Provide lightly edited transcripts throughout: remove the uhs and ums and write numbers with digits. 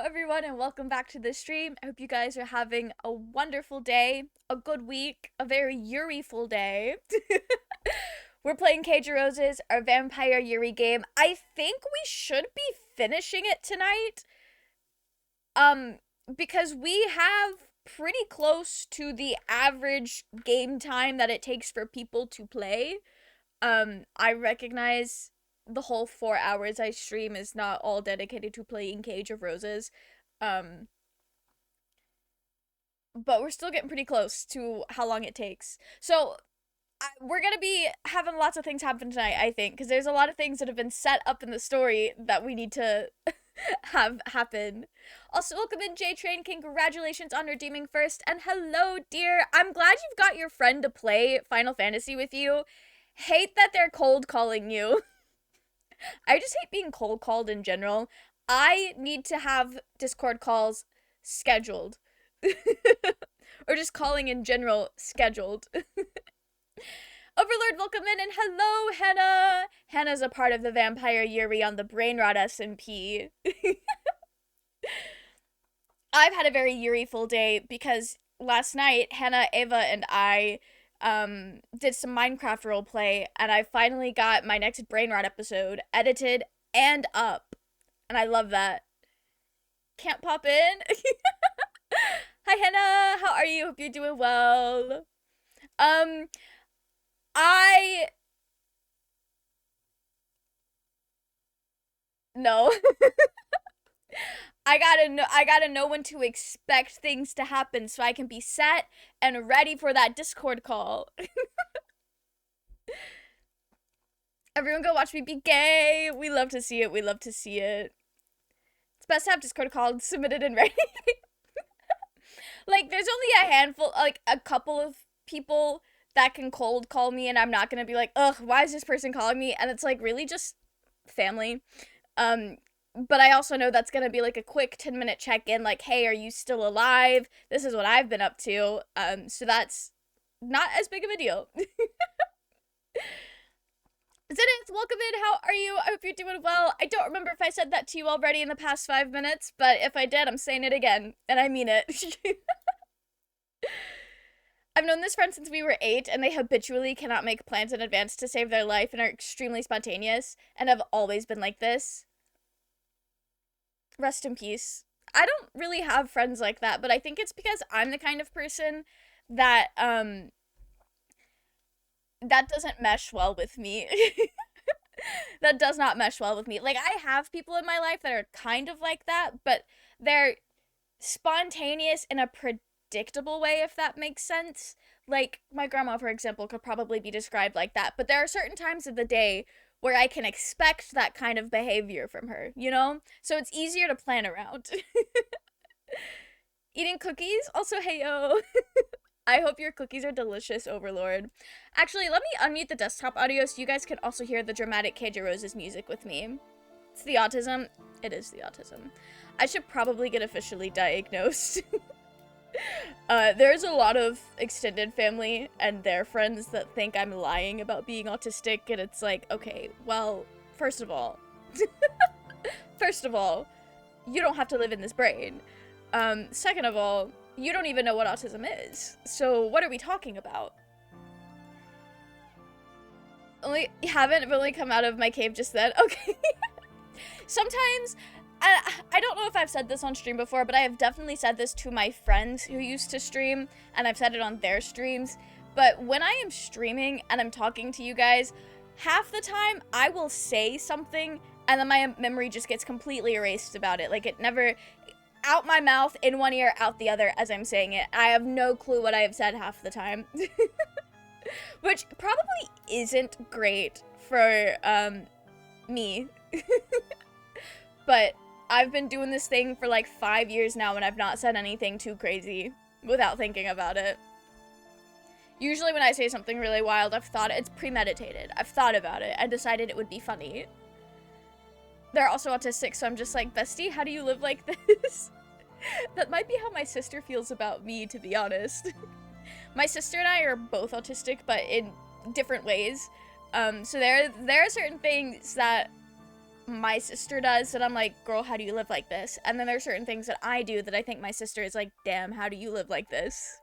everyone, and welcome back to the stream. I hope you guys are having a wonderful day, a good week, a very Yuri-ful day. We're playing Cage of Roses, our Vampire Yuri game. I think we should be finishing it tonight. Because we have pretty close to the average game time that it takes for people to play. I recognize the whole 4 hours I stream is not all dedicated to playing Cage of Roses. Um, but we're still getting pretty close to how long it takes. So we're gonna be having lots of things happen tonight, I think, because there's a lot of things that have been set up in the story that we need to have happen. Also, welcome in J Train. Congratulations on redeeming first, and hello, dear. I'm glad you've got your friend to play Final Fantasy with you. Hate that they're cold calling you. I just hate being cold called in general. I need to have Discord calls scheduled. Or just calling in general scheduled. Overlord, welcome in, and hello, Hannah! Hannah's a part of the Vampire Yuri on the Brainrot SMP. I've had a very Yuri-ful day because last night, Hannah, Ava, and I did some Minecraft roleplay, and I finally got my next Brainrot episode edited and up. And I love that. Can't pop in? Hi, Hannah! How are you? Hope you're doing well. I... No. I gotta know when to expect things to happen so I can be set and ready for that Discord call. Everyone go watch me be gay. We love to see it. We love to see it. It's best to have Discord call submitted and ready. Like, there's only a handful, like, a couple of people that can cold call me, and I'm not gonna be like, ugh, why is this person calling me? And it's, like, really just family. But I also know that's gonna be, like, a quick 10-minute check-in, like, hey, are you still alive? This is what I've been up to. So that's not as big of a deal. Zenith, welcome in. How are you? I hope you're doing well. I don't remember if I said that to you already in the past 5 minutes, but if I did, I'm saying it again, and I mean it. I've known this friend since we were 8, and they habitually cannot make plans in advance to save their life and are extremely spontaneous, and have always been like this. Rest in peace. I don't really have friends like that, but I think it's because I'm the kind of person that, that doesn't mesh well with me. That does not mesh well with me. Like, I have people in my life that are kind of like that, but they're spontaneous in a predictable way, if that makes sense. Like, my grandma, for example, could probably be described like that, but there are certain times of the day where I can expect that kind of behavior from her, you know? So it's easier to plan around. Eating cookies? Also, heyo. I hope your cookies are delicious, Overlord. Actually, let me unmute the desktop audio so you guys can also hear the dramatic Cage of Roses music with me. It's the autism. It is the autism. I should probably get officially diagnosed. There's a lot of extended family and their friends that think I'm lying about being autistic, and it's like, okay, well, first of all, you don't have to live in this brain. Second of all, you don't even know what autism is. So what are we talking about? Only haven't really come out of my cave just then. Okay. Sometimes, I don't know if I've said this on stream before, but I have definitely said this to my friends who used to stream, and I've said it on their streams. But when I am streaming and I'm talking to you guys, half the time I will say something and then my memory just gets completely erased about it. Like, it never... out my mouth, in one ear, out the other as I'm saying it. I have no clue what I have said half the time. Which probably isn't great for, me. But I've been doing this thing for like 5 years now and I've not said anything too crazy without thinking about it. Usually when I say something really wild, it's premeditated. I've thought about it and decided it would be funny. They're also autistic, so I'm just like, bestie, how do you live like this? That might be how my sister feels about me, to be honest. My sister and I are both autistic, but in different ways. So there are certain things that my sister does that I'm like, girl, how do you live like this? And then there are certain things that I do that I think my sister is like, damn, how do you live like this?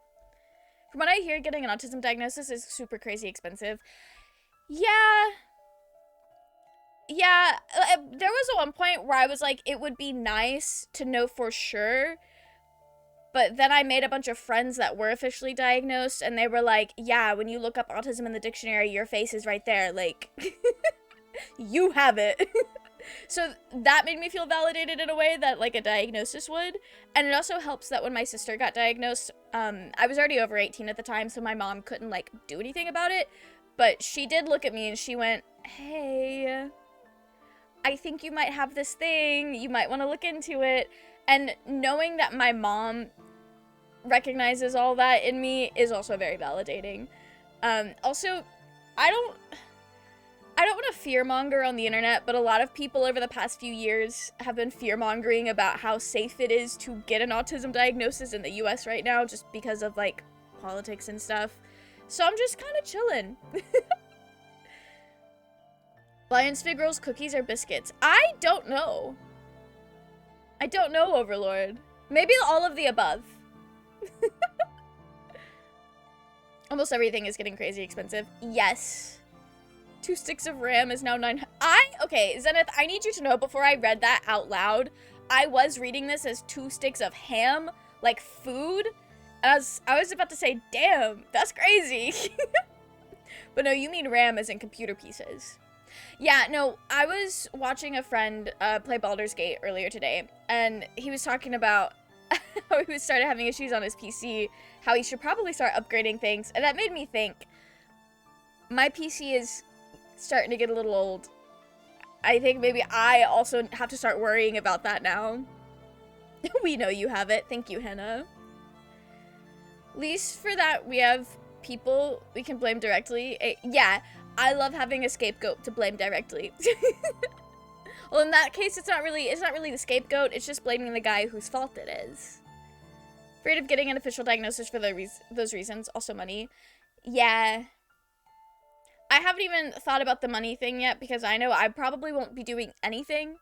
From what I hear, getting an autism diagnosis is super crazy expensive. Yeah. Yeah, there was one point where I was like, it would be nice to know for sure. But then I made a bunch of friends that were officially diagnosed, and they were like, yeah, when you look up autism in the dictionary, your face is right there. Like, you have it. So that made me feel validated in a way that, like, a diagnosis would. And it also helps that when my sister got diagnosed, I was already over 18 at the time, so my mom couldn't, like, do anything about it. But she did look at me, and she went, hey, I think you might have this thing. You might want to look into it. And knowing that my mom recognizes all that in me is also very validating. Also, I don't want to fearmonger on the internet, but a lot of people over the past few years have been fearmongering about how safe it is to get an autism diagnosis in the US right now just because of, like, politics and stuff. So I'm just kind of chilling. Lions, fig rolls, cookies, or biscuits? I don't know. I don't know, Overlord. Maybe all of the above. Almost everything is getting crazy expensive. Yes. 2 sticks of RAM is now 9. Okay, Zenith, I need you to know, before I read that out loud, I was reading this as 2 sticks of ham, like food. And I was about to say, damn, that's crazy. But no, you mean RAM as in computer pieces. Yeah, no, I was watching a friend play Baldur's Gate earlier today, and he was talking about how he started having issues on his PC, how he should probably start upgrading things, and that made me think, my PC is starting to get a little old. I think maybe I also have to start worrying about that now. We know you have it. Thank you, Henna. At least for that, we have people we can blame directly. Yeah, I love having a scapegoat to blame directly. Well, in that case, it's not really the scapegoat. It's just blaming the guy whose fault it is. Afraid of getting an official diagnosis for those reasons. Also money. Yeah. I haven't even thought about the money thing yet because I know I probably won't be doing anything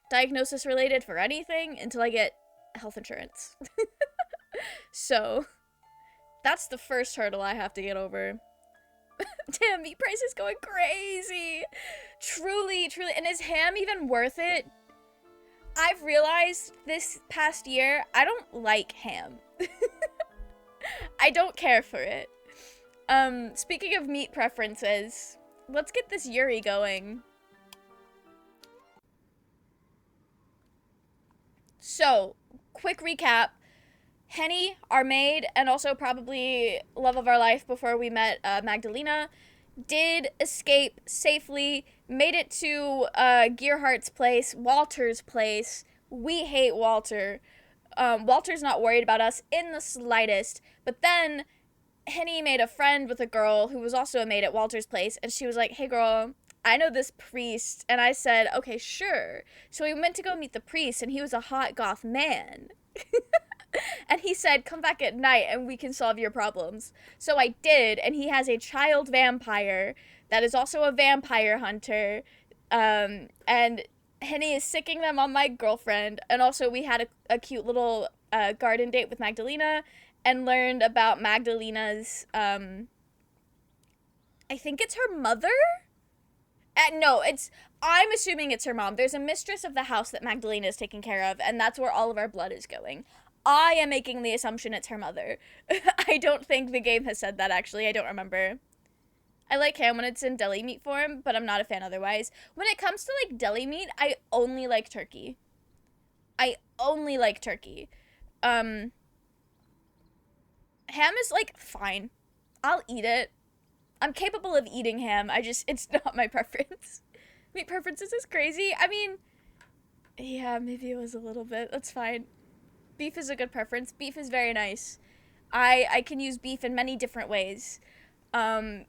diagnosis related for anything until I get health insurance. So, that's the first hurdle I have to get over. Damn, meat price is going crazy. Truly, truly. And is ham even worth it? I've realized this past year, I don't like ham. I don't care for it. Speaking of meat preferences, let's get this Yuri going. So, quick recap. Henny, our maid, and also probably love of our life before we met Magdalena, did escape safely, made it to Gearhart's place, Walter's place. We hate Walter. Walter's not worried about us in the slightest, but then Henny made a friend with a girl who was also a maid at Walter's place, and she was like, hey girl, I know this priest, and I said, okay, sure. So we went to go meet the priest, and he was a hot goth man. And he said, come back at night and we can solve your problems. So I did, and he has a child vampire that is also a vampire hunter. And Henny is sicking them on my girlfriend. And also we had a cute little garden date with Magdalena and learned about Magdalena's, I think it's her mother? No, I'm assuming it's her mom. There's a mistress of the house that Magdalena is taking care of, and that's where all of our blood is going. I am making the assumption it's her mother. I don't think the game has said that, actually. I don't remember. I like ham when it's in deli meat form, but I'm not a fan otherwise. When it comes to, like, deli meat, I only like turkey. I only like turkey. Ham is, like, fine. I'll eat it. I'm capable of eating ham. It's not my preference. Meat preferences is crazy. I mean, yeah, maybe it was a little bit. That's fine. Beef is a good preference. Beef is very nice. I can use beef in many different ways. That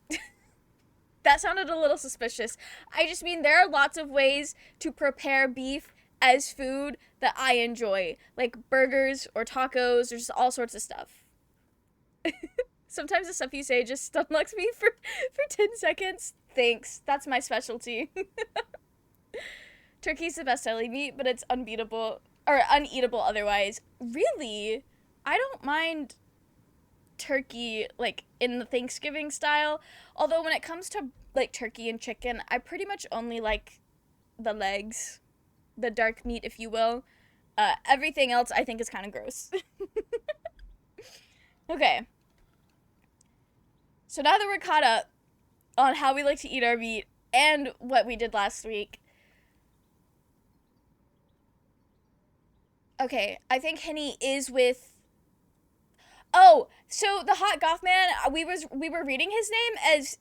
sounded a little suspicious. I just mean there are lots of ways to prepare beef as food that I enjoy. Like burgers or tacos or just all sorts of stuff. Sometimes the stuff you say just stunlocks me for 10 seconds. Thanks. That's my specialty. Turkey's the best deli meat, but it's unbeatable or uneatable otherwise. Really? I don't mind turkey like in the Thanksgiving style. Although when it comes to like turkey and chicken, I pretty much only like the legs, the dark meat, if you will. Everything else I think is kind of gross. Okay. So now that we're caught up on how we like to eat our meat and what we did last week. Okay, I think Henny is with. Oh, so the hot goth man, we were reading his name as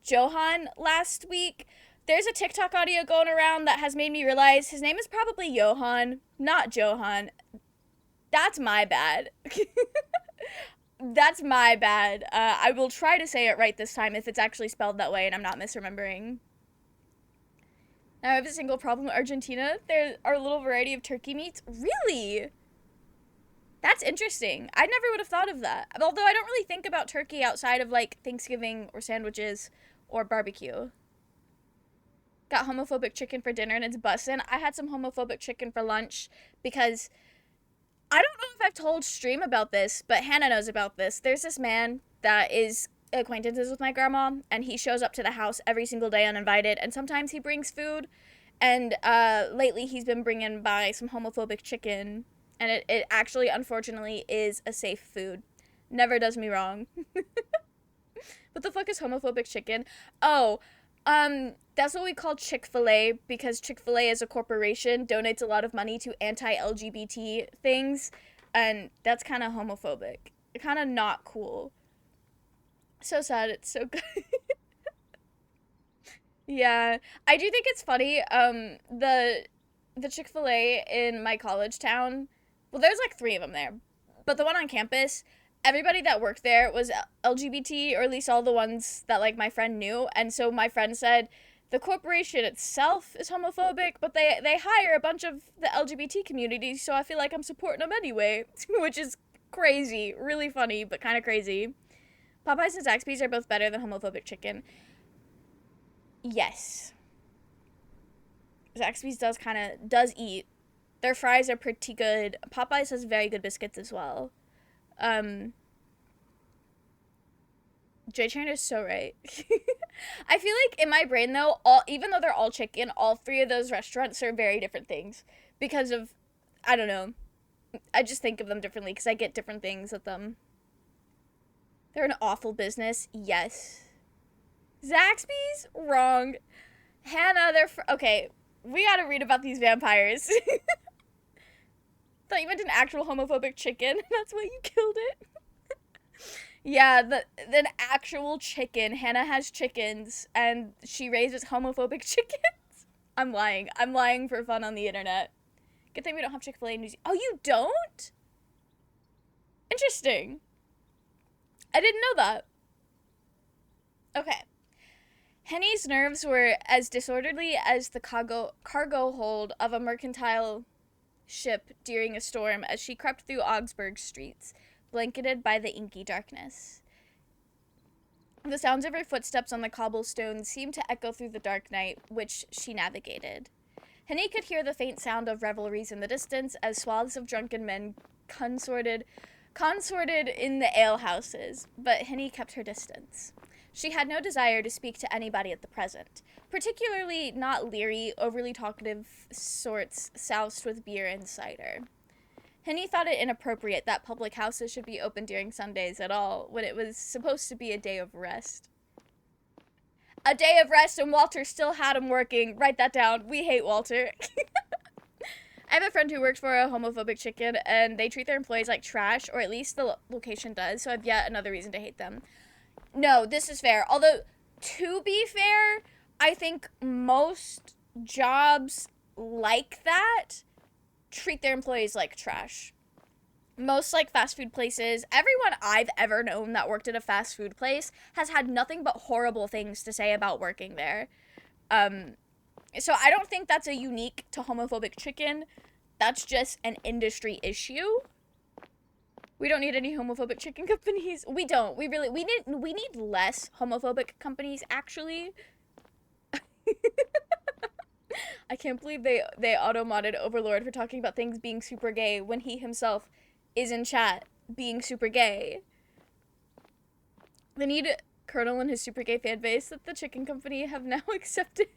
Johan last week. There's a TikTok audio going around that has made me realize his name is probably Johan, not Johan. That's my bad. That's my bad. I will try to say it right this time if it's actually spelled that way and I'm not misremembering. Now I have a single problem with Argentina. There are a little variety of turkey meats. Really? That's interesting. I never would have thought of that. Although I don't really think about turkey outside of like Thanksgiving or sandwiches or barbecue. Got homophobic chicken for dinner and it's bussin'. I had some homophobic chicken for lunch because I don't know if I've told Stream about this, but Hannah knows about this. There's this man that is acquaintances with my grandma, and he shows up to the house every single day uninvited, and sometimes he brings food, and lately he's been bringing by some homophobic chicken, and it actually, unfortunately, is a safe food. Never does me wrong. What the fuck is homophobic chicken? Oh, that's what we call Chick-fil-A, because Chick-fil-A as a corporation donates a lot of money to anti-LGBT things, and that's kind of homophobic. Kind of not cool. So sad, it's so good. Yeah, I do think it's funny, the Chick-fil-A in my college town, well, there's like 3 of them there, but the one on campus, everybody that worked there was LGBT, or at least all the ones that, like, my friend knew, and so my friend said, the corporation itself is homophobic, but they hire a bunch of the LGBT community, so I feel like I'm supporting them anyway, which is crazy, really funny, but kind of crazy. Popeyes and Zaxby's are both better than homophobic chicken. Yes. Zaxby's does eat. Their fries are pretty good. Popeyes has very good biscuits as well. J Train is so right. I feel like in my brain though, even though they're all chicken, all 3 of those restaurants serve very different things because of, I don't know. I just think of them differently because I get different things at them. They're an awful business. Yes. Zaxby's? Wrong. Hannah, okay, we gotta read about these vampires. Thought you meant an actual homophobic chicken. That's why you killed it. Yeah, the actual chicken. Hannah has chickens, and she raises homophobic chickens. I'm lying. I'm lying for fun on the internet. Good thing we don't have Chick-fil-A in New Zealand. Oh, you don't? Interesting. I didn't know that. Okay. Henny's nerves were as disorderly as the cargo hold of a mercantile ship during a storm as she crept through Augsburg streets, blanketed by the inky darkness. The sounds of her footsteps on the cobblestones seemed to echo through the dark night, which she navigated. Henny could hear the faint sound of revelries in the distance as swaths of drunken men consorted in the alehouses, but Henny kept her distance. She had no desire to speak to anybody at the present, particularly not leery, overly talkative sorts soused with beer and cider. Henny thought it inappropriate that public houses should be open during Sundays at all, when it was supposed to be a day of rest. A day of rest, and Walter still had him working. Write that down. We hate Walter. I have a friend who works for a homophobic chicken, and they treat their employees like trash, or at least the location does, so I have yet another reason to hate them. No, this is fair. Although, to be fair, I think most jobs like that treat their employees like trash. Most, like, fast food places, everyone I've ever known that worked at a fast food place has had nothing but horrible things to say about working there. So I don't think that's a unique to homophobic chicken. That's just an industry issue. We don't need any homophobic chicken companies. We don't. We need less homophobic companies, actually. I can't believe they auto-modded Overlord for talking about things being super gay when he himself is in chat being super gay. They need Colonel and his super gay fan base that the chicken company have now accepted.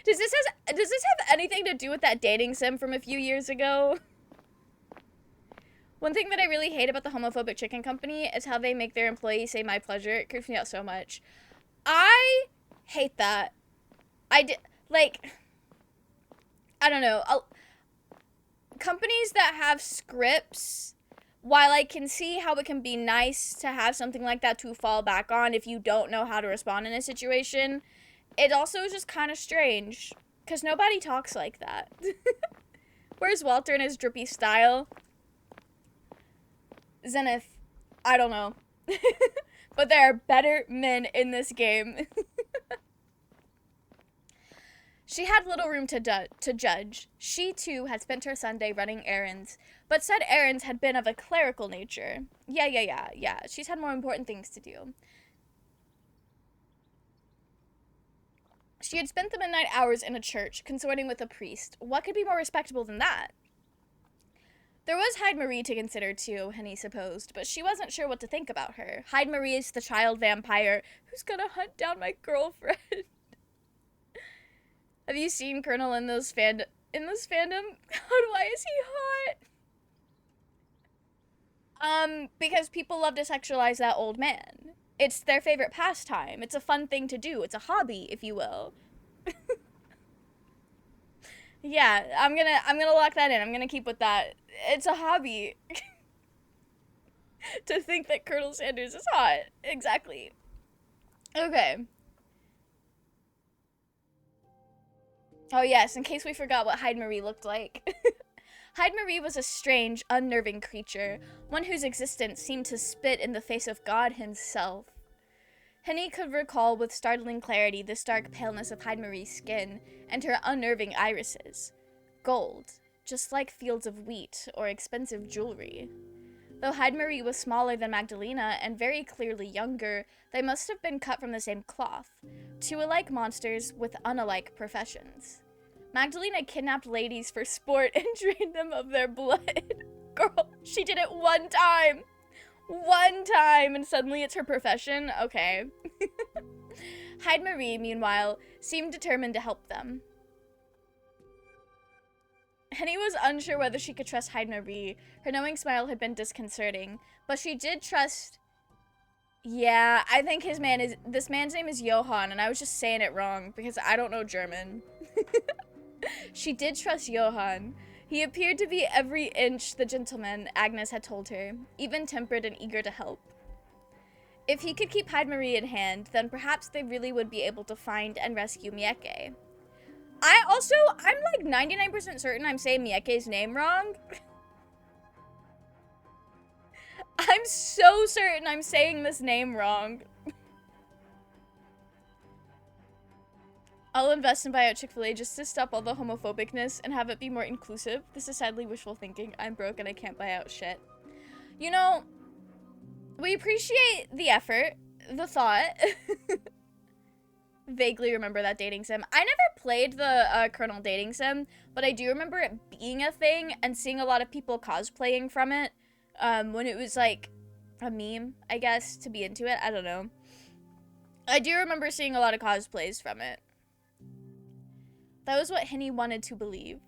Does this have anything to do with that dating sim from a few years ago? One thing that I really hate about the homophobic chicken company is how they make their employees say my pleasure. It creeps me out so much. I hate that. I don't know. Companies that have scripts, while I can see how it can be nice to have something like that to fall back on if you don't know how to respond in a situation, it also is just kind of strange, because nobody talks like that. Where's Walter in his drippy style? Zenith, I don't know. But there are better men in this game. She had little room to judge. She, too, had spent her Sunday running errands, but said errands had been of a clerical nature. Yeah. She's had more important things to do. She had spent the midnight hours in a church, consorting with a priest. What could be more respectable than that? There was Hyde Marie to consider, too, Henny supposed, but she wasn't sure what to think about her. Hyde Marie is the child vampire who's gonna hunt down my girlfriend. Have you seen Colonel in this fandom? God, why is he hot? Because people love to sexualize that old man. It's their favorite pastime. It's a fun thing to do. It's a hobby, if you will. Yeah, I'm gonna lock that in. I'm gonna keep with that. It's a hobby. To think that Colonel Sanders is hot. Exactly. Okay. Oh yes, in case we forgot what Hyde Marie looked like. Hyde Marie was a strange, unnerving creature, one whose existence seemed to spit in the face of God himself. Henny could recall with startling clarity the stark paleness of Hyde Marie's skin and her unnerving irises. Gold, just like fields of wheat or expensive jewelry. Though Hyde Marie was smaller than Magdalena and very clearly younger, they must have been cut from the same cloth, two alike monsters with unalike professions. Magdalena kidnapped ladies for sport and drained them of their blood. Girl, she did it one time! One time, and suddenly it's her profession? Okay. Hyde Marie, meanwhile, seemed determined to help them. Henny was unsure whether she could trust Hyde Marie. Her knowing smile had been disconcerting, but she did trust... Yeah, I think this man's name is Johann, and I was just saying it wrong, because I don't know German. She did trust Johann. He appeared to be every inch the gentleman Agnes had told her, even tempered and eager to help. If he could keep Hyde Marie in hand, then perhaps they really would be able to find and rescue Mieke. I'm like 99% certain I'm saying Mieke's name wrong. I'm so certain I'm saying this name wrong. I'll invest and buy out Chick-fil-A just to stop all the homophobicness and have it be more inclusive. This is sadly wishful thinking. I'm broke and I can't buy out shit. You know, we appreciate the effort, the thought. Vaguely remember that dating sim. I never played the Colonel dating sim, but I do remember it being a thing and seeing a lot of people cosplaying from it when it was like a meme, I guess, to be into it. I don't know. I do remember seeing a lot of cosplays from it. That was what Henny wanted to believe.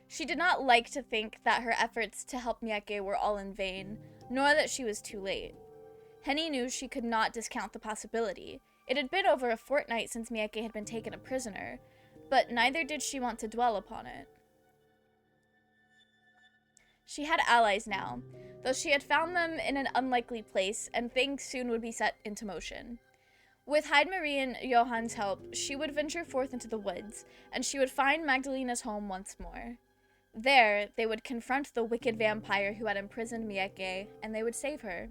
She did not like to think that her efforts to help Mieke were all in vain, nor that she was too late. Henny knew she could not discount the possibility. It had been over a fortnight since Mieke had been taken a prisoner, but neither did she want to dwell upon it. She had allies now, though she had found them in an unlikely place, and things soon would be set into motion. With Hyde Marie and Johann's help, she would venture forth into the woods, and she would find Magdalena's home once more. There, they would confront the wicked vampire who had imprisoned Mieke, and they would save her.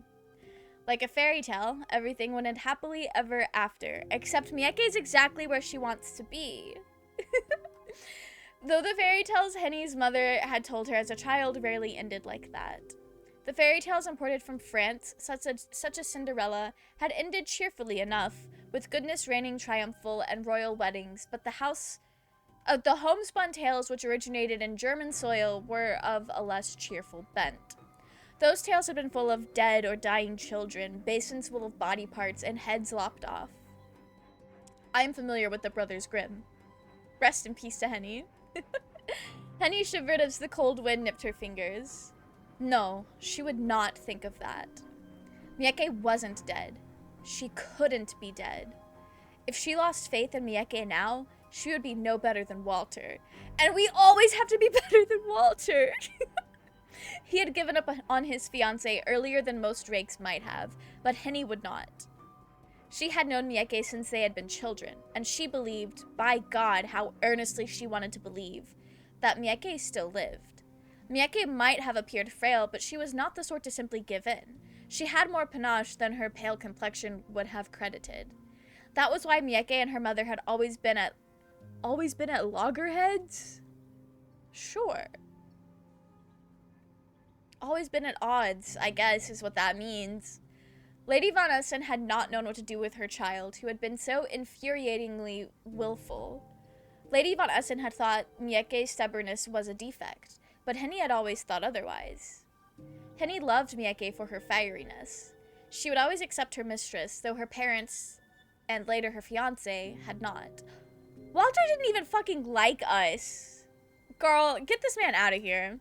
Like a fairy tale, everything would end happily ever after, except Mieke's exactly where she wants to be. Though the fairy tales Henny's mother had told her as a child rarely ended like that. The fairy tales imported from France, such as Cinderella, had ended cheerfully enough, with goodness reigning triumphal and royal weddings, but the homespun tales which originated in German soil were of a less cheerful bent. Those tales had been full of dead or dying children, basins full of body parts, and heads lopped off. I am familiar with the Brothers Grimm. Rest in peace to Henny. Henny shivered as the cold wind nipped her fingers. No, she would not think of that. Mieke wasn't dead. She couldn't be dead. If she lost faith in Mieke now, she would be no better than Walter. And we always have to be better than Walter! He had given up on his fiancée earlier than most rakes might have, but Henny would not. She had known Mieke since they had been children, and she believed, by God, how earnestly she wanted to believe, that Mieke still lived. Mieke might have appeared frail, but she was not the sort to simply give in. She had more panache than her pale complexion would have credited. That was why Mieke and her mother had always been at loggerheads? Sure. Always been at odds, I guess, is what that means. Lady Von Essen had not known what to do with her child, who had been so infuriatingly willful. Lady Von Essen had thought Mieke's stubbornness was a defect, but Henny had always thought otherwise. Henny loved Mieke for her fieriness. She would always accept her mistress, though her parents, and later her fiancé, had not. Walter didn't even fucking like us. Girl, get this man out of here.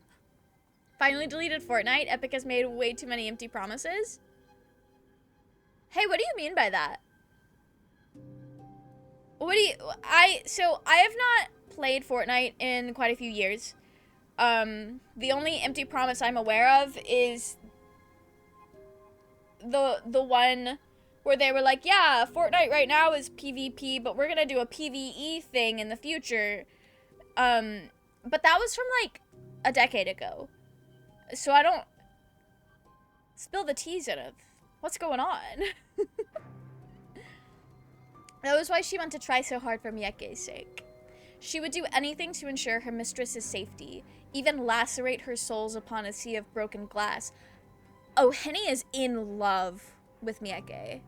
Finally deleted Fortnite. Epic has made way too many empty promises. Hey, what do you mean by that? So I have not played Fortnite in quite a few years. The only empty promise I'm aware of is the one where they were like, yeah, Fortnite right now is PvP, but we're gonna do a PvE thing in the future. But that was from like a decade ago. So I don't spill the tea, Zenith. What's going on? That was why she wanted to try so hard for Mieke's sake. She would do anything to ensure her mistress's safety, even lacerate her soles upon a sea of broken glass. Oh, Henny is in love with Mieke.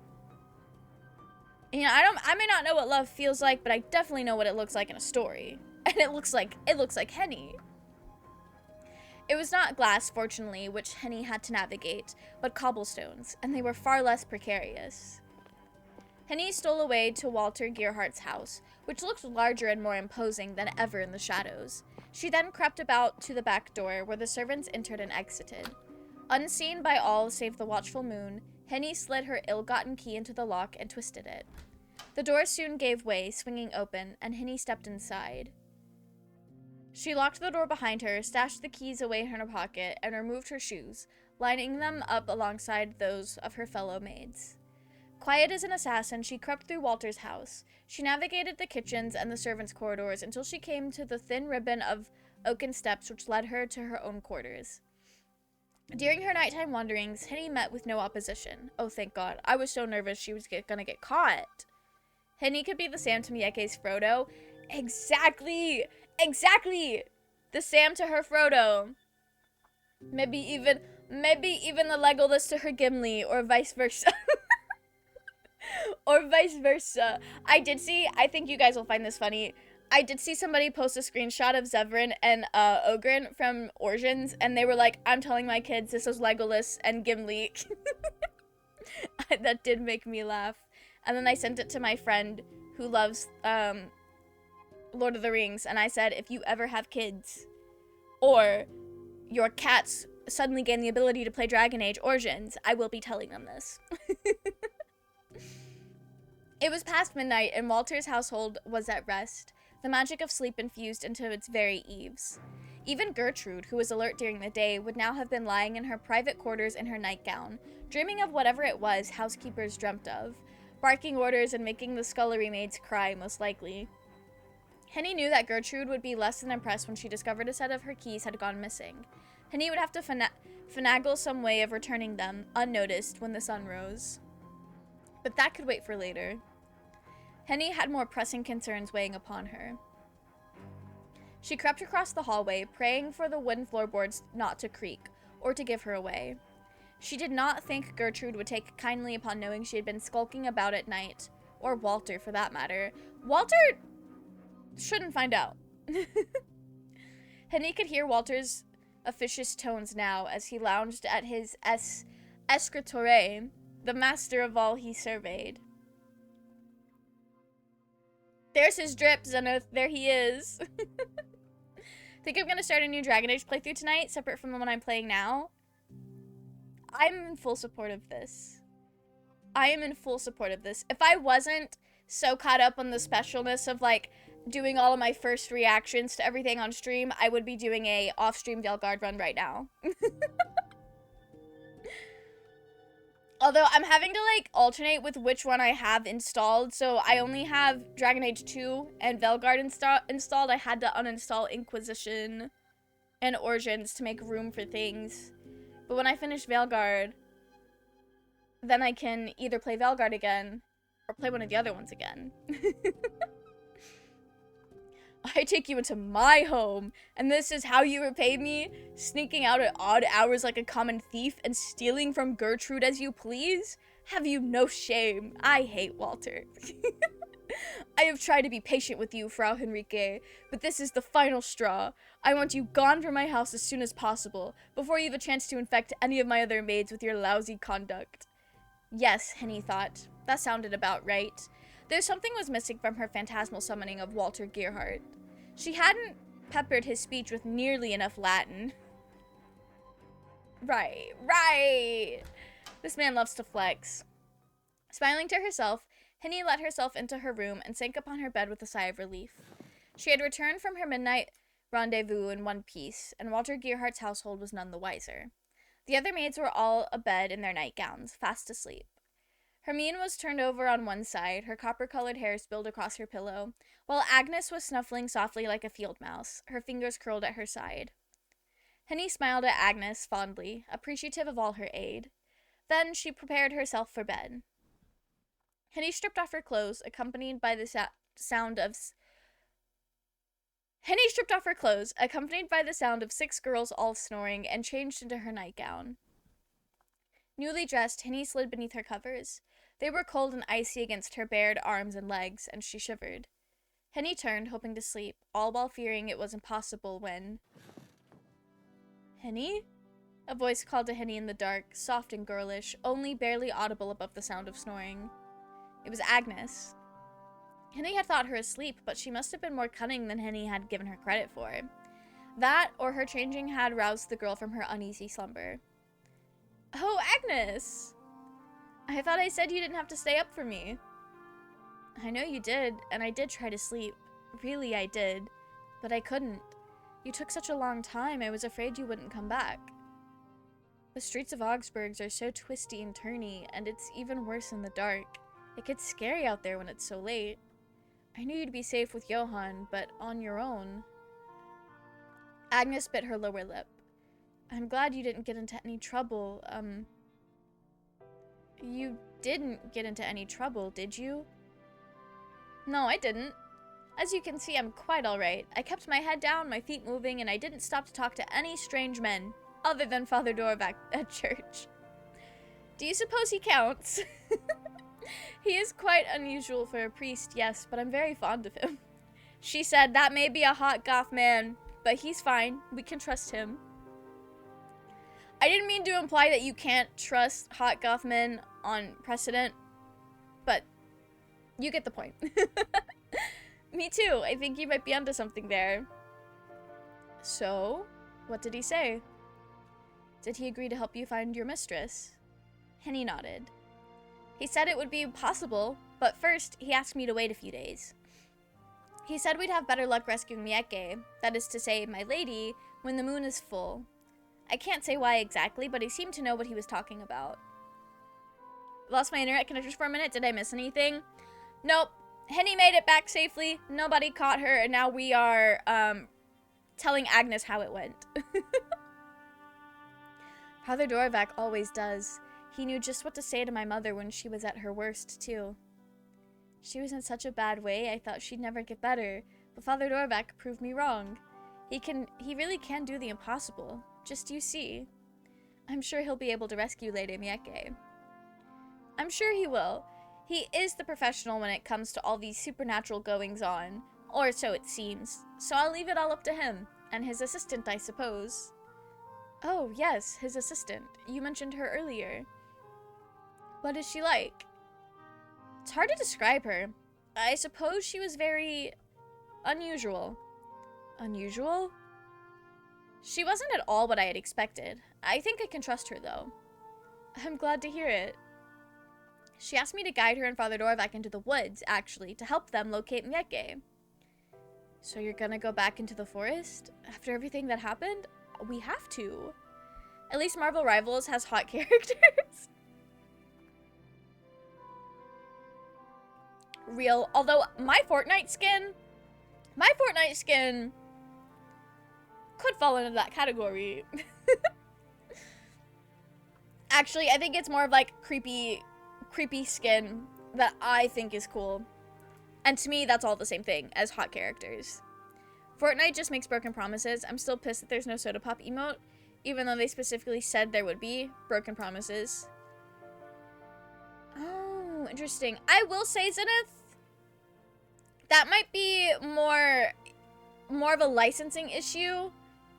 You know, I may not know what love feels like, but I definitely know what it looks like in a story. And it looks like Henny. It was not glass, fortunately, which Henny had to navigate, but cobblestones, and they were far less precarious. Henny stole away to Walter Gearhart's house, which looked larger and more imposing than ever in the shadows. She then crept about to the back door, where the servants entered and exited. Unseen by all save the watchful moon, Henny slid her ill-gotten key into the lock and twisted it. The door soon gave way, swinging open, and Henny stepped inside. She locked the door behind her, stashed the keys away in her pocket, and removed her shoes, lining them up alongside those of her fellow maids. Quiet as an assassin, she crept through Walter's house. She navigated the kitchens and the servants' corridors until she came to the thin ribbon of oaken steps which led her to her own quarters. During her nighttime wanderings, Henny met with no opposition. Oh, thank God. I was so nervous she was gonna get caught. Henny could be the Sam to Mieke's Frodo. Exactly! Exactly! The Sam to her Frodo. Maybe even the Legolas to her Gimli, or vice versa. Or vice versa. I think you guys will find this funny. I did see somebody post a screenshot of Zevran and Ogren from Origins, and they were like, I'm telling my kids this is Legolas and Gimli. That did make me laugh. And then I sent it to my friend who loves Lord of the Rings, and I said, if you ever have kids, or your cats suddenly gain the ability to play Dragon Age Origins, I will be telling them this. It was past midnight, and Walter's household was at rest, the magic of sleep infused into its very eaves. Even Gertrude, who was alert during the day, would now have been lying in her private quarters in her nightgown, dreaming of whatever it was housekeepers dreamt of, barking orders and making the scullery maids cry, most likely. Henny knew that Gertrude would be less than impressed when she discovered a set of her keys had gone missing. Henny would have to finagle some way of returning them, unnoticed, when the sun rose. But that could wait for later. Henny had more pressing concerns weighing upon her. She crept across the hallway, praying for the wooden floorboards not to creak, or to give her away. She did not think Gertrude would take kindly upon knowing she had been skulking about at night, Or Walter, for that matter. Walter shouldn't find out. Henny could hear Walter's officious tones now as he lounged at his escritoire, the master of all he surveyed. There's his drip, Zenith. There he is. Think I'm gonna start a new Dragon Age playthrough tonight, separate from the one I'm playing now? I'm in full support of this. I am in full support of this. If I wasn't so caught up on the specialness of, like, doing all of my first reactions to everything on stream, I would be doing a off-stream Veilguard run right now. Although, I'm having to, like, alternate with which one I have installed, so I only have Dragon Age 2 and Veilguard installed. I had to uninstall Inquisition and Origins to make room for things. But when I finish Veilguard, then I can either play Veilguard again, or play one of the other ones again. I take you into my home, and this is how you repay me? Sneaking out at odd hours like a common thief and stealing from Gertrude as you please? Have you no shame? I hate Walter. I have tried to be patient with you, Frau Henrique, but this is the final straw. I want you gone from my house as soon as possible, before you have a chance to infect any of my other maids with your lousy conduct. Yes, Henny thought. That sounded about right. Though something was missing from her phantasmal summoning of Walter Gearhart. She hadn't peppered his speech with nearly enough Latin. Right. This man loves to flex. Smiling to herself, Henny let herself into her room and sank upon her bed with a sigh of relief. She had returned from her midnight rendezvous in one piece, and Walter Gearhart's household was none the wiser. The other maids were all abed in their nightgowns, fast asleep. Hermine was turned over on one side, her copper-colored hair spilled across her pillow, while Agnes was snuffling softly like a field mouse, her fingers curled at her side. Henny smiled at Agnes fondly, appreciative of all her aid. Then she prepared herself for bed. Henny stripped off her clothes, accompanied by the sound of 6 girls all snoring, and changed into her nightgown. Newly dressed, Henny slid beneath her covers. They were cold and icy against her bared arms and legs, and she shivered. Henny turned, hoping to sleep, all while fearing it was impossible when... Henny? A voice called to Henny in the dark, soft and girlish, only barely audible above the sound of snoring. It was Agnes. Henny had thought her asleep, but she must have been more cunning than Henny had given her credit for. That, or her changing had roused the girl from her uneasy slumber. Oh, Agnes! I thought I said you didn't have to stay up for me. I know you did, and I did try to sleep. Really, I did. But I couldn't. You took such a long time, I was afraid you wouldn't come back. The streets of Augsburg are so twisty and turny, and it's even worse in the dark. It gets scary out there when it's so late. I knew you'd be safe with Johann, but on your own. Agnes bit her lower lip. I'm glad you didn't get into any trouble, You didn't get into any trouble, did you? No, I didn't. As you can see, I'm quite alright. I kept my head down, my feet moving, and I didn't stop to talk to any strange men, other than Father Dorvac at church. Do you suppose he counts? He is quite unusual for a priest, yes, but I'm very fond of him. She said, that may be a hot goth man, but he's fine. We can trust him. I didn't mean to imply that you can't trust hot goth men on precedent, but you get the point. Me too. I think you might be onto something there. So, what did he say? Did he agree to help you find your mistress? Henny nodded. He said it would be possible, but first, he asked me to wait a few days. He said we'd have better luck rescuing Mieke, that is to say, my lady, when the moon is full. I can't say why exactly, but he seemed to know what he was talking about. Lost my internet connections for a minute. Did I miss anything? Nope. Henny made it back safely. Nobody caught her, and now we are telling Agnes how it went. Father Dorvac always does. He knew just what to say to my mother when she was at her worst, too. She was in such a bad way, I thought she'd never get better, but Father Dorvac proved me wrong. He really can do the impossible. Just you see. I'm sure he'll be able to rescue Lady Mieke. I'm sure he will. He is the professional when it comes to all these supernatural goings-on, or so it seems, so I'll leave it all up to him, and his assistant, I suppose. Oh, yes, his assistant. You mentioned her earlier. What is she like? It's hard to describe her. I suppose she was very unusual. Unusual? She wasn't at all what I had expected. I think I can trust her, though. I'm glad to hear it. She asked me to guide her and Father Dorvac into the woods, actually, to help them locate Mieke. So you're gonna go back into the forest? After everything that happened? We have to. At least Marvel Rivals has hot characters. Real. Although, my Fortnite skin could fall into that category. Actually, I think it's more of like creepy skin that I think is cool. And to me, that's all the same thing as hot characters. Fortnite just makes broken promises. I'm still pissed that there's no soda pop emote, even though they specifically said there would be broken promises. Oh, interesting. I will say, Zenith, that might be more of a licensing issue,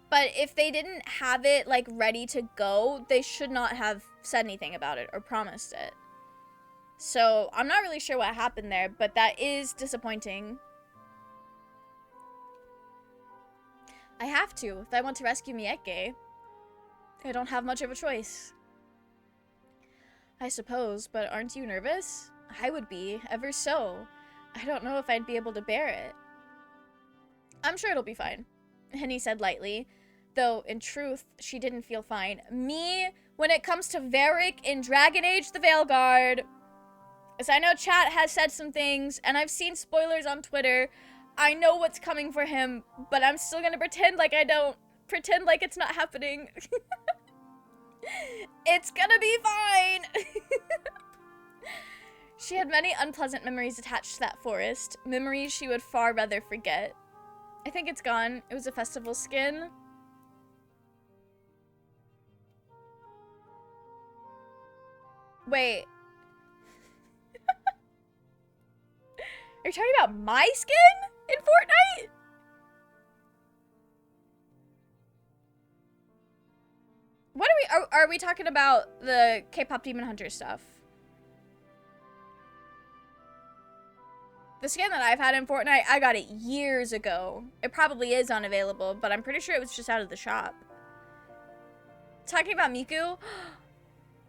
but if they didn't have it like ready to go, they should not have said anything about it or promised it. So I'm not really sure what happened there, but that is disappointing. I have to if I want to rescue Mieke. I don't have much of a choice. I suppose, but aren't you nervous? I would be, ever so. I don't know if I'd be able to bear it. I'm sure it'll be fine, Henny said lightly, though in truth, she didn't feel fine. Me, when it comes to Varric in Dragon Age the Veilguard, as I know chat has said some things, and I've seen spoilers on Twitter, I know what's coming for him, but I'm still gonna pretend like I don't. Pretend like it's not happening. It's gonna be fine! She had many unpleasant memories attached to that forest, memories she would far rather forget. I think it's gone. It was a festival skin. Wait. Are you talking about my skin in Fortnite? What are we talking about the K-pop Demon Hunter stuff? The skin that I've had in Fortnite, I got it years ago. It probably is unavailable, but I'm pretty sure it was just out of the shop. Talking about Miku?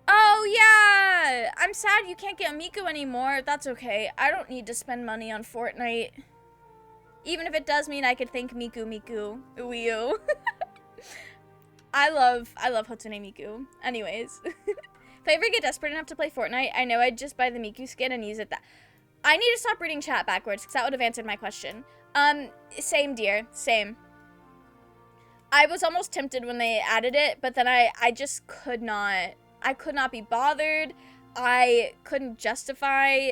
Oh, yeah! I'm sad you can't get Miku anymore. That's okay. I don't need to spend money on Fortnite. Even if it does mean I could thank Miku. Uiu. I love Hotsune Miku. Anyways. If I ever get desperate enough to play Fortnite, I know I'd just buy the Miku skin and use it that. I need to stop reading chat backwards, because that would have answered my question. Same, dear. Same. I was almost tempted when they added it, but then I just could not. I could not be bothered. I couldn't justify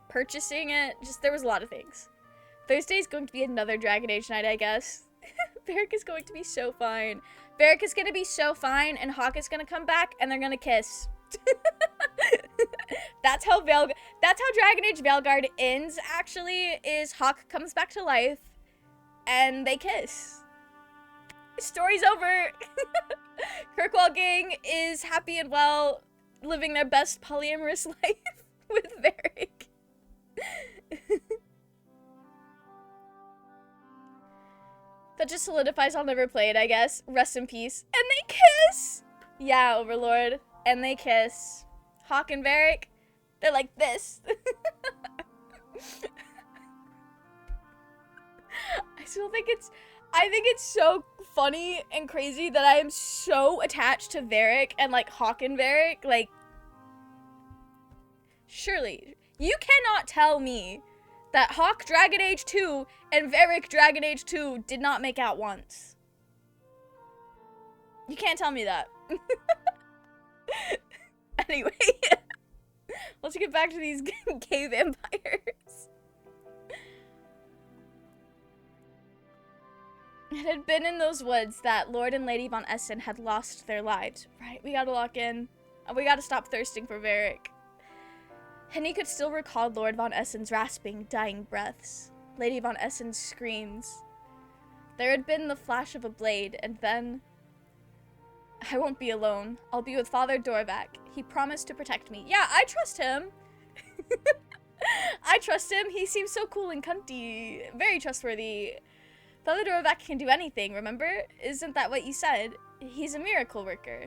purchasing it. Just, there was a lot of things. Thursday is going to be another Dragon Age night, I guess. Varric is going to be so fine. Varric is going to be so fine, and Hawk is going to come back, and they're going to kiss. That's how Dragon Age Veilguard ends, actually, is Hawk comes back to life, and they kiss. Story's over. Kirkwall gang is happy and well, living their best polyamorous life with Varric. That just solidifies I'll never play it, I guess. Rest in peace. And they kiss! Yeah, Overlord. And they kiss. Hawk and Varric, they're like this. I think it's so funny and crazy that I am so attached to Varric and like Hawk and Varric. Like, surely, you cannot tell me that Hawk Dragon Age 2 and Varric Dragon Age 2 did not make out once. You can't tell me that. Anyway, let's get back to these gay vampires. It had been in those woods that Lord and Lady Von Essen had lost their lives. Right, we gotta lock in. We gotta stop thirsting for Varric. Henny could still recall Lord Von Essen's rasping, dying breaths. Lady Von Essen's screams. There had been the flash of a blade, and then... I won't be alone. I'll be with Father Dorvac. He promised to protect me. Yeah, I trust him. I trust him. He seems so cool and cunty. Very trustworthy. Father Dorvac can do anything, remember? Isn't that what you said? He's a miracle worker.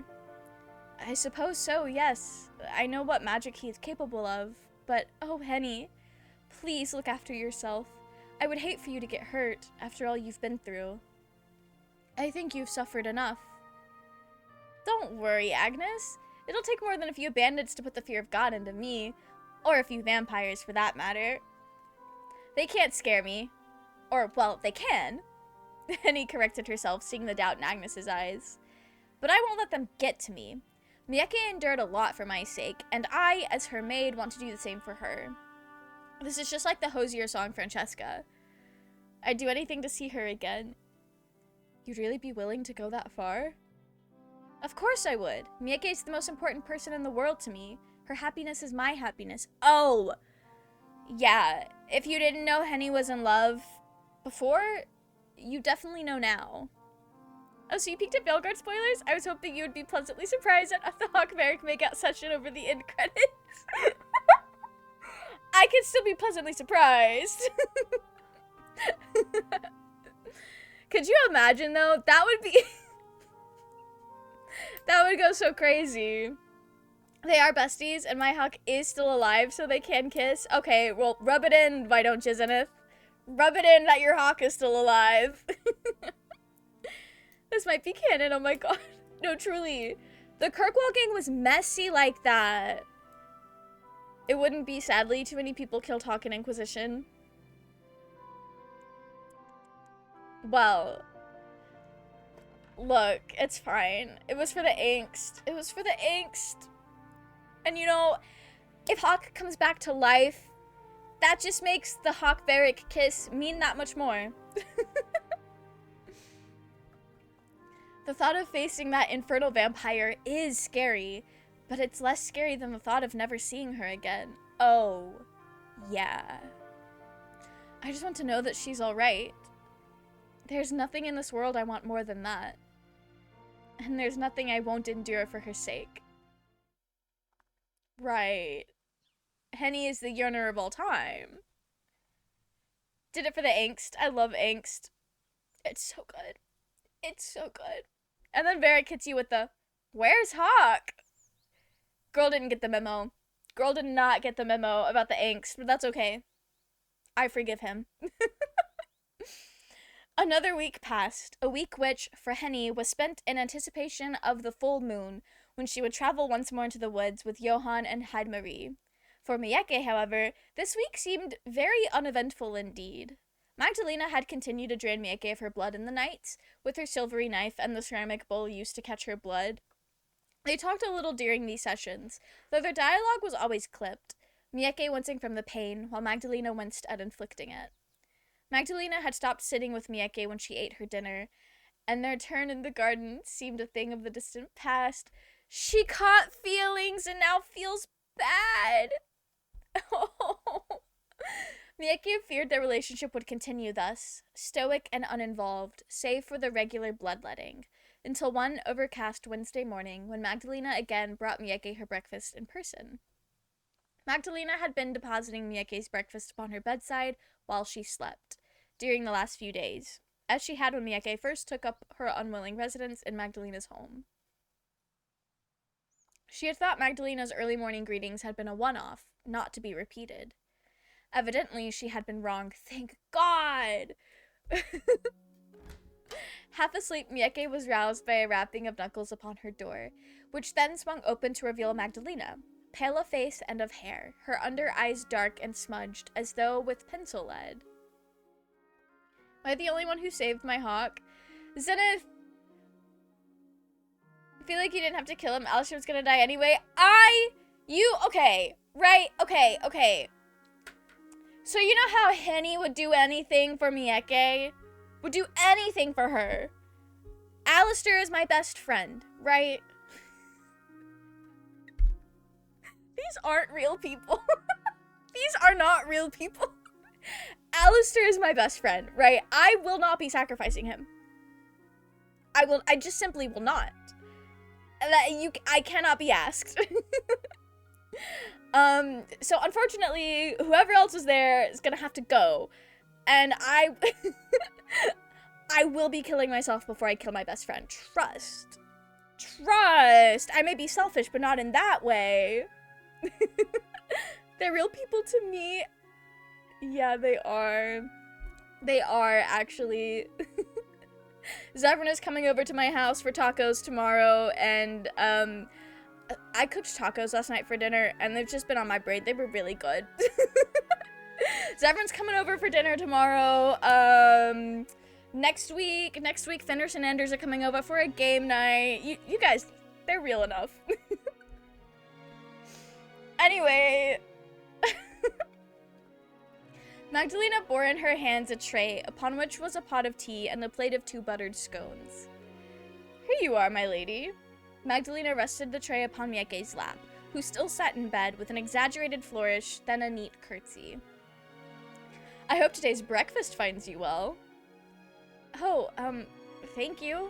I suppose so, yes. I know what magic he is capable of. But, oh, Henny, please look after yourself. I would hate for you to get hurt after all you've been through. I think you've suffered enough. Don't worry, Agnes. It'll take more than a few bandits to put the fear of God into me. Or a few vampires, for that matter. They can't scare me. Or, well, they can. Henny corrected herself, seeing the doubt in Agnes's eyes. But I won't let them get to me. Mieke endured a lot for my sake, and I, as her maid, want to do the same for her. This is just like the Hosier song, Francesca. I'd do anything to see her again. You'd really be willing to go that far? Of course I would. Mieke is the most important person in the world to me. Her happiness is my happiness. Oh! Yeah, if you didn't know Henny was in love before, you definitely know now. Oh, so you peeked at Veilguard spoilers? I was hoping you would be pleasantly surprised at the Hawk Merrick makeout session over the end credits. I could still be pleasantly surprised. Could you imagine, though? That would be... that would go so crazy. They are besties, and my Hawk is still alive, so they can kiss. Okay, well, rub it in, why don't you, Zenith? Rub it in that your Hawk is still alive. This might be canon, oh my god. No, truly. The Kirkwall gang was messy like that. It wouldn't be, sadly, too many people killed Hawk in Inquisition. Well, look, it's fine. It was for the angst. It was for the angst. And you know, if Hawk comes back to life, that just makes the Hawk Varric kiss mean that much more. The thought of facing that infernal vampire is scary, but it's less scary than the thought of never seeing her again. Oh, yeah. I just want to know that she's alright. There's nothing in this world I want more than that. And there's nothing I won't endure for her sake. Right. Henny is the yearner of all time. Did it for the angst. I love angst. It's so good. It's so good. And then Varric hits you with the, where's Hawk? Girl didn't get the memo. Girl did not get the memo about the angst, but that's okay. I forgive him. Another week passed, a week which, for Henny, was spent in anticipation of the full moon, when she would travel once more into the woods with Johann and Heidemarie. For Mieke, however, this week seemed very uneventful indeed. Magdalena had continued to drain Mieke of her blood in the night, with her silvery knife and the ceramic bowl used to catch her blood. They talked a little during these sessions, though their dialogue was always clipped, Mieke wincing from the pain, while Magdalena winced at inflicting it. Magdalena had stopped sitting with Mieke when she ate her dinner, and their turn in the garden seemed a thing of the distant past. She caught feelings and now feels bad. Mieke feared their relationship would continue thus, stoic and uninvolved, save for the regular bloodletting, until one overcast Wednesday morning when Magdalena again brought Mieke her breakfast in person. Magdalena had been depositing Mieke's breakfast upon her bedside while she slept, during the last few days, as she had when Mieke first took up her unwilling residence in Magdalena's home. She had thought Magdalena's early morning greetings had been a one-off, not to be repeated. Evidently, she had been wrong. Thank God! Half asleep, Mieke was roused by a rapping of knuckles upon her door, which then swung open to reveal Magdalena, pale of face and of hair, her under eyes dark and smudged, as though with pencil lead. Am I the only one who saved my Hawk? Zenith! I feel like you didn't have to kill him. Alistair was gonna die anyway. Okay. Right, okay. So you know how Henny would do anything for Mieke? Would do anything for her. Alistair is my best friend, right? These aren't real people. These are not real people. Alistair is my best friend, right? I will not be sacrificing him. I just simply will not. I cannot be asked. So unfortunately, whoever else is there is gonna have to go. And I will be killing myself before I kill my best friend. Trust. I may be selfish, but not in that way. They're real people to me. Yeah, they are. They are, actually. Zevran is coming over to my house for tacos tomorrow, and, I cooked tacos last night for dinner, and they've just been on my brain. They were really good. Zevran's coming over for dinner tomorrow. Next week, Fenders and Anders are coming over for a game night. You guys, they're real enough. Anyway. Magdalena bore in her hands a tray, upon which was a pot of tea and a plate of 2 buttered scones. Here you are, my lady. Magdalena rested the tray upon Mieke's lap, who still sat in bed with an exaggerated flourish, then a neat curtsy. I hope today's breakfast finds you well. Oh, thank you.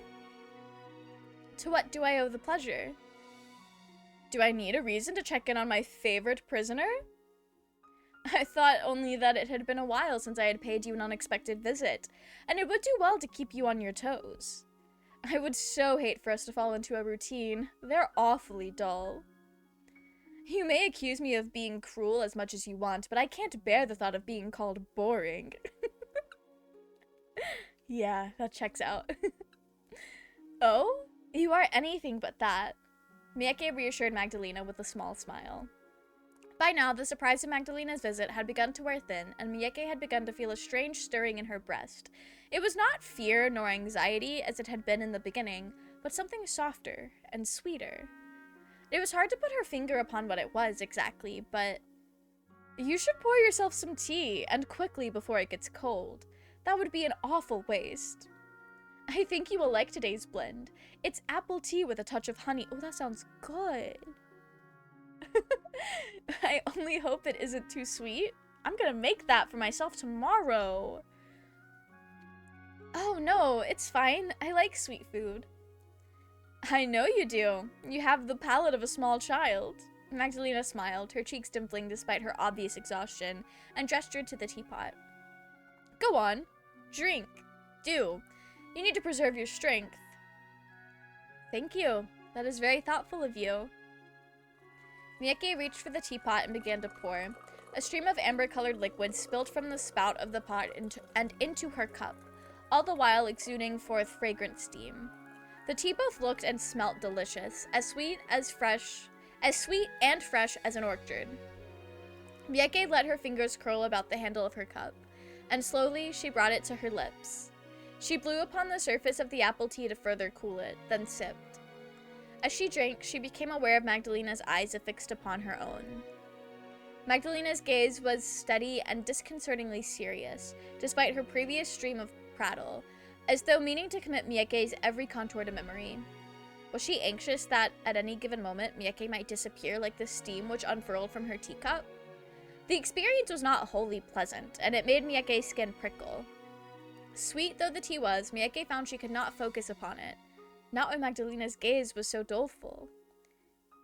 To what do I owe the pleasure? Do I need a reason to check in on my favorite prisoner? I thought only that it had been a while since I had paid you an unexpected visit, and it would do well to keep you on your toes. I would so hate for us to fall into a routine. They're awfully dull. You may accuse me of being cruel as much as you want, but I can't bear the thought of being called boring. Yeah, that checks out. Oh? You are anything but that. Mieke reassured Magdalena with a small smile. By now, the surprise of Magdalena's visit had begun to wear thin, and Mieke had begun to feel a strange stirring in her breast. It was not fear nor anxiety, as it had been in the beginning, but something softer and sweeter. It was hard to put her finger upon what it was exactly, but... You should pour yourself some tea, and quickly before it gets cold. That would be an awful waste. I think you will like today's blend. It's apple tea with a touch of honey. Oh, that sounds good. I only hope it isn't too sweet. I'm gonna make that for myself tomorrow. Oh no, it's fine. I like sweet food. I know you do. You have the palate of a small child. Magdalena smiled, her cheeks dimpling despite her obvious exhaustion, and gestured to the teapot. Go on. Drink. Do. You need to preserve your strength. Thank you. That is very thoughtful of you. Mieke reached for the teapot and began to pour. A stream of amber-colored liquid spilled from the spout of the pot into her cup, all the while exuding forth fragrant steam. The tea both looked and smelt delicious, as sweet and fresh as an orchard. Mieke let her fingers curl about the handle of her cup, and slowly she brought it to her lips. She blew upon the surface of the apple tea to further cool it, then sipped. As she drank, she became aware of Magdalena's eyes affixed upon her own. Magdalena's gaze was steady and disconcertingly serious, despite her previous stream of prattle, as though meaning to commit Mieke's every contour to memory. Was she anxious that, at any given moment, Mieke might disappear like the steam which unfurled from her teacup? The experience was not wholly pleasant, and it made Mieke's skin prickle. Sweet though the tea was, Mieke found she could not focus upon it. Not when Magdalena's gaze was so doleful.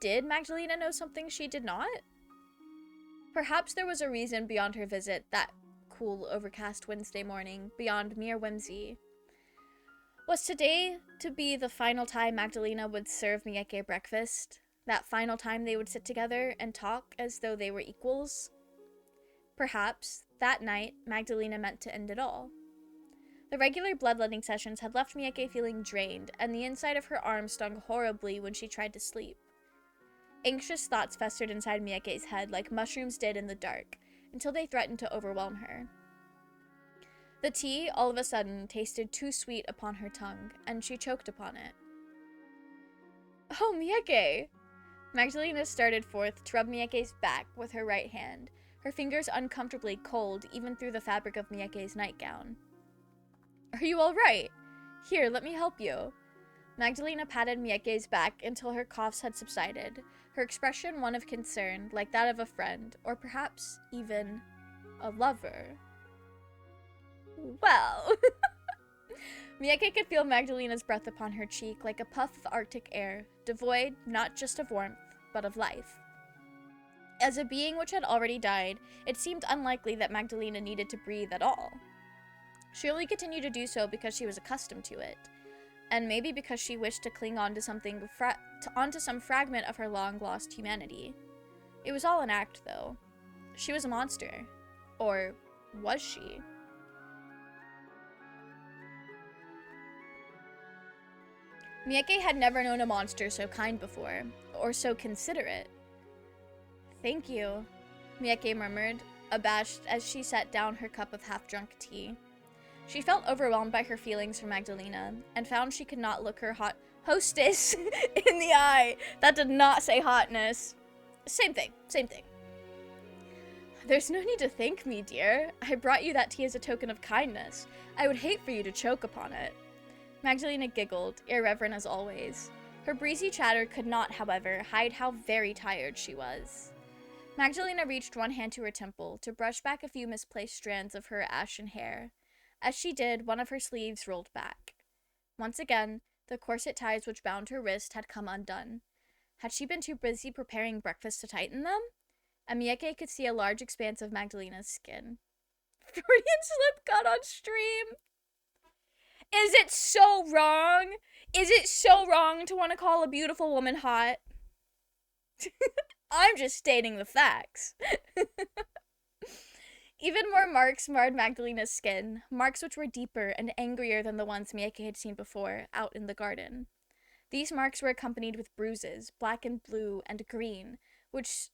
Did Magdalena know something she did not? Perhaps there was a reason beyond her visit that cool, overcast Wednesday morning, beyond mere whimsy. Was today to be the final time Magdalena would serve Mieke breakfast? That final time they would sit together and talk as though they were equals? Perhaps, that night, Magdalena meant to end it all. The regular bloodletting sessions had left Mieke feeling drained, and the inside of her arm stung horribly when she tried to sleep. Anxious thoughts festered inside Mieke's head like mushrooms did in the dark, until they threatened to overwhelm her. The tea, all of a sudden, tasted too sweet upon her tongue, and she choked upon it. Oh, Mieke! Magdalena started forth to rub Mieke's back with her right hand, her fingers uncomfortably cold even through the fabric of Mieke's nightgown. Are you all right? Here, let me help you. Magdalena patted Mieke's back until her coughs had subsided, her expression one of concern, like that of a friend, or perhaps even a lover. Well... Mieke could feel Magdalena's breath upon her cheek like a puff of Arctic air, devoid not just of warmth, but of life. As a being which had already died, it seemed unlikely that Magdalena needed to breathe at all. She only continued to do so because she was accustomed to it, and maybe because she wished to cling on to onto some fragment of her long-lost humanity. It was all an act, though. She was a monster. Or was she? Mieke had never known a monster so kind before, or so considerate. Thank you, Mieke murmured, abashed as she set down her cup of half-drunk tea. She felt overwhelmed by her feelings for Magdalena, and found she could not look her hot hostess in the eye. That did not say hotness. Same thing, same thing. There's no need to thank me, dear. I brought you that tea as a token of kindness. I would hate for you to choke upon it. Magdalena giggled, irreverent as always. Her breezy chatter could not, however, hide how very tired she was. Magdalena reached one hand to her temple to brush back a few misplaced strands of her ashen hair. As she did, one of her sleeves rolled back. Once again, the corset ties which bound her wrist had come undone. Had she been too busy preparing breakfast to tighten them? And Mieke could see a large expanse of Magdalena's skin. Freudian slip got on stream! Is it so wrong? Is it so wrong to want to call a beautiful woman hot? I'm just stating the facts. Even more marks marred Magdalena's skin, marks which were deeper and angrier than the ones Mieke had seen before, out in the garden. These marks were accompanied with bruises, black and blue and green, which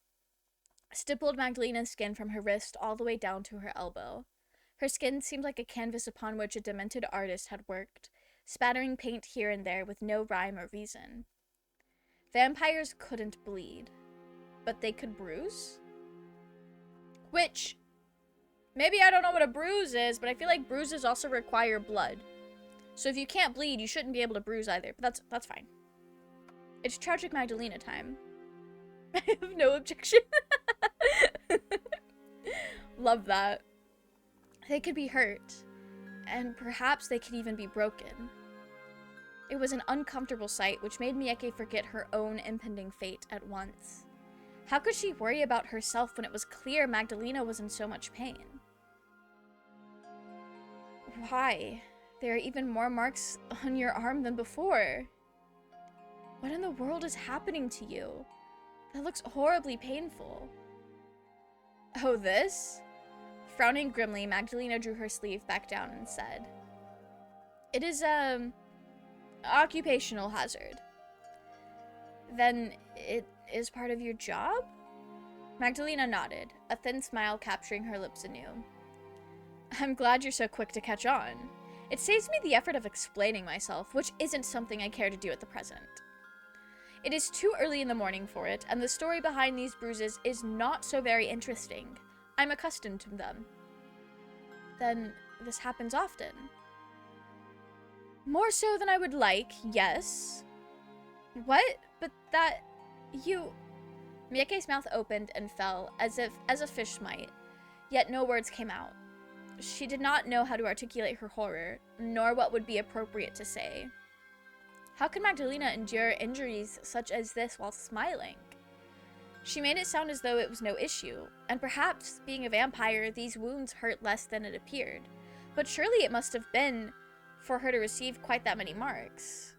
stippled Magdalena's skin from her wrist all the way down to her elbow. Her skin seemed like a canvas upon which a demented artist had worked, spattering paint here and there with no rhyme or reason. Vampires couldn't bleed, but they could bruise? Which, maybe I don't know what a bruise is, but I feel like bruises also require blood. So if you can't bleed, you shouldn't be able to bruise either, but that's fine. It's Tragic Magdalena time. I have no objection. Love that. They could be hurt, and perhaps they could even be broken. It was an uncomfortable sight which made Mieke forget her own impending fate at once. How could she worry about herself when it was clear Magdalena was in so much pain? Why? There are even more marks on your arm than before. What in the world is happening to you? That looks horribly painful. Oh, this? Frowning grimly, Magdalena drew her sleeve back down and said, It is, occupational hazard. Then it is part of your job? Magdalena nodded, a thin smile capturing her lips anew. I'm glad you're so quick to catch on. It saves me the effort of explaining myself, which isn't something I care to do at the present. It is too early in the morning for it, and the story behind these bruises is not so very interesting. I'm accustomed to them. Then this happens often. More so than I would like, yes. What? But that... you... Mieke's mouth opened and fell, as a fish might, yet no words came out. She did not know how to articulate her horror, nor what would be appropriate to say. How could Magdalena endure injuries such as this while smiling? She made it sound as though it was no issue, and perhaps, being a vampire, these wounds hurt less than it appeared. But surely it must have been for her to receive quite that many marks.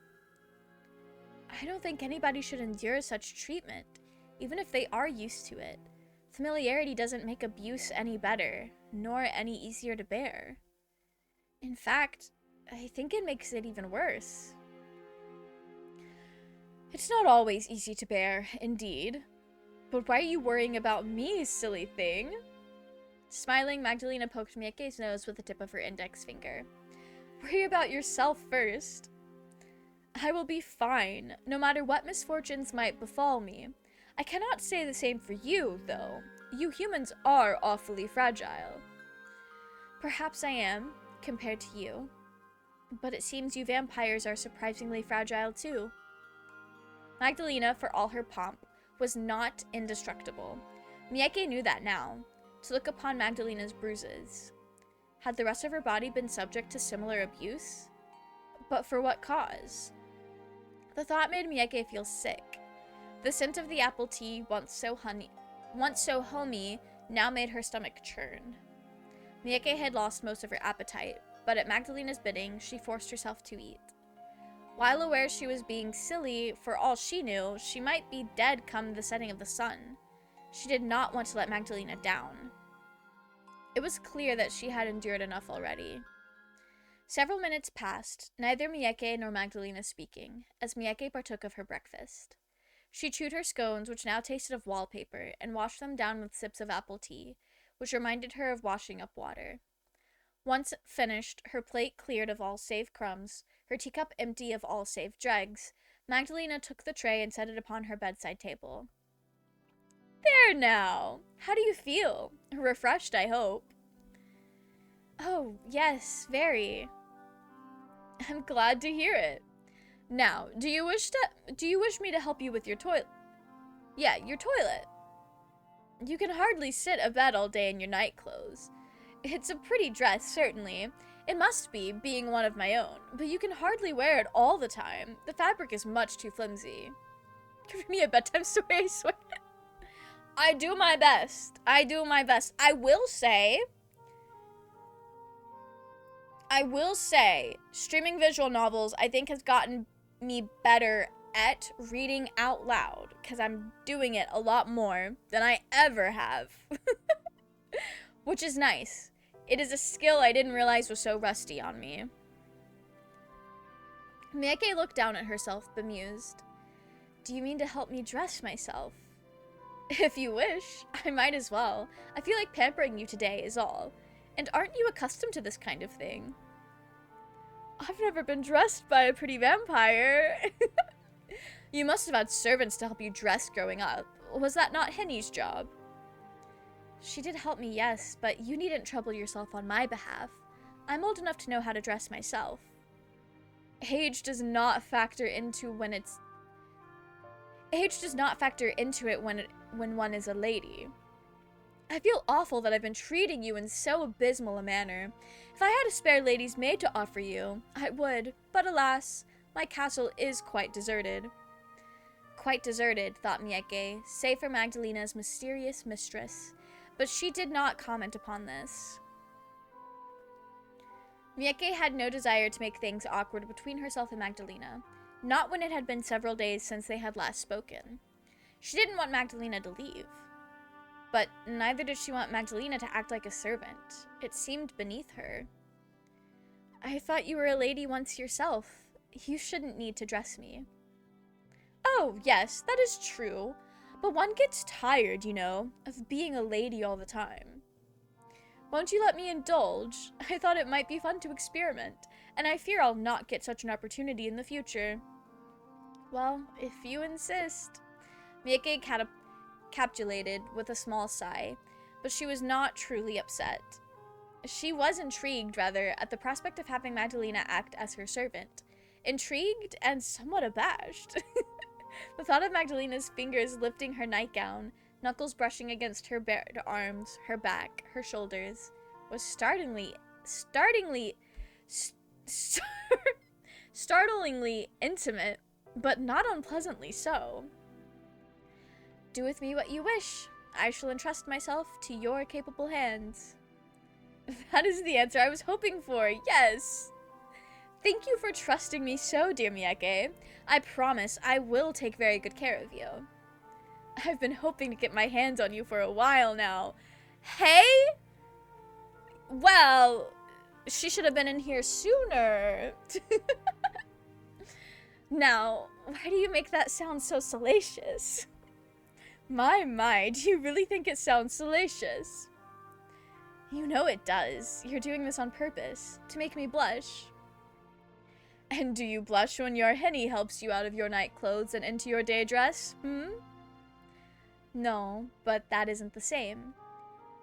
I don't think anybody should endure such treatment, even if they are used to it. Familiarity doesn't make abuse any better, nor any easier to bear. In fact, I think it makes it even worse. It's not always easy to bear, indeed. But why are you worrying about me, silly thing? Smiling, Magdalena poked Mieke's nose with the tip of her index finger. Worry about yourself first. I will be fine, no matter what misfortunes might befall me. I cannot say the same for you, though. You humans are awfully fragile. Perhaps I am, compared to you. But it seems you vampires are surprisingly fragile too. Magdalena, for all her pomp, was not indestructible. Mieke knew that now, to look upon Magdalena's bruises. Had the rest of her body been subject to similar abuse? But for what cause? The thought made Mieke feel sick. The scent of the apple tea, once so homey, now made her stomach churn. Mieke had lost most of her appetite, but at Magdalena's bidding, she forced herself to eat. While aware she was being silly, for all she knew, she might be dead come the setting of the sun. She did not want to let Magdalena down. It was clear that she had endured enough already. Several minutes passed, neither Mieke nor Magdalena speaking, as Mieke partook of her breakfast. She chewed her scones, which now tasted of wallpaper, and washed them down with sips of apple tea, which reminded her of washing up water. Once finished, her plate cleared of all save crumbs, her teacup empty of all save dregs, Magdalena took the tray and set it upon her bedside table. There now! How do you feel? Refreshed, I hope. Oh, yes, very. I'm glad to hear it. Now, do you wish me to help you with your toilet? Yeah, your toilet. You can hardly sit abed all day in your night clothes. It's a pretty dress, certainly. It must be, being one of my own, but you can hardly wear it all the time. The fabric is much too flimsy. Give me a bedtime story, I swear. I do my best. I do my best. I will say, streaming visual novels, I think, has gotten me better at reading out loud, because I'm doing it a lot more than I ever have. Which is nice. It is a skill I didn't realize was so rusty on me. Mieke looked down at herself, bemused. Do you mean to help me dress myself? If you wish, I might as well. I feel like pampering you today is all. And aren't you accustomed to this kind of thing? I've never been dressed by a pretty vampire. You must have had servants to help you dress growing up. Was that not Henny's job? She did help me, yes, but you needn't trouble yourself on my behalf. I'm old enough to know how to dress myself. Age does not factor into it when one is a lady. I feel awful that I've been treating you in so abysmal a manner. If I had a spare lady's maid to offer you, I would, but alas, my castle is quite deserted. Quite deserted, thought Mieke, save for Magdalena's mysterious mistress, but she did not comment upon this. Mieke had no desire to make things awkward between herself and Magdalena, not when it had been several days since they had last spoken. She didn't want Magdalena to leave. But neither did she want Magdalena to act like a servant. It seemed beneath her. I thought you were a lady once yourself. You shouldn't need to dress me. Oh, yes, that is true. But one gets tired, you know, of being a lady all the time. Won't you let me indulge? I thought it might be fun to experiment, and I fear I'll not get such an opportunity in the future. Well, if you insist. Mieke capitulated with a small sigh, but she was not truly upset. She was intrigued, rather, at the prospect of having Magdalena act as her servant. Intrigued and somewhat abashed. The thought of Magdalena's fingers lifting her nightgown, knuckles brushing against her bared arms, her back, her shoulders, was startlingly intimate, but not unpleasantly so. Do with me what you wish. I shall entrust myself to your capable hands. That is the answer I was hoping for, yes! Thank you for trusting me so, dear Mieke. I promise I will take very good care of you. I've been hoping to get my hands on you for a while now. Hey? Well, she should have been in here sooner. Now, why do you make that sound so salacious? My, do you really think it sounds salacious? You know it does. You're doing this on purpose, to make me blush. And do you blush when your Henny helps you out of your night clothes and into your day dress, No, but that isn't the same.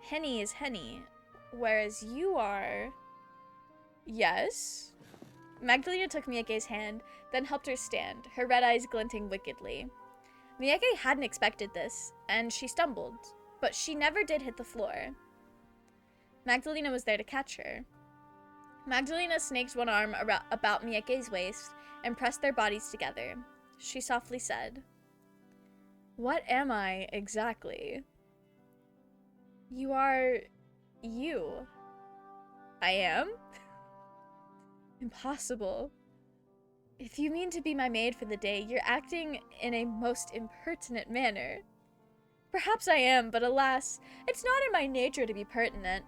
Henny is Henny, whereas you are... Yes? Magdalena took Miyake's hand, then helped her stand, her red eyes glinting wickedly. Miyake hadn't expected this, and she stumbled, but she never did hit the floor. Magdalena was there to catch her. Magdalena snaked one arm about Miyake's waist and pressed their bodies together. She softly said, "What am I, exactly?" "You are... you." "I am?" "Impossible. If you mean to be my maid for the day, you're acting in a most impertinent manner." "Perhaps I am, but alas, it's not in my nature to be pertinent.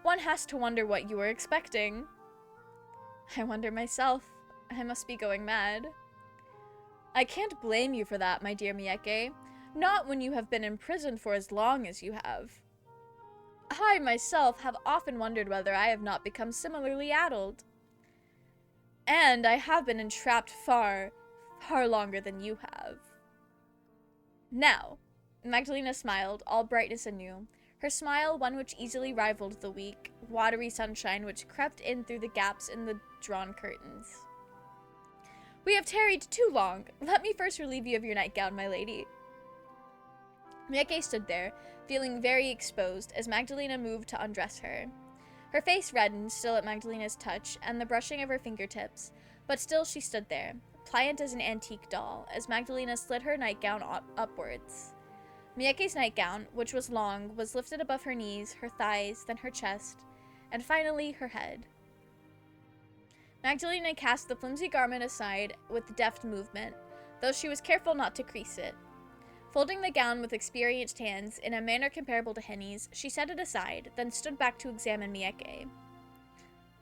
One has to wonder what you were expecting." "I wonder myself. I must be going mad." "I can't blame you for that, my dear Miyake. Not when you have been imprisoned for as long as you have. I, myself, have often wondered whether I have not become similarly addled. And I have been entrapped far, far longer than you have." Now, Magdalena smiled, all brightness anew. Her smile, one which easily rivaled the weak, watery sunshine which crept in through the gaps in the drawn curtains. "We have tarried too long. Let me first relieve you of your nightgown, my lady." Miyake stood there, feeling very exposed, as Magdalena moved to undress her. Her face reddened, still at Magdalena's touch, and the brushing of her fingertips, but still she stood there, pliant as an antique doll, as Magdalena slid her nightgown upwards. Miyake's nightgown, which was long, was lifted above her knees, her thighs, then her chest, and finally her head. Magdalena cast the flimsy garment aside with deft movement, though she was careful not to crease it. Folding the gown with experienced hands, in a manner comparable to Henny's, she set it aside, then stood back to examine Miyake.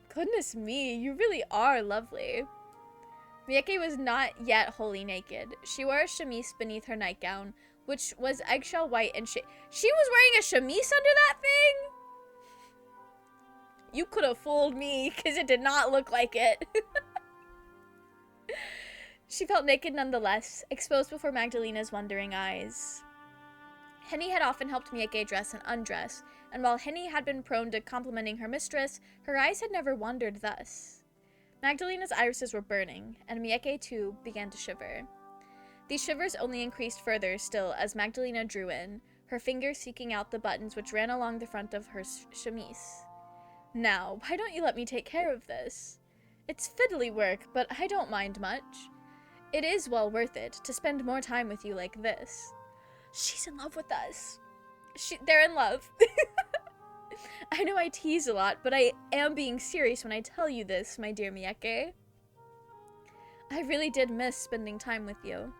"Goodness me, you really are lovely." Miyake was not yet wholly naked. She wore a chemise beneath her nightgown, which was eggshell white and she was wearing a chemise under that thing? You could have fooled me, because it did not look like it. She felt naked nonetheless, exposed before Magdalena's wondering eyes. Henny had often helped Miyake dress and undress, and while Henny had been prone to complimenting her mistress, her eyes had never wandered thus. Magdalena's irises were burning, and Miyake, too, began to shiver. These shivers only increased further still as Magdalena drew in, her fingers seeking out the buttons which ran along the front of her chemise. "Now, why don't you let me take care of this? It's fiddly work, but I don't mind much. It is well worth it to spend more time with you like this." She's in love with us. They're in love. I know I tease a lot, but I am being serious when I tell you this, my dear Miyake. I really did miss spending time with you.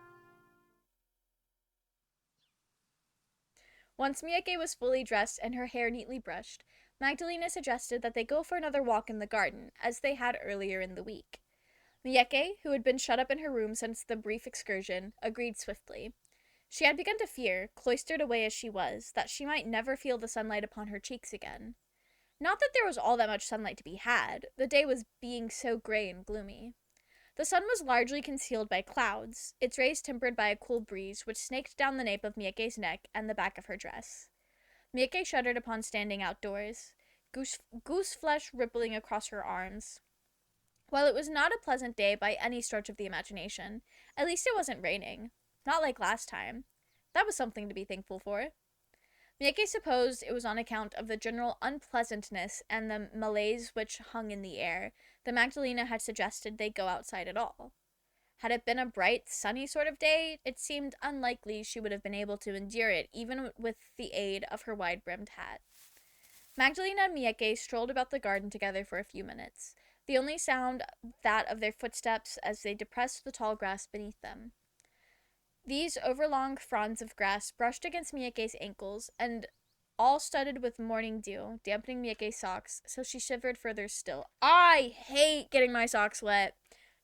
Once Miyake was fully dressed and her hair neatly brushed, Magdalena suggested that they go for another walk in the garden, as they had earlier in the week. Miyake, who had been shut up in her room since the brief excursion, agreed swiftly. She had begun to fear, cloistered away as she was, that she might never feel the sunlight upon her cheeks again. Not that there was all that much sunlight to be had, the day was being so gray and gloomy. The sun was largely concealed by clouds, its rays tempered by a cool breeze which snaked down the nape of Miyake's neck and the back of her dress. Miyake shuddered upon standing outdoors, goose flesh rippling across her arms. While it was not a pleasant day by any stretch of the imagination, at least it wasn't raining. Not like last time. That was something to be thankful for. Miyake supposed it was on account of the general unpleasantness and the malaise which hung in the air that Magdalena had suggested they go outside at all. Had it been a bright, sunny sort of day, it seemed unlikely she would have been able to endure it, even with the aid of her wide-brimmed hat. Magdalena and Miyake strolled about the garden together for a few minutes, the only sound that of their footsteps as they depressed the tall grass beneath them. These overlong fronds of grass brushed against Miyake's ankles, and all studded with morning dew, dampening Miyake's socks, so she shivered further still. I hate getting my socks wet.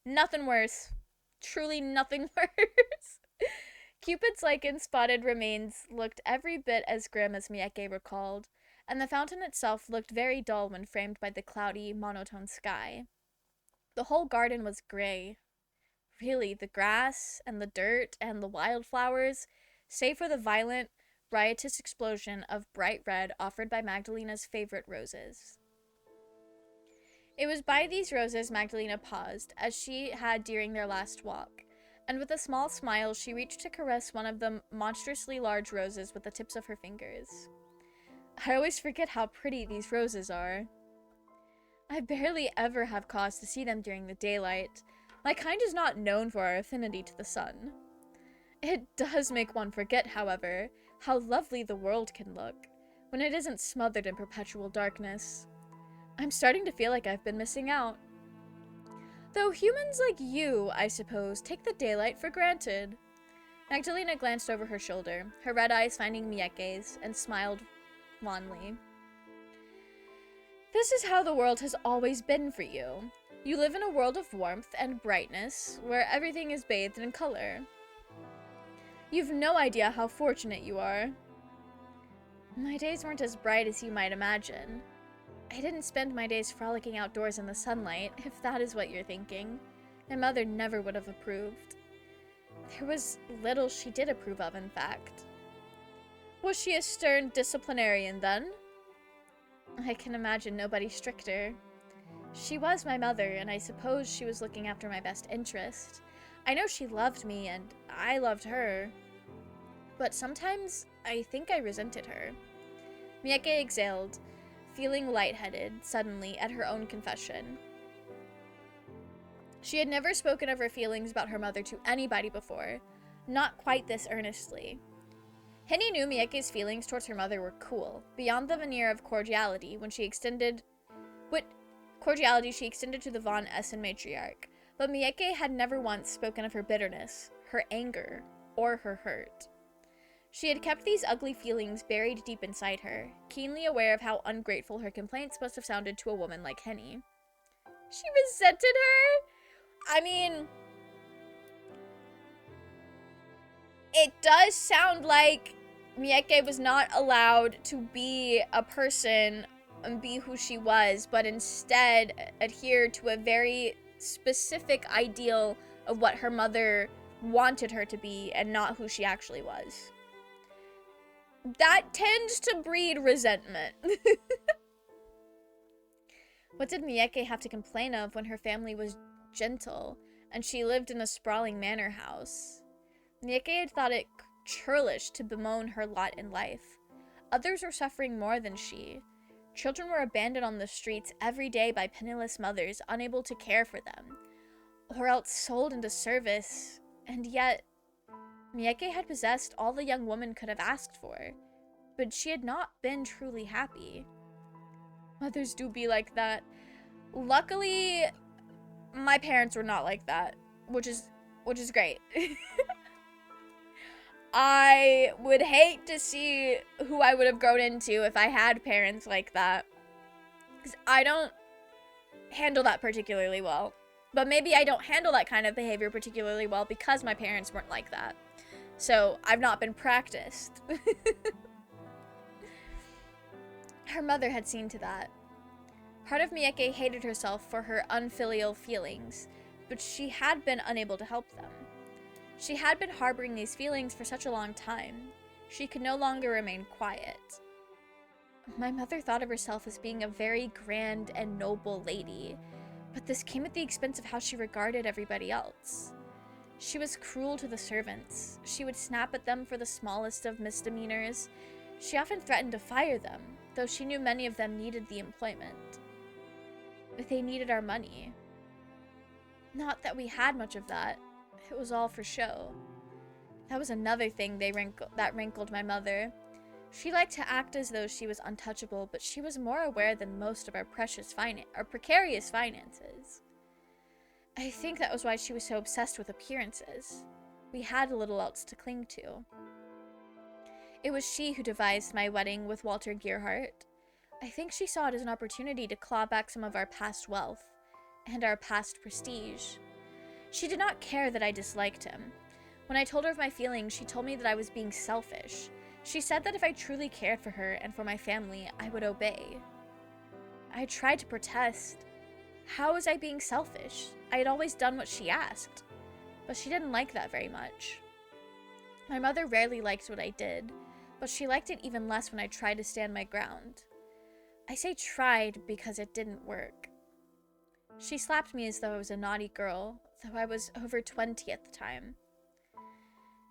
Nothing worse. Truly nothing worse. Cupid's lichen-spotted remains looked every bit as grim as Miyake recalled, and the fountain itself looked very dull when framed by the cloudy, monotone sky. The whole garden was gray. Really, the grass and the dirt and the wildflowers, save for the violent, riotous explosion of bright red offered by Magdalena's favorite roses. It was by these roses Magdalena paused, as she had during their last walk, and with a small smile she reached to caress one of the monstrously large roses with the tips of her fingers. I always forget how pretty these roses are. I barely ever have cause to see them during the daylight. My kind is not known for our affinity to the sun. It does make one forget, however, how lovely the world can look when it isn't smothered in perpetual darkness. I'm starting to feel like I've been missing out. Though humans like you, I suppose, take the daylight for granted. Magdalena glanced over her shoulder, her red eyes finding Mieke's, and smiled wanly. This is how the world has always been for you. You live in a world of warmth and brightness, where everything is bathed in color. You've no idea how fortunate you are. My days weren't as bright as you might imagine. I didn't spend my days frolicking outdoors in the sunlight, if that is what you're thinking. My mother never would have approved. There was little she did approve of, in fact. Was she a stern disciplinarian, then? I can imagine nobody stricter. She was my mother, and I suppose she was looking after my best interest. I know she loved me, and I loved her. But sometimes I think I resented her. Mieke exhaled, feeling lightheaded suddenly at her own confession. She had never spoken of her feelings about her mother to anybody before, not quite this earnestly. Henny knew Mieke's feelings towards her mother were cool, beyond the veneer of cordiality she extended to the Von Essen matriarch, but Mieke had never once spoken of her bitterness, her anger, or her hurt. She had kept these ugly feelings buried deep inside her, keenly aware of how ungrateful her complaints must have sounded to a woman like Henny. She resented her? I mean, it does sound like Mieke was not allowed to be a person and be who she was, but instead adhered to a very specific ideal of what her mother wanted her to be and not who she actually was. That tends to breed resentment. What did Mieke have to complain of when her family was gentle and she lived in a sprawling manor house? Mieke had thought it churlish to bemoan her lot in life. Others were suffering more than she. Children were abandoned on the streets every day by penniless mothers unable to care for them, or else sold into service, and yet Mieke had possessed all the young woman could have asked for, but she had not been truly happy. Mothers do be like that. Luckily, my parents were not like that, which is great. I would hate to see who I would have grown into if I had parents like that, because I don't handle that particularly well. But maybe I don't handle that kind of behavior particularly well because my parents weren't like that. So I've not been practiced. Her mother had seen to that. Part of Mieke hated herself for her unfilial feelings, but she had been unable to help them. She had been harboring these feelings for such a long time. She could no longer remain quiet. My mother thought of herself as being a very grand and noble lady, but this came at the expense of how she regarded everybody else. She was cruel to the servants. She would snap at them for the smallest of misdemeanors. She often threatened to fire them, though she knew many of them needed the employment. But they needed our money. Not that we had much of that. It was all for show. That was another thing that rankled my mother. She liked to act as though she was untouchable, but she was more aware than most of our precarious finances. I think that was why she was so obsessed with appearances. We had little else to cling to. It was she who devised my wedding with Walter Gearhart. I think she saw it as an opportunity to claw back some of our past wealth and our past prestige. She did not care that I disliked him. When I told her of my feelings, she told me that I was being selfish. She said that if I truly cared for her and for my family, I would obey. I tried to protest. How was I being selfish? I had always done what she asked, but she didn't like that very much. My mother rarely liked what I did, but she liked it even less when I tried to stand my ground. I say tried because it didn't work. She slapped me as though I was a naughty girl, though I was over 20 at the time.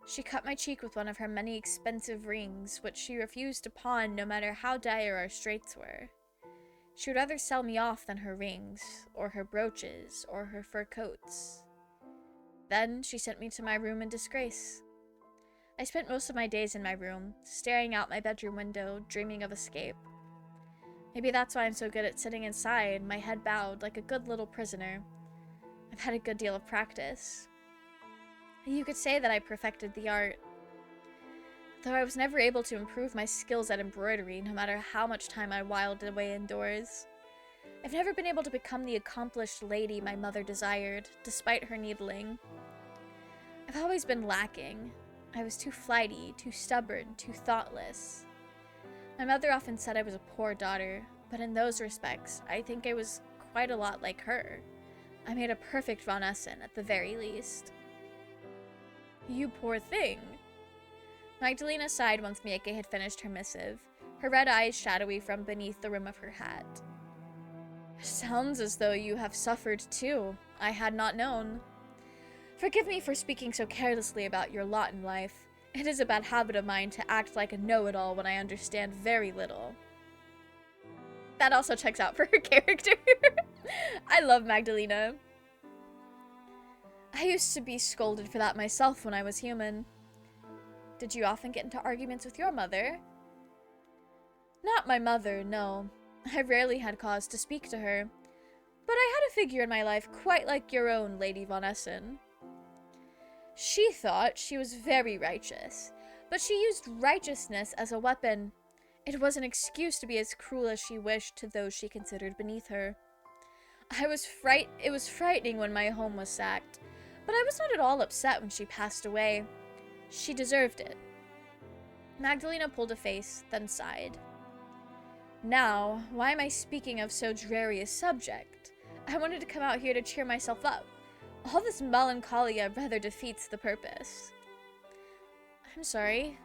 She cut my cheek with one of her many expensive rings, which she refused to pawn no matter how dire our straits were. She would rather sell me off than her rings, or her brooches, or her fur coats. Then she sent me to my room in disgrace. I spent most of my days in my room, staring out my bedroom window, dreaming of escape. Maybe that's why I'm so good at sitting inside, my head bowed like a good little prisoner. I've had a good deal of practice. You could say that I perfected the art. Though I was never able to improve my skills at embroidery, no matter how much time I whiled away indoors. I've never been able to become the accomplished lady my mother desired, despite her needling. I've always been lacking. I was too flighty, too stubborn, too thoughtless. My mother often said I was a poor daughter, but in those respects, I think I was quite a lot like her. I made a perfect Von Essen, at the very least. You poor thing. Magdalena sighed once Mieke had finished her missive, her red eyes shadowy from beneath the rim of her hat. Sounds as though you have suffered too. I had not known. Forgive me for speaking so carelessly about your lot in life. It is a bad habit of mine to act like a know-it-all when I understand very little. That also checks out for her character. I love Magdalena. I used to be scolded for that myself when I was human. Did you often get into arguments with your mother? Not my mother, no. I rarely had cause to speak to her. But I had a figure in my life quite like your own, Lady Von Essen. She thought she was very righteous, but she used righteousness as a weapon. It was an excuse to be as cruel as she wished to those she considered beneath her. It was frightening when my home was sacked, but I was not at all upset when she passed away. She deserved it. Magdalena pulled a face, then sighed. Now, why am I speaking of so dreary a subject? I wanted to come out here to cheer myself up. All this melancholia rather defeats the purpose. I'm sorry.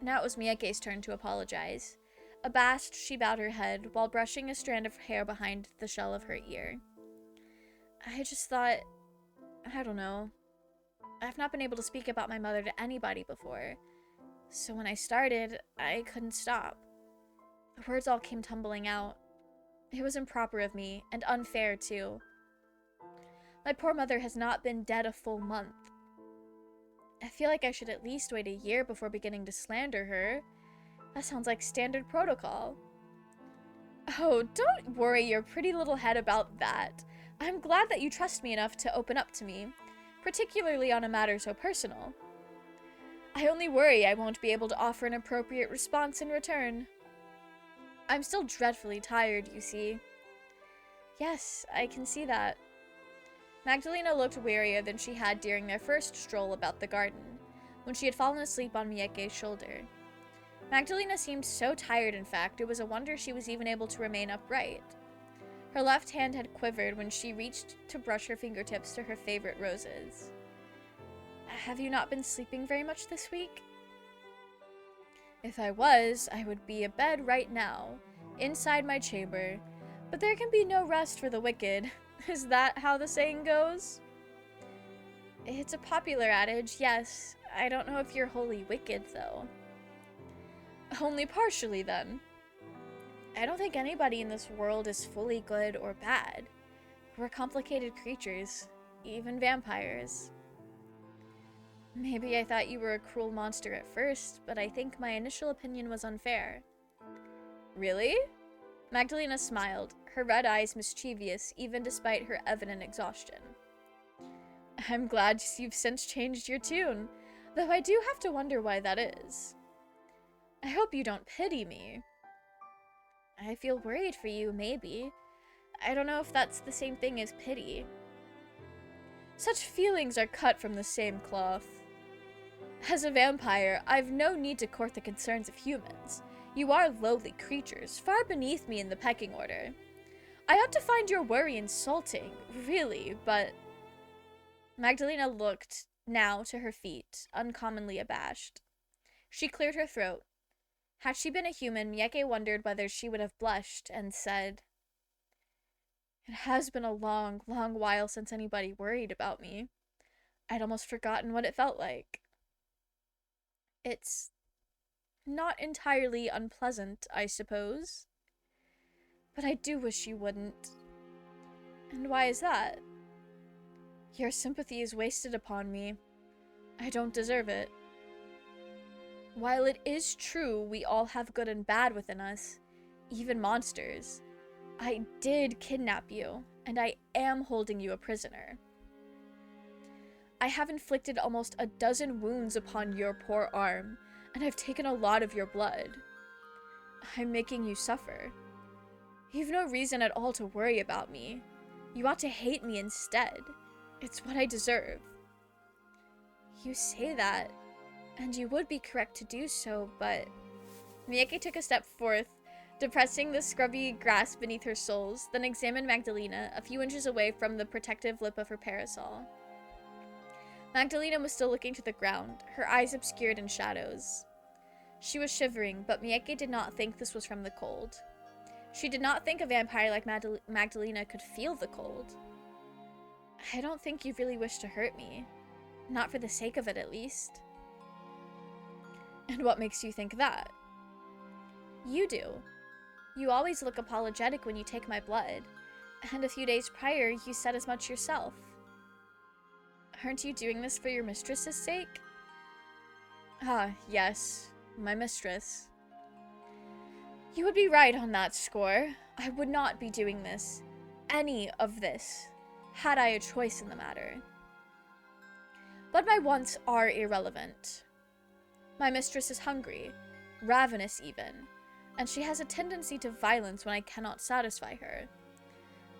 Now it was Mieke's turn to apologize. Abashed, she bowed her head while brushing a strand of hair behind the shell of her ear. I just thought, I don't know. I've not been able to speak about my mother to anybody before, so when I started, I couldn't stop. The words all came tumbling out. It was improper of me, and unfair too. My poor mother has not been dead a full month. I feel like I should at least wait a year before beginning to slander her. That sounds like standard protocol. Oh, don't worry your pretty little head about that. I'm glad that you trust me enough to open up to me, particularly on a matter so personal. I only worry I won't be able to offer an appropriate response in return. I'm still dreadfully tired, you see. Yes, I can see that. Magdalena looked wearier than she had during their first stroll about the garden, when she had fallen asleep on Mieke's shoulder. Magdalena seemed so tired, in fact, it was a wonder she was even able to remain upright. Her left hand had quivered when she reached to brush her fingertips to her favorite roses. Have you not been sleeping very much this week? If I was, I would be abed right now, inside my chamber, but there can be no rest for the wicked. Is that how the saying goes? It's a popular adage, yes. I don't know if you're wholly wicked, though. Only partially, then. I don't think anybody in this world is fully good or bad. We're complicated creatures, even vampires. Maybe I thought you were a cruel monster at first, but I think my initial opinion was unfair. Really? Magdalena smiled, her red eyes mischievous even despite her evident exhaustion. I'm glad you've since changed your tune, though I do have to wonder why that is. I hope you don't pity me. I feel worried for you, maybe. I don't know if that's the same thing as pity. Such feelings are cut from the same cloth. As a vampire, I've no need to court the concerns of humans. You are lowly creatures, far beneath me in the pecking order. I ought to find your worry insulting, really, but... Magdalena looked, now, to her feet, uncommonly abashed. She cleared her throat. Had she been a human, Mieke wondered whether she would have blushed and said, It has been a long, long while since anybody worried about me. I'd almost forgotten what it felt like. It's not entirely unpleasant, I suppose. But I do wish you wouldn't. And why is that? Your sympathy is wasted upon me. I don't deserve it. While it is true we all have good and bad within us, even monsters, I did kidnap you, and I am holding you a prisoner. I have inflicted almost a dozen wounds upon your poor arm, and I've taken a lot of your blood. I'm making you suffer. You've no reason at all to worry about me. You ought to hate me instead. It's what I deserve. You say that, and you would be correct to do so, but... Miyake took a step forth, depressing the scrubby grass beneath her soles, then examined Magdalena a few inches away from the protective lip of her parasol. Magdalena was still looking to the ground, her eyes obscured in shadows. She was shivering, but Miyake did not think this was from the cold. She did not think a vampire like Magdalena could feel the cold. I don't think you really wish to hurt me. Not for the sake of it, at least. And what makes you think that? You do. You always look apologetic when you take my blood, and a few days prior you said as much yourself. Aren't you doing this for your mistress's sake? Ah, yes, my mistress. You would be right on that score. I would not be doing this, any of this, had I a choice in the matter. But my wants are irrelevant. My mistress is hungry, ravenous even, and she has a tendency to violence when I cannot satisfy her.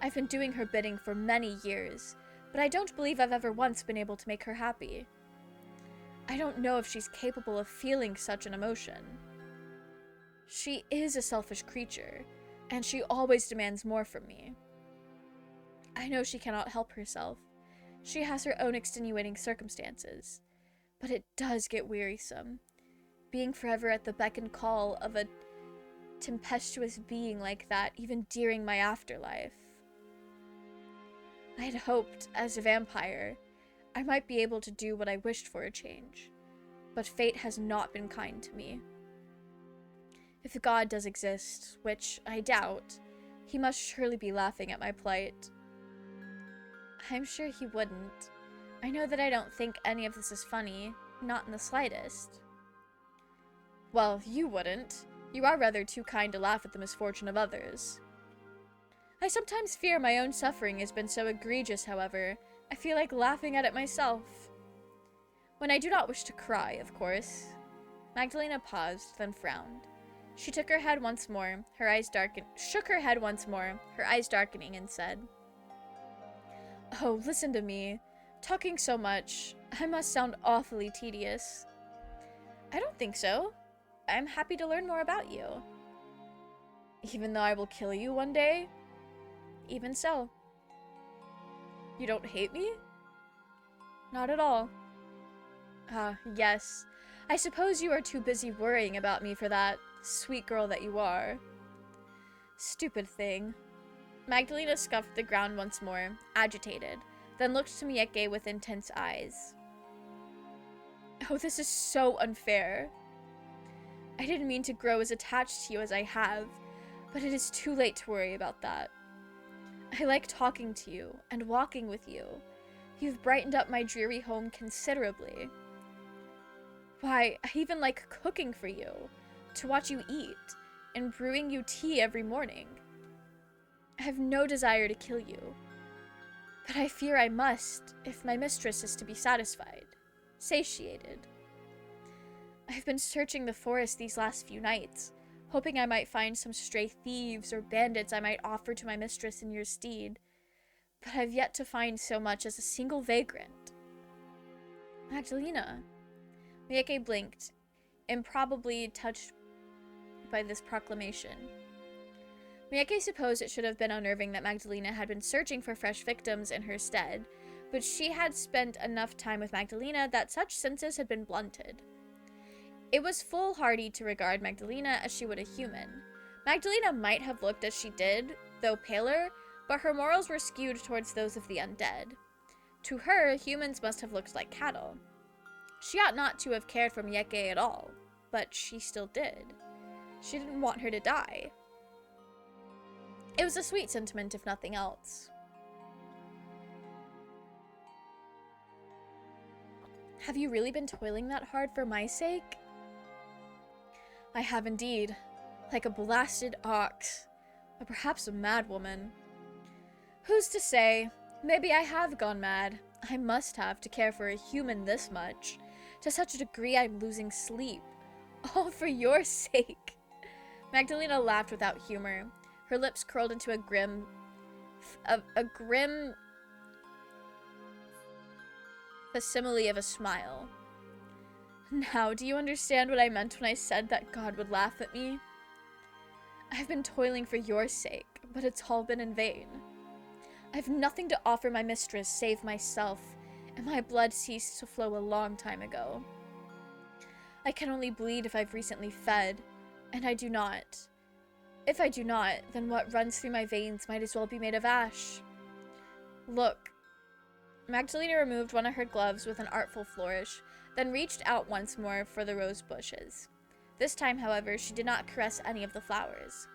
I've been doing her bidding for many years, but I don't believe I've ever once been able to make her happy. I don't know if she's capable of feeling such an emotion. She is a selfish creature, and she always demands more from me. I know she cannot help herself. She has her own extenuating circumstances, but it does get wearisome, being forever at the beck and call of a tempestuous being like that, even during my afterlife. I had hoped, as a vampire, I might be able to do what I wished for a change, but fate has not been kind to me. If God does exist, which I doubt, he must surely be laughing at my plight. I'm sure he wouldn't. I know that I don't think any of this is funny, not in the slightest. Well, you wouldn't. You are rather too kind to laugh at the misfortune of others. I sometimes fear my own suffering has been so egregious, however, I feel like laughing at it myself. When I do not wish to cry, of course. Magdalena paused, then frowned. She shook her head once more, her eyes darkening, and said, "Oh, listen to me. Talking so much, I must sound awfully tedious." "I don't think so. I'm happy to learn more about you." "Even though I will kill you one day?" "Even so." "You don't hate me?" "Not at all." "Ah, yes. I suppose you are too busy worrying about me for that, sweet girl that you are." "Stupid thing." Magdalena scuffed the ground once more, agitated, then looked to Miyake with intense eyes. "Oh, this is so unfair. I didn't mean to grow as attached to you as I have, but it is too late to worry about that. I like talking to you and walking with you. You've brightened up my dreary home considerably. Why, I even like cooking for you, to watch you eat, and brewing you tea every morning. I have no desire to kill you, but I fear I must if my mistress is to be satisfied, satiated. I've been searching the forest these last few nights, hoping I might find some stray thieves or bandits I might offer to my mistress in your stead, but I've yet to find so much as a single vagrant." "Magdalena." Miyake blinked, improbably touched by this proclamation. Miyake supposed it should have been unnerving that Magdalena had been searching for fresh victims in her stead, but she had spent enough time with Magdalena that such senses had been blunted. It was foolhardy to regard Magdalena as she would a human. Magdalena might have looked as she did, though paler, but her morals were skewed towards those of the undead. To her, humans must have looked like cattle. She ought not to have cared for Mieke at all, but she still did. She didn't want her to die. It was a sweet sentiment, if nothing else. Have you really been toiling that hard for my sake? I have indeed, like a blasted ox, or perhaps a mad woman. Who's to say? Maybe I have gone mad. I must have to care for a human this much. To such a degree I'm losing sleep. All for your sake. Magdalena laughed without humor. Her lips curled into a grim facsimile of a smile. Now, do you understand what I meant when I said that God would laugh at me? I've been toiling for your sake, but it's all been in vain. I've nothing to offer my mistress save myself, and my blood ceased to flow a long time ago. I can only bleed if I've recently fed, and I do not. If I do not, then what runs through my veins might as well be made of ash. Look. Magdalena removed one of her gloves with an artful flourish, then reached out once more for the rose bushes. This time, however, she did not caress any of the flowers.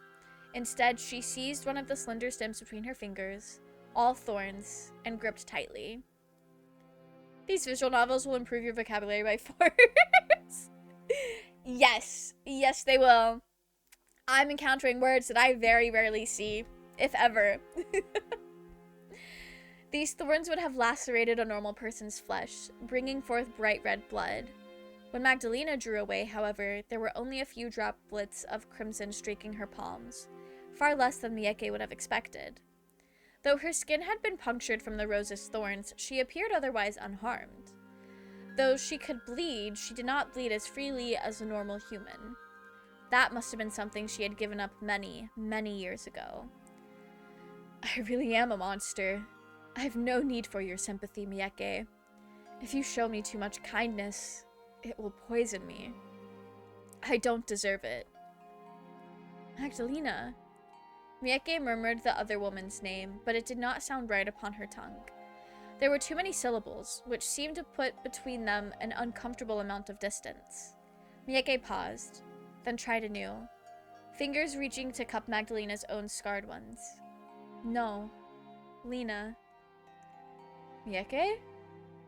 Instead, she seized one of the slender stems between her fingers, all thorns, and gripped tightly. These visual novels will improve your vocabulary by 4 words. Yes, they will. I'm encountering words that I very rarely see, if ever. These thorns would have lacerated a normal person's flesh, bringing forth bright red blood. When Magdalena drew away, however, there were only a few droplets of crimson streaking her palms, far less than Mieke would have expected. Though her skin had been punctured from the rose's thorns, she appeared otherwise unharmed. Though she could bleed, she did not bleed as freely as a normal human. That must have been something she had given up many, many years ago. I really am a monster. I have no need for your sympathy, Mieke. If you show me too much kindness, it will poison me. I don't deserve it. Magdalena. Mieke murmured the other woman's name, but it did not sound right upon her tongue. There were too many syllables, which seemed to put between them an uncomfortable amount of distance. Mieke paused, then tried anew, fingers reaching to cup Magdalena's own scarred ones. No. Lena. Mieke?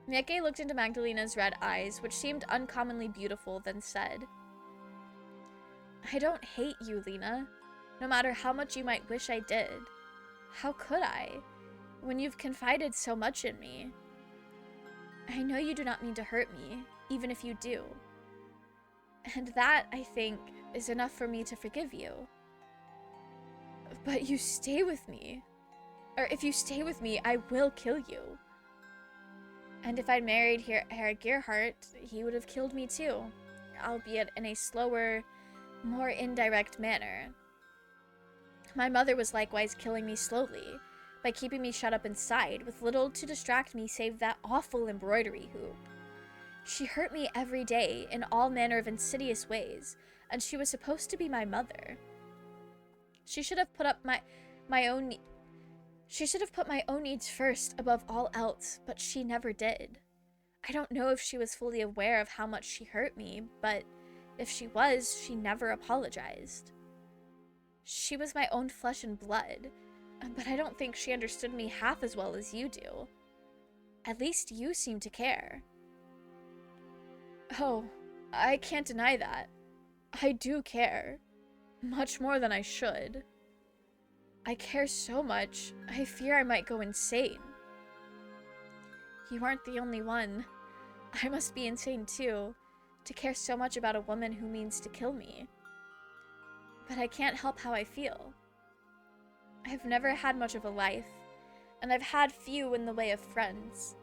Mieke looked into Magdalena's red eyes, which seemed uncommonly beautiful, then said, I don't hate you, Lena, no matter how much you might wish I did. How could I, when you've confided so much in me? I know you do not mean to hurt me, even if you do. And that, I think, is enough for me to forgive you. But you stay with me. Or if you stay with me, I will kill you. And if I'd married Herr Gerhardt, he would have killed me too, albeit in a slower, more indirect manner. My mother was likewise killing me slowly, by keeping me shut up inside, with little to distract me save that awful embroidery hoop. She hurt me every day in all manner of insidious ways, and she was supposed to be my mother. She should have put up my own needs first above all else, but she never did. I don't know if she was fully aware of how much she hurt me, but if she was, she never apologized. She was my own flesh and blood, but I don't think she understood me half as well as you do. At least you seem to care. Oh, I can't deny that. I do care. Much more than I should. I care so much, I fear I might go insane. You aren't the only one. I must be insane too, to care so much about a woman who means to kill me. But I can't help how I feel. I've never had much of a life, and I've had few in the way of friends.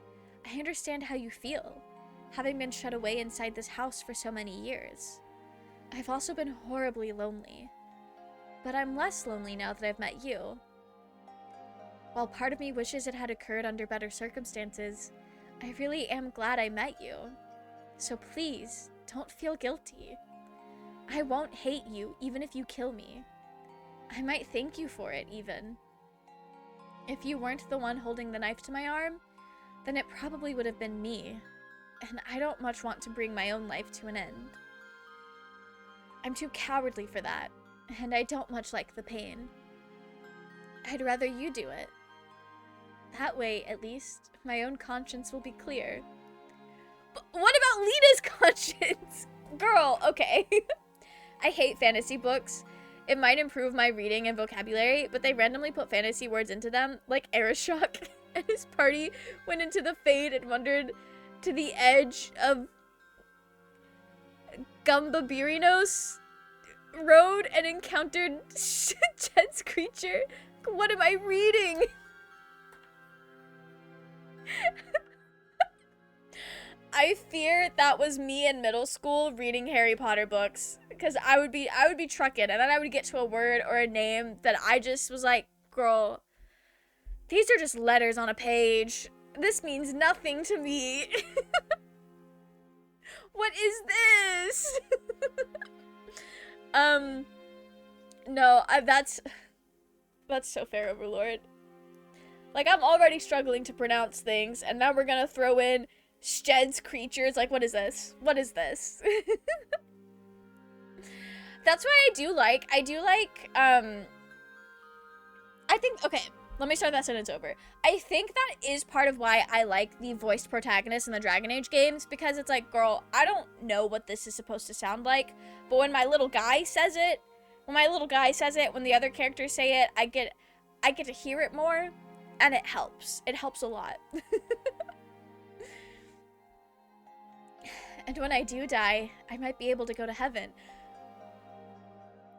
I understand how you feel, having been shut away inside this house for so many years. I've also been horribly lonely. But I'm less lonely now that I've met you. While part of me wishes it had occurred under better circumstances, I really am glad I met you. So please, don't feel guilty. I won't hate you, even if you kill me. I might thank you for it, even. If you weren't the one holding the knife to my arm, then it probably would have been me. And I don't much want to bring my own life to an end. I'm too cowardly for that, and I don't much like the pain. I'd rather you do it. That way, at least, my own conscience will be clear. But what about Lena's conscience? Girl, okay. I hate fantasy books. It might improve my reading and vocabulary, but they randomly put fantasy words into them, like Aeroshock and his party went into the fade and wandered to the edge of Gumbabirinos Road and encountered Jed's creature. What am I reading? I fear that was me in middle school reading Harry Potter books, because I would be trucking, and then I would get to a word or a name that I just was like, girl, these are just letters on a page. This means nothing to me. What is this? No, that's so fair, Overlord. Like, I'm already struggling to pronounce things, and now we're gonna throw in Jed's creatures. Like, what is this? What is this? That's why I do like, I think, okay, let me start that sentence over. I think that is part of why I like the voiced protagonists in the Dragon Age games, because it's like, girl, I don't know what this is supposed to sound like, but when my little guy says it, when the other characters say it, I get to hear it more, and it helps. It helps a lot. And when I do die, I might be able to go to heaven.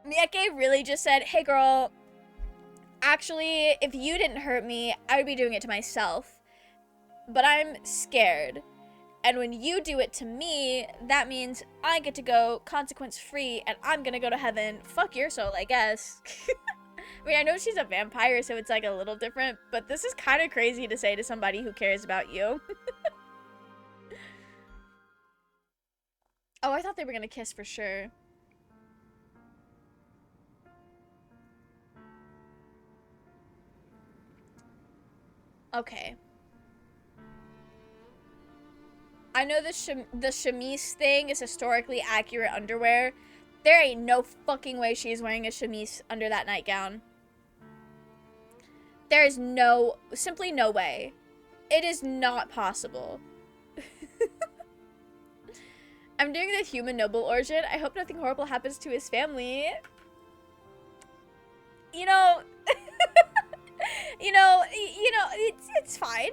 Mieke really just said, hey girl, actually, if you didn't hurt me, I would be doing it to myself. But I'm scared. And when you do it to me, that means I get to go consequence-free, and I'm gonna go to heaven. Fuck your soul, I guess. I mean, I know she's a vampire, so it's like a little different, but this is kind of crazy to say to somebody who cares about you. Oh, I thought they were gonna kiss for sure. Okay. I know the chemise thing is historically accurate underwear. There ain't no fucking way she's wearing a chemise under that nightgown. There is simply no way. It is not possible. I'm doing the human noble origin. I hope nothing horrible happens to his family. You know, it's fine.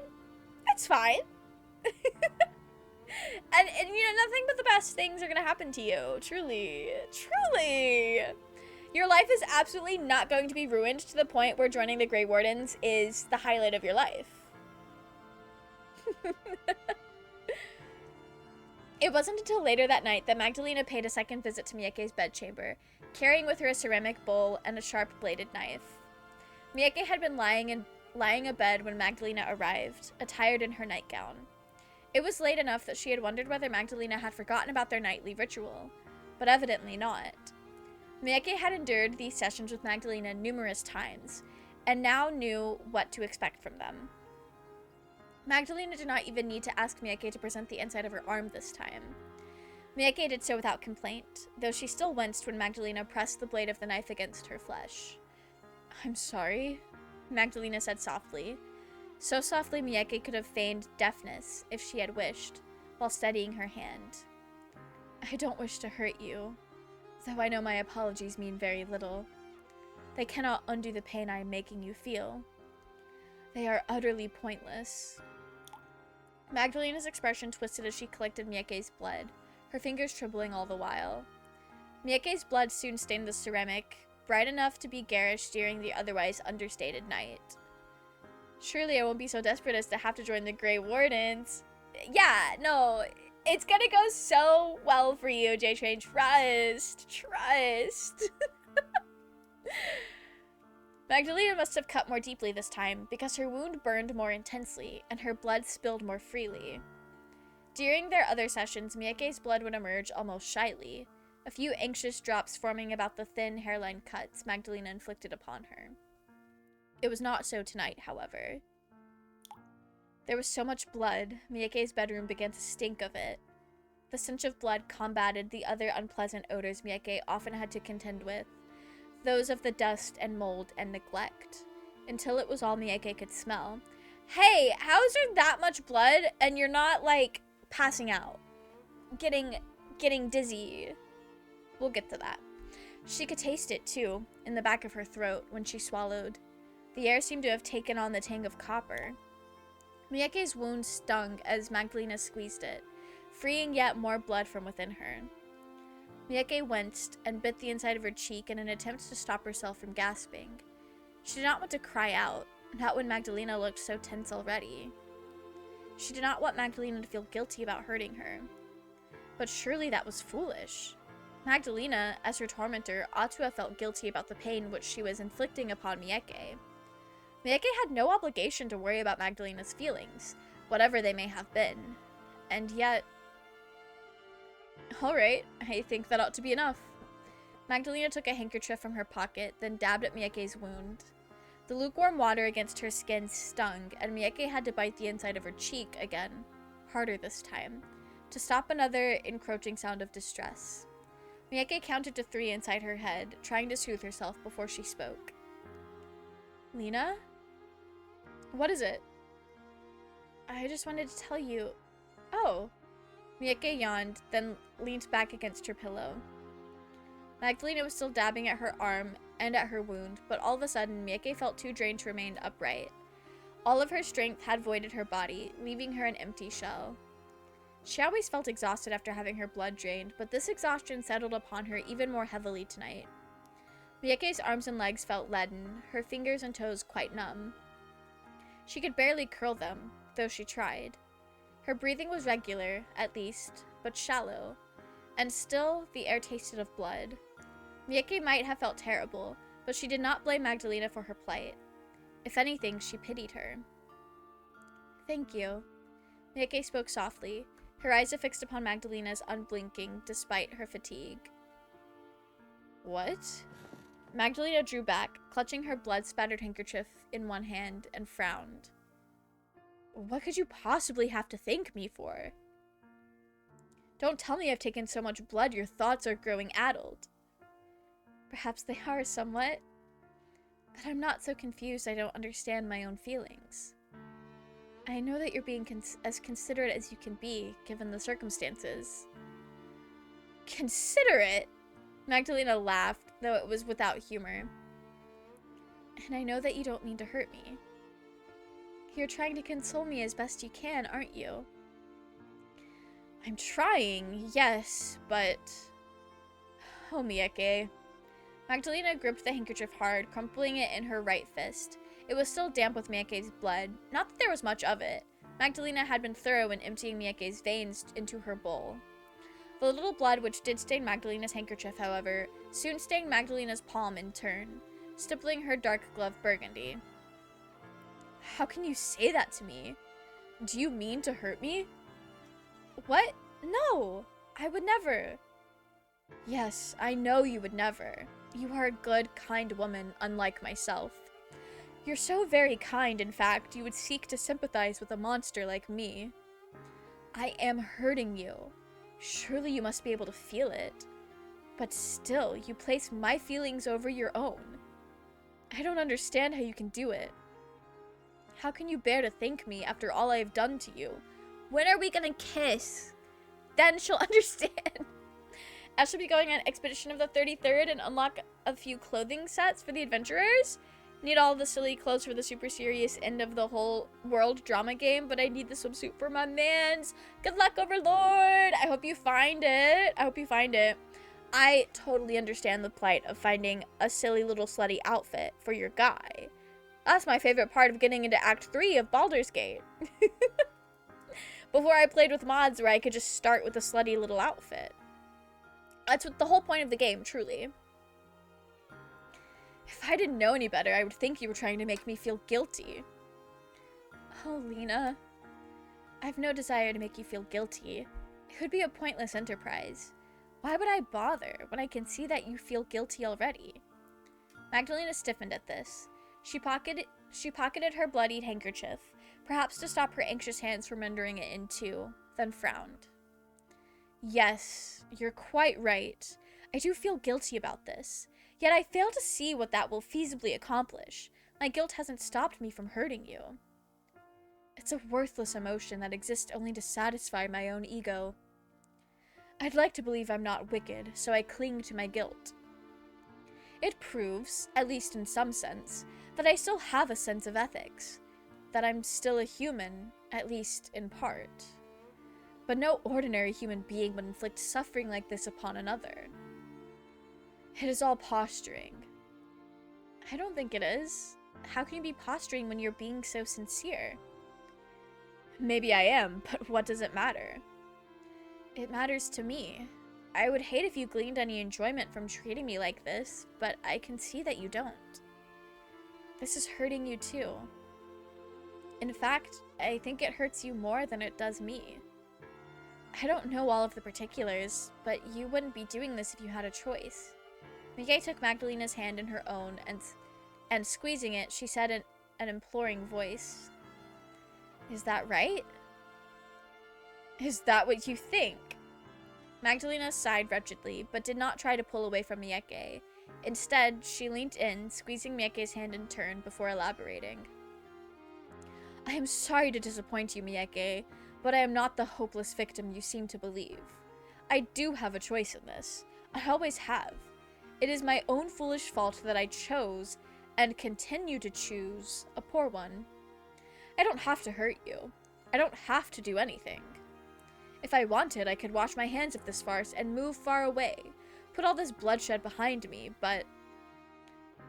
It's fine. and nothing but the best things are gonna happen to you. Truly. Truly. Your life is absolutely not going to be ruined to the point where joining the Grey Wardens is the highlight of your life. It wasn't until later that night that Magdalena paid a second visit to Mieke's bedchamber, carrying with her a ceramic bowl and a sharp-bladed knife. Mieke had been lying abed when Magdalena arrived, attired in her nightgown. It was late enough that she had wondered whether Magdalena had forgotten about their nightly ritual, but evidently not. Mieke had endured these sessions with Magdalena numerous times, and now knew what to expect from them. Magdalena did not even need to ask Mieke to present the inside of her arm this time. Mieke did so without complaint, though she still winced when Magdalena pressed the blade of the knife against her flesh. "I'm sorry," Magdalena said softly. So softly Mieke could have feigned deafness if she had wished, while steadying her hand. "I don't wish to hurt you, though I know my apologies mean very little. They cannot undo the pain I am making you feel. They are utterly pointless." Magdalena's expression twisted as she collected Mieke's blood, her fingers trembling all the while. Mieke's blood soon stained the ceramic, bright enough to be garish during the otherwise understated night. "Surely I won't be so desperate as to have to join the Grey Wardens." Yeah, no, it's gonna go so well for you, J-Train. Trust. Magdalena must have cut more deeply this time, because her wound burned more intensely, and her blood spilled more freely. During their other sessions, Mieke's blood would emerge almost shyly, a few anxious drops forming about the thin hairline cuts Magdalena inflicted upon her. It was not so tonight, however. There was so much blood, Miyake's bedroom began to stink of it. The stench of blood combated the other unpleasant odors Miyake often had to contend with, those of the dust and mold and neglect, until it was all Miyake could smell. Hey, how is there that much blood and you're not, like, passing out? Getting dizzy. We'll get to that. She could taste it, too, in the back of her throat when she swallowed. The air seemed to have taken on the tang of copper. Miyake's wound stung as Magdalena squeezed it, freeing yet more blood from within her. Miyake winced and bit the inside of her cheek in an attempt to stop herself from gasping. She did not want to cry out, not when Magdalena looked so tense already. She did not want Magdalena to feel guilty about hurting her. But surely that was foolish. Magdalena, as her tormentor, ought to have felt guilty about the pain which she was inflicting upon Miyake. Miyake had no obligation to worry about Magdalena's feelings, whatever they may have been. And yet... Alright, I think that ought to be enough. Magdalena took a handkerchief from her pocket, then dabbed at Miyake's wound. The lukewarm water against her skin stung, and Miyake had to bite the inside of her cheek again, harder this time, to stop another encroaching sound of distress. Miyake counted to 3 inside her head, trying to soothe herself before she spoke. Lena? What is it? I just wanted to tell you. Oh. Miyake yawned, then leaned back against her pillow. Magdalena was still dabbing at her arm and at her wound, but all of a sudden, Miyake felt too drained to remain upright. All of her strength had voided her body, leaving her an empty shell. She always felt exhausted after having her blood drained, but this exhaustion settled upon her even more heavily tonight. Miyake's arms and legs felt leaden, her fingers and toes quite numb. She could barely curl them, though she tried. Her breathing was regular, at least, but shallow, and still the air tasted of blood. Miyake might have felt terrible, but she did not blame Magdalena for her plight. If anything, she pitied her. Thank you. Miyake spoke softly, her eyes affixed upon Magdalena's unblinking, despite her fatigue. What? Magdalena drew back, clutching her blood-spattered handkerchief in one hand, and frowned. What could you possibly have to thank me for? Don't tell me I've taken so much blood your thoughts are growing addled. Perhaps they are somewhat, but I'm not so confused I don't understand my own feelings. I know that you're being as considerate as you can be, given the circumstances. Considerate? Magdalena laughed, though it was without humor. And I know that you don't mean to hurt me. You're trying to console me as best you can, aren't you? I'm trying, yes, but... Oh, Miyake. Magdalena gripped the handkerchief hard, crumpling it in her right fist. It was still damp with Miyake's blood. Not that there was much of it. Magdalena had been thorough in emptying Miyake's veins into her bowl. The little blood which did stain Magdalena's handkerchief, however, soon stained Magdalena's palm in turn, stippling her dark glove burgundy. How can you say that to me? Do you mean to hurt me? What? No! I would never. Yes, I know you would never. You are a good, kind woman, unlike myself. You're so very kind, in fact, you would seek to sympathize with a monster like me. I am hurting you. Surely you must be able to feel it. But still, you place my feelings over your own. I don't understand how you can do it. How can you bear to thank me after all I have done to you? When are we gonna kiss? Then she'll understand. I shall be going on Expedition of the 33rd and unlock a few clothing sets for the adventurers. Need all the silly clothes for the super serious end of the whole world drama game, but I need the swimsuit for my mans. Good luck, Overlord! I hope you find it. I hope you find it. I totally understand the plight of finding a silly little slutty outfit for your guy. That's my favorite part of getting into Act 3 of Baldur's Gate. Before I played with mods where I could just start with a slutty little outfit. That's what the whole point of the game, truly. If I didn't know any better, I would think you were trying to make me feel guilty. Oh, Lena. I've no desire to make you feel guilty. It would be a pointless enterprise. Why would I bother when I can see that you feel guilty already? Magdalena stiffened at this. She pocketed her bloodied handkerchief, perhaps to stop her anxious hands from rendering it in two, then frowned. Yes, you're quite right. I do feel guilty about this, yet I fail to see what that will feasibly accomplish. My guilt hasn't stopped me from hurting you. It's a worthless emotion that exists only to satisfy my own ego. I'd like to believe I'm not wicked, so I cling to my guilt. It proves, at least in some sense, that I still have a sense of ethics, that I'm still a human, at least in part. But no ordinary human being would inflict suffering like this upon another. It is all posturing. I don't think it is. How can you be posturing when you're being so sincere? Maybe I am, but what does it matter? It matters to me. I would hate if you gleaned any enjoyment from treating me like this, but I can see that you don't. This is hurting you too. In fact, I think it hurts you more than it does me. I don't know all of the particulars, but you wouldn't be doing this if you had a choice. Miguel took Magdalena's hand in her own, and squeezing it, she said in an imploring voice, "Is that right? Is that what you think?" Magdalena sighed wretchedly, but did not try to pull away from Mieke. Instead, she leant in, squeezing Mieke's hand in turn before elaborating. "I am sorry to disappoint you, Mieke, but I am not the hopeless victim you seem to believe. I do have a choice in this. I always have. It is my own foolish fault that I chose, and continue to choose, a poor one. I don't have to hurt you. I don't have to do anything. If I wanted, I could wash my hands of this farce and move far away, put all this bloodshed behind me, but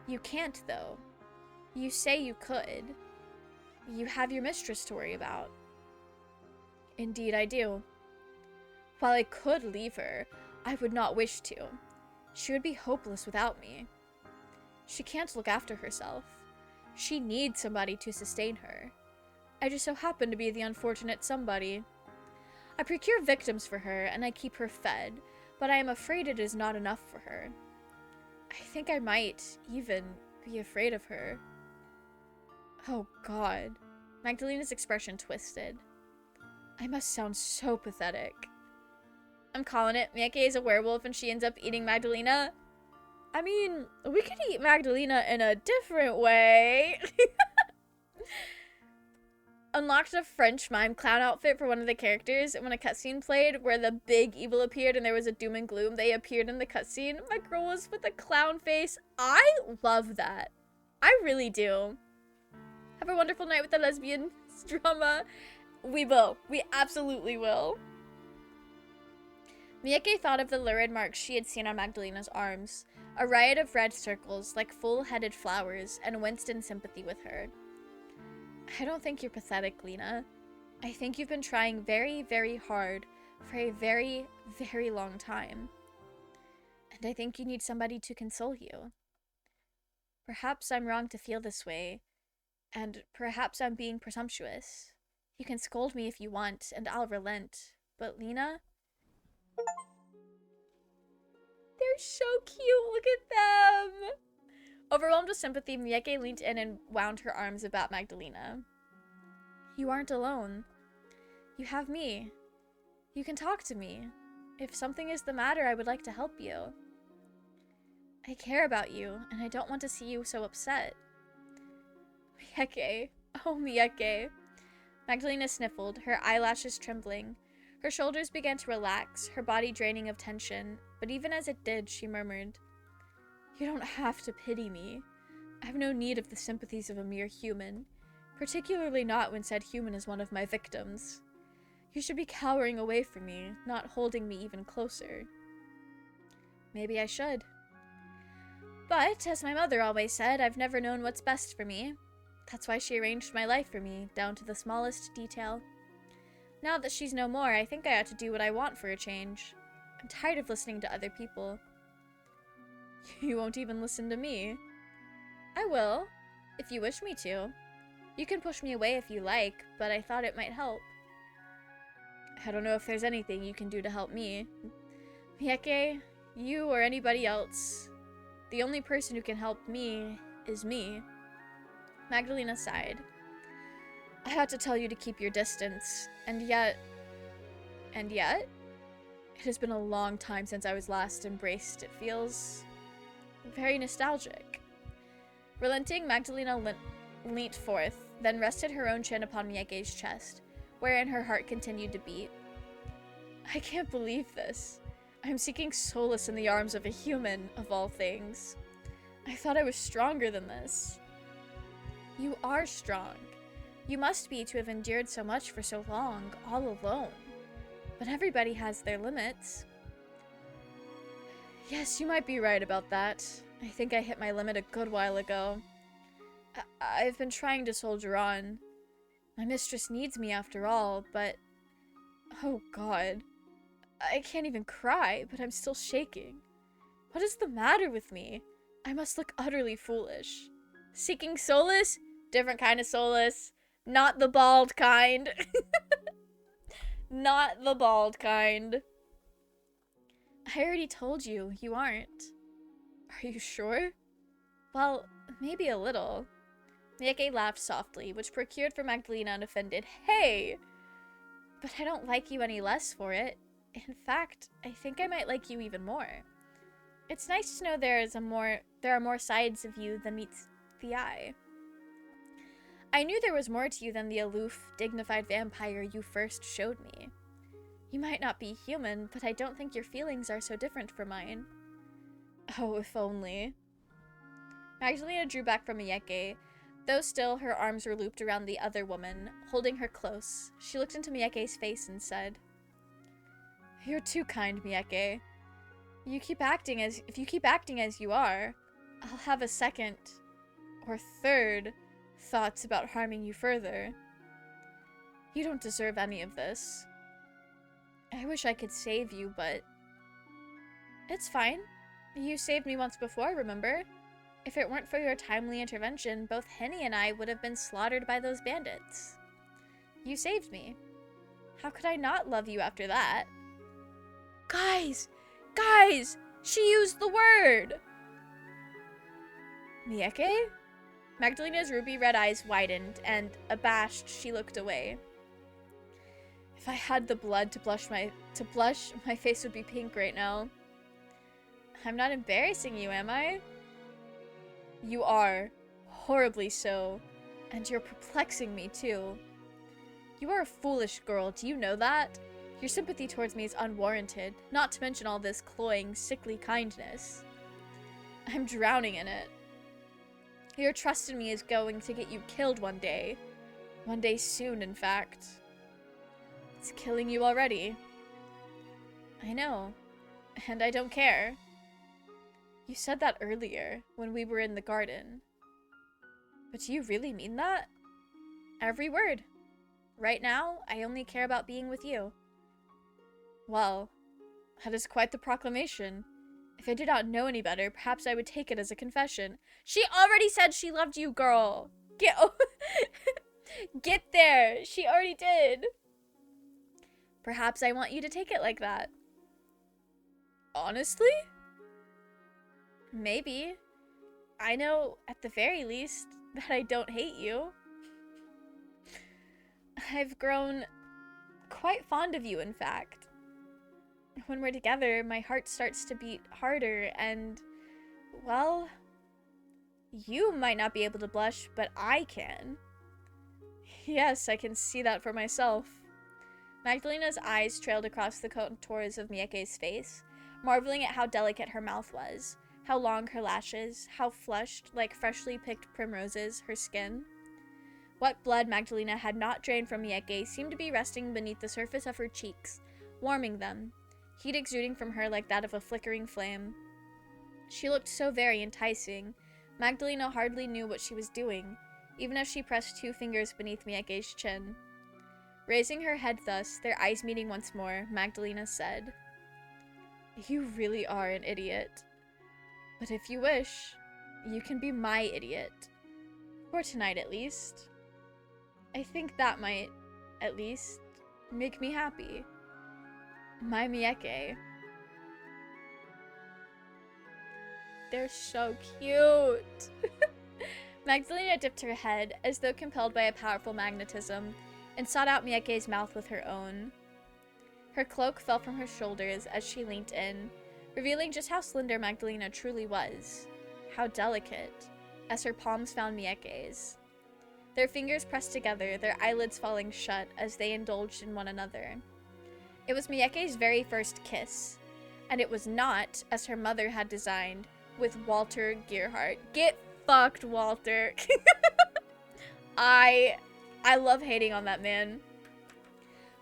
you can't, though. You say you could. You have your mistress to worry about." "Indeed I do. While I could leave her, I would not wish to. She would be hopeless without me. She can't look after herself. She needs somebody to sustain her. I just so happen to be the unfortunate somebody. I procure victims for her, and I keep her fed, but I am afraid it is not enough for her. I think I might even be afraid of her." Oh God. Magdalena's expression twisted. I must sound so pathetic. I'm calling it. Mieke is a werewolf and she ends up eating Magdalena. I mean, we could eat Magdalena in a different way. Unlocked a French mime clown outfit for one of the characters, and when a cutscene played where the big evil appeared and there was a doom and gloom, they appeared in the cutscene. My girl was with a clown face. I love that. I really do. Have a wonderful night with the lesbian drama. We will. We absolutely will. Mieke thought of the lurid marks she had seen on Magdalena's arms, a riot of red circles like full-headed flowers, and winced in sympathy with her. I don't think you're pathetic, Lena. I think you've been trying very, very hard for a very, very long time. And I think you need somebody to console you. Perhaps I'm wrong to feel this way, and perhaps I'm being presumptuous. You can scold me if you want, and I'll relent. But Lena? They're so cute, look at them! Overwhelmed with sympathy, Mieke leaned in and wound her arms about Magdalena. You aren't alone. You have me. You can talk to me. If something is the matter, I would like to help you. I care about you, and I don't want to see you so upset. Mieke. Oh, Mieke. Magdalena sniffled, her eyelashes trembling. Her shoulders began to relax, her body draining of tension, but even as it did, she murmured, You don't have to pity me. I have no need of the sympathies of a mere human, particularly not when said human is one of my victims. You should be cowering away from me, not holding me even closer. Maybe I should. But, as my mother always said, I've never known what's best for me. That's why she arranged my life for me, down to the smallest detail. Now that she's no more, I think I ought to do what I want for a change. I'm tired of listening to other people. You won't even listen to me. I will, if you wish me to. You can push me away if you like, but I thought it might help. I don't know if there's anything you can do to help me. Mieke, you or anybody else. The only person who can help me is me. Magdalena sighed. I had to tell you to keep your distance, and yet... It has been a long time since I was last embraced. It feels very nostalgic. Relenting, Magdalena leant forth, then rested her own chin upon Mieke's chest, wherein her heart continued to beat. I can't believe this. I am seeking solace in the arms of a human, of all things. I thought I was stronger than this. You are strong. You must be to have endured so much for so long, all alone. But everybody has their limits. Yes, you might be right about that. I think I hit my limit a good while ago. I've been trying to soldier on. My mistress needs me after all, but... Oh God. I can't even cry, but I'm still shaking. What is the matter with me? I must look utterly foolish. Seeking solace? Different kind of solace. Not the bald kind. Not the bald kind. I already told you, you aren't. Are you sure? Well, maybe a little. Mieke laughed softly, which procured for Magdalena an offended, "Hey! But I don't like you any less for it. In fact, I think I might like you even more. It's nice to know there are more sides of you than meets the eye. I knew there was more to you than the aloof, dignified vampire you first showed me. You might not be human, but I don't think your feelings are so different from mine." Oh, if only. Magdalena drew back from Mieke. Though still, her arms were looped around the other woman, holding her close. She looked into Mieke's face and said, "You're too kind, Mieke. If you keep acting as you are, I'll have a second or third thoughts about harming you further. You don't deserve any of this. I wish I could save you, but it's fine. You saved me once before, remember? If it weren't for your timely intervention, both Henny and I would have been slaughtered by those bandits. You saved me. How could I not love you after that?" Guys! Guys! She used the word! Mieke? Magdalena's ruby red eyes widened, and, abashed, she looked away. If I had the blood to blush, my face would be pink right now. I'm not embarrassing you, am I? You are. Horribly so. And you're perplexing me, too. You are a foolish girl, do you know that? Your sympathy towards me is unwarranted, not to mention all this cloying, sickly kindness. I'm drowning in it. Your trust in me is going to get you killed one day. One day soon, in fact. It's killing you already. I know. And I don't care. You said that earlier, when we were in the garden. But do you really mean that? Every word. Right now, I only care about being with you. Well, that is quite the proclamation. If I did not know any better, perhaps I would take it as a confession. She already said she loved you, girl! Get there! She already did! Perhaps I want you to take it like that. Honestly? Maybe. I know, at the very least, that I don't hate you. I've grown quite fond of you, in fact. When we're together, my heart starts to beat harder, and, well, you might not be able to blush, but I can. Yes, I can see that for myself. Magdalena's eyes trailed across the contours of Mieke's face, marveling at how delicate her mouth was, how long her lashes, how flushed, like freshly picked primroses, her skin. What blood Magdalena had not drained from Mieke seemed to be resting beneath the surface of her cheeks, warming them, heat exuding from her like that of a flickering flame. She looked so very enticing, Magdalena hardly knew what she was doing, even as she pressed 2 fingers beneath Mieke's chin. Raising her head thus, their eyes meeting once more, Magdalena said, "You really are an idiot. But if you wish, you can be my idiot. For tonight, at least. I think that might, at least, make me happy. My Mieke." They're so cute. Magdalena dipped her head, as though compelled by a powerful magnetism, and sought out Miyake's mouth with her own. Her cloak fell from her shoulders as she leant in, revealing just how slender Magdalena truly was. How delicate, as her palms found Miyake's. Their fingers pressed together, their eyelids falling shut as they indulged in one another. It was Miyake's very first kiss, and it was not, as her mother had designed, with Walter Gearhart. Get fucked, Walter. I love hating on that man.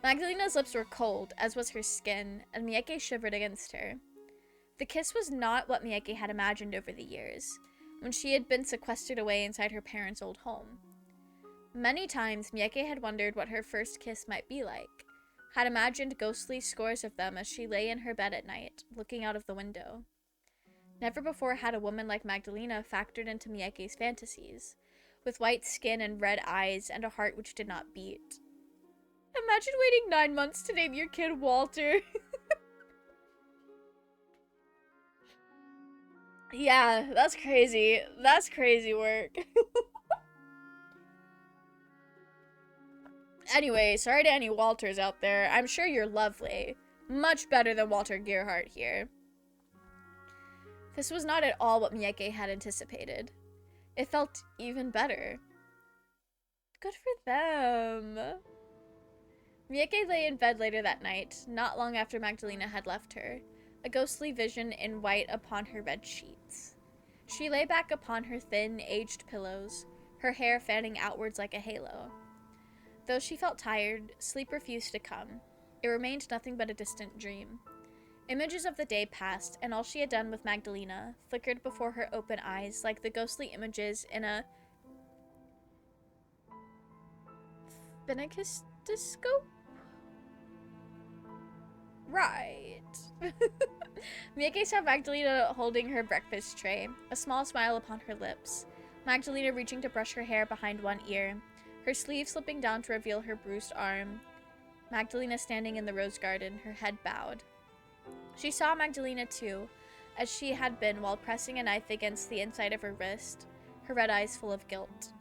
Magdalena's lips were cold, as was her skin, and Miyake shivered against her. The kiss was not what Miyake had imagined over the years, when she had been sequestered away inside her parents' old home. Many times, Miyake had wondered what her first kiss might be like, had imagined ghostly scores of them as she lay in her bed at night, looking out of the window. Never before had a woman like Magdalena factored into Miyake's fantasies, with white skin and red eyes and a heart which did not beat. Imagine waiting 9 months to name your kid Walter. Yeah, that's crazy. That's crazy work. Anyway, sorry to any Walters out there. I'm sure you're lovely. Much better than Walter Gearhart here. This was not at all what Miyake had anticipated. It felt even better. Good for them. Miyake lay in bed later that night, not long after Magdalena had left her, a ghostly vision in white upon her bed sheets. She lay back upon her thin, aged pillows, her hair fanning outwards like a halo. Though she felt tired, sleep refused to come. It remained nothing but a distant dream. Images of the day passed, and all she had done with Magdalena flickered before her open eyes like the ghostly images in a phenakistoscope? Right. Miyake saw Magdalena holding her breakfast tray, a small smile upon her lips. Magdalena reaching to brush her hair behind one ear, her sleeve slipping down to reveal her bruised arm. Magdalena standing in the rose garden, her head bowed. She saw Magdalena too, as she had been while pressing a knife against the inside of her wrist, her red eyes full of guilt.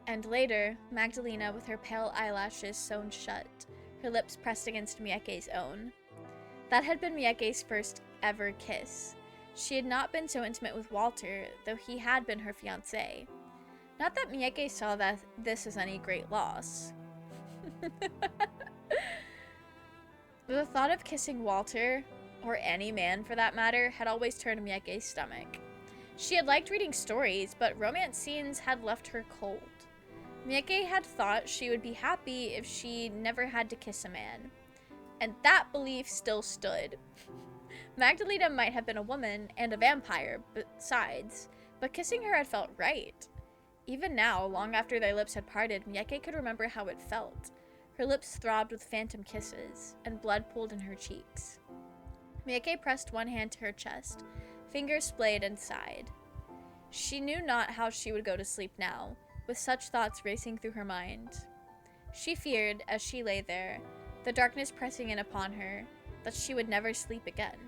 And later, Magdalena with her pale eyelashes sewn shut, her lips pressed against Miyake's own. That had been Miyake's first ever kiss. She had not been so intimate with Walter, though he had been her fiancé. Not that Miyake saw that this as any great loss. The thought of kissing Walter, or any man for that matter, had always turned Miyake's stomach. She had liked reading stories, but romance scenes had left her cold. Miyake had thought she would be happy if she never had to kiss a man. And that belief still stood. Magdalena might have been a woman, and a vampire, besides, but kissing her had felt right. Even now, long after their lips had parted, Miyake could remember how it felt. Her lips throbbed with phantom kisses, and blood pooled in her cheeks. Miyake pressed one hand to her chest, fingers splayed and sighed. She knew not how she would go to sleep now, with such thoughts racing through her mind. She feared, as she lay there, the darkness pressing in upon her, that she would never sleep again.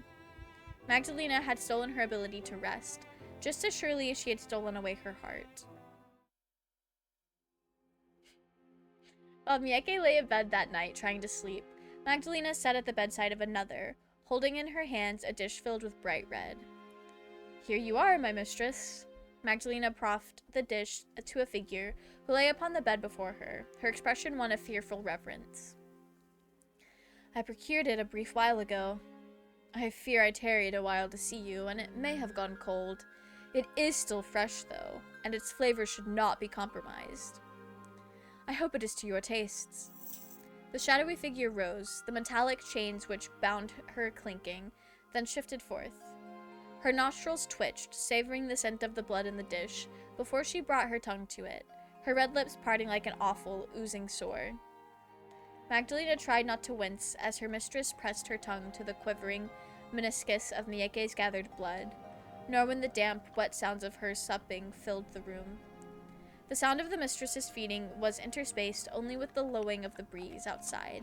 Magdalena had stolen her ability to rest, just as surely as she had stolen away her heart. While Miyake lay in bed that night, trying to sleep, Magdalena sat at the bedside of another, holding in her hands a dish filled with bright red. "Here you are, my mistress." Magdalena proffed the dish to a figure who lay upon the bed before her, her expression one of fearful reverence. "I procured it a brief while ago. I fear I tarried a while to see you, and it may have gone cold. It is still fresh, though, and its flavor should not be compromised. I hope it is to your tastes." The shadowy figure rose, the metallic chains which bound her clinking, then shifted forth. Her nostrils twitched, savoring the scent of the blood in the dish, before she brought her tongue to it, her red lips parting like an awful, oozing sore. Magdalena tried not to wince as her mistress pressed her tongue to the quivering meniscus of Miyake's gathered blood, nor when the damp, wet sounds of her supping filled the room. The sound of the mistress's feeding was interspaced only with the lowing of the breeze outside.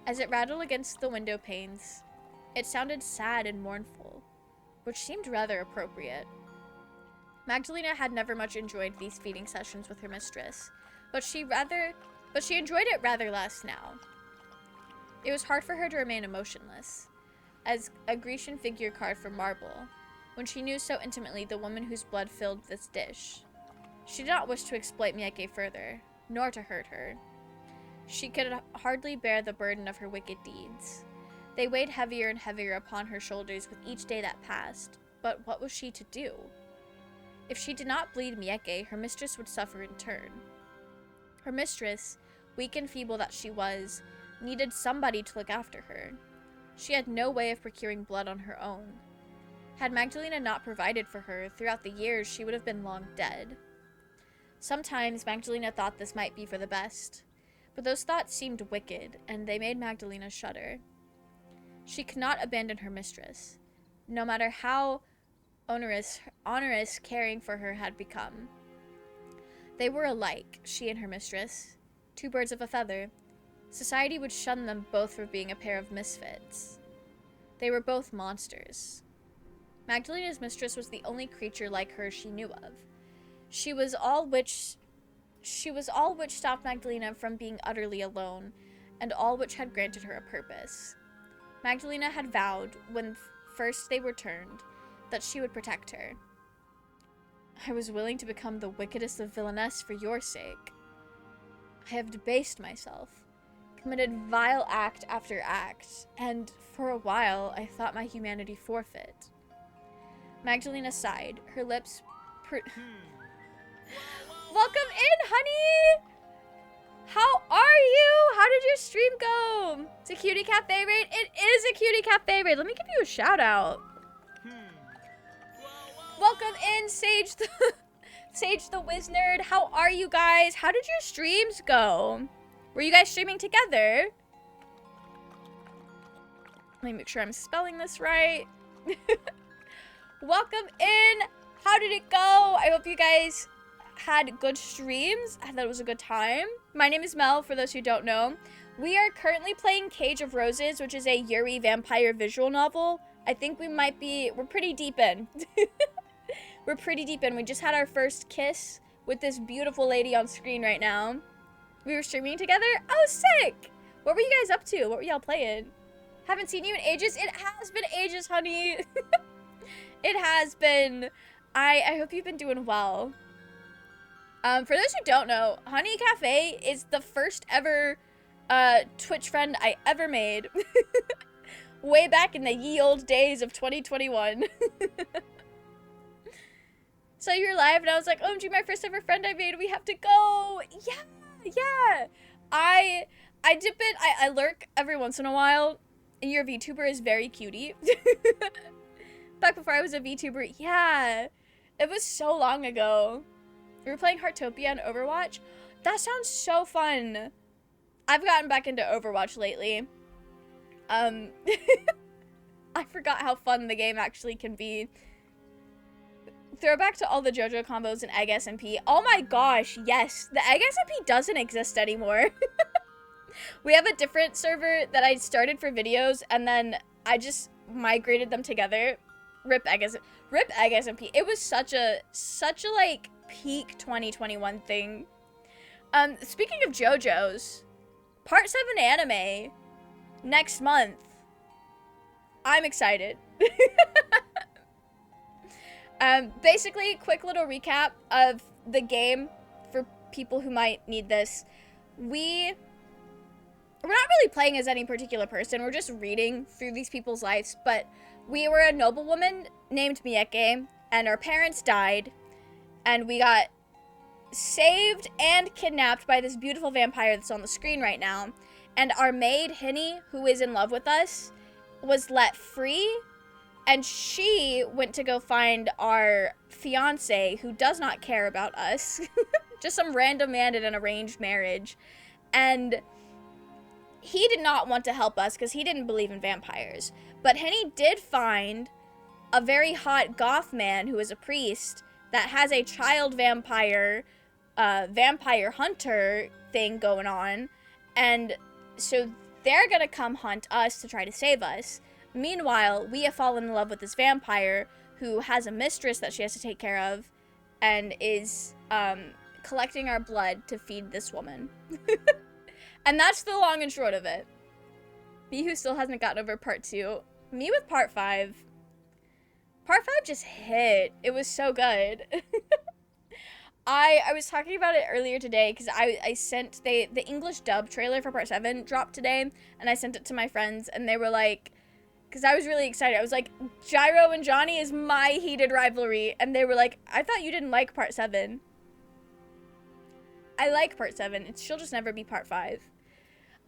As it rattled against the window panes, it sounded sad and mournful, which seemed rather appropriate. Magdalena had never much enjoyed these feeding sessions with her mistress, but she enjoyed it rather less now. It was hard for her to remain emotionless, as a Grecian figure carved from marble, when she knew so intimately the woman whose blood filled this dish. She did not wish to exploit Mieke further, nor to hurt her. She could hardly bear the burden of her wicked deeds. They weighed heavier and heavier upon her shoulders with each day that passed, but what was she to do? If she did not bleed Mieke, her mistress would suffer in turn. Her mistress, weak and feeble that she was, needed somebody to look after her. She had no way of procuring blood on her own. Had Magdalena not provided for her, throughout the years she would have been long dead. Sometimes Magdalena thought this might be for the best, but those thoughts seemed wicked, and they made Magdalena shudder. She could not abandon her mistress, no matter how onerous caring for her had become. They were alike, she and her mistress, two birds of a feather. Society would shun them both for being a pair of misfits. They were both monsters. Magdalena's mistress was the only creature like her she knew of. She was all which stopped Magdalena from being utterly alone, and all which had granted her a purpose. Magdalena had vowed, when first they were turned, that she would protect her. I was willing to become the wickedest of villainess for your sake. I have debased myself, committed vile act after act, and for a while I thought my humanity forfeit. Magdalena sighed, her lips Welcome in, honey! How are you? How did your stream go? It's a cutie cafe raid? It is a cutie cafe raid. Let me give you a shout out. Welcome in, Sage the Wiz Nerd. How are you guys? How did your streams go? Were you guys streaming together? Let me make sure I'm spelling this right. Welcome in. How did it go? I hope you guys had good streams. I thought it was a good time. My name is Mel, for those who don't know. We are currently playing Cage of Roses, which is a Yuri vampire visual novel. I think we're pretty deep in. We're pretty deep in. We just had our first kiss with this beautiful lady on screen right now. We were streaming together. Oh, sick! What were you guys up to? What were y'all playing? Haven't seen you in ages. It has been ages, honey. It has been. I hope you've been doing well. For those who don't know, Honey Cafe is the first ever Twitch friend I ever made. Way back in the ye old days of 2021. So you're live and I was like, OMG, my first ever friend I made, we have to go. Yeah. I dip in, I lurk every once in a while, and your VTuber is very cutie. Back before I was a VTuber, yeah. It was so long ago. We were playing Heartopia on Overwatch. That sounds so fun. I've gotten back into Overwatch lately. I forgot how fun the game actually can be. Throwback to all the JoJo combos and Egg SMP. Oh my gosh, yes. The Egg SMP doesn't exist anymore. We have a different server that I started for videos, and then I just migrated them together. Rip Egg SMP. It was such a like peak 2021 thing. Speaking of JoJo's, Part 7 anime next month. I'm excited. Basically, quick little recap of the game for people who might need this. We're not really playing as any particular person. We're just reading through these people's lives, but we were a noblewoman named Mieke, and our parents died, and we got saved and kidnapped by this beautiful vampire that's on the screen right now, and our maid, Hinny, who is in love with us, was let free, and she went to go find our fiancé, who does not care about us, just some random man in an arranged marriage, and he did not want to help us because he didn't believe in vampires. But Henny did find a very hot goth man who is a priest that has a child vampire, vampire hunter thing going on. And so they're gonna come hunt us to try to save us. Meanwhile, we have fallen in love with this vampire who has a mistress that she has to take care of. and is collecting our blood to feed this woman. And that's the long and short of it. Me who still hasn't gotten over part 2. Me with part 5. Part 5 just hit. It was so good. I was talking about it earlier today because I sent the English dub trailer for part 7 dropped today, and I sent it to my friends, and they were like, because I was really excited. I was like, Gyro and Johnny is my heated rivalry, and they were like, I thought you didn't like part 7. I like part 7. She'll just never be part 5.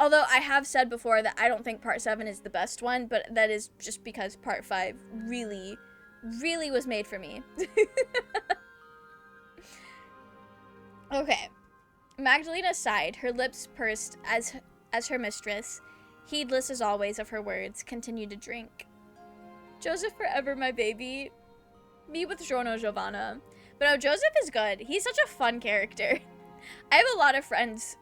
Although I have said before that I don't think part 7 is the best one, but that is just because part 5 really, really was made for me. Okay. Magdalena sighed, her lips pursed as her mistress, heedless as always of her words, continued to drink. Joseph forever, my baby. Me with Giorno Giovanna. But no, Joseph is good. He's such a fun character. I have a lot of friends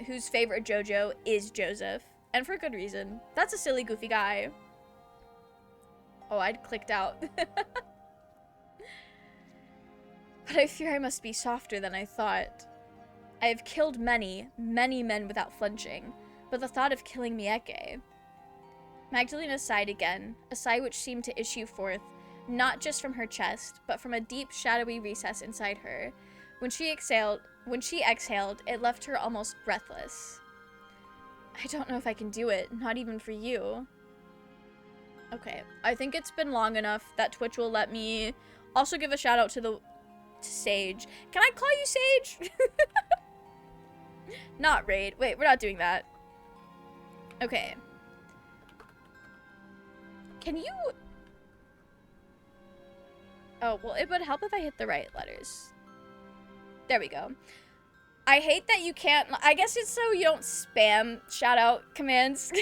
whose favorite JoJo is Joseph, and for good reason. That's a silly, goofy guy. Oh, I'd clicked out. But I fear I must be softer than I thought. I have killed many, many men without flinching, but the thought of killing Mieke... Magdalena sighed again, a sigh which seemed to issue forth, not just from her chest, but from a deep, shadowy recess inside her. When she exhaled, it left her almost breathless. I don't know if I can do it, not even for you. Okay, I think it's been long enough that Twitch will let me also give a shout out to Sage. Can I call you Sage? Not Raid. Wait, we're not doing that. Okay. Can you... Oh, well, it would help if I hit the right letters. There we go. I hate that you can't... I guess it's so you don't spam shout-out commands.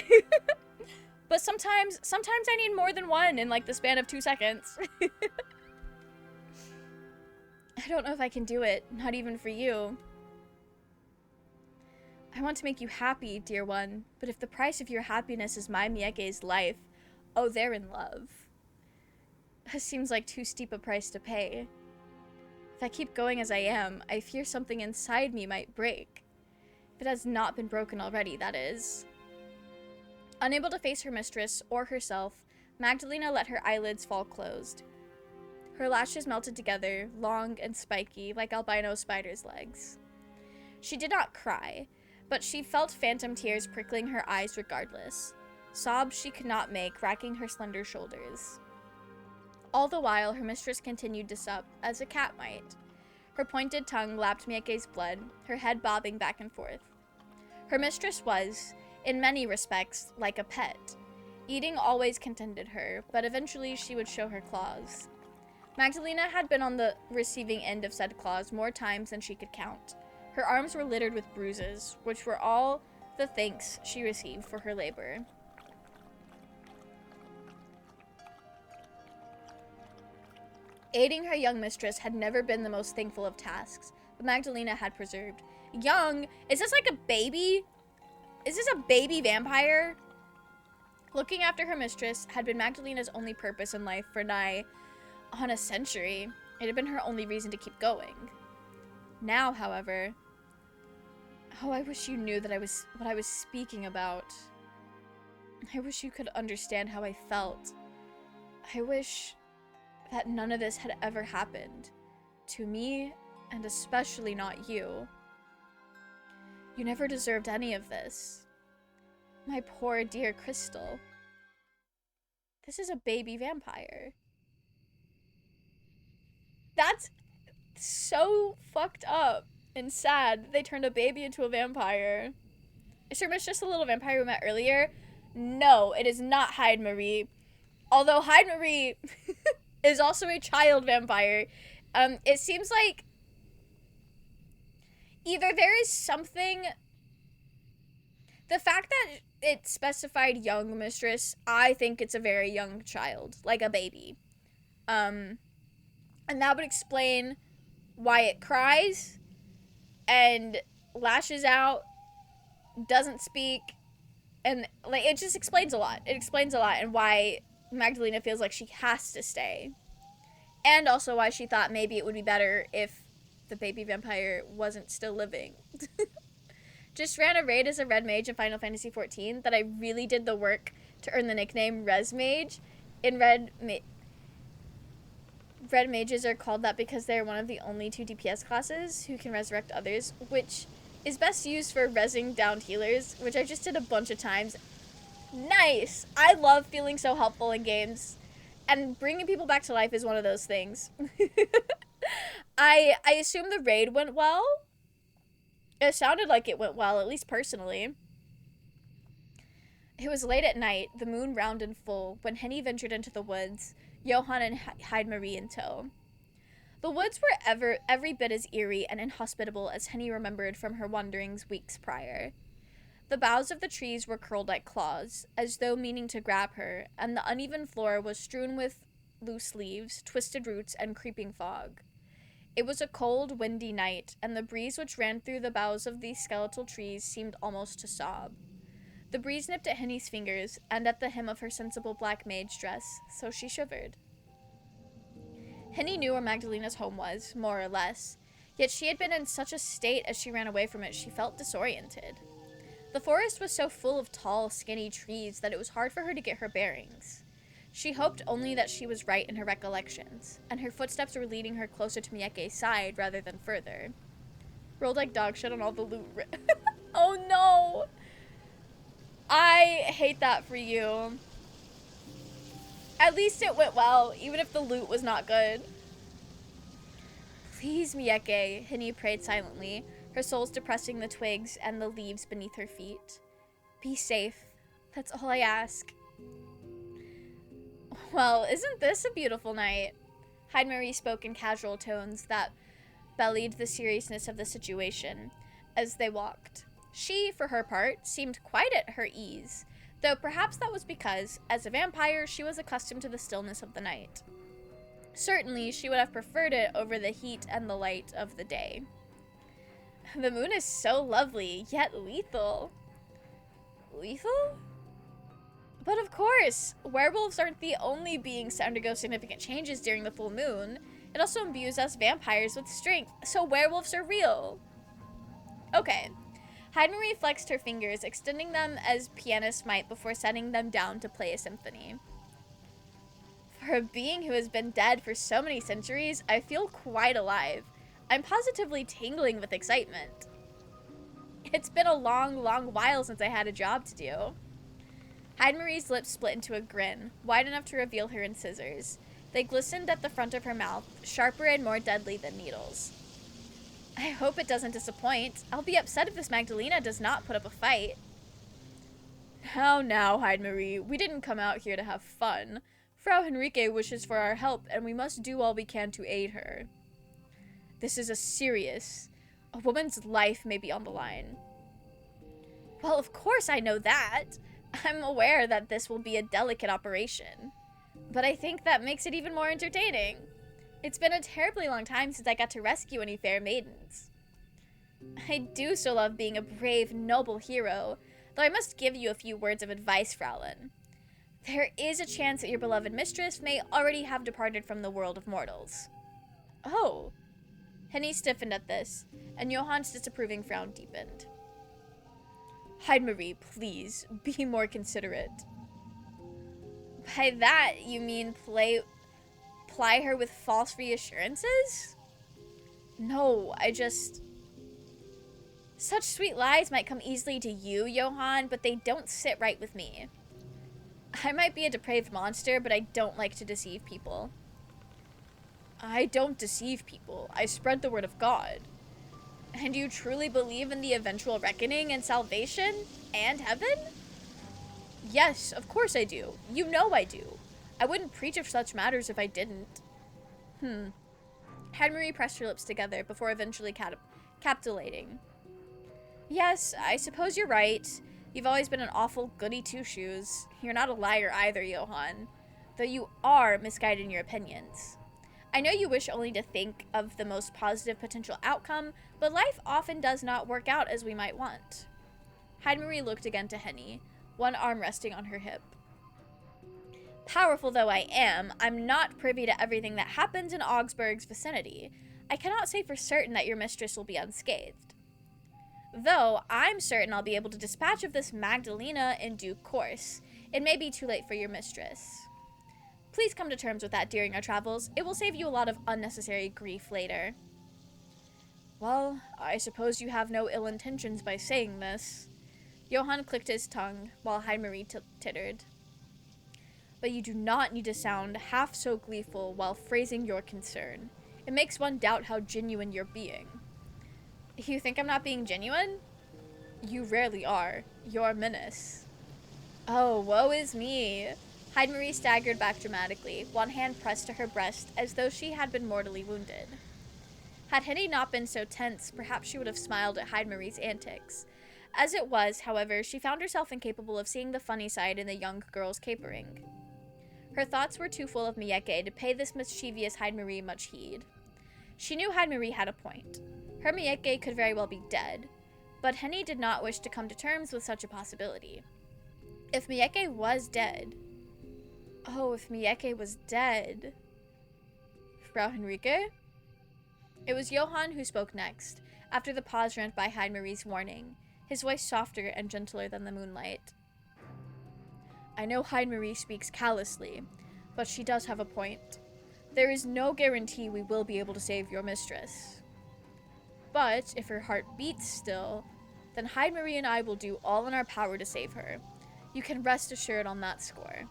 But sometimes I need more than one in, like, the span of 2 seconds. I don't know if I can do it. Not even for you. I want to make you happy, dear one. But if the price of your happiness is my Mieke's life... Oh, they're in love. That seems like too steep a price to pay. If I keep going as I am, I fear something inside me might break. If it has not been broken already, that is. Unable to face her mistress or herself, Magdalena let her eyelids fall closed. Her lashes melted together, long and spiky, like albino spiders' legs. She did not cry, but she felt phantom tears prickling her eyes regardless. Sobs she could not make, racking her slender shoulders. All the while, her mistress continued to sup, as a cat might. Her pointed tongue lapped Mieke's blood, her head bobbing back and forth. Her mistress was, in many respects, like a pet. Eating always contented her, but eventually she would show her claws. Magdalena had been on the receiving end of said claws more times than she could count. Her arms were littered with bruises, which were all the thanks she received for her labor. Aiding her young mistress had never been the most thankful of tasks, but Magdalena had persevered. Young? Is this like a baby? Is this a baby vampire? Looking after her mistress had been Magdalena's only purpose in life for nigh on a century. It had been her only reason to keep going. Now, however... Oh, I wish you knew that what I was speaking about. I wish you could understand how I felt. I wish... that none of this had ever happened. To me, and especially not you. You never deserved any of this. My poor dear Crystal. This is a baby vampire. That's so fucked up and sad that they turned a baby into a vampire. Is her mistress a little vampire we met earlier? No, it is not Hyde Marie. Although Hyde Marie... is also a child vampire. It seems like either there is something... The fact that it specified young mistress, I think it's a very young child, like a baby. And that would explain why it cries and lashes out, doesn't speak, and like it just explains a lot. It explains a lot and why Magdalena feels like she has to stay. And also why she thought maybe it would be better if the baby vampire wasn't still living. Just ran a raid as a red mage in Final Fantasy XIV that I really did the work to earn the nickname Res Mage. In Red mages are called that because they're one of the only 2 DPS classes who can resurrect others, which is best used for rezzing downed healers, which I just did a bunch of times. Nice! I love feeling so helpful in games, and bringing people back to life is one of those things. I assume the raid went well. It sounded like it went well, at least personally. It was late at night, the moon round and full, when Henny ventured into the woods, Johann and Heidemarie in tow. The woods were every bit as eerie and inhospitable as Henny remembered from her wanderings weeks prior. The boughs of the trees were curled like claws, as though meaning to grab her, and the uneven floor was strewn with loose leaves, twisted roots, and creeping fog. It was a cold, windy night, and the breeze which ran through the boughs of these skeletal trees seemed almost to sob. The breeze nipped at Henny's fingers, and at the hem of her sensible black mage dress, so she shivered. Henny knew where Magdalena's home was, more or less, yet she had been in such a state as she ran away from it she felt disoriented. The forest was so full of tall, skinny trees that it was hard for her to get her bearings. She hoped only that she was right in her recollections, and her footsteps were leading her closer to Mieke's side rather than further. Rolled like dog shit on all the loot. Oh no! I hate that for you. At least it went well, even if the loot was not good. Please, Mieke, Henny prayed silently, her soles depressing the twigs and the leaves beneath her feet. Be safe. That's all I ask. Well, isn't this a beautiful night? Heidemarie spoke in casual tones that bellied the seriousness of the situation as they walked. She, for her part, seemed quite at her ease, though perhaps that was because, as a vampire, she was accustomed to the stillness of the night. Certainly, she would have preferred it over the heat and the light of the day. The moon is so lovely, yet lethal. Lethal? But of course, werewolves aren't the only beings to undergo significant changes during the full moon. It also imbues us vampires with strength, so werewolves are real. Okay. Heidemarie flexed her fingers, extending them as pianists might before setting them down to play a symphony. For a being who has been dead for so many centuries, I feel quite alive. I'm positively tingling with excitement. It's been a long, long while since I had a job to do. Heidemarie's lips split into a grin, wide enough to reveal her incisors. They glistened at the front of her mouth, sharper and more deadly than needles. I hope it doesn't disappoint. I'll be upset if this Magdalena does not put up a fight. Now, Heidemarie, we didn't come out here to have fun. Frau Henrique wishes for our help, and we must do all we can to aid her. This is a woman's life may be on the line. Well, of course I know that. I'm aware that this will be a delicate operation. But I think that makes it even more entertaining. It's been a terribly long time since I got to rescue any fair maidens. I do so love being a brave, noble hero, though I must give you a few words of advice, Fraulein. There is a chance that your beloved mistress may already have departed from the world of mortals. Oh. Henny stiffened at this, and Johann's disapproving frown deepened. Heidemarie, please, be more considerate. By that, you mean ply her with false reassurances? No, Such sweet lies might come easily to you, Johann, but they don't sit right with me. I might be a depraved monster, but I don't like to deceive people. I don't deceive people. I spread the word of God. And you truly believe in the eventual reckoning and salvation and heaven? Yes, of course I do. You know I do. I wouldn't preach of such matters if I didn't. Heidemarie pressed her lips together before eventually capitulating. Yes, I suppose you're right. You've always been an awful goody two-shoes. You're not a liar either, Johann, though you are misguided in your opinions. I know you wish only to think of the most positive potential outcome, but life often does not work out as we might want. Heidemarie looked again to Henny, one arm resting on her hip. Powerful though I am, I'm not privy to everything that happens in Augsburg's vicinity. I cannot say for certain that your mistress will be unscathed. Though, I'm certain I'll be able to dispatch of this Magdalena in due course. It may be too late for your mistress. Please come to terms with that during our travels. It will save you a lot of unnecessary grief later. Well, I suppose you have no ill intentions by saying this. Johann clicked his tongue, while Heidemarie tittered. But you do not need to sound half so gleeful while phrasing your concern. It makes one doubt how genuine you're being. You think I'm not being genuine? You rarely are. You're a menace. Oh, woe is me. Heidemarie staggered back dramatically, one hand pressed to her breast as though she had been mortally wounded. Had Henny not been so tense, perhaps she would have smiled at Heidemarie's antics. As it was, however, she found herself incapable of seeing the funny side in the young girl's capering. Her thoughts were too full of Mieke to pay this mischievous Heidemarie much heed. She knew Heidemarie had a point. Her Mieke could very well be dead, but Henny did not wish to come to terms with such a possibility. If Mieke was dead... Oh, if Mieke was dead... Frau Henrike? It was Johann who spoke next, after the pause rent by Heidemarie's warning, his voice softer and gentler than the moonlight. I know Heidemarie speaks callously, but she does have a point. There is no guarantee we will be able to save your mistress. But if her heart beats still, then Heidemarie and I will do all in our power to save her. You can rest assured on that score.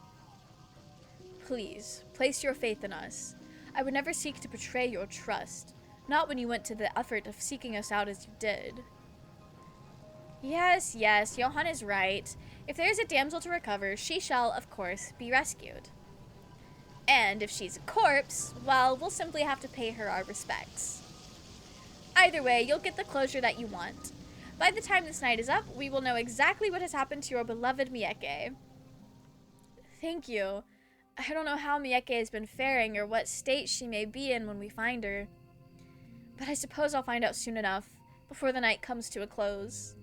Please, place your faith in us. I would never seek to betray your trust, not when you went to the effort of seeking us out as you did. Yes, Johann is right. If there is a damsel to recover, she shall, of course, be rescued. And if she's a corpse, well, we'll simply have to pay her our respects. Either way, you'll get the closure that you want. By the time this night is up, we will know exactly what has happened to your beloved Mieke. Thank you. I don't know how Mieke has been faring or what state she may be in when we find her. But I suppose I'll find out soon enough, before the night comes to a close.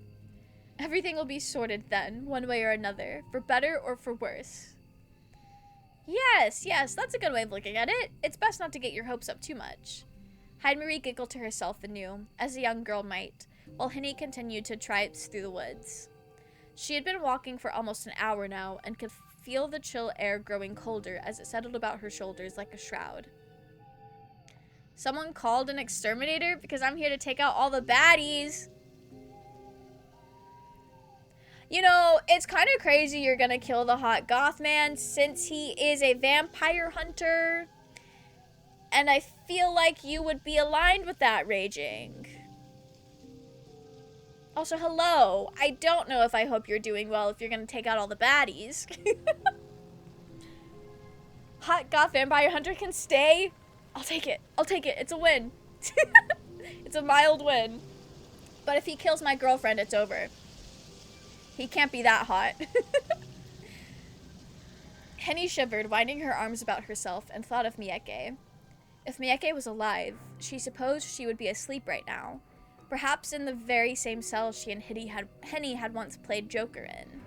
Everything will be sorted then, one way or another, for better or for worse. Yes, that's a good way of looking at it. It's best not to get your hopes up too much. Heidemarie giggled to herself anew, as a young girl might, while Henny continued to traipse through the woods. She had been walking for almost an hour now, and could feel the chill air growing colder as it settled about her shoulders like a shroud. Someone called an exterminator because I'm here to take out all the baddies. You know, it's kind of crazy you're gonna kill the hot goth man since he is a vampire hunter. And I feel like you would be aligned with that, Raging. Also, hello. I don't know if I hope you're doing well if you're gonna take out all the baddies. Hot goth vampire hunter can stay. I'll take it. It's a win. It's a mild win. But if he kills my girlfriend, it's over. He can't be that hot. Henny shivered, winding her arms about herself, and thought of Mieke. If Mieke was alive, she supposed she would be asleep right now. Perhaps in the very same cell she and Henny had once played Joker in.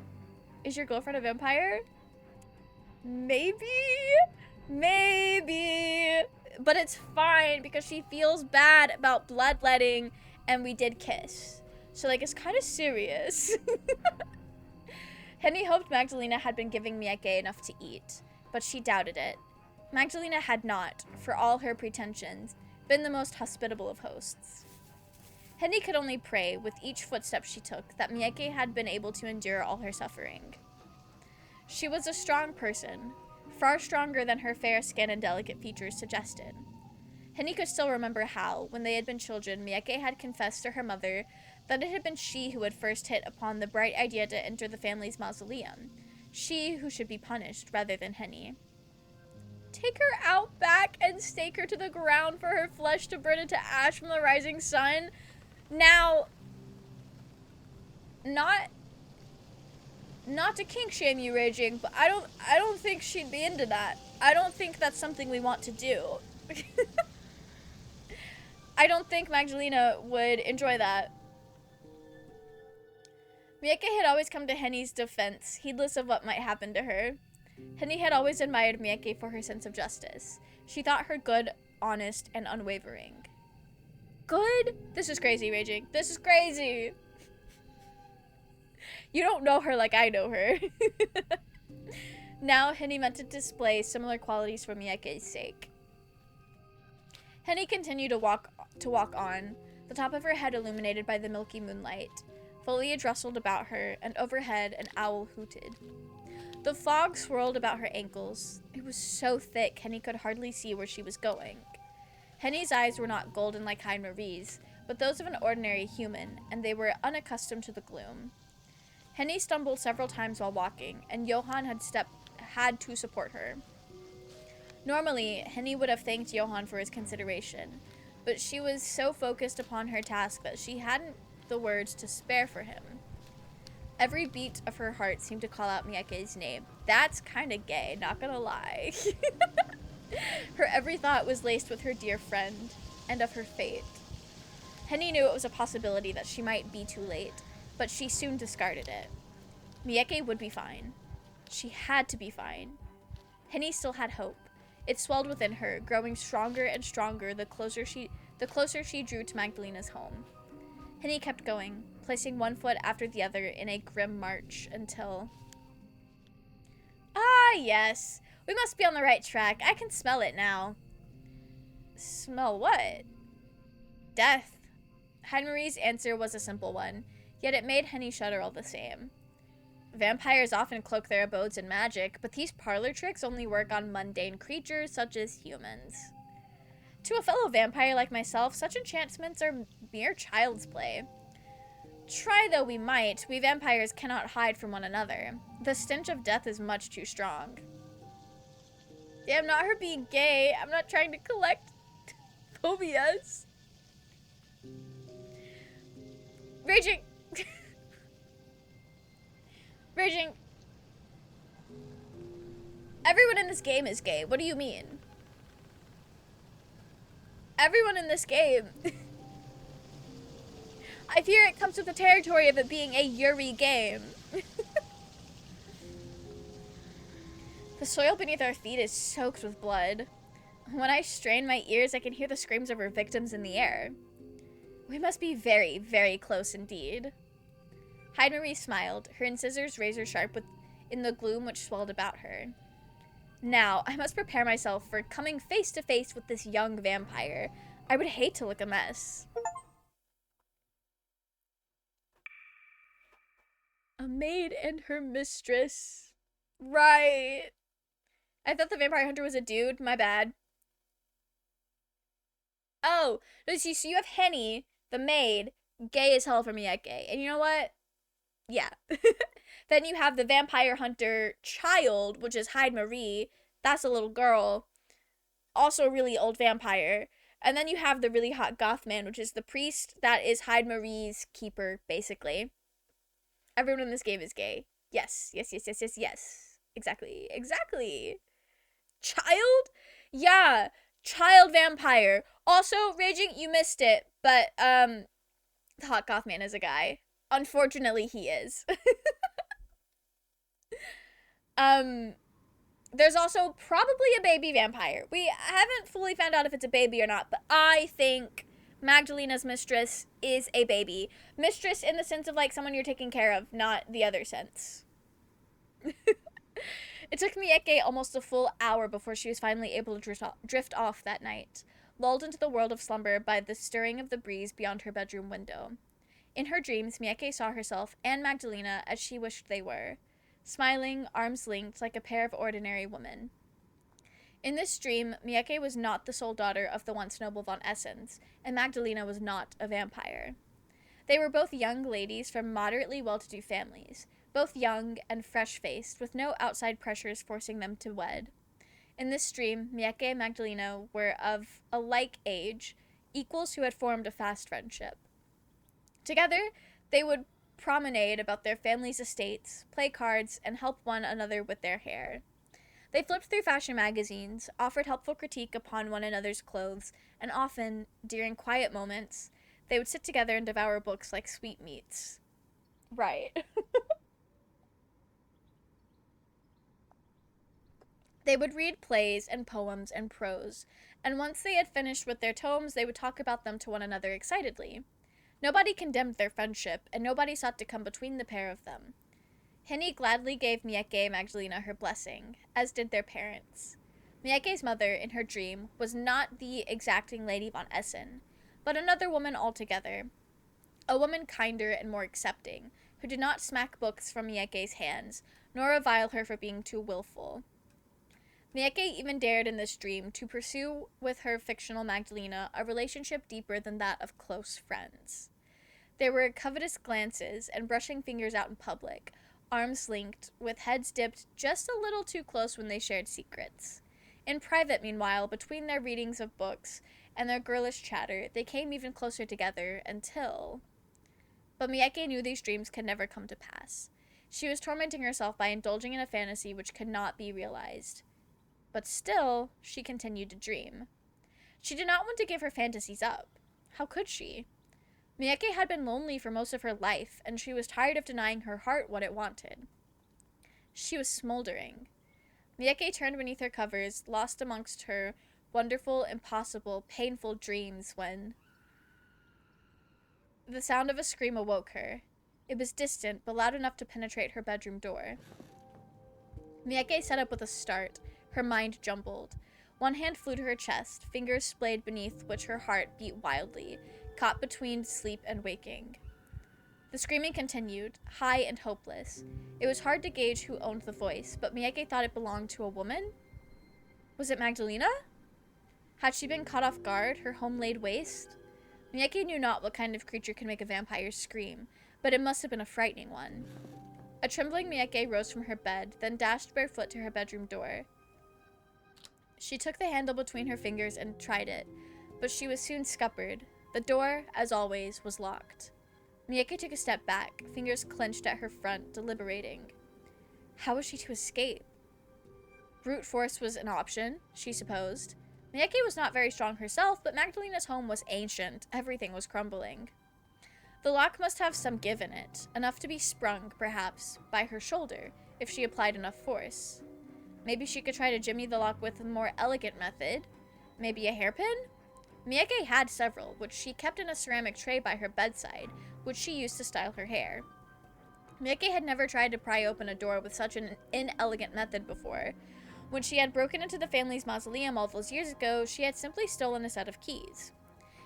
Is your girlfriend a vampire? Maybe? But it's fine, because she feels bad about bloodletting, and we did kiss. So, like, it's kind of serious. Henny hoped Magdalena had been giving Mieke enough to eat, but she doubted it. Magdalena had not, for all her pretensions, been the most hospitable of hosts. Henny could only pray, with each footstep she took, that Mieke had been able to endure all her suffering. She was a strong person, far stronger than her fair skin and delicate features suggested. Henny could still remember how, when they had been children, Mieke had confessed to her mother that it had been she who had first hit upon the bright idea to enter the family's mausoleum, she who should be punished rather than Henny. Take her out back and stake her to the ground for her flesh to burn into ash from the rising sun? Now, not to kink shame you, Raging, but I don't think she'd be into that. I don't think that's something we want to do. I don't think Magdalena would enjoy that. Mieke had always come to Henny's defense, heedless of what might happen to her. Henny had always admired Miyake for her sense of justice. She thought her good, honest, and unwavering. Good? This is crazy, Raging. This is crazy. You don't know her like I know her. Now, Henny meant to display similar qualities for Miyake's sake. Henny continued to walk on, the top of her head illuminated by the milky moonlight. Foliage rustled about her, and overhead an owl hooted. The fog swirled about her ankles. It was so thick, Henny could hardly see where she was going. Henny's eyes were not golden like Hein Marie's, but those of an ordinary human, and they were unaccustomed to the gloom. Henny stumbled several times while walking, and Johann had to support her. Normally, Henny would have thanked Johann for his consideration, but she was so focused upon her task that she hadn't the words to spare for him. Every beat of her heart seemed to call out Miyake's name. That's kinda gay, not gonna lie. Her every thought was laced with her dear friend, and of her fate. Henny knew it was a possibility that she might be too late, but she soon discarded it. Miyake would be fine. She had to be fine. Henny still had hope. It swelled within her, growing stronger and stronger the closer she drew to Magdalena's home. Henny kept going, placing one foot after the other in a grim march until... Ah, yes. We must be on the right track. I can smell it now. Smell what? Death. Hein-Marie's answer was a simple one, yet it made Henny shudder all the same. Vampires often cloak their abodes in magic, but these parlor tricks only work on mundane creatures such as humans. To a fellow vampire like myself, such enchantments are mere child's play. Try though we might, we vampires cannot hide from one another. The stench of death is much too strong. Damn, not her being gay. I'm not trying to collect phobias. Raging. Raging. Everyone in this game is gay. What do you mean? Everyone in this game. I fear it comes with the territory of it being a Yuri game. The soil beneath our feet is soaked with blood. When I strain my ears, I can hear the screams of our victims in the air. We must be very, very close indeed. Hein-Marie smiled, her incisors razor sharp in the gloom which swelled about her. Now, I must prepare myself for coming face to face with this young vampire. I would hate to look a mess. A maid and her mistress. Right. I thought the vampire hunter was a dude. My bad. Oh, so you have Henny, the maid, gay as hell for Miyake. And you know what? Yeah. Then you have the vampire hunter child, which is Hein-Marie. That's a little girl. Also a really old vampire. And then you have the really hot goth man, which is the priest. That is Hein-Marie's keeper, basically. Everyone in this game is gay. Yes. Yes, yes, yes, yes, yes. Exactly. Exactly. Child? Yeah. Child vampire. Also, Raging, you missed it. But, the hot goth man is a guy. Unfortunately, he is. There's also probably a baby vampire. We haven't fully found out if it's a baby or not, but I think Magdalena's mistress is a baby. Mistress in the sense of, like, someone you're taking care of, not the other sense. It took Miyake almost a full hour before she was finally able to drift off that night, lulled into the world of slumber by the stirring of the breeze beyond her bedroom window. In her dreams, Miyake saw herself and Magdalena as she wished they were, smiling, arms linked, like a pair of ordinary women. In this dream, Miyake was not the sole daughter of the once noble von Essens, and Magdalena was not a vampire. They were both young ladies from moderately well-to-do families, both young and fresh-faced, with no outside pressures forcing them to wed. In this dream, Miyake and Magdalena were of a like age, equals who had formed a fast friendship. Together, they would promenade about their families' estates, play cards, and help one another with their hair. They flipped through fashion magazines, offered helpful critique upon one another's clothes, and often, during quiet moments, they would sit together and devour books like sweetmeats. Right. They would read plays and poems and prose, and once they had finished with their tomes, they would talk about them to one another excitedly. Nobody condemned their friendship, and nobody sought to come between the pair of them. Henny gladly gave Mieke and Magdalena her blessing, as did their parents. Mieke's mother, in her dream, was not the exacting Lady von Essen, but another woman altogether, a woman kinder and more accepting, who did not smack books from Mieke's hands, nor revile her for being too willful. Mieke even dared in this dream to pursue with her fictional Magdalena a relationship deeper than that of close friends. There were covetous glances and brushing fingers out in public, arms linked, with heads dipped just a little too close when they shared secrets. In private, meanwhile, between their readings of books and their girlish chatter, they came even closer together until... But Mieke knew these dreams could never come to pass. She was tormenting herself by indulging in a fantasy which could not be realized. But still, she continued to dream. She did not want to give her fantasies up. How could she? Mieke had been lonely for most of her life, and she was tired of denying her heart what it wanted. She was smoldering. Mieke turned beneath her covers, lost amongst her wonderful, impossible, painful dreams when... The sound of a scream awoke her. It was distant, but loud enough to penetrate her bedroom door. Mieke sat up with a start, her mind jumbled. One hand flew to her chest, fingers splayed beneath which her heart beat wildly, caught between sleep and waking. The screaming continued, high and hopeless. It was hard to gauge who owned the voice, but Mieke thought it belonged to a woman? Was it Magdalena? Had she been caught off guard, her home laid waste? Mieke knew not what kind of creature can make a vampire scream, but it must have been a frightening one. A trembling Mieke rose from her bed, then dashed barefoot to her bedroom door. She took the handle between her fingers and tried it, but she was soon scuppered. The door, as always, was locked. Mieke took a step back, fingers clenched at her front, deliberating. How was she to escape? Brute force was an option, she supposed. Mieke was not very strong herself, but Magdalena's home was ancient. Everything was crumbling. The lock must have some give in it, enough to be sprung, perhaps, by her shoulder, if she applied enough force. Maybe she could try to jimmy the lock with a more elegant method. Maybe a hairpin? Mieke had several, which she kept in a ceramic tray by her bedside, which she used to style her hair. Mieke had never tried to pry open a door with such an inelegant method before. When she had broken into the family's mausoleum all those years ago, she had simply stolen a set of keys.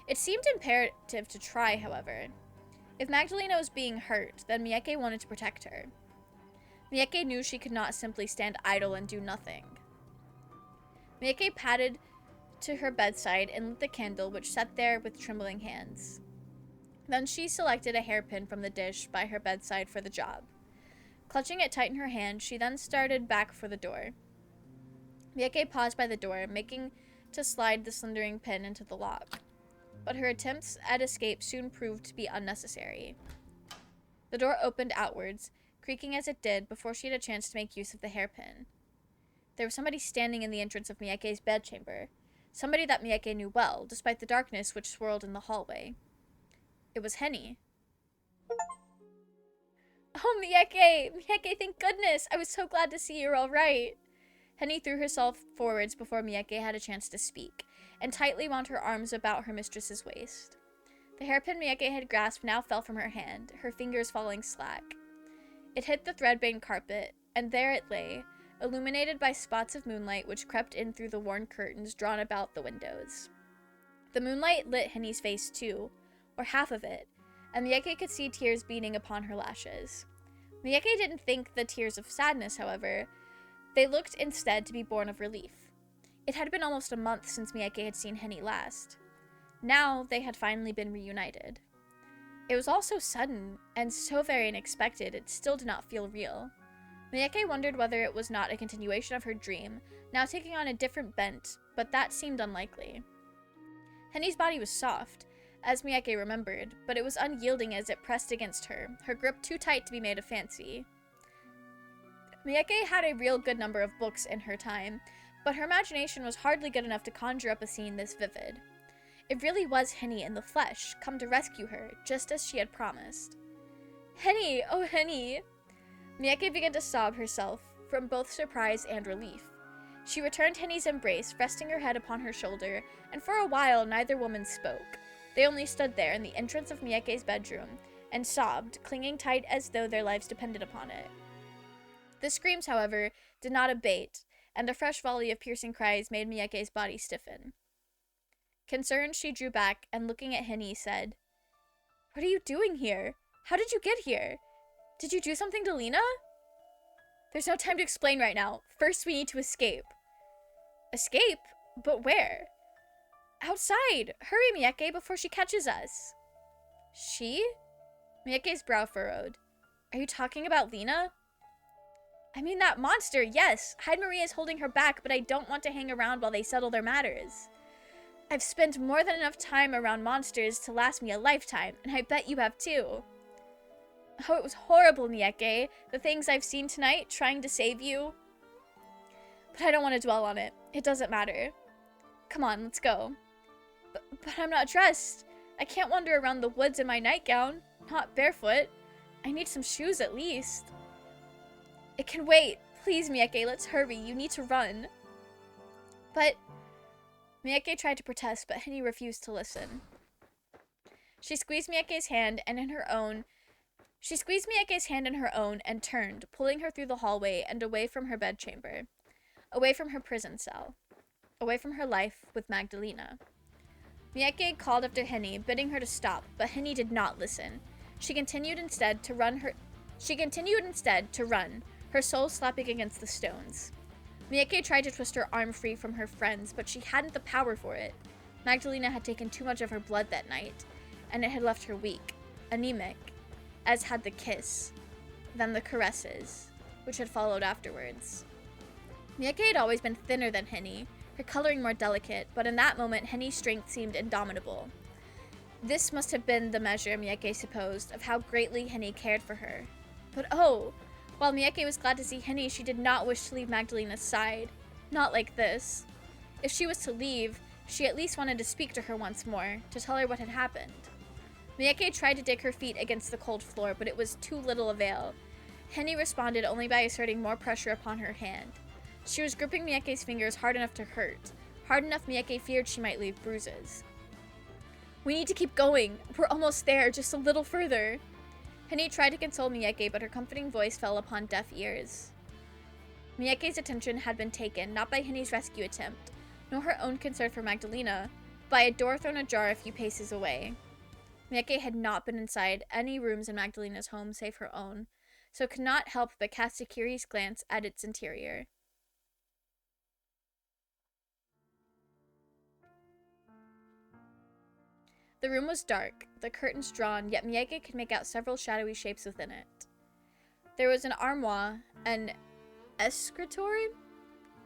It seemed imperative to try, however. If Magdalena was being hurt, then Mieke wanted to protect her. Mieke knew she could not simply stand idle and do nothing. Mieke padded to her bedside and lit the candle, which sat there with trembling hands. Then she selected a hairpin from the dish by her bedside for the job. Clutching it tight in her hand, she then started back for the door. Mieke paused by the door, making to slide the slithering pin into the lock. But her attempts at escape soon proved to be unnecessary. The door opened outwards, creaking as it did before she had a chance to make use of the hairpin. There was somebody standing in the entrance of Mieke's bedchamber, somebody that Mieke knew well, despite the darkness which swirled in the hallway. It was Henny. Oh, Mieke! Mieke, thank goodness! I was so glad to see you're all right. Henny threw herself forwards before Mieke had a chance to speak, and tightly wound her arms about her mistress's waist. The hairpin Mieke had grasped now fell from her hand, her fingers falling slack. It hit the thread-baned carpet, and there it lay, illuminated by spots of moonlight which crept in through the worn curtains drawn about the windows. The moonlight lit Henny's face too, or half of it, and Mieke could see tears beating upon her lashes. Mieke didn't think the tears of sadness, however. They looked instead to be born of relief. It had been almost a month since Mieke had seen Henny last. Now they had finally been reunited. It was all so sudden, and so very unexpected, it still did not feel real. Mieke wondered whether it was not a continuation of her dream, now taking on a different bent, but that seemed unlikely. Henny's body was soft, as Mieke remembered, but it was unyielding as it pressed against her grip too tight to be made of fancy. Mieke had a real good number of books in her time, but her imagination was hardly good enough to conjure up a scene this vivid. It really was Henny in the flesh, come to rescue her, just as she had promised. Henny! Oh, Henny! Mieke began to sob herself, from both surprise and relief. She returned Henny's embrace, resting her head upon her shoulder, and for a while neither woman spoke. They only stood there in the entrance of Mieke's bedroom and sobbed, clinging tight as though their lives depended upon it. The screams, however, did not abate, and a fresh volley of piercing cries made Mieke's body stiffen. Concerned, she drew back and, looking at Henny, said, "What are you doing here? How did you get here? Did you do something to Lena?" "There's no time to explain right now. First, we need to escape." "Escape? But where?" "Outside! Hurry, Mieke, before she catches us." "She?" Mieke's brow furrowed. "Are you talking about Lena?" "I mean that monster, yes. Hyde Marie is holding her back, but I don't want to hang around while they settle their matters. I've spent more than enough time around monsters to last me a lifetime, and I bet you have too." "Oh, it was horrible, Mieke. The things I've seen tonight, trying to save you. But I don't want to dwell on it. It doesn't matter. Come on, let's go." But I'm not dressed. I can't wander around the woods in my nightgown. Not barefoot. I need some shoes at least." "It can wait. Please, Mieke, let's hurry. You need to run." "But..." Mieke tried to protest, but Henny refused to listen. She squeezed Mieke's hand in her own and turned, pulling her through the hallway and away from her bedchamber. Away from her prison cell. Away from her life with Magdalena. Mieke called after Henny, bidding her to stop, but Henny did not listen. She continued instead to run, her soul slapping against the stones. Mieke tried to twist her arm free from her friends, but she hadn't the power for it. Magdalena had taken too much of her blood that night, and it had left her weak, anemic, as had the kiss, then the caresses, which had followed afterwards. Mieke had always been thinner than Henny, her coloring more delicate, but in that moment Henny's strength seemed indomitable. This must have been the measure, Mieke supposed, of how greatly Henny cared for her. But oh! While Mieke was glad to see Henny, she did not wish to leave Magdalena's side. Not like this. If she was to leave, she at least wanted to speak to her once more, to tell her what had happened. Mieke tried to dig her feet against the cold floor, but it was too little avail. Henny responded only by asserting more pressure upon her hand. She was gripping Mieke's fingers hard enough to hurt, hard enough Mieke feared she might leave bruises. "We need to keep going. We're almost there, just a little further." Henny tried to console Mieke, but her comforting voice fell upon deaf ears. Mieke's attention had been taken, not by Henny's rescue attempt, nor her own concern for Magdalena, but by a door thrown ajar a few paces away. Mieke had not been inside any rooms in Magdalena's home save her own, so could not help but cast a curious glance at its interior. The room was dark, the curtains drawn, yet Mieke could make out several shadowy shapes within it. There was an armoire, an escritoire,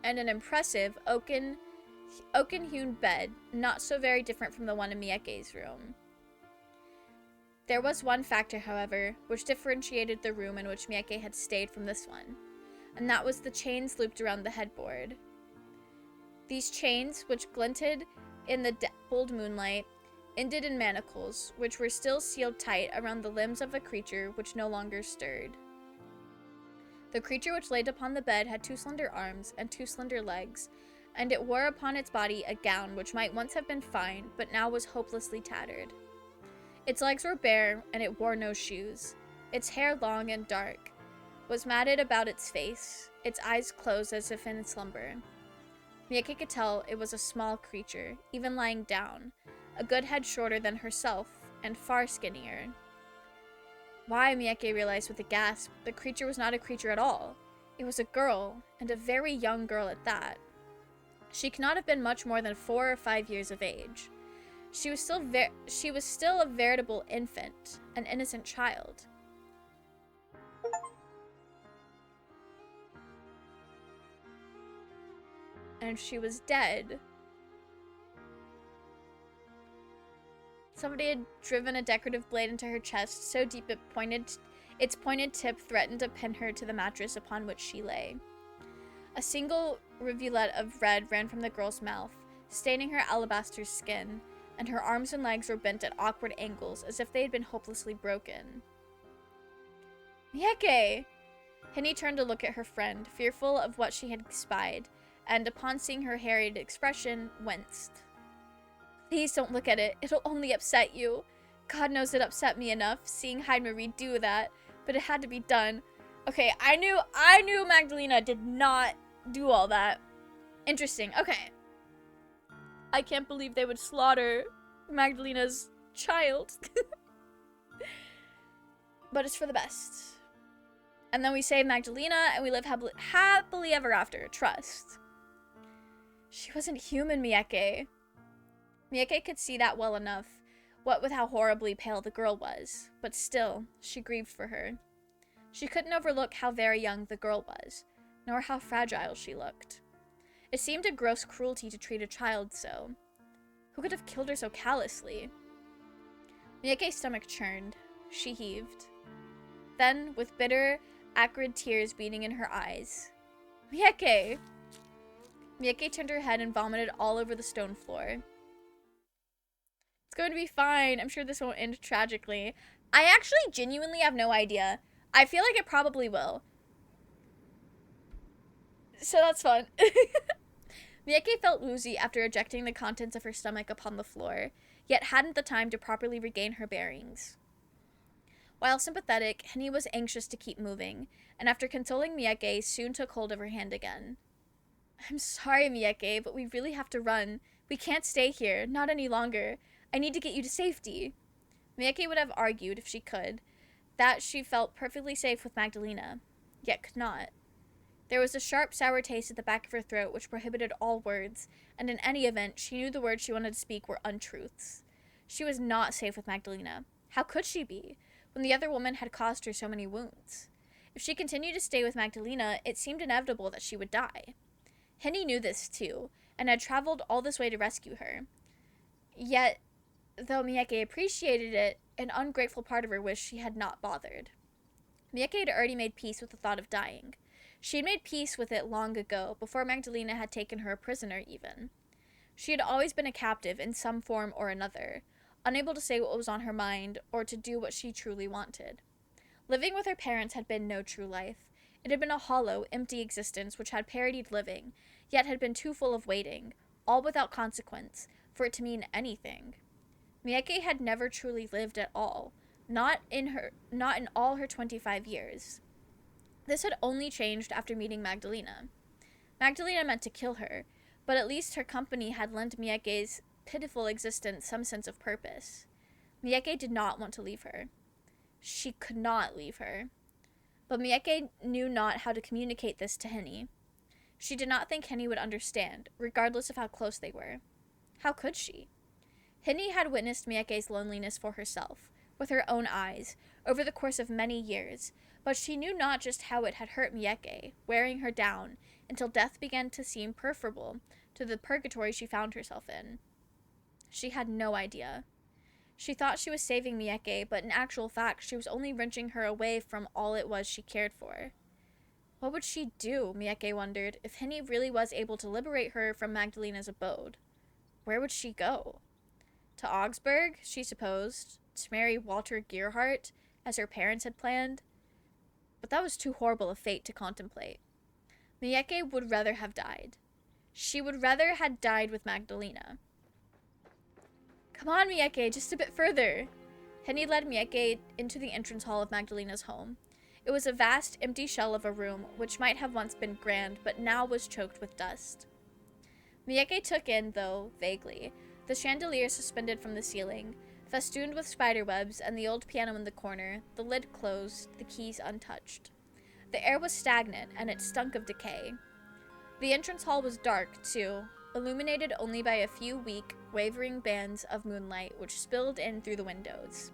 and an impressive oaken-hewn bed, not so very different from the one in Mieke's room. There was one factor, however, which differentiated the room in which Mieke had stayed from this one, and that was the chains looped around the headboard. These chains, which glinted in the dappled moonlight, ended in manacles, which were still sealed tight around the limbs of a creature which no longer stirred. The creature which laid upon the bed had 2 slender arms and 2 slender legs, and it wore upon its body a gown which might once have been fine, but now was hopelessly tattered. Its legs were bare, and it wore no shoes. Its hair, long and dark, was matted about its face, its eyes closed as if in slumber. Mieke could tell it was a small creature, even lying down, a good head shorter than herself, and far skinnier. Why, Mieke realized with a gasp, the creature was not a creature at all. It was a girl, and a very young girl at that. She could not have been much more than 4 or 5 years of age. She was still a veritable infant, an innocent child. And she was dead. Somebody had driven a decorative blade into her chest so deep its pointed tip threatened to pin her to the mattress upon which she lay. A single rivulet of red ran from the girl's mouth, staining her alabaster skin, and her arms and legs were bent at awkward angles as if they had been hopelessly broken. Mieke! Henny turned to look at her friend, fearful of what she had spied, and upon seeing her harried expression, winced. Please don't look at it. It'll only upset you. God knows it upset me enough, seeing Hyde-Marie do that, but it had to be done. Okay, I knew Magdalena did not do all that. Interesting. Okay. I can't believe they would slaughter Magdalena's child. But it's for the best. And then we save Magdalena, and we live happily ever after. Trust. She wasn't human, Mieke. Mieke could see that well enough, what with how horribly pale the girl was. But still, she grieved for her. She couldn't overlook how very young the girl was, nor how fragile she looked. It seemed a gross cruelty to treat a child so. Who could have killed her so callously? Mieke's stomach churned. She heaved. Then, with bitter, acrid tears beating in her eyes, Mieke! Mieke turned her head and vomited all over the stone floor. It's going to be fine. I'm sure this won't end tragically. I actually genuinely have no idea. I feel like it probably will. So that's fun. Mieke felt woozy after ejecting the contents of her stomach upon the floor, yet hadn't the time to properly regain her bearings. While sympathetic, Henny was anxious to keep moving, and after consoling Mieke, soon took hold of her hand again. I'm sorry, Mieke, but we really have to run. We can't stay here, not any longer. I need to get you to safety. Mieke would have argued, if she could, that she felt perfectly safe with Magdalena, yet could not. There was a sharp, sour taste at the back of her throat which prohibited all words, and in any event, she knew the words she wanted to speak were untruths. She was not safe with Magdalena. How could she be, when the other woman had caused her so many wounds? If she continued to stay with Magdalena, it seemed inevitable that she would die. Henny knew this, too, and had traveled all this way to rescue her. Yet, though Mieke appreciated it, an ungrateful part of her wished she had not bothered. Mieke had already made peace with the thought of dying. She had made peace with it long ago, before Magdalena had taken her a prisoner, even. She had always been a captive in some form or another, unable to say what was on her mind, or to do what she truly wanted. Living with her parents had been no true life. It had been a hollow, empty existence which had parodied living, yet had been too full of waiting, all without consequence, for it to mean anything. Mieke had never truly lived at all, not in all her 25 years. This had only changed after meeting Magdalena. Magdalena meant to kill her, but at least her company had lent Mieke's pitiful existence some sense of purpose. Mieke did not want to leave her. She could not leave her. But Mieke knew not how to communicate this to Henny. She did not think Henny would understand, regardless of how close they were. How could she? Henny had witnessed Mieke's loneliness for herself, with her own eyes, over the course of many years, but she knew not just how it had hurt Mieke, wearing her down, until death began to seem preferable to the purgatory she found herself in. She had no idea. She thought she was saving Mieke, but in actual fact she was only wrenching her away from all it was she cared for. What would she do, Mieke wondered, if Henny really was able to liberate her from Magdalena's abode? Where would she go? To Augsburg, she supposed, to marry Walter Gerhardt, as her parents had planned. But that was too horrible a fate to contemplate. Mieke would rather have died. She would rather had died with Magdalena. Come on, Mieke, just a bit further. Henny led Mieke into the entrance hall of Magdalena's home. It was a vast, empty shell of a room, which might have once been grand, but now was choked with dust. Mieke took in, though, vaguely, the chandelier suspended from the ceiling, festooned with spiderwebs, and the old piano in the corner, the lid closed, the keys untouched. The air was stagnant, and it stunk of decay. The entrance hall was dark, too, illuminated only by a few weak, wavering bands of moonlight which spilled in through the windows.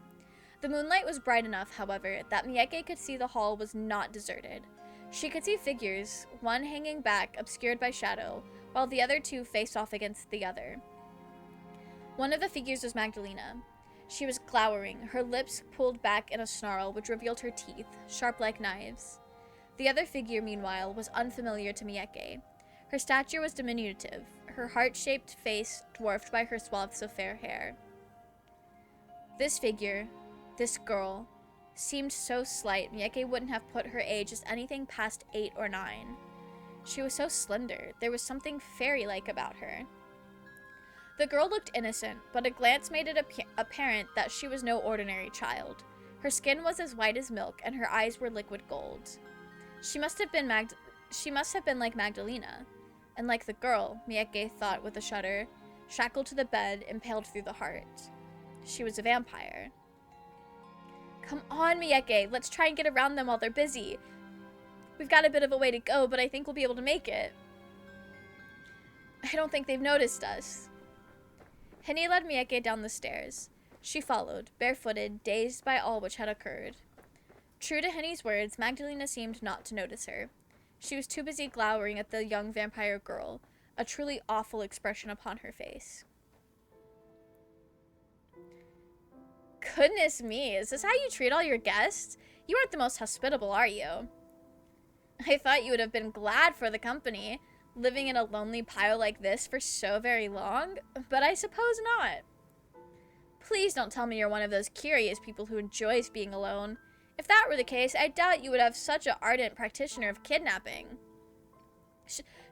The moonlight was bright enough, however, that Mieke could see the hall was not deserted. She could see figures, one hanging back, obscured by shadow, while the other two faced off against the other. One of the figures was Magdalena. She was glowering, her lips pulled back in a snarl which revealed her teeth, sharp like knives. The other figure, meanwhile, was unfamiliar to Mieke. Her stature was diminutive, her heart-shaped face dwarfed by her swaths of fair hair. This figure, this girl, seemed so slight Mieke wouldn't have put her age as anything past 8 or 9. She was so slender. There was something fairy-like about her. The girl looked innocent, but a glance made it apparent that she was no ordinary child. Her skin was as white as milk, and her eyes were liquid gold. She must have been like Magdalena. And like the girl, Mieke thought with a shudder, shackled to the bed, impaled through the heart. She was a vampire. Come on, Mieke, let's try and get around them while they're busy. We've got a bit of a way to go, but I think we'll be able to make it. I don't think they've noticed us. Henny led Mieke down the stairs. She followed, barefooted, dazed by all which had occurred. True to Henny's words, Magdalena seemed not to notice her. She was too busy glowering at the young vampire girl, a truly awful expression upon her face. Goodness me, is this how you treat all your guests? You aren't the most hospitable, are you? I thought you would have been glad for the company, living in a lonely pile like this for so very long, but I suppose not. Please don't tell me you're one of those curious people who enjoys being alone. If that were the case, I doubt you would have such an ardent practitioner of kidnapping.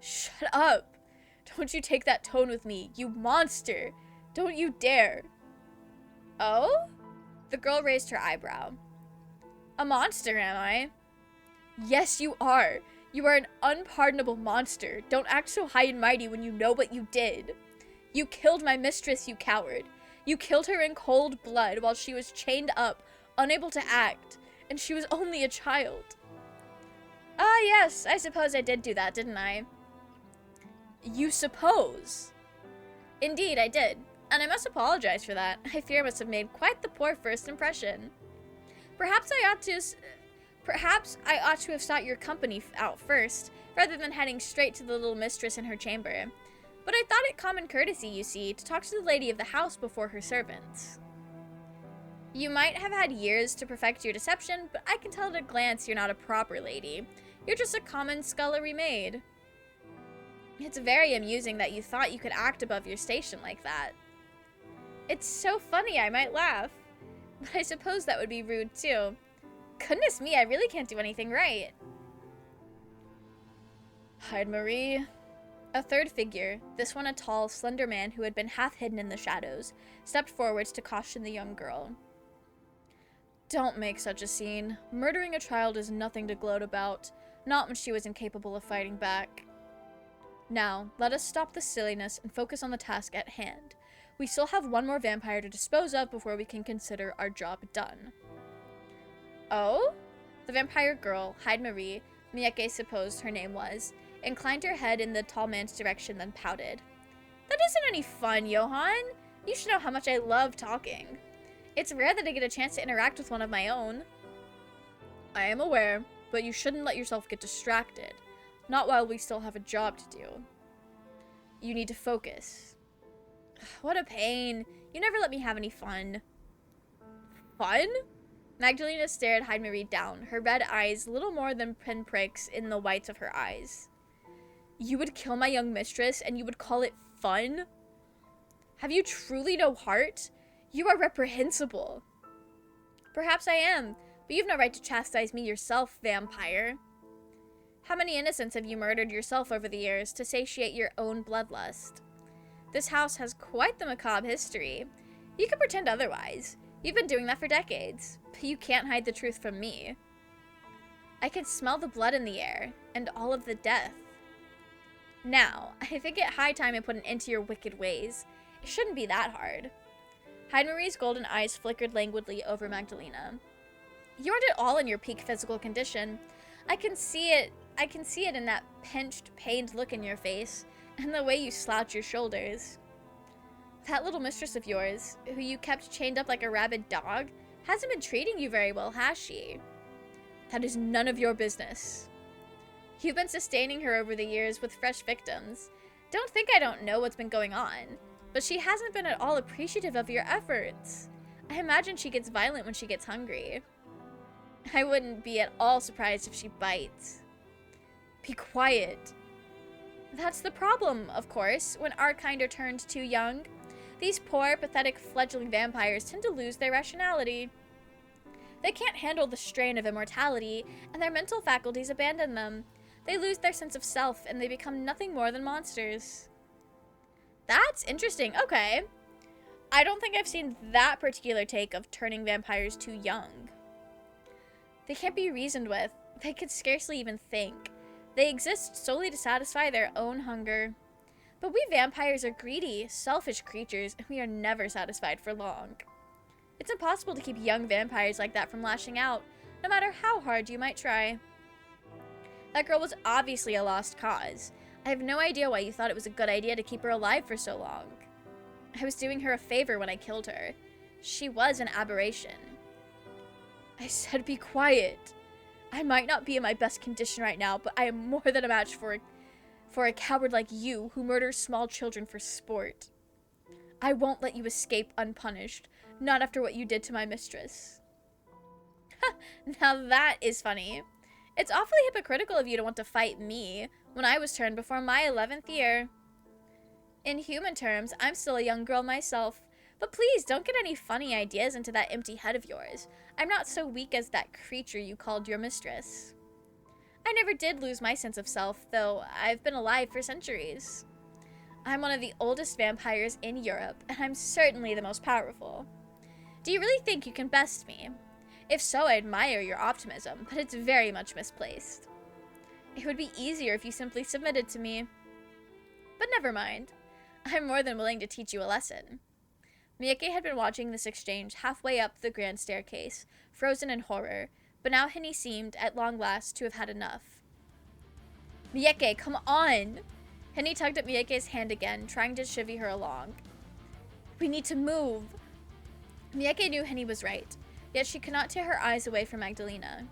Shut up! Don't you take that tone with me, you monster! Don't you dare! Oh? The girl raised her eyebrow. A monster, am I? Yes, you are. You are an unpardonable monster. Don't act so high and mighty when you know what you did. You killed my mistress, you coward. You killed her in cold blood while she was chained up, unable to act, and she was only a child. Ah, yes, I suppose I did do that, didn't I? You suppose? Indeed, I did, and I must apologize for that. I fear I must have made quite the poor first impression. Perhaps I ought to have sought your company out first, rather than heading straight to the little mistress in her chamber. But I thought it common courtesy, you see, to talk to the lady of the house before her servants. You might have had years to perfect your deception, but I can tell at a glance you're not a proper lady. You're just a common scullery maid. It's very amusing that you thought you could act above your station like that. It's so funny I might laugh, but I suppose that would be rude too. Goodness me, I really can't do anything right. Hide Marie. A third figure, this one a tall, slender man who had been half hidden in the shadows, stepped forwards to caution the young girl. Don't make such a scene. Murdering a child is nothing to gloat about, not when she was incapable of fighting back. Now, let us stop the silliness and focus on the task at hand. We still have one more vampire to dispose of before we can consider our job done. Oh? The vampire girl, Hide Marie, Mieke supposed her name was, inclined her head in the tall man's direction, then pouted. That isn't any fun, Johan. You should know how much I love talking. It's rare that I get a chance to interact with one of my own. I am aware, but you shouldn't let yourself get distracted. Not while we still have a job to do. You need to focus. What a pain. You never let me have any fun. Fun? Magdalena stared Hide Marie down, her red eyes little more than pinpricks in the whites of her eyes. You would kill my young mistress, and you would call it fun? Have you truly no heart? You are reprehensible. Perhaps I am, but you've no right to chastise me yourself, vampire. How many innocents have you murdered yourself over the years to satiate your own bloodlust? This house has quite the macabre history. You can pretend otherwise. You've been doing that for decades, but you can't hide the truth from me. I can smell the blood in the air, and all of the death. Now, I think it high time I put an end to your wicked ways. It shouldn't be that hard. Hide Marie's golden eyes flickered languidly over Magdalena. You aren't at all in your peak physical condition. I can see it in that pinched, pained look in your face, and the way you slouch your shoulders. That little mistress of yours, who you kept chained up like a rabid dog, hasn't been treating you very well, has she? That is none of your business. You've been sustaining her over the years with fresh victims. Don't think I don't know what's been going on, but she hasn't been at all appreciative of your efforts. I imagine she gets violent when she gets hungry. I wouldn't be at all surprised if she bites. Be quiet. That's the problem, of course, when our kind are turned too young. These poor, pathetic fledgling vampires tend to lose their rationality. They can't handle the strain of immortality, and their mental faculties abandon them. They lose their sense of self and they become nothing more than monsters. That's interesting. Okay. I don't think I've seen that particular take of turning vampires too young. They can't be reasoned with. They could scarcely even think. They exist solely to satisfy their own hunger. But we vampires are greedy, selfish creatures, and we are never satisfied for long. It's impossible to keep young vampires like that from lashing out, no matter how hard you might try. That girl was obviously a lost cause. I have no idea why you thought it was a good idea to keep her alive for so long. I was doing her a favor when I killed her. She was an aberration. I said be quiet. I might not be in my best condition right now, but I am more than a match for a coward like you who murders small children for sport. I won't let you escape unpunished, not after what you did to my mistress. Now that is funny. It's awfully hypocritical of you to want to fight me when I was turned before my 11th year. In human terms, I'm still a young girl myself, but please don't get any funny ideas into that empty head of yours. I'm not so weak as that creature you called your mistress. I never did lose my sense of self, though I've been alive for centuries. I'm one of the oldest vampires in Europe, and I'm certainly the most powerful. Do you really think you can best me? If so, I admire your optimism, but it's very much misplaced. It would be easier if you simply submitted to me. But never mind. I'm more than willing to teach you a lesson. Miyake had been watching this exchange halfway up the grand staircase, frozen in horror, but now Henny seemed, at long last, to have had enough. Miyake, come on! Henny tugged at Miyake's hand again, trying to chivvy her along. We need to move! Miyake knew Henny was right, yet she could not tear her eyes away from Magdalena.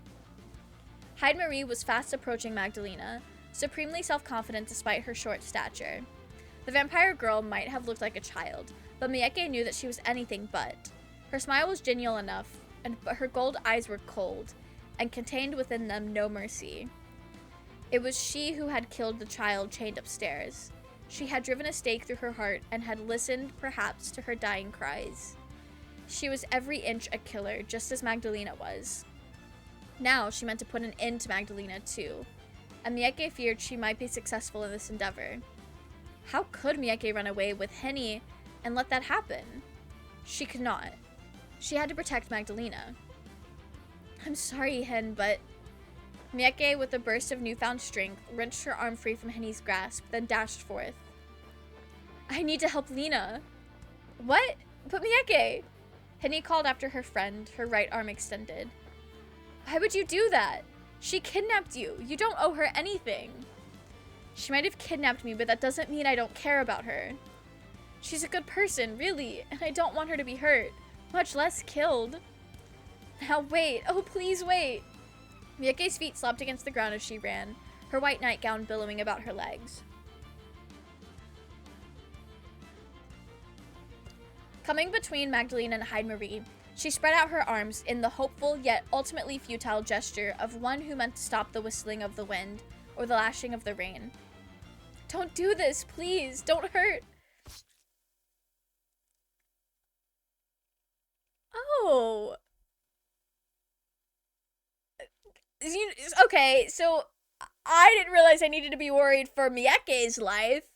Hyde-Marie was fast approaching Magdalena, supremely self-confident despite her short stature. The vampire girl might have looked like a child, but Miyake knew that she was anything but. Her smile was genial enough, but her gold eyes were cold, and contained within them no mercy. It was she who had killed the child chained upstairs. She had driven a stake through her heart and had listened, perhaps, to her dying cries. She was every inch a killer, just as Magdalena was. Now she meant to put an end to Magdalena, too, and Miyake feared she might be successful in this endeavor. How could Miyake run away with Henny and let that happen? She could not. She had to protect Magdalena. I'm sorry, Hen, but... Miyake, with a burst of newfound strength, wrenched her arm free from Henny's grasp, then dashed forth. I need to help Lena. What? But Miyake! Henny called after her friend, her right arm extended. Why would you do that? She kidnapped you. You don't owe her anything. She might have kidnapped me, but that doesn't mean I don't care about her. She's a good person, really, and I don't want her to be hurt, much less killed. Now wait. Oh, please wait. Miyake's feet slopped against the ground as she ran, her white nightgown billowing about her legs. Coming between Magdalena and Hyde-Marie, she spread out her arms in the hopeful yet ultimately futile gesture of one who meant to stop the whistling of the wind or the lashing of the rain. Don't do this, please. Don't hurt. Oh. Okay, so I didn't realize I needed to be worried for Miyake's life.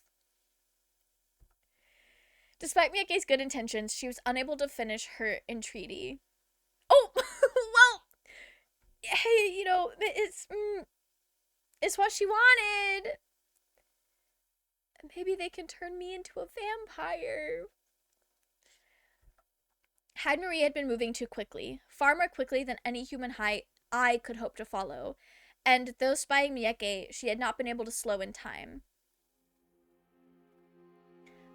Despite Miyake's good intentions, she was unable to finish her entreaty. Oh, well, hey, you know, it's what she wanted. Maybe they can turn me into a vampire. Hyde-Marie had been moving too quickly, far more quickly than any human eye could hope to follow, and though spying Miyake, she had not been able to slow in time.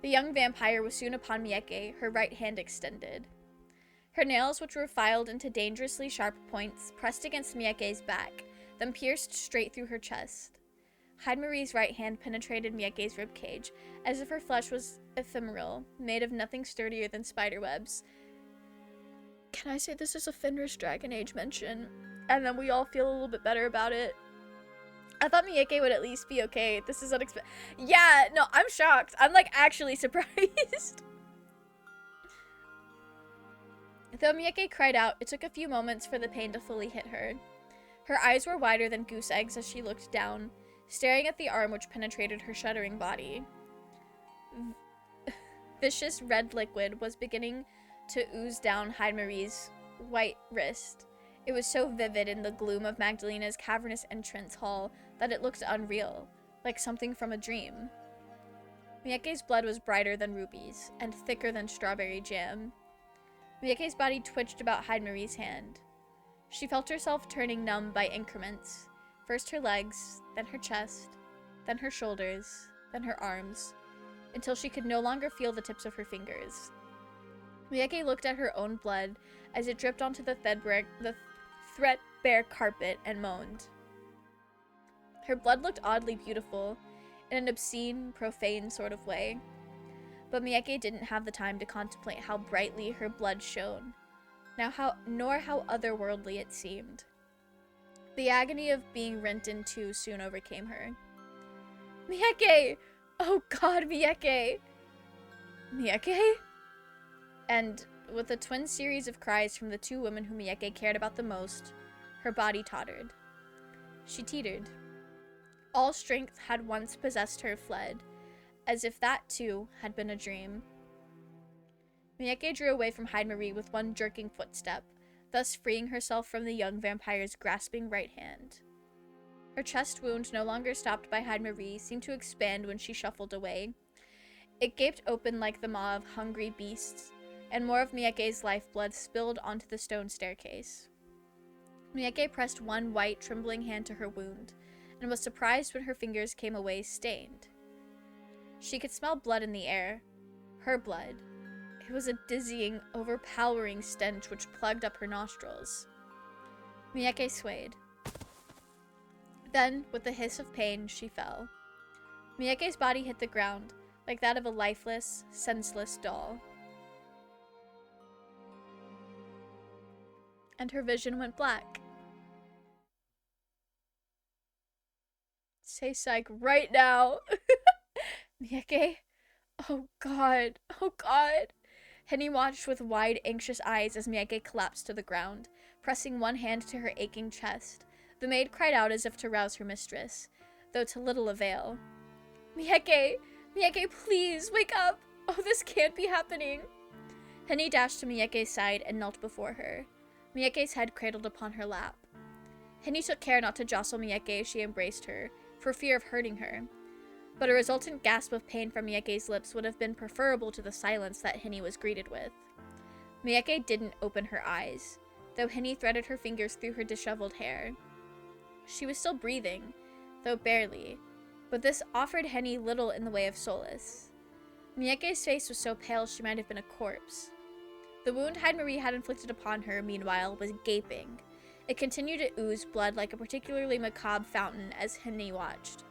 The young vampire was soon upon Miyake, her right hand extended. Her nails, which were filed into dangerously sharp points, pressed against Miyake's back, then pierced straight through her chest. Hyde-Marie's right hand penetrated Miyake's ribcage, as if her flesh was ephemeral, made of nothing sturdier than spiderwebs. Can I say this is a Fenris Dragon Age mention? And then we all feel a little bit better about it. I thought Miyake would at least be okay. This is unexpected. Yeah, no, I'm shocked. I'm, like, actually surprised. Though Miyake cried out, it took a few moments for the pain to fully hit her. Her eyes were wider than goose eggs as she looked down, staring at the arm which penetrated her shuddering body. Vicious red liquid was beginning to ooze down Hyde-Marie's white wrist. It was so vivid in the gloom of Magdalena's cavernous entrance hall that it looked unreal, like something from a dream. Miyake's blood was brighter than rubies, and thicker than strawberry jam. Miyake's body twitched about Hyde-Marie's hand. She felt herself turning numb by increments. First her legs, then her chest, then her shoulders, then her arms, until she could no longer feel the tips of her fingers. Miyake looked at her own blood as it dripped onto the threadbare carpet and moaned. Her blood looked oddly beautiful, in an obscene, profane sort of way. But Miyake didn't have the time to contemplate how brightly her blood shone, nor how otherworldly it seemed. The agony of being rent in two soon overcame her. Miyake! Oh God, Miyake! Miyake? And with a twin series of cries from the two women whom Miyake cared about the most, her body tottered. She teetered. All strength had once possessed her fled, as if that too had been a dream. Miyake drew away from Hyde-Marie with one jerking footstep, thus freeing herself from the young vampire's grasping right hand. Her chest wound, no longer stopped by Hyde-Marie, seemed to expand when she shuffled away. It gaped open like the maw of hungry beasts, and more of Miyake's lifeblood spilled onto the stone staircase. Miyake pressed one white, trembling hand to her wound, and was surprised when her fingers came away stained. She could smell blood in the air. Her blood. It was a dizzying, overpowering stench which plugged up her nostrils. Miyake swayed. Then, with a hiss of pain, she fell. Miyake's body hit the ground, like that of a lifeless, senseless doll. And her vision went black. Say psych right now. Miyake? Oh God. Oh God. Henny watched with wide, anxious eyes as Miyake collapsed to the ground, pressing one hand to her aching chest. The maid cried out as if to rouse her mistress, though to little avail. Miyake! Miyake, please, wake up! Oh, this can't be happening! Henny dashed to Miyake's side and knelt before her, Miyake's head cradled upon her lap. Henny took care not to jostle Miyake as she embraced her, for fear of hurting her. But a resultant gasp of pain from Miyake's lips would have been preferable to the silence that Henny was greeted with. Miyake didn't open her eyes, though Henny threaded her fingers through her disheveled hair. She was still breathing, though barely, but this offered Henny little in the way of solace. Miyake's face was so pale she might have been a corpse. The wound Hyde-Marie had inflicted upon her, meanwhile, was gaping. It continued to ooze blood like a particularly macabre fountain as Henny watched.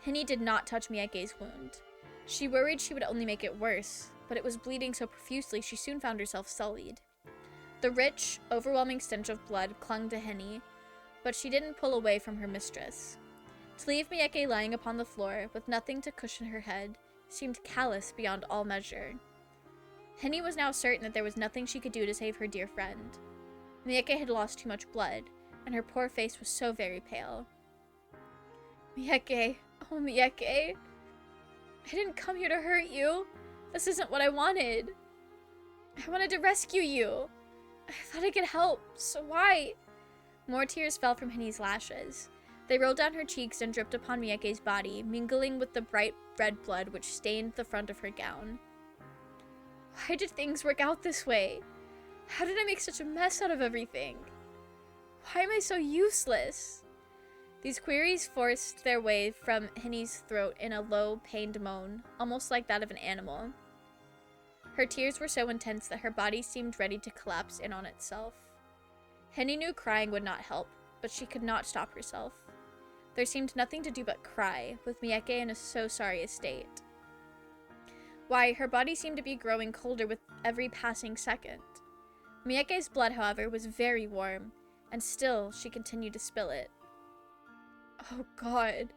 Henny did not touch Miyake's wound. She worried she would only make it worse, but it was bleeding so profusely she soon found herself sullied. The rich, overwhelming stench of blood clung to Henny, but she didn't pull away from her mistress. To leave Miyake lying upon the floor, with nothing to cushion her head, seemed callous beyond all measure. Henny was now certain that there was nothing she could do to save her dear friend. Miyake had lost too much blood, and her poor face was so very pale. Miyake, oh Miyake, I didn't come here to hurt you. This isn't what I wanted. I wanted to rescue you. I thought I could help, so why? More tears fell from Henny's lashes. They rolled down her cheeks and dripped upon Miyake's body, mingling with the bright red blood which stained the front of her gown. Why did things work out this way? How did I make such a mess out of everything? Why am I so useless? These queries forced their way from Henny's throat in a low, pained moan, almost like that of an animal. Her tears were so intense that her body seemed ready to collapse in on itself. Henny knew crying would not help, but she could not stop herself. There seemed nothing to do but cry, with Miyake in a so sorry state. Why, her body seemed to be growing colder with every passing second. Miyake's blood, however, was very warm, and still she continued to spill it. Oh God.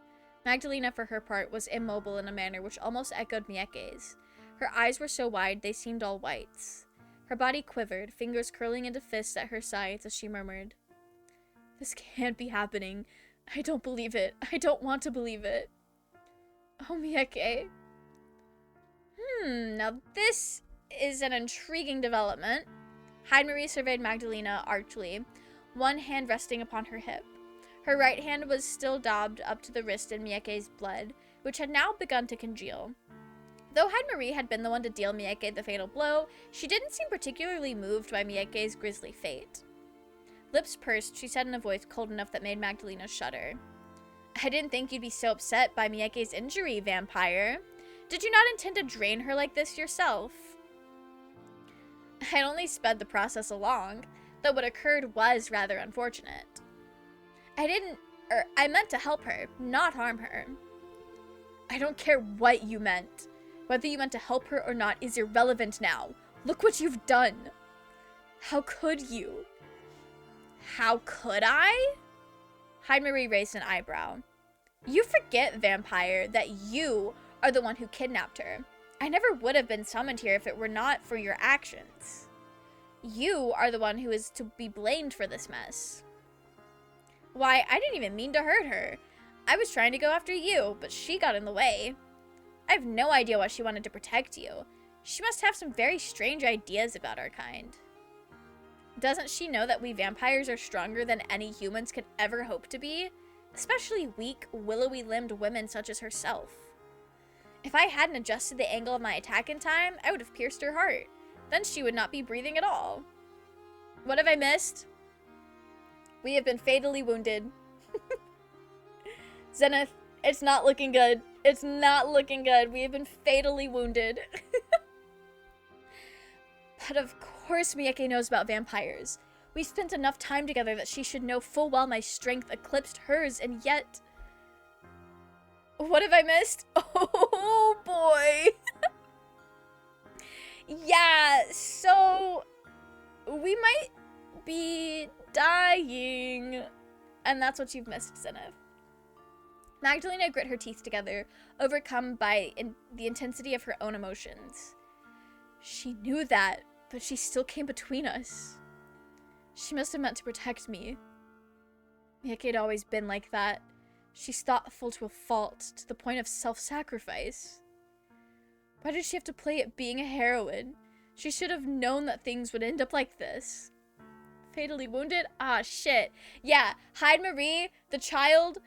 Magdalena, for her part, was immobile in a manner which almost echoed Miyake's. Her eyes were so wide they seemed all whites. Her body quivered, fingers curling into fists at her sides as she murmured, "This can't be happening. I don't believe it. I don't want to believe it. Oh, Miyake. Now this is an intriguing development. Hyde-Marie surveyed Magdalena archly, one hand resting upon her hip. Her right hand was still daubed up to the wrist in Miyake's blood, which had now begun to congeal. Though Hyde-Marie had been the one to deal Miyake the fatal blow, she didn't seem particularly moved by Miyake's grisly fate. Lips pursed, she said in a voice cold enough that made Magdalena shudder. I didn't think you'd be so upset by Miyake's injury, vampire. Did you not intend to drain her like this yourself? I'd only sped the process along, though what occurred was rather unfortunate. I meant to help her, not harm her. I don't care what you meant. Whether you meant to help her or not is irrelevant now. Look what you've done. How could you? How could I? Hyde-Marie raised an eyebrow. You forget, vampire, that you are the one who kidnapped her. I never would have been summoned here if it were not for your actions. You are the one who is to be blamed for this mess. Why, I didn't even mean to hurt her. I was trying to go after you, but she got in the way. I have no idea why she wanted to protect you. She must have some very strange ideas about our kind. Doesn't she know that we vampires are stronger than any humans could ever hope to be? Especially weak, willowy-limbed women such as herself. If I hadn't adjusted the angle of my attack in time, I would have pierced her heart. Then she would not be breathing at all. What have I missed? We have been fatally wounded. Zenith, it's not looking good. It's not looking good. We have been fatally wounded. But of course Miyake knows about vampires. We spent enough time together that she should know full well my strength eclipsed hers, and yet... What have I missed? Oh boy! Yeah, so... we might be dying. And that's what you've missed, Zenith. Magdalena grit her teeth together, overcome by the intensity of her own emotions. She knew that, but she still came between us. She must have meant to protect me. Miyake had always been like that. She's thoughtful to a fault, to the point of self-sacrifice. Why did she have to play at being a heroine? She should have known that things would end up like this. Fatally wounded? Ah, shit. Yeah, Hyde-Marie, the child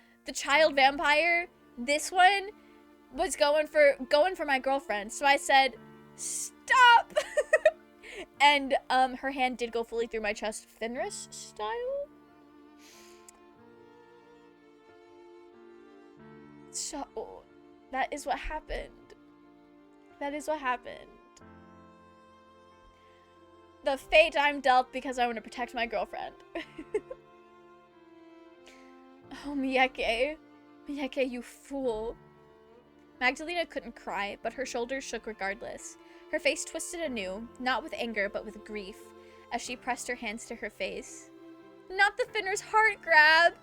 vampire, this one was going for my girlfriend. So I said, stop! And her hand did go fully through my chest, Fenris style. So that is what happened. That is what happened. The fate I'm dealt because I want to protect my girlfriend. Oh, Miyake. Miyake, you fool. Magdalena couldn't cry, but her shoulders shook regardless. Her face twisted anew, not with anger, but with grief, as she pressed her hands to her face. Not the Finner's heart grab!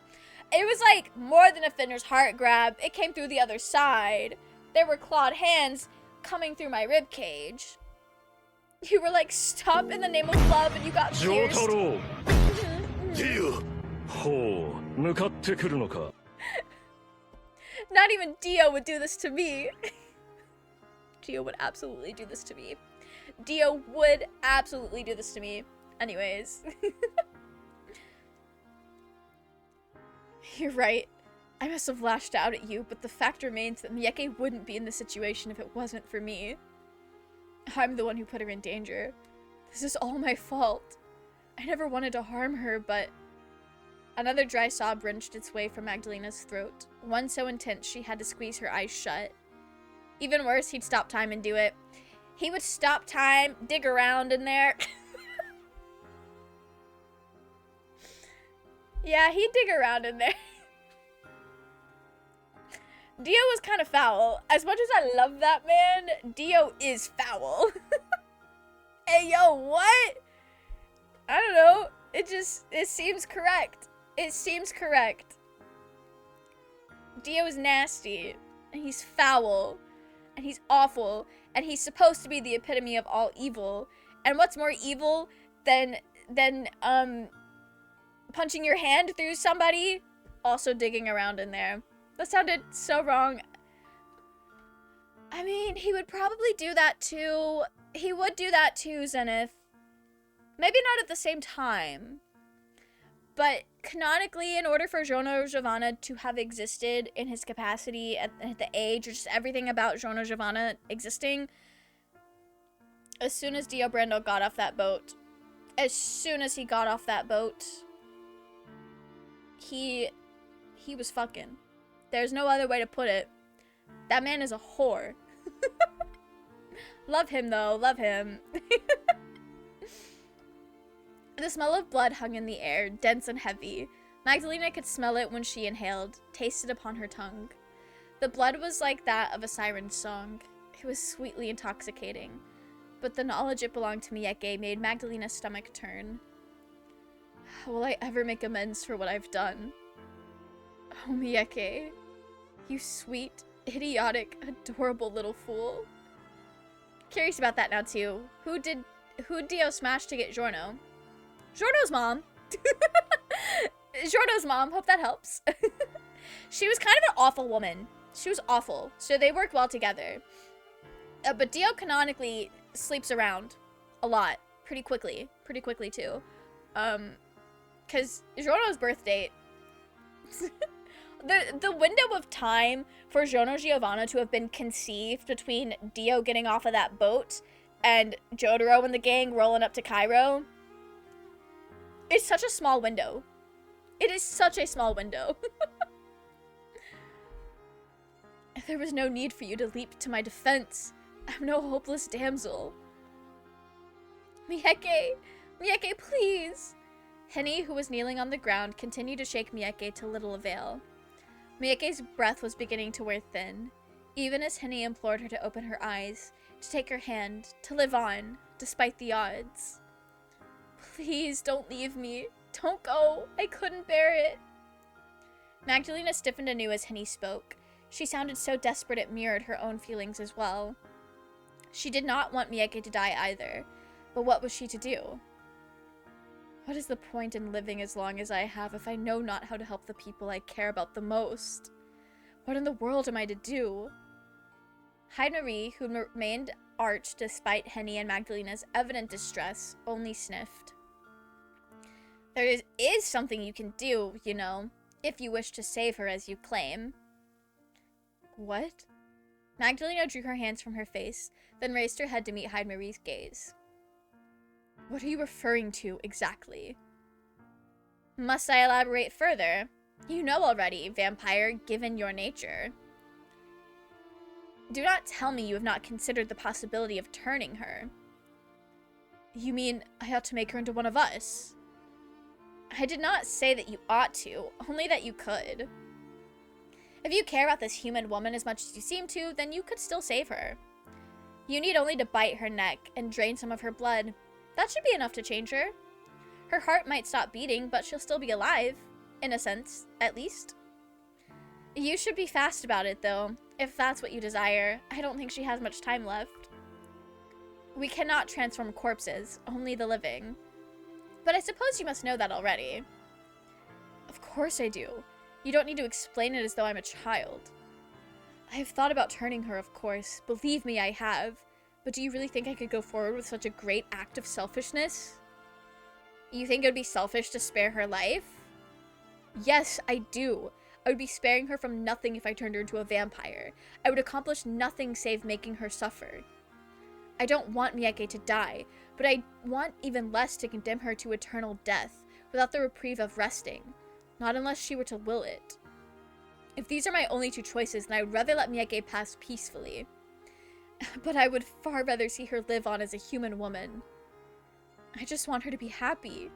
It was like more than a Finner's heart grab. It came through the other side. There were clawed hands coming through my rib cage. You were like, stop in the name of love, and you got pierced. Not even Dio would do this to me. Dio would absolutely do this to me. Dio would absolutely do this to me. Anyways. You're right. I must have lashed out at you, but the fact remains that Miyake wouldn't be in this situation if it wasn't for me. I'm the one who put her in danger. This is all my fault. I never wanted to harm her, but... Another dry sob wrenched its way from Magdalena's throat, one so intense she had to squeeze her eyes shut. Even worse, he'd stop time and do it. He would stop time, dig around in there. Yeah, he'd dig around in there. Dio was kind of foul. As much as I love that man, Dio is foul. Hey, yo, what? I don't know. It seems correct. It seems correct. Dio is nasty, and he's foul, and he's awful, and he's supposed to be the epitome of all evil. And what's more evil than punching your hand through somebody? also digging around in there. That sounded so wrong. I mean, he would probably do that too. He would do that too, Zenith. Maybe not at the same time. But canonically, in order for Jono Giovanna to have existed in his capacity at the age, or just everything about Jono Giovanna existing, as soon as Dio Brando got off that boat, he was fucking. There's no other way to put it. That man is a whore. Love him, though. Love him. The smell of blood hung in the air, dense and heavy. Magdalena could smell it when she inhaled, tasted upon her tongue. The blood was like that of a siren's song. It was sweetly intoxicating. But the knowledge it belonged to Mieke made Magdalena's stomach turn. How will I ever make amends for what I've done? Oh, Mieke. You sweet, idiotic, adorable little fool. Curious about that now, too. Who'd Dio smash to get Giorno? Giorno's mom. Giorno's mom. Hope that helps. She was kind of an awful woman. She was awful. So they worked well together. But Dio canonically sleeps around a lot. Pretty quickly. Pretty quickly, too. Because Giorno's birth date... the window of time for Jono Giovanna to have been conceived between Dio getting off of that boat and Jotaro and the gang rolling up to Cairo... It's such a small window. It is such a small window. There was no need for you to leap to my defense. I'm no hopeless damsel. Mieke! Mieke, please! Henny, who was kneeling on the ground, continued to shake Mieke to little avail. Mieke's breath was beginning to wear thin, even as Henny implored her to open her eyes, to take her hand, to live on, despite the odds. Please, don't leave me. Don't go. I couldn't bear it. Magdalena stiffened anew as Henny spoke. She sounded so desperate it mirrored her own feelings as well. She did not want Mieke to die either, but what was she to do? What is the point in living as long as I have if I know not how to help the people I care about the most? What in the world am I to do? Heidemarie, who remained arch despite Henny and Magdalena's evident distress, only sniffed. There is something you can do, you know, if you wish to save her as you claim. What? Magdalena drew her hands from her face, then raised her head to meet Heidemarie's gaze. What are you referring to, exactly? Must I elaborate further? You know already, vampire, given your nature. Do not tell me you have not considered the possibility of turning her. You mean I ought to make her into one of us? I did not say that you ought to, only that you could. If you care about this human woman as much as you seem to, then you could still save her. You need only to bite her neck and drain some of her blood. That should be enough to change her. Her heart might stop beating, but she'll still be alive. In a sense, at least. You should be fast about it, though. If that's what you desire, I don't think she has much time left. We cannot transform corpses, only the living. But I suppose you must know that already. Of course I do. You don't need to explain it as though I'm a child. I have thought about turning her, of course. Believe me, I have. But do you really think I could go forward with such a great act of selfishness? You think it would be selfish to spare her life? Yes, I do. I would be sparing her from nothing if I turned her into a vampire. I would accomplish nothing save making her suffer. I don't want Mieke to die, but I want even less to condemn her to eternal death, without the reprieve of resting. Not unless she were to will it. If these are my only two choices, then I would rather let Mieke pass peacefully. But I would far rather see her live on as a human woman. I just want her to be happy.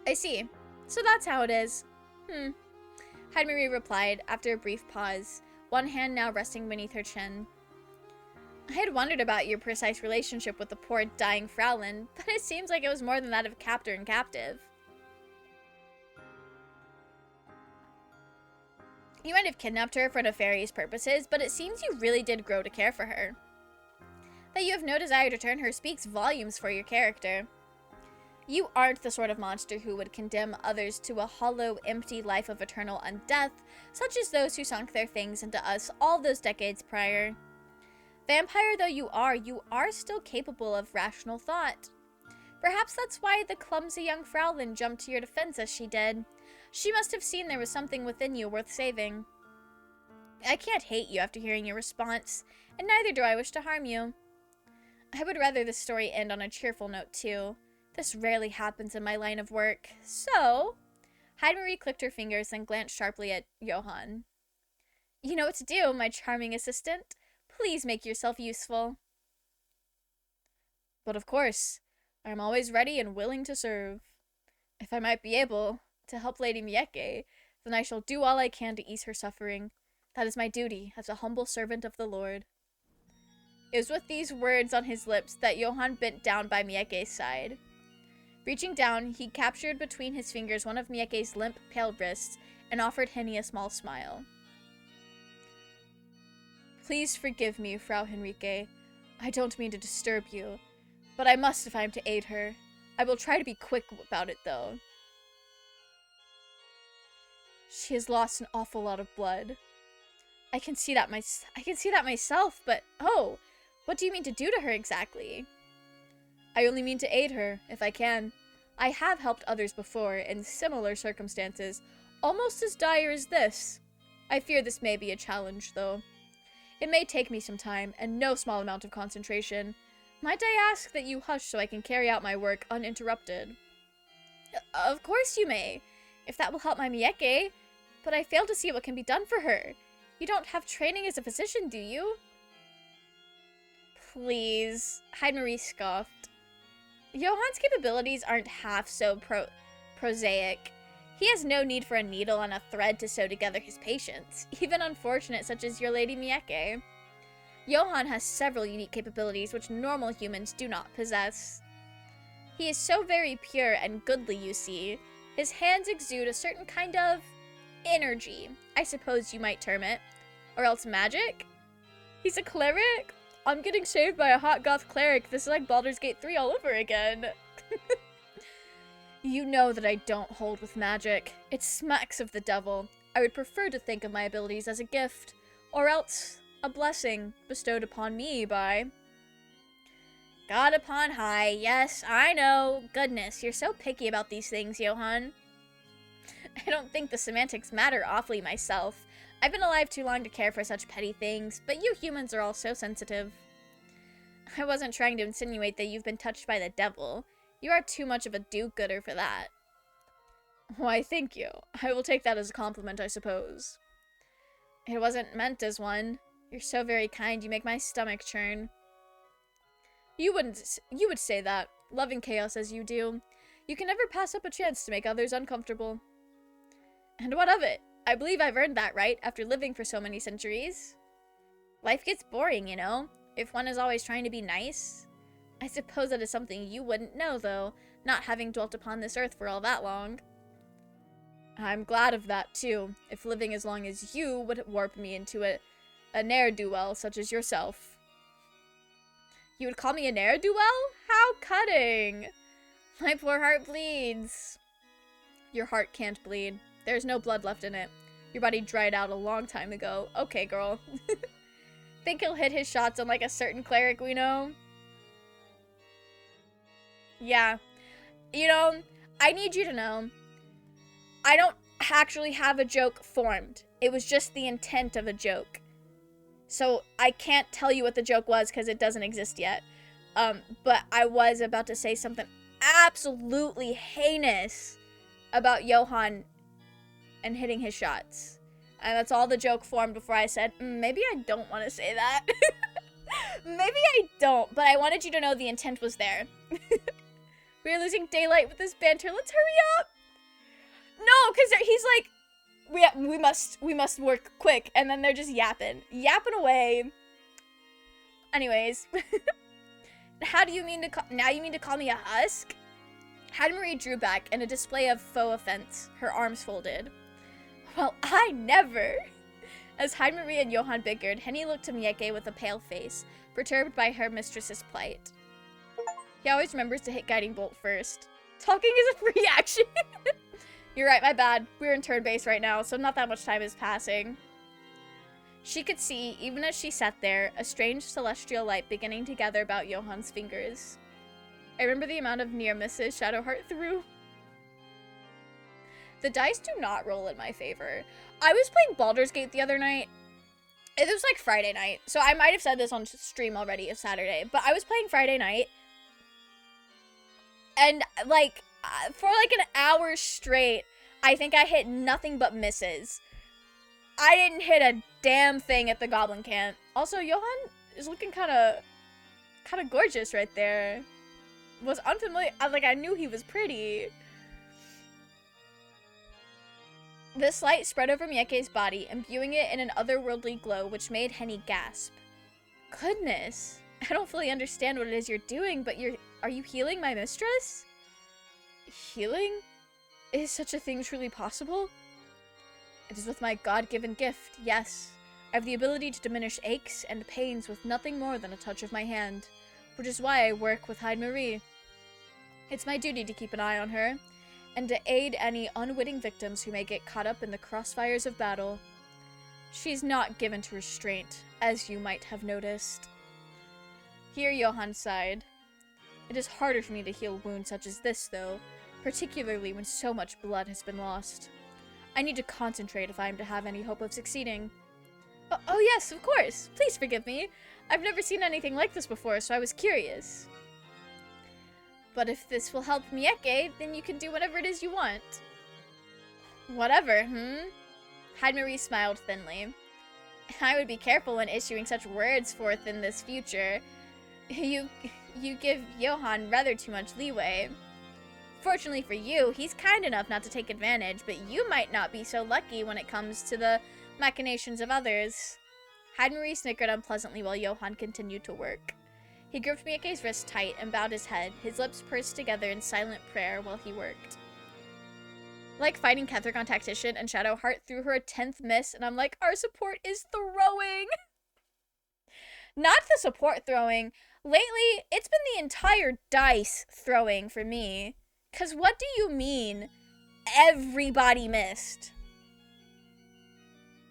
I see. So that's how it is. Heidemarie replied, after a brief pause, one hand now resting beneath her chin. I had wondered about your precise relationship with the poor dying Fraulein, but it seems like it was more than that of captor and captive. You might have kidnapped her for nefarious purposes, but it seems you really did grow to care for her. That you have no desire to turn her speaks volumes for your character. You aren't the sort of monster who would condemn others to a hollow, empty life of eternal undeath, such as those who sunk their fangs into us all those decades prior. Vampire though you are still capable of rational thought. Perhaps that's why the clumsy young Fraulein jumped to your defense as she did. She must have seen there was something within you worth saving. I can't hate you after hearing your response, and neither do I wish to harm you. I would rather this story end on a cheerful note, too. This rarely happens in my line of work, so... Heidemarie clicked her fingers and glanced sharply at Johann. You know what to do, my charming assistant. Please make yourself useful. But of course, I am always ready and willing to serve. If I might be able to help Lady Mieke, then I shall do all I can to ease her suffering. That is my duty as a humble servant of the Lord. It was with these words on his lips that Johann bent down by Mieke's side. Reaching down, he captured between his fingers one of Mieke's limp, pale wrists and offered Henny a small smile. Please forgive me, Frau Henrique. I don't mean to disturb you, but I must if I am to aid her. I will try to be quick about it, though. She has lost an awful lot of blood. I can see that myself, but oh, what do you mean to do to her exactly? I only mean to aid her, if I can. I have helped others before, in similar circumstances, almost as dire as this. I fear this may be a challenge, though. It may take me some time, and no small amount of concentration. Might I ask that you hush so I can carry out my work uninterrupted? Of course you may, if that will help my Mieke, but I fail to see what can be done for her. You don't have training as a physician, do you? Please, Heidemarie scoffed. Johann's capabilities aren't half so prosaic. He has no need for a needle and a thread to sew together his patients, even unfortunate such as your Lady Mieke. Johann has several unique capabilities which normal humans do not possess. He is so very pure and goodly, you see. His hands exude a certain kind of energy, I suppose you might term it. Or else magic? He's a cleric? I'm getting saved by a hot goth cleric. This is like Baldur's Gate 3 all over again. You know that I don't hold with magic. It smacks of the devil. I would prefer to think of my abilities as a gift, or else a blessing bestowed upon me by... God upon high. Yes, I know. Goodness, you're so picky about these things, Johann. I don't think the semantics matter awfully myself. I've been alive too long to care for such petty things, but you humans are all so sensitive. I wasn't trying to insinuate that you've been touched by the devil. You are too much of a do-gooder for that. Why, thank you. I will take that as a compliment, I suppose. It wasn't meant as one. You're so very kind, you make my stomach churn. You would say that, loving chaos as you do. You can never pass up a chance to make others uncomfortable. And what of it? I believe I've earned that right after living for so many centuries. Life gets boring, you know, if one is always trying to be nice. I suppose that is something you wouldn't know, though, not having dwelt upon this earth for all that long. I'm glad of that, too, if living as long as you would warp me into a ne'er-do-well such as yourself. You would call me a ne'er-do-well? How cutting! My poor heart bleeds. Your heart can't bleed. There's no blood left in it. Your body dried out a long time ago. Okay, girl. Think he'll hit his shots on, like, a certain cleric we know? Yeah. You know, I need you to know, I don't actually have a joke formed. It was just the intent of a joke. So I can't tell you what the joke was because it doesn't exist yet. But I was about to say something absolutely heinous about Johann and hitting his shots. And that's all the joke formed before I said, maybe I don't want to say that. Maybe I don't, but I wanted you to know the intent was there. We're losing daylight with this banter. Let's hurry up. No, because he's like, we must work quick. And then they're just yapping away. Anyways. How do you mean to now you mean to call me a husk? Heidemarie drew back in a display of faux offense, her arms folded. Well, I never! As Heidemarie and Johann bickered, Henny looked to Mieke with a pale face, perturbed by her mistress's plight. He always remembers to hit Guiding Bolt first. Talking is a free action. You're right, my bad. We're in turn base right now, so not that much time is passing. She could see, even as she sat there, a strange celestial light beginning to gather about Johan's fingers. I remember the amount of near misses Shadowheart threw. The dice do not roll in my favor. I was playing Baldur's Gate the other night. It was like Friday night, so I might have said this on stream already of Saturday, but I was playing Friday night, and like, for like an hour straight, I think I hit nothing but misses. I didn't hit a damn thing at the Goblin Camp. Also, Johan is looking kind of gorgeous right there. Was unfamiliar, I knew he was pretty. This light spread over Mieke's body, imbuing it in an otherworldly glow, which made Henny gasp. Goodness, I don't fully understand what it is you're doing, but are you healing my mistress? Healing? Is such a thing truly possible? It is with my God-given gift, yes. I have the ability to diminish aches and pains with nothing more than a touch of my hand, which is why I work with Hyde Marie. It's my duty to keep an eye on her, and to aid any unwitting victims who may get caught up in the crossfires of battle. She's not given to restraint, as you might have noticed. Here Johan sighed. It is harder for me to heal wounds such as this, though, particularly when so much blood has been lost. I need to concentrate if I am to have any hope of succeeding. Oh yes, of course. Please forgive me. I've never seen anything like this before, so I was curious. But if this will help Mieke, then you can do whatever it is you want. Whatever, Hyde Marie smiled thinly. I would be careful when issuing such words forth in this future. You give Johan rather too much leeway. Fortunately for you, he's kind enough not to take advantage, but you might not be so lucky when it comes to the machinations of others. Hyde Marie snickered unpleasantly while Johan continued to work. He gripped Mieke's wrist tight and bowed his head, his lips pursed together in silent prayer while he worked. Like fighting Ketheric Tactician and Shadowheart threw her a 10th miss, and I'm like, our support is throwing! Not the support throwing. Lately, it's been the entire dice throwing for me. 'Cause what do you mean everybody missed?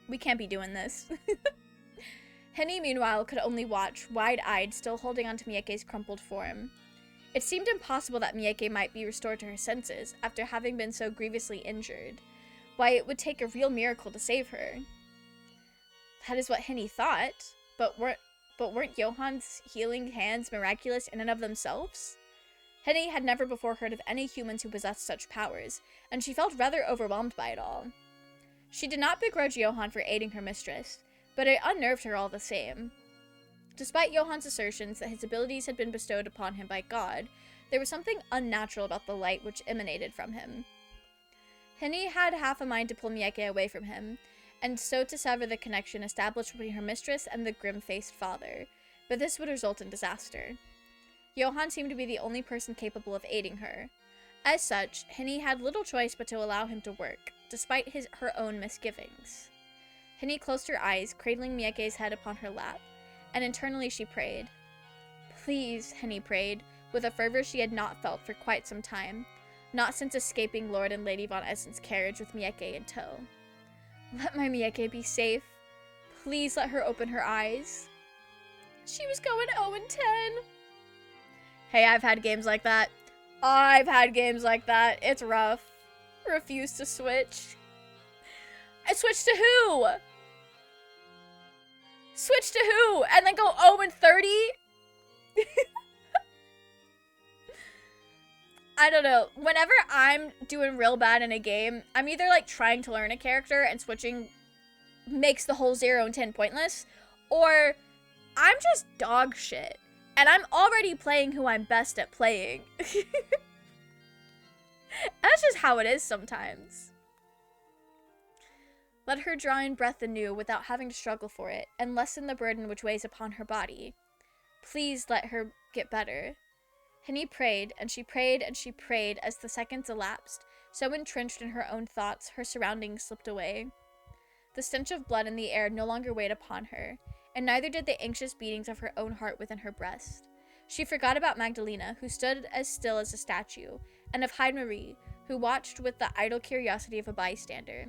We can't be doing this. Henny, meanwhile, could only watch, wide-eyed, still holding onto Mieke's crumpled form. It seemed impossible that Mieke might be restored to her senses after having been so grievously injured. Why, it would take a real miracle to save her. That is what Henny thought, but weren't Johan's healing hands miraculous in and of themselves? Henny had never before heard of any humans who possessed such powers, and she felt rather overwhelmed by it all. She did not begrudge Johan for aiding her mistress, but it unnerved her all the same. Despite Johan's assertions that his abilities had been bestowed upon him by God, there was something unnatural about the light which emanated from him. Henny had half a mind to pull Mieke away from him, and so to sever the connection established between her mistress and the grim-faced father, but this would result in disaster. Johan seemed to be the only person capable of aiding her. As such, Henny had little choice but to allow him to work, despite her own misgivings. Henny closed her eyes, cradling Mieke's head upon her lap, and internally she prayed. Please, Henny prayed, with a fervor she had not felt for quite some time, not since escaping Lord and Lady Von Essen's carriage with Mieke in tow. Let my Mieke be safe. Please let her open her eyes. She was going 0-10. Hey, I've had games like that. It's rough. Refuse to switch. I switched to who? Switch to who? And then go 0-30? I don't know. Whenever I'm doing real bad in a game, I'm either like trying to learn a character and switching makes the whole 0-10 pointless, or I'm just dog shit. And I'm already playing who I'm best at playing. That's just how it is sometimes. Let her draw in breath anew without having to struggle for it, and lessen the burden which weighs upon her body. Please let her get better. Henny prayed, and she prayed, and she prayed as the seconds elapsed, so entrenched in her own thoughts, her surroundings slipped away. The stench of blood in the air no longer weighed upon her, and neither did the anxious beatings of her own heart within her breast. She forgot about Magdalena, who stood as still as a statue, and of Heidemarie, who watched with the idle curiosity of a bystander,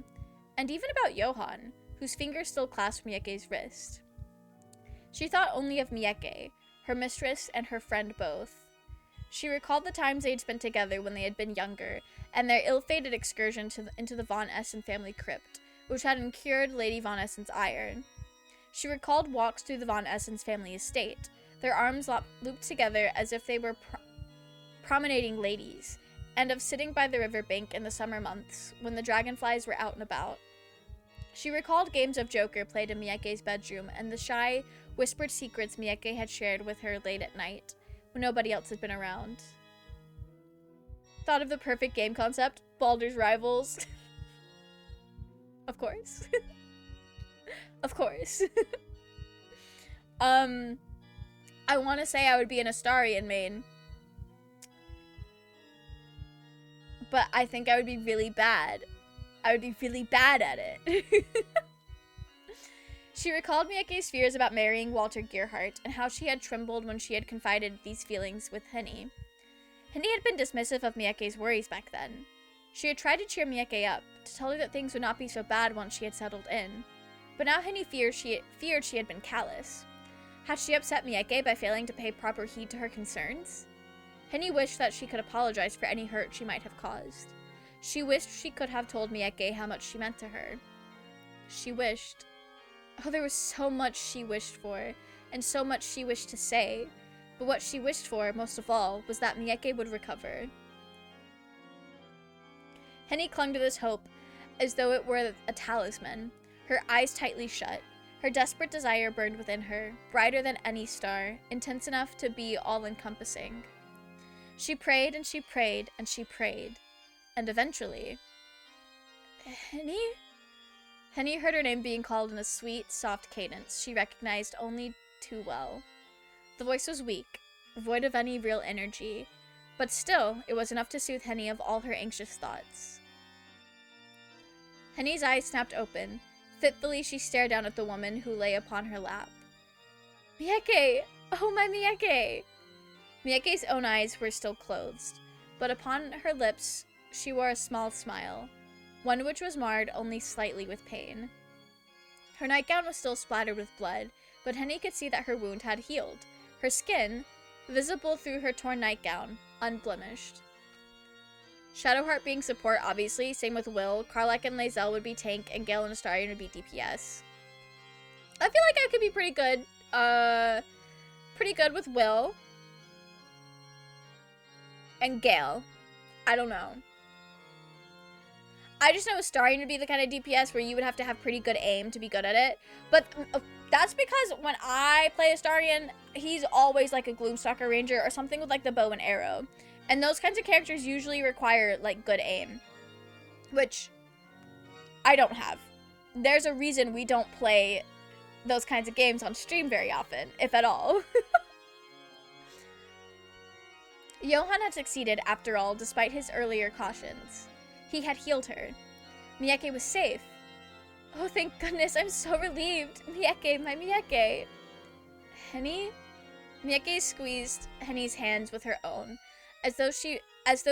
and even about Johann, whose fingers still clasped Mieke's wrist. She thought only of Mieke, her mistress and her friend both. She recalled the times they had spent together when they had been younger, and their ill-fated excursion into the von Essen family crypt, which had incurred Lady von Essen's ire. She recalled walks through the von Essen's family estate, their arms looped together as if they were promenading ladies, and of sitting by the river bank in the summer months, when the dragonflies were out and about. She recalled games of Joker played in Mieke's bedroom, and the shy, whispered secrets Mieke had shared with her late at night, when nobody else had been around. Thought of the perfect game concept, Baldur's Rivals. Of course. Of course. I want to say I would be an Astarion main, but I think I would be really bad. I would be really bad at it. She recalled Mieke's fears about marrying Walter Gerhardt and how she had trembled when she had confided these feelings with Henny. Henny had been dismissive of Mieke's worries back then. She had tried to cheer Mieke up, to tell her that things would not be so bad once she had settled in. But now Henny feared she had been callous. Had she upset Mieke by failing to pay proper heed to her concerns? Henny wished that she could apologize for any hurt she might have caused. She wished she could have told Mieke how much she meant to her. She wished... Oh, there was so much she wished for, and so much she wished to say. But what she wished for, most of all, was that Mieke would recover. Henny clung to this hope as though it were a talisman, her eyes tightly shut. Her desperate desire burned within her, brighter than any star, intense enough to be all-encompassing. She prayed and she prayed and she prayed, and eventually... Henny? Henny heard her name being called in a sweet, soft cadence she recognized only too well. The voice was weak, void of any real energy, but still, it was enough to soothe Henny of all her anxious thoughts. Henny's eyes snapped open. Fitfully, she stared down at the woman who lay upon her lap. Mieke! Oh, my Mieke! Mieke's own eyes were still closed, but upon her lips she wore a small smile, one which was marred only slightly with pain. Her nightgown was still splattered with blood, but Henny could see that her wound had healed, her skin, visible through her torn nightgown, unblemished. Shadowheart being support, obviously, same with Will. Karlach and Lae'zel would be tank, and Gale and Astarion would be DPS. I feel like I could be pretty good with Will. And Gale. I don't know. I just know Astarion would be the kind of DPS where you would have to have pretty good aim to be good at it. But that's because when I play Astarion, he's always like a Gloomstalker Ranger or something with like the bow and arrow. And those kinds of characters usually require like good aim, which I don't have. There's a reason we don't play those kinds of games on stream very often, if at all. Johann had succeeded after all, despite his earlier cautions. He had healed her. Mieke was safe. Oh, thank goodness, I'm so relieved. Mieke, my Mieke. Henny? Mieke squeezed Henny's hands with her own, as though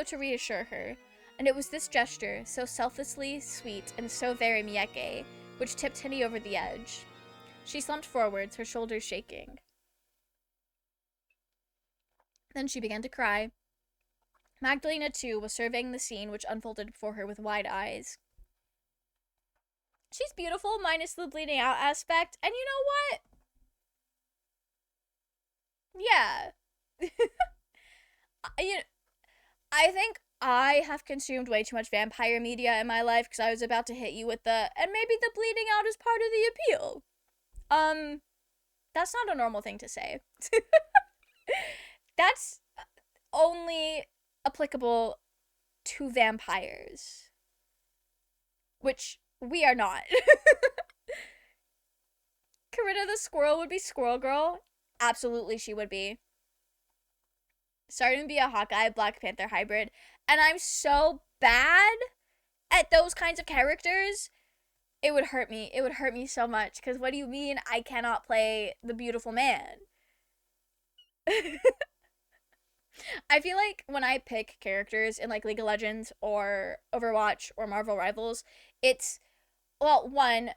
to reassure her, and it was this gesture, so selflessly sweet and so very Mieke, which tipped Henny over the edge. She slumped forwards, her shoulders shaking. Then she began to cry. Magdalena, too, was surveying the scene which unfolded before her with wide eyes. She's beautiful, minus the bleeding out aspect, and you know what? Yeah. I think I have consumed way too much vampire media in my life because I was about to hit you with and maybe the bleeding out is part of the appeal. That's not a normal thing to say. That's only applicable to vampires, which we are not. Corinna the squirrel would be Squirrel Girl. Absolutely she would be. Starting to be a Hawkeye Black Panther hybrid, and I'm so bad at those kinds of characters. It would hurt me. It would hurt me so much, because what do you mean I cannot play the beautiful man? I feel like when I pick characters in like League of Legends or Overwatch or Marvel Rivals, it's, well, one,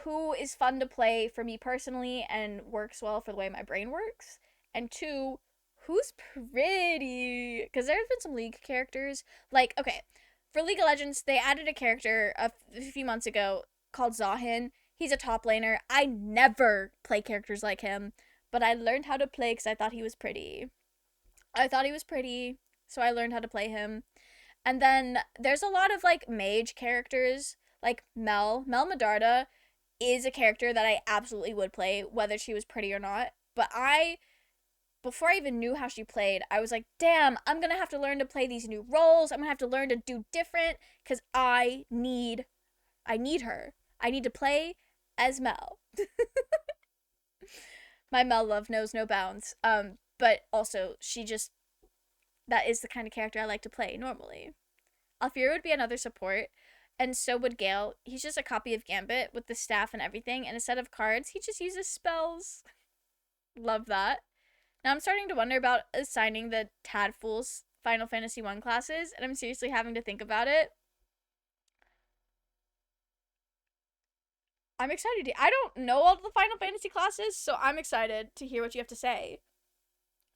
who is fun to play for me personally and works well for the way my brain works, and two, who's pretty. Because there have been some League characters, like, okay, for League of Legends, they added a character a few months ago called Zahin. He's a top laner. I never play characters like him, but I learned how to play because I thought he was pretty. I thought he was pretty, so I learned how to play him. And then there's a lot of like mage characters, like Mel Medarda is a character that I absolutely would play, whether she was pretty or not. But before I even knew how she played, I was like, damn, I'm gonna have to learn to play these new roles. I'm gonna have to learn to do different because I need her. I need to play as Mel. My Mel love knows no bounds. But also she just, that is the kind of character I like to play normally. Alfira would be another support, and so would Gale. He's just a copy of Gambit with the staff and everything, and instead of cards, he just uses spells. Love that. Now I'm starting to wonder about assigning the Tadfools Final Fantasy 1 classes, and I'm seriously having to think about it. I'm excited I don't know all the Final Fantasy classes, so I'm excited to hear what you have to say.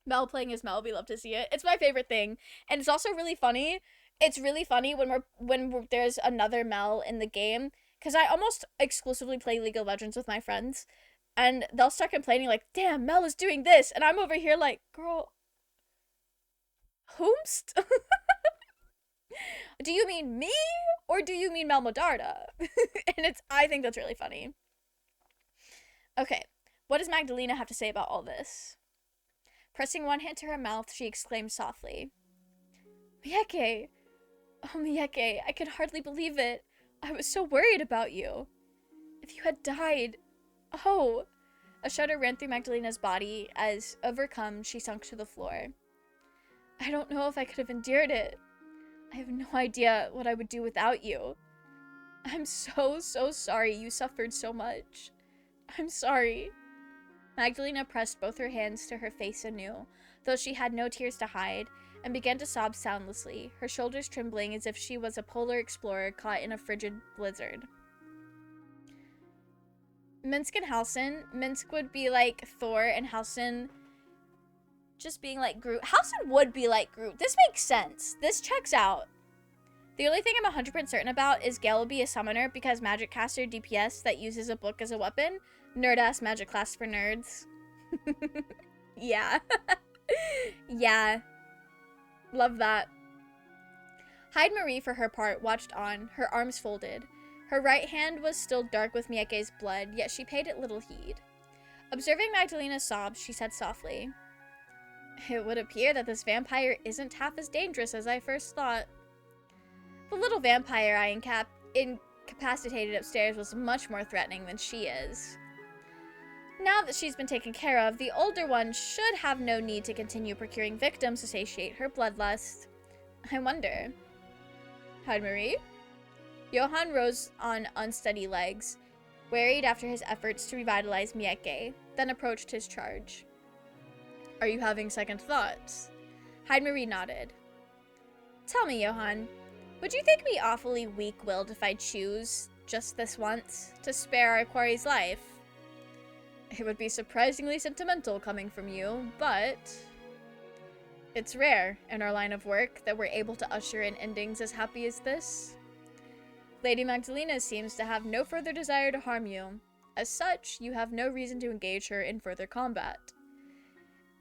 Mel playing as Mel, we love to see it. It's my favorite thing, and it's also really funny. It's really funny there's another Mel in the game, because I almost exclusively play League of Legends with my friends, and they'll start complaining like, "Damn, Mel is doing this," and I'm over here like, "Girl, whomst? Do you mean me, or do you mean Mel Medarda?" And I think that's really funny. Okay, what does Magdalena have to say about all this? Pressing one hand to her mouth, she exclaimed softly, "Mieke! Oh, Mieke, I can hardly believe it. I was so worried about you. If you had died... Oh!" A shudder ran through Magdalena's body as, overcome, she sunk to the floor. "I don't know if I could have endured it. I have no idea what I would do without you. I'm so sorry you suffered so much. I'm sorry." Magdalena pressed both her hands to her face anew, though she had no tears to hide, and began to sob soundlessly, her shoulders trembling as if she was a polar explorer caught in a frigid blizzard. Minsk and Halsin. Minsk would be like Thor, and Halsin just being like Groot. Halsin would be like Groot. This makes sense. This checks out. The only thing I'm 100% certain about is Gale will be a summoner because magic caster DPS that uses a book as a weapon. Nerd-ass magic class for nerds. Yeah. Yeah. Love that. Hyde Marie, for her part, watched on, her arms folded. Her right hand was still dark with Mieke's blood, yet she paid it little heed. Observing Magdalena's sobs, she said softly, "It would appear that this vampire isn't half as dangerous as I first thought." The little vampire I incapacitated upstairs was much more threatening than she is. Now that she's been taken care of, the older one should have no need to continue procuring victims to satiate her bloodlust. I wonder. Hyde Marie? Johann rose on unsteady legs, wearied after his efforts to revitalize Mieke, then approached his charge. "Are you having second thoughts?" Hyde Marie nodded. "Tell me, Johann, would you think me awfully weak-willed if I choose, just this once, to spare our quarry's life? It would be surprisingly sentimental coming from you, but it's rare in our line of work that we're able to usher in endings as happy as this. Lady Magdalena seems to have no further desire to harm you. As such, you have no reason to engage her in further combat.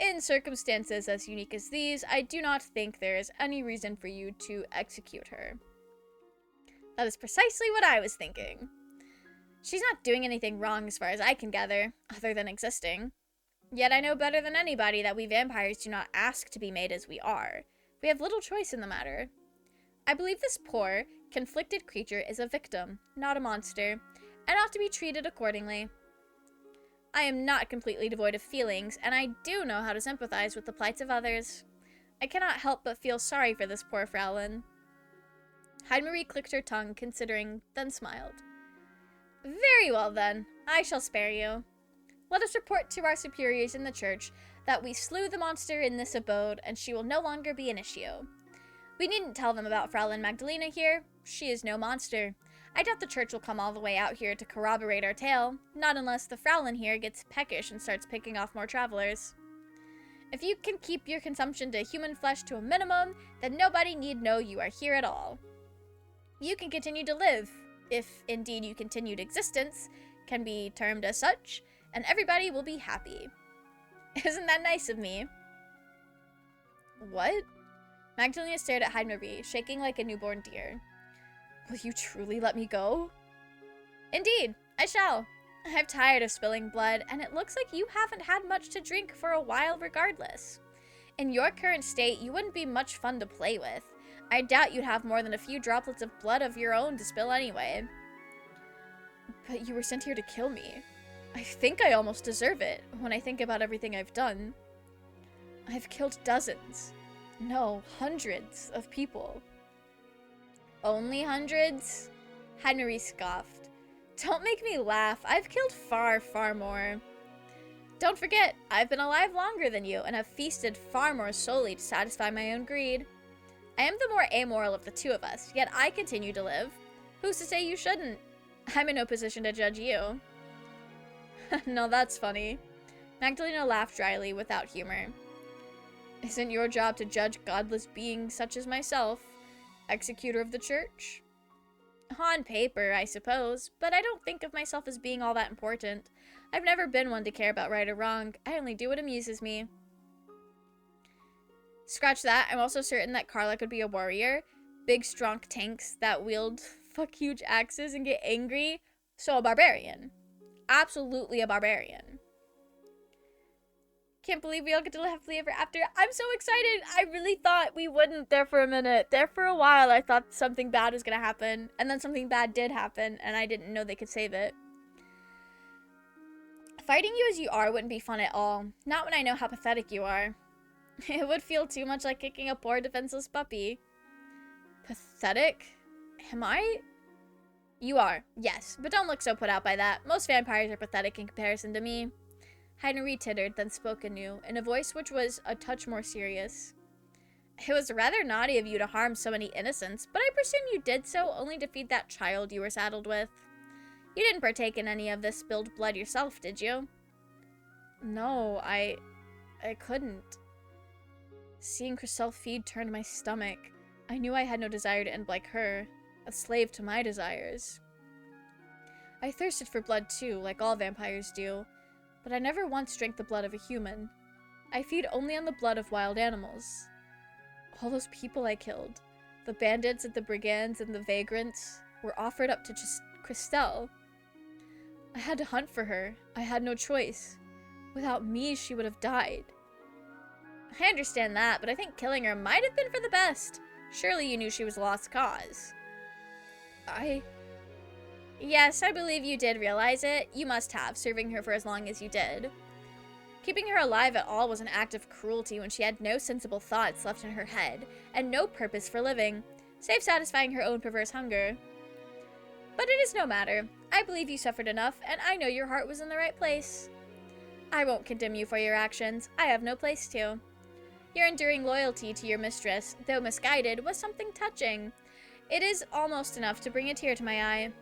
In circumstances as unique as these, I do not think there is any reason for you to execute her." That is precisely what I was thinking. She's not doing anything wrong as far as I can gather, other than existing. Yet I know better than anybody that we vampires do not ask to be made as we are. We have little choice in the matter. I believe this poor, conflicted creature is a victim, not a monster, and ought to be treated accordingly. I am not completely devoid of feelings, and I do know how to sympathize with the plights of others. I cannot help but feel sorry for this poor Fraulein. Hyde Marie clicked her tongue, considering, then smiled. Very well, then. I shall spare you. Let us report to our superiors in the church that we slew the monster in this abode, and she will no longer be an issue. We needn't tell them about Fraulein Magdalena here. She is no monster. I doubt the church will come all the way out here to corroborate our tale, not unless the Fraulein here gets peckish and starts picking off more travelers. If you can keep your consumption to human flesh to a minimum, then nobody need know you are here at all. You can continue to live, if indeed your continued existence can be termed as such, and everybody will be happy. Isn't that nice of me? What? Magdalena stared at Hyde-Marie, shaking like a newborn deer. Will you truly let me go? Indeed, I shall. I'm tired of spilling blood, and it looks like you haven't had much to drink for a while regardless. In your current state, you wouldn't be much fun to play with. I doubt you'd have more than a few droplets of blood of your own to spill anyway. But you were sent here to kill me. I think I almost deserve it, when I think about everything I've done. I've killed dozens. No, hundreds of people. Only hundreds? Henry scoffed. Don't make me laugh. I've killed far, far more. Don't forget, I've been alive longer than you and have feasted far more solely to satisfy my own greed. I am the more amoral of the two of us, yet I continue to live. Who's to say you shouldn't? I'm in no position to judge you. No, that's funny. Magdalena laughed dryly, without humor. Isn't your job to judge godless beings such as myself, executor of the church? On paper, I suppose, but I don't think of myself as being all that important. I've never been one to care about right or wrong. I only do what amuses me. Scratch that, I'm also certain that Carla could be a warrior. Big, strong tanks that wield huge axes and get angry. So a barbarian. Absolutely a barbarian. Can't believe we all get to live happily ever after. I'm so excited. I really thought we wouldn't there for a minute. There for a while, I thought something bad was going to happen. And then something bad did happen, and I didn't know they could save it. Fighting you as you are wouldn't be fun at all. Not when I know how pathetic you are. It would feel too much like kicking a poor defenseless puppy. Pathetic? Am I? You are, yes. But don't look so put out by that. Most vampires are pathetic in comparison to me. Henry tittered, then spoke anew, in a voice which was a touch more serious. It was rather naughty of you to harm so many innocents, but I presume you did so only to feed that child you were saddled with. You didn't partake in any of this spilled blood yourself, did you? No, I couldn't. Seeing Chriselle feed turned my stomach. I knew I had no desire to end like her, a slave to my desires. I thirsted for blood too, like all vampires do. But I never once drank the blood of a human. I feed only on the blood of wild animals. All those people I killed, the bandits and the brigands and the vagrants, were offered up to just Christelle. I had to hunt for her. I had no choice. Without me, she would have died. I understand that, but I think killing her might have been for the best. Surely you knew she was a lost cause. Yes, I believe you did realize it. You must have, serving her for as long as you did. Keeping her alive at all was an act of cruelty when she had no sensible thoughts left in her head, and no purpose for living, save satisfying her own perverse hunger. But it is no matter. I believe you suffered enough, and I know your heart was in the right place. I won't condemn you for your actions. I have no place to. Your enduring loyalty to your mistress, though misguided, was something touching. It is almost enough to bring a tear to my eye.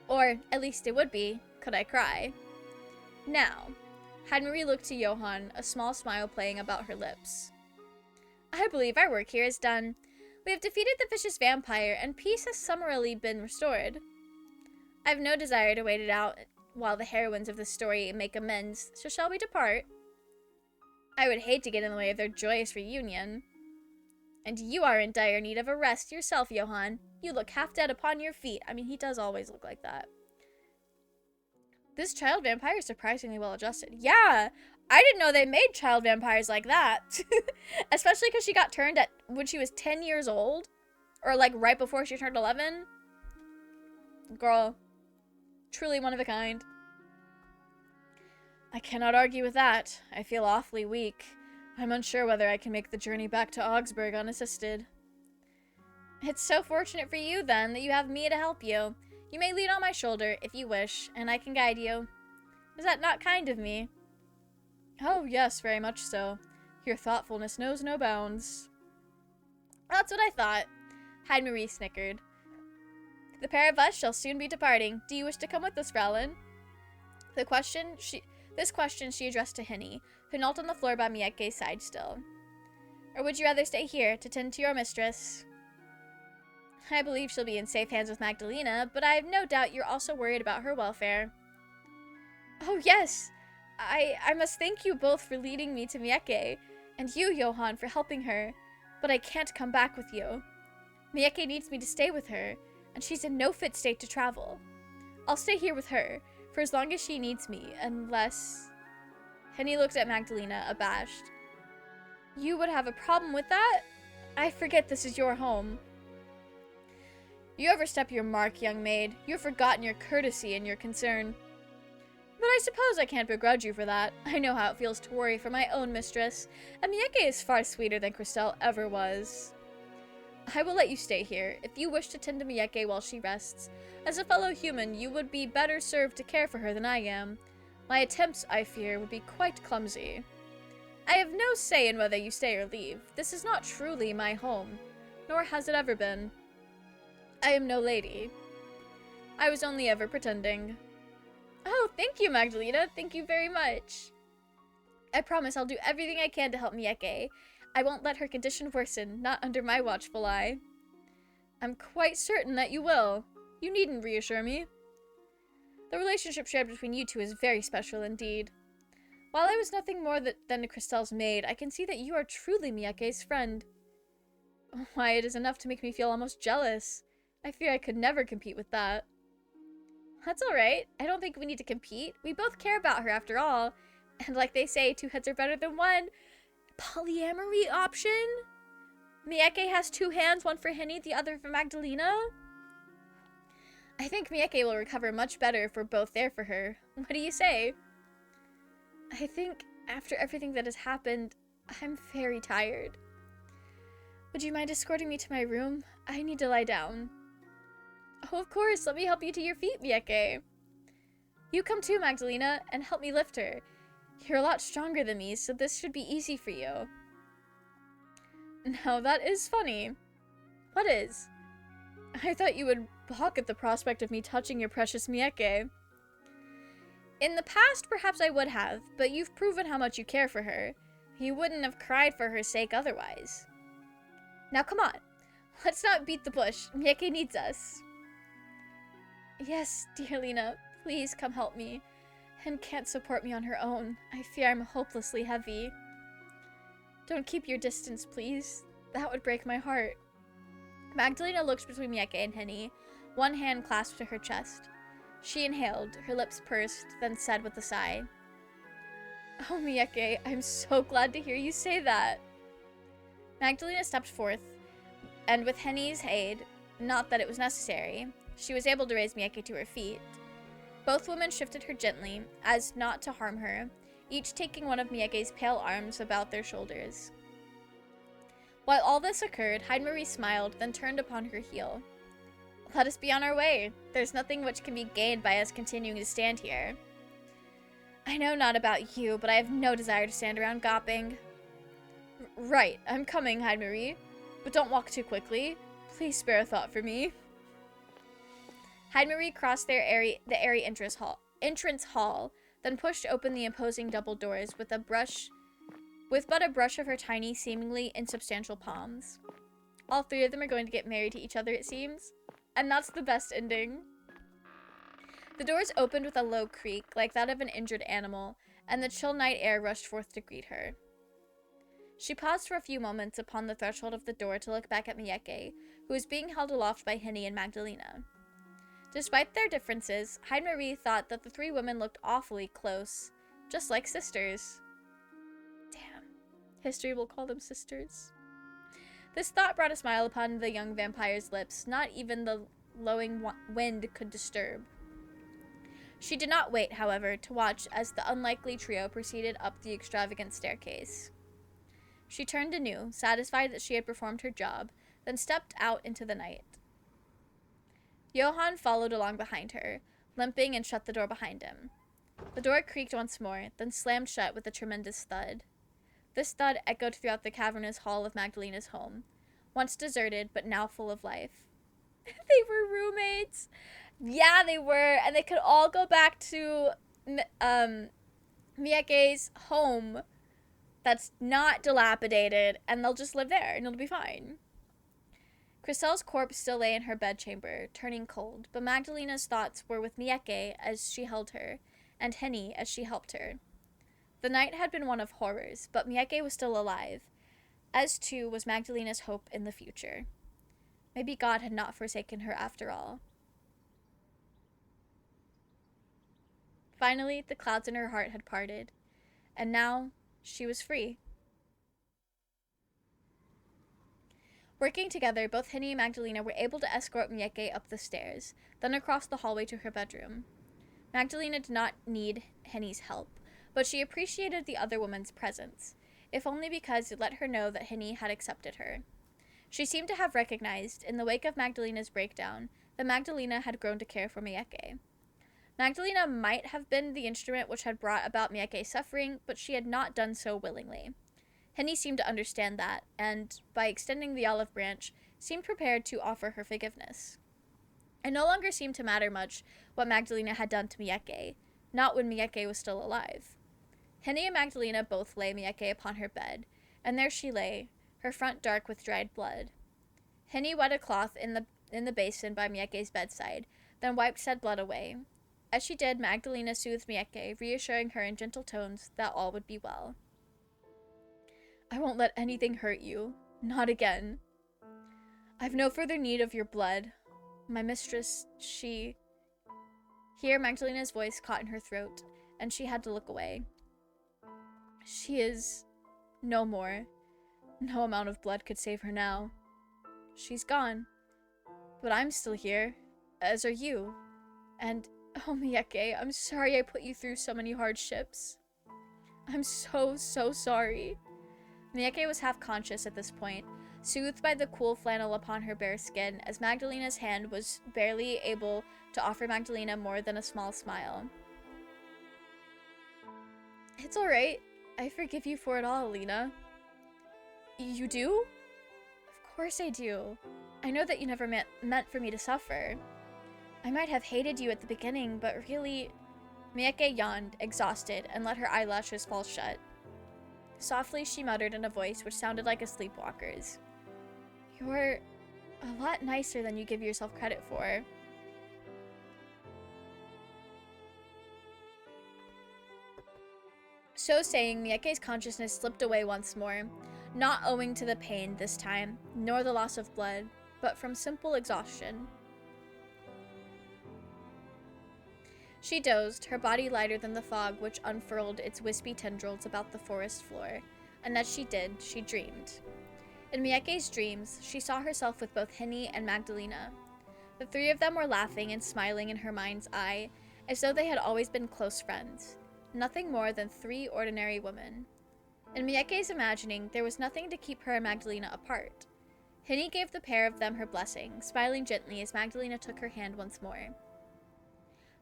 Or, at least it would be, could I cry. Now, Henry looked to Johann, a small smile playing about her lips. I believe our work here is done. We have defeated the vicious vampire, and peace has summarily been restored. I have no desire to wait it out while the heroines of the story make amends, so shall we depart? I would hate to get in the way of their joyous reunion. And you are in dire need of a rest yourself, Johann. You look half dead upon your feet. I mean, he does always look like that. This child vampire is surprisingly well adjusted. Yeah, I didn't know they made child vampires like that. Especially because she got turned at when she was 10 years old. Or like right before she turned 11. Girl, truly one of a kind. I cannot argue with that. I feel awfully weak. I'm unsure whether I can make the journey back to Augsburg unassisted. It's so fortunate for you, then, that you have me to help you. You may lean on my shoulder, if you wish, and I can guide you. Is that not kind of me? Oh, yes, very much so. Your thoughtfulness knows no bounds. That's what I thought. Heidemarie snickered. The pair of us shall soon be departing. Do you wish to come with us, Fraulein? This question she addressed to Henny, who knelt on the floor by Mieke's side still. Or would you rather stay here to tend to your mistress? I believe she'll be in safe hands with Magdalena, but I have no doubt you're also worried about her welfare. Oh, yes. I must thank you both for leading me to Mieke, and you, Johann, for helping her, but I can't come back with you. Mieke needs me to stay with her, and she's in no fit state to travel. I'll stay here with her, for as long as she needs me, unless... Henny looked at Magdalena, abashed. You would have a problem with that? I forget this is your home. You overstep your mark, young maid. You've forgotten your courtesy and your concern. But I suppose I can't begrudge you for that. I know how it feels to worry for my own mistress, and Mieke is far sweeter than Christelle ever was. I will let you stay here, if you wish to tend to Mieke while she rests. As a fellow human, you would be better served to care for her than I am. My attempts, I fear, would be quite clumsy. I have no say in whether you stay or leave. This is not truly my home, nor has it ever been. I am no lady. I was only ever pretending. Oh, thank you, Magdalena. Thank you very much. I promise I'll do everything I can to help Mieke. I won't let her condition worsen, not under my watchful eye. I'm quite certain that you will. You needn't reassure me. The relationship shared between you two is very special indeed. While I was nothing more than Christelle's maid, I can see that you are truly Mieke's friend. Why, it is enough to make me feel almost jealous. I fear I could never compete with that. That's alright. I don't think we need to compete. We both care about her after all. And like they say, two heads are better than one. Polyamory option? Mieke has two hands, one for Henny, the other for Magdalena? I think Mieke will recover much better if we're both there for her. What do you say? I think, after everything that has happened, I'm very tired. Would you mind escorting me to my room? I need to lie down. Oh, of course. Let me help you to your feet, Mieke. You come too, Magdalena, and help me lift her. You're a lot stronger than me, so this should be easy for you. Now, that is funny. What is? I thought you would balk at the prospect of me touching your precious Mieke. In the past, perhaps I would have, but you've proven how much you care for her. You wouldn't have cried for her sake otherwise. Now, come on. Let's not beat the bush. Mieke needs us. Yes, dear Lena, please come help me. Hen can't support me on her own. I fear I'm hopelessly heavy. Don't keep your distance, please. That would break my heart. Magdalena looked between Mieke and Henny, one hand clasped to her chest. She inhaled, her lips pursed, then said with a sigh, Oh, Mieke, I'm so glad to hear you say that. Magdalena stepped forth, and with Henny's aid, not that it was necessary, she was able to raise Mieke to her feet. Both women shifted her gently, as not to harm her, each taking one of Mieke's pale arms about their shoulders. While all this occurred, Heidemarie smiled, then turned upon her heel. Let us be on our way. There's nothing which can be gained by us continuing to stand here. I know not about you, but I have no desire to stand around gawping. Right, I'm coming, Heidemarie, but don't walk too quickly. Please spare a thought for me. Heidemarie crossed the airy entrance hall, then pushed open the imposing double doors with but a brush of her tiny, seemingly insubstantial palms. All three of them are going to get married to each other, it seems. And that's the best ending. The doors opened with a low creak, like that of an injured animal, and the chill night air rushed forth to greet her. She paused for a few moments upon the threshold of the door to look back at Mieke, who was being held aloft by Henny and Magdalena. Despite their differences, Heidemarie thought that the three women looked awfully close, just like sisters. Damn. History will call them sisters. This thought brought a smile upon the young vampire's lips not even the blowing wind could disturb. She did not wait, however, to watch as the unlikely trio proceeded up the extravagant staircase. She turned anew, satisfied that she had performed her job, then stepped out into the night. Johann followed along behind her, limping, and shut the door behind him. The door creaked once more, then slammed shut with a tremendous thud. This thud echoed throughout the cavernous hall of Magdalena's home, once deserted but now full of life. They were roommates! Yeah, they were, and they could all go back to Miyake's home that's not dilapidated, and they'll just live there, and it'll be fine. Chriselle's corpse still lay in her bedchamber, turning cold, but Magdalena's thoughts were with Miyake as she held her, and Henny as she helped her. The night had been one of horrors, but Miyake was still alive, as too was Magdalena's hope in the future. Maybe God had not forsaken her after all. Finally, the clouds in her heart had parted, and now she was free. Working together, both Henny and Magdalena were able to escort Miyake up the stairs, then across the hallway to her bedroom. Magdalena did not need Henny's help, but she appreciated the other woman's presence, if only because it let her know that Henny had accepted her. She seemed to have recognized, in the wake of Magdalena's breakdown, that Magdalena had grown to care for Miyake. Magdalena might have been the instrument which had brought about Miyake's suffering, but she had not done so willingly. Henny seemed to understand that, and, by extending the olive branch, seemed prepared to offer her forgiveness. It no longer seemed to matter much what Magdalena had done to Miyake, not when Miyake was still alive. Henny and Magdalena both lay Miyake upon her bed, and there she lay, her front dark with dried blood. Henny wet a cloth in the basin by Miyake's bedside, then wiped said blood away. As she did, Magdalena soothed Miyake, reassuring her in gentle tones that all would be well. I won't let anything hurt you. Not again. I've no further need of your blood. My mistress, she... Here Magdalena's voice caught in her throat, and she had to look away. She is... no more. No amount of blood could save her now. She's gone. But I'm still here, as are you. And, oh Miyake, I'm sorry I put you through so many hardships. I'm so sorry. Miyake was half conscious at this point, soothed by the cool flannel upon her bare skin, as Magdalena's hand was barely able to offer Magdalena more than a small smile. It's alright. I forgive you for it all, Alina. You do? Of course I do. I know that you never meant for me to suffer. I might have hated you at the beginning, but really... Miyake yawned, exhausted, and let her eyelashes fall shut. Softly, she muttered in a voice which sounded like a sleepwalker's. You're a lot nicer than you give yourself credit for. So saying, Miyake's consciousness slipped away once more, not owing to the pain this time, nor the loss of blood, but from simple exhaustion. She dozed, her body lighter than the fog which unfurled its wispy tendrils about the forest floor, and as she did, she dreamed. In Miyake's dreams, she saw herself with both Henny and Magdalena. The three of them were laughing and smiling in her mind's eye, as though they had always been close friends, nothing more than three ordinary women. In Miyake's imagining, there was nothing to keep her and Magdalena apart. Henny gave the pair of them her blessing, smiling gently as Magdalena took her hand once more.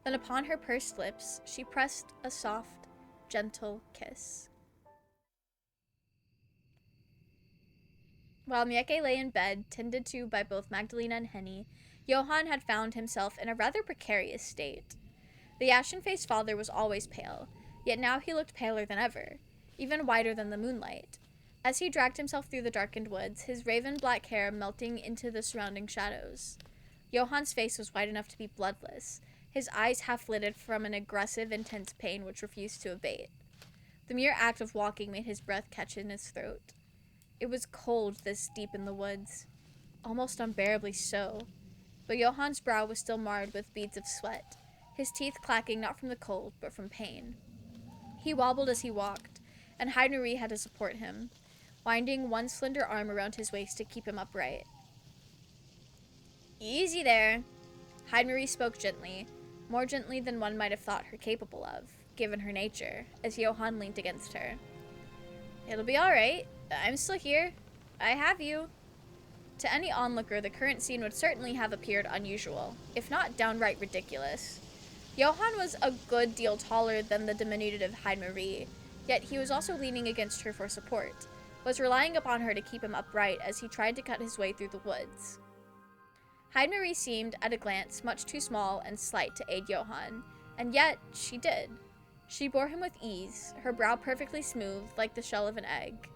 Then upon her pursed lips, she pressed a soft, gentle kiss. While Miyake lay in bed, tended to by both Magdalena and Henny, Johann had found himself in a rather precarious state. The ashen-faced father was always pale, yet now he looked paler than ever, even whiter than the moonlight. As he dragged himself through the darkened woods, his raven-black hair melting into the surrounding shadows. Johann's face was white enough to be bloodless, his eyes half-lidded from an aggressive, intense pain which refused to abate. The mere act of walking made his breath catch in his throat. It was cold this deep in the woods, almost unbearably so, but Johann's brow was still marred with beads of sweat, his teeth clacking not from the cold, but from pain. He wobbled as he walked, and YURI had to support him, winding one slender arm around his waist to keep him upright. Easy there. YURI spoke gently, more gently than one might have thought her capable of, given her nature, as Johann leaned against her. It'll be alright. I'm still here. I have you. To any onlooker, the current scene would certainly have appeared unusual, if not downright ridiculous. Johann was a good deal taller than the diminutive Heidemarie, yet he was also leaning against her for support, was relying upon her to keep him upright as he tried to cut his way through the woods. Heidemarie seemed, at a glance, much too small and slight to aid Johann, and yet she did. She bore him with ease, her brow perfectly smooth, like the shell of an egg.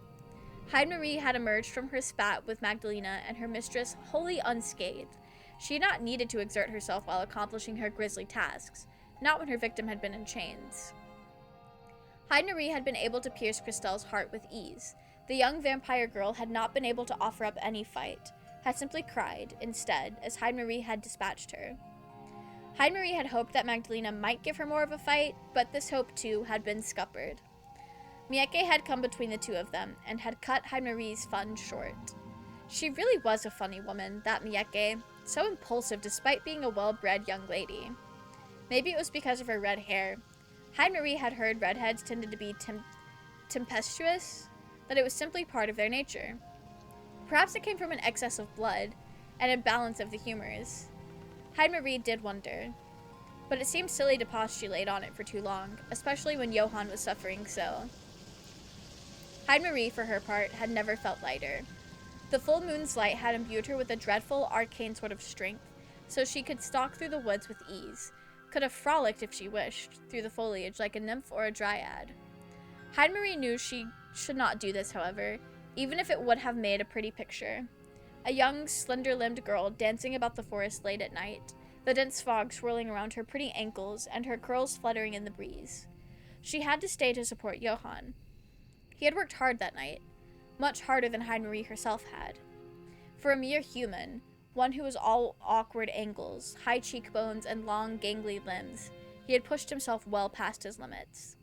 Heidemarie had emerged from her spat with Magdalena and her mistress wholly unscathed. She had not needed to exert herself while accomplishing her grisly tasks, not when her victim had been in chains. Heidemarie had been able to pierce Christelle's heart with ease. The young vampire girl had not been able to offer up any fight, had simply cried, instead, as Heidemarie had dispatched her. Heidemarie had hoped that Magdalena might give her more of a fight, but this hope, too, had been scuppered. Mieke had come between the two of them, and had cut Heidemarie's fun short. She really was a funny woman, that Mieke, so impulsive despite being a well-bred young lady. Maybe it was because of her red hair. Heidemarie had heard redheads tended to be tempestuous, that it was simply part of their nature. Perhaps it came from an excess of blood, an imbalance of the humors. Heidemarie did wonder, but it seemed silly to postulate on it for too long, especially when Johann was suffering so. Heidemarie, for her part, had never felt lighter. The full moon's light had imbued her with a dreadful, arcane sort of strength, so she could stalk through the woods with ease, could have frolicked if she wished, through the foliage like a nymph or a dryad. Heidemarie knew she should not do this, however, even if it would have made a pretty picture. A young, slender-limbed girl dancing about the forest late at night, the dense fog swirling around her pretty ankles and her curls fluttering in the breeze. She had to stay to support Johann. He had worked hard that night, much harder than Heidemarie herself had. For a mere human, one who was all awkward angles, high cheekbones, and long, gangly limbs, he had pushed himself well past his limits.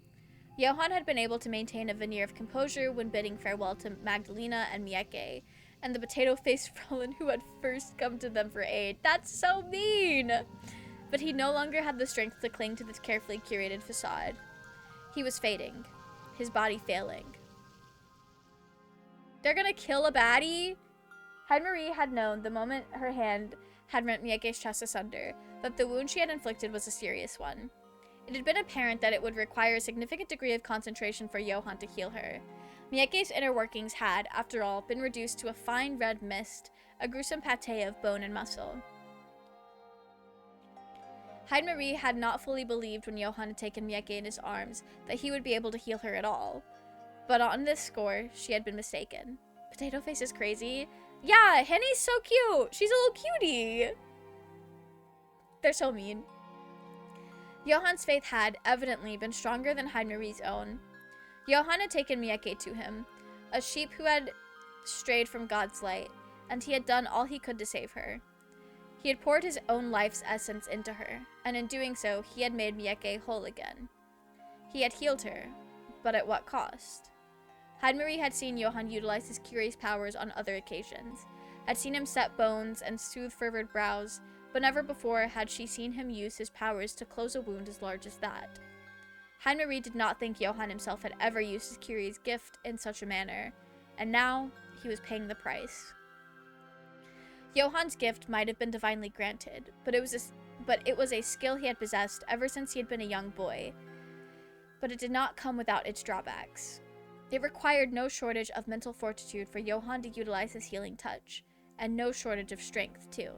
Johann had been able to maintain a veneer of composure when bidding farewell to Magdalena and Mieke, and the potato-faced Fraulein who had first come to them for aid. That's so mean! But he no longer had the strength to cling to this carefully curated facade. He was fading, his body failing. They're gonna kill a baddie? Heidemarie had known the moment her hand had rent Mieke's chest asunder that the wound she had inflicted was a serious one. It had been apparent that it would require a significant degree of concentration for Johann to heal her. Mieke's inner workings had, after all, been reduced to a fine red mist, a gruesome pate of bone and muscle. Heidemarie had not fully believed when Johann had taken Mieke in his arms that he would be able to heal her at all. But on this score, she had been mistaken. Potato Face is crazy. Yeah, Henny's so cute. She's a little cutie. They're so mean. Johann's faith had, evidently, been stronger than Heidemarie's own. Johann had taken Mieke to him, a sheep who had strayed from God's light, and he had done all he could to save her. He had poured his own life's essence into her, and in doing so, he had made Mieke whole again. He had healed her, but at what cost? Heidemarie had seen Johann utilize his curious powers on other occasions, had seen him set bones and soothe fervid brows, but never before had she seen him use his powers to close a wound as large as that. Heidemarie did not think Johann himself had ever used his curious gift in such a manner, and now he was paying the price. Johann's gift might have been divinely granted, but it was a skill he had possessed ever since he had been a young boy. But it did not come without its drawbacks. It required no shortage of mental fortitude for Johann to utilize his healing touch, and no shortage of strength, too.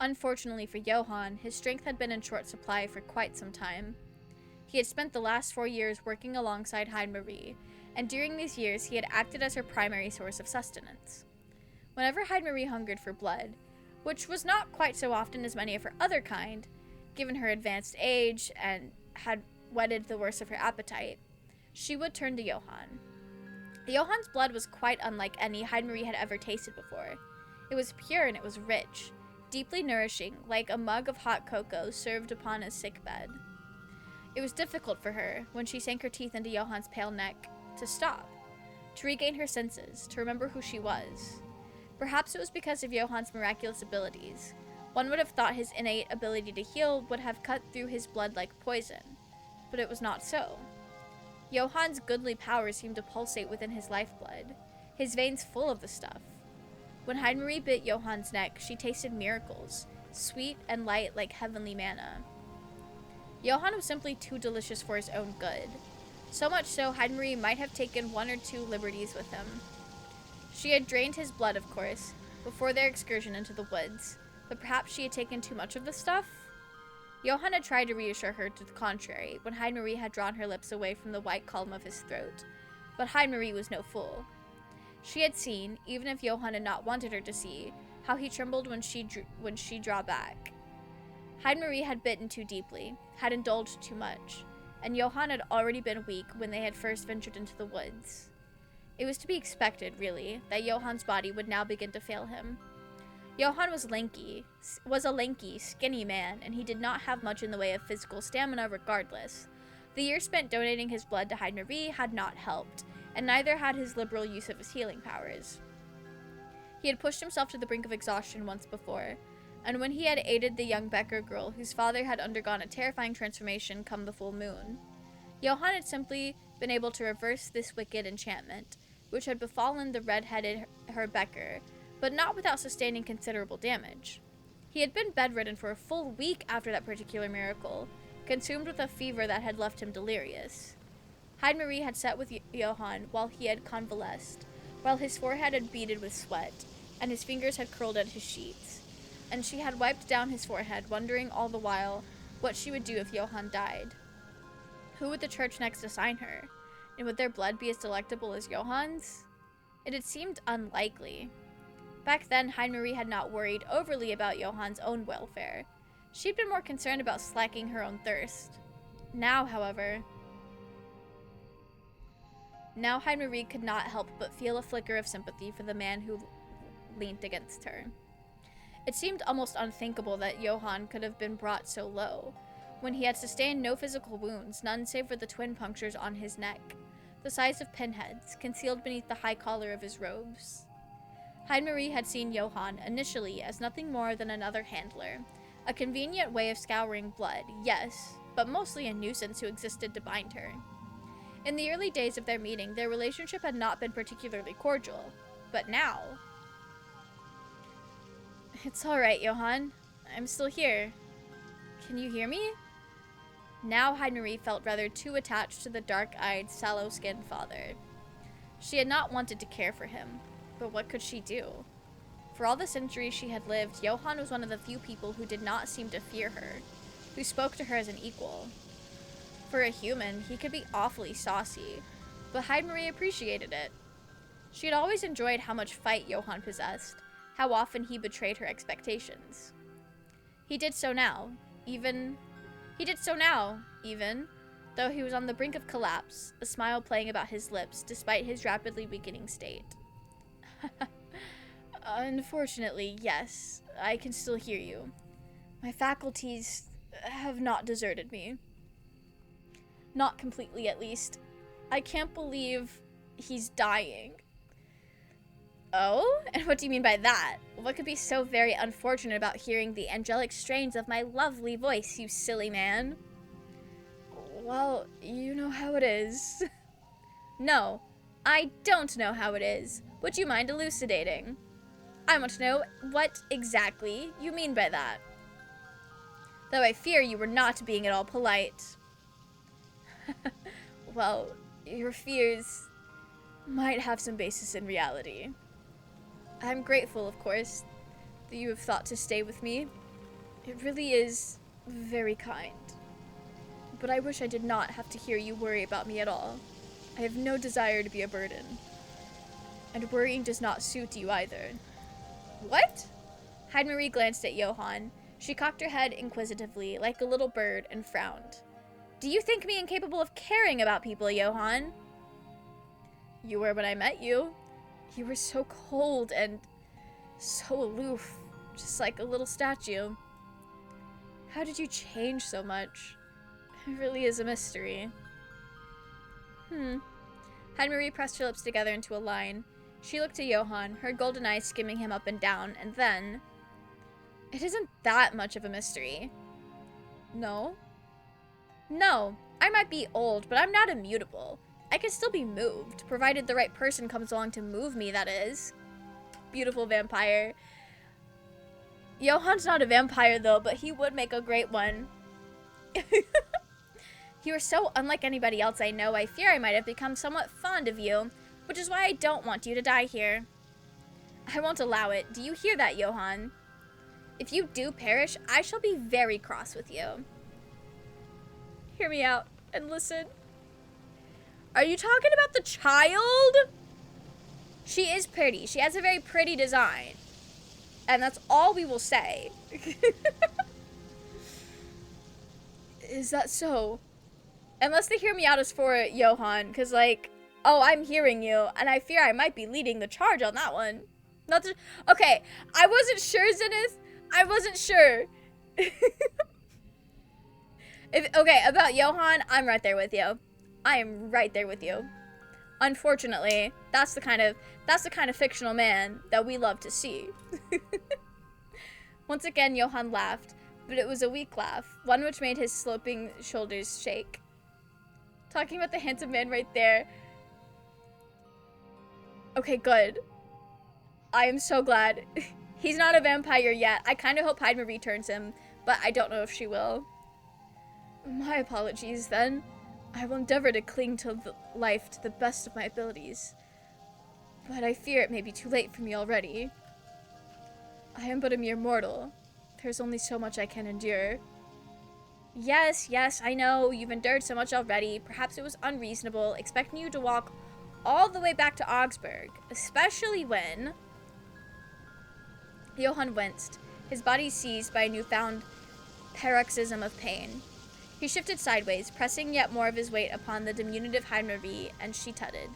Unfortunately for Johann, his strength had been in short supply for quite some time. He had spent the last 4 years working alongside Heidemarie, and during these years he had acted as her primary source of sustenance. Whenever Heidemarie hungered for blood, which was not quite so often as many of her other kind, given her advanced age and had whetted the worst of her appetite, she would turn to Johann. Johann's blood was quite unlike any Heidemarie had ever tasted before. It was pure and it was rich, deeply nourishing, like a mug of hot cocoa served upon a sickbed. It was difficult for her, when she sank her teeth into Johann's pale neck, to stop, to regain her senses, to remember who she was. Perhaps it was because of Johann's miraculous abilities. One would have thought his innate ability to heal would have cut through his blood like poison, but it was not so. Johann's goodly power seemed to pulsate within his lifeblood, his veins full of the stuff. When Heidemarie bit Johann's neck, she tasted miracles, sweet and light like heavenly manna. Johann was simply too delicious for his own good. So much so, Heidemarie might have taken 1 or 2 liberties with him. She had drained his blood, of course, before their excursion into the woods, but perhaps she had taken too much of the stuff? Johann had tried to reassure her to the contrary, when Heidemarie had drawn her lips away from the white column of his throat. But Heidemarie was no fool. She had seen, even if Johann had not wanted her to see, how he trembled when she drew back. Heidemarie had bitten too deeply, had indulged too much, and Johann had already been weak when they had first ventured into the woods. It was to be expected, really, that Johann's body would now begin to fail him. Johann was a lanky, skinny man, and he did not have much in the way of physical stamina regardless. The years spent donating his blood to Heidemarie had not helped, and neither had his liberal use of his healing powers. He had pushed himself to the brink of exhaustion once before, and when he had aided the young Becker girl whose father had undergone a terrifying transformation come the full moon, Johann had simply been able to reverse this wicked enchantment, which had befallen the red-headed Herr Becker, but not without sustaining considerable damage. He had been bedridden for a full week after that particular miracle, consumed with a fever that had left him delirious. Heidemarie had sat with Johann while he had convalesced, while his forehead had beaded with sweat, and his fingers had curled at his sheets, and she had wiped down his forehead, wondering all the while what she would do if Johann died. Who would the church next assign her? And would their blood be as delectable as Johann's? It had seemed unlikely. Back then, Heidemarie had not worried overly about Johann's own welfare. She'd been more concerned about slacking her own thirst. Now, however... Now Heidemarie could not help but feel a flicker of sympathy for the man who leaned against her. It seemed almost unthinkable that Johann could have been brought so low, when he had sustained no physical wounds, none save for the twin punctures on his neck, the size of pinheads, concealed beneath the high collar of his robes. Heidemarie had seen Johann initially as nothing more than another handler, a convenient way of scouring blood, yes, but mostly a nuisance who existed to bind her. In the early days of their meeting, their relationship had not been particularly cordial, but now... It's all right, Johann. I'm still here. Can you hear me? Now Heidemarie felt rather too attached to the dark-eyed, sallow-skinned father. She had not wanted to care for him, but what could she do? For all the centuries she had lived, Johann was one of the few people who did not seem to fear her, who spoke to her as an equal. For a human, he could be awfully saucy, but Heidemarie appreciated it. She had always enjoyed how much fight Johann possessed, how often he betrayed her expectations. He did so now, even, though he was on the brink of collapse, a smile playing about his lips despite his rapidly weakening state. Unfortunately, yes, I can still hear you. My faculties have not deserted me. Not completely, at least. I can't believe he's dying. Oh? And what do you mean by that? What could be so very unfortunate about hearing the angelic strains of my lovely voice, you silly man? Well, you know how it is. No, I don't know how it is. Would you mind elucidating? I want to know what exactly you mean by that. Though I fear you were not being at all polite. Well, your fears might have some basis in reality. I'm grateful, of course, that you have thought to stay with me. It really is very kind. But I wish I did not have to hear you worry about me at all. I have no desire to be a burden. And worrying does not suit you either. What? Heidemarie glanced at Johann. She cocked her head inquisitively, like a little bird, and frowned. Do you think me incapable of caring about people, Johann? You were when I met you. You were so cold and so aloof, just like a little statue. How did you change so much? It really is a mystery. Heidemarie pressed her lips together into a line. She looked to Johann, her golden eyes skimming him up and down, and then... It isn't that much of a mystery. No? No, I might be old, but I'm not immutable. I can still be moved, provided the right person comes along to move me, that is. Beautiful vampire. Johan's not a vampire though, but he would make a great one. You are so unlike anybody else I know. I fear I might have become somewhat fond of you, which is why I don't want you to die here. I won't allow it. Do you hear that, Johan? If you do perish, I shall be very cross with you. Hear me out and listen. Are you talking about the child? She is pretty. She has a very pretty design. And that's all we will say. Is that so? Unless they hear me out as for it, Johan, because, like, oh, I'm hearing you, and I fear I might be leading the charge on that one. Not to, okay, I wasn't sure, Zenith. I wasn't sure. Okay, about Johan, I'm right there with you. I am right there with you. Unfortunately, that's the kind of fictional man that we love to see. Once again, Johan laughed, but it was a weak laugh, one which made his sloping shoulders shake. Talking about the handsome man right there. Okay, good. I am so glad. He's not a vampire yet. I kind of hope Hyde Marie turns him, but I don't know if she will. My apologies, then. I will endeavor to cling to life to the best of my abilities. But I fear it may be too late for me already. I am but a mere mortal. There's only so much I can endure. Yes, I know. You've endured so much already. Perhaps it was unreasonable, expecting you to walk all the way back to Augsburg, especially when... Johan winced, his body seized by a newfound paroxysm of pain. He shifted sideways, pressing yet more of his weight upon the diminutive Hyde Marie, and she tutted.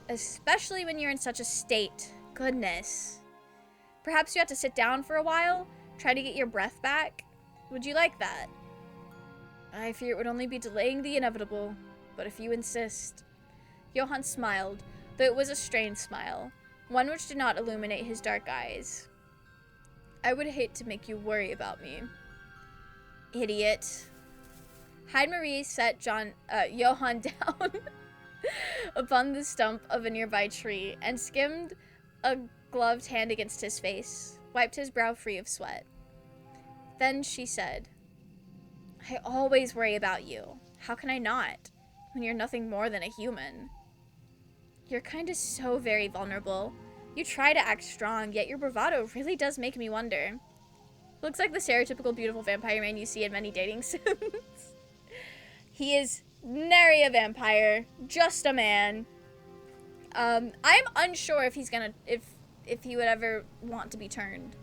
Especially when you're in such a state. Goodness. Perhaps you have to sit down for a while, try to get your breath back. Would you like that? I fear it would only be delaying the inevitable, but if you insist. Johan smiled, though it was a strained smile, one which did not illuminate his dark eyes. I would hate to make you worry about me. Idiot. Hyde Marie set Johan down upon the stump of a nearby tree and skimmed a gloved hand against his face, wiped his brow free of sweat. Then she said, I always worry about you. How can I not, when you're nothing more than a human? Your kind is so very vulnerable. You try to act strong, yet your bravado really does make me wonder. Looks like the stereotypical beautiful vampire man you see in many dating sims. He is nary a vampire, just a man. I'm unsure if he's gonna, if he would ever want to be turned.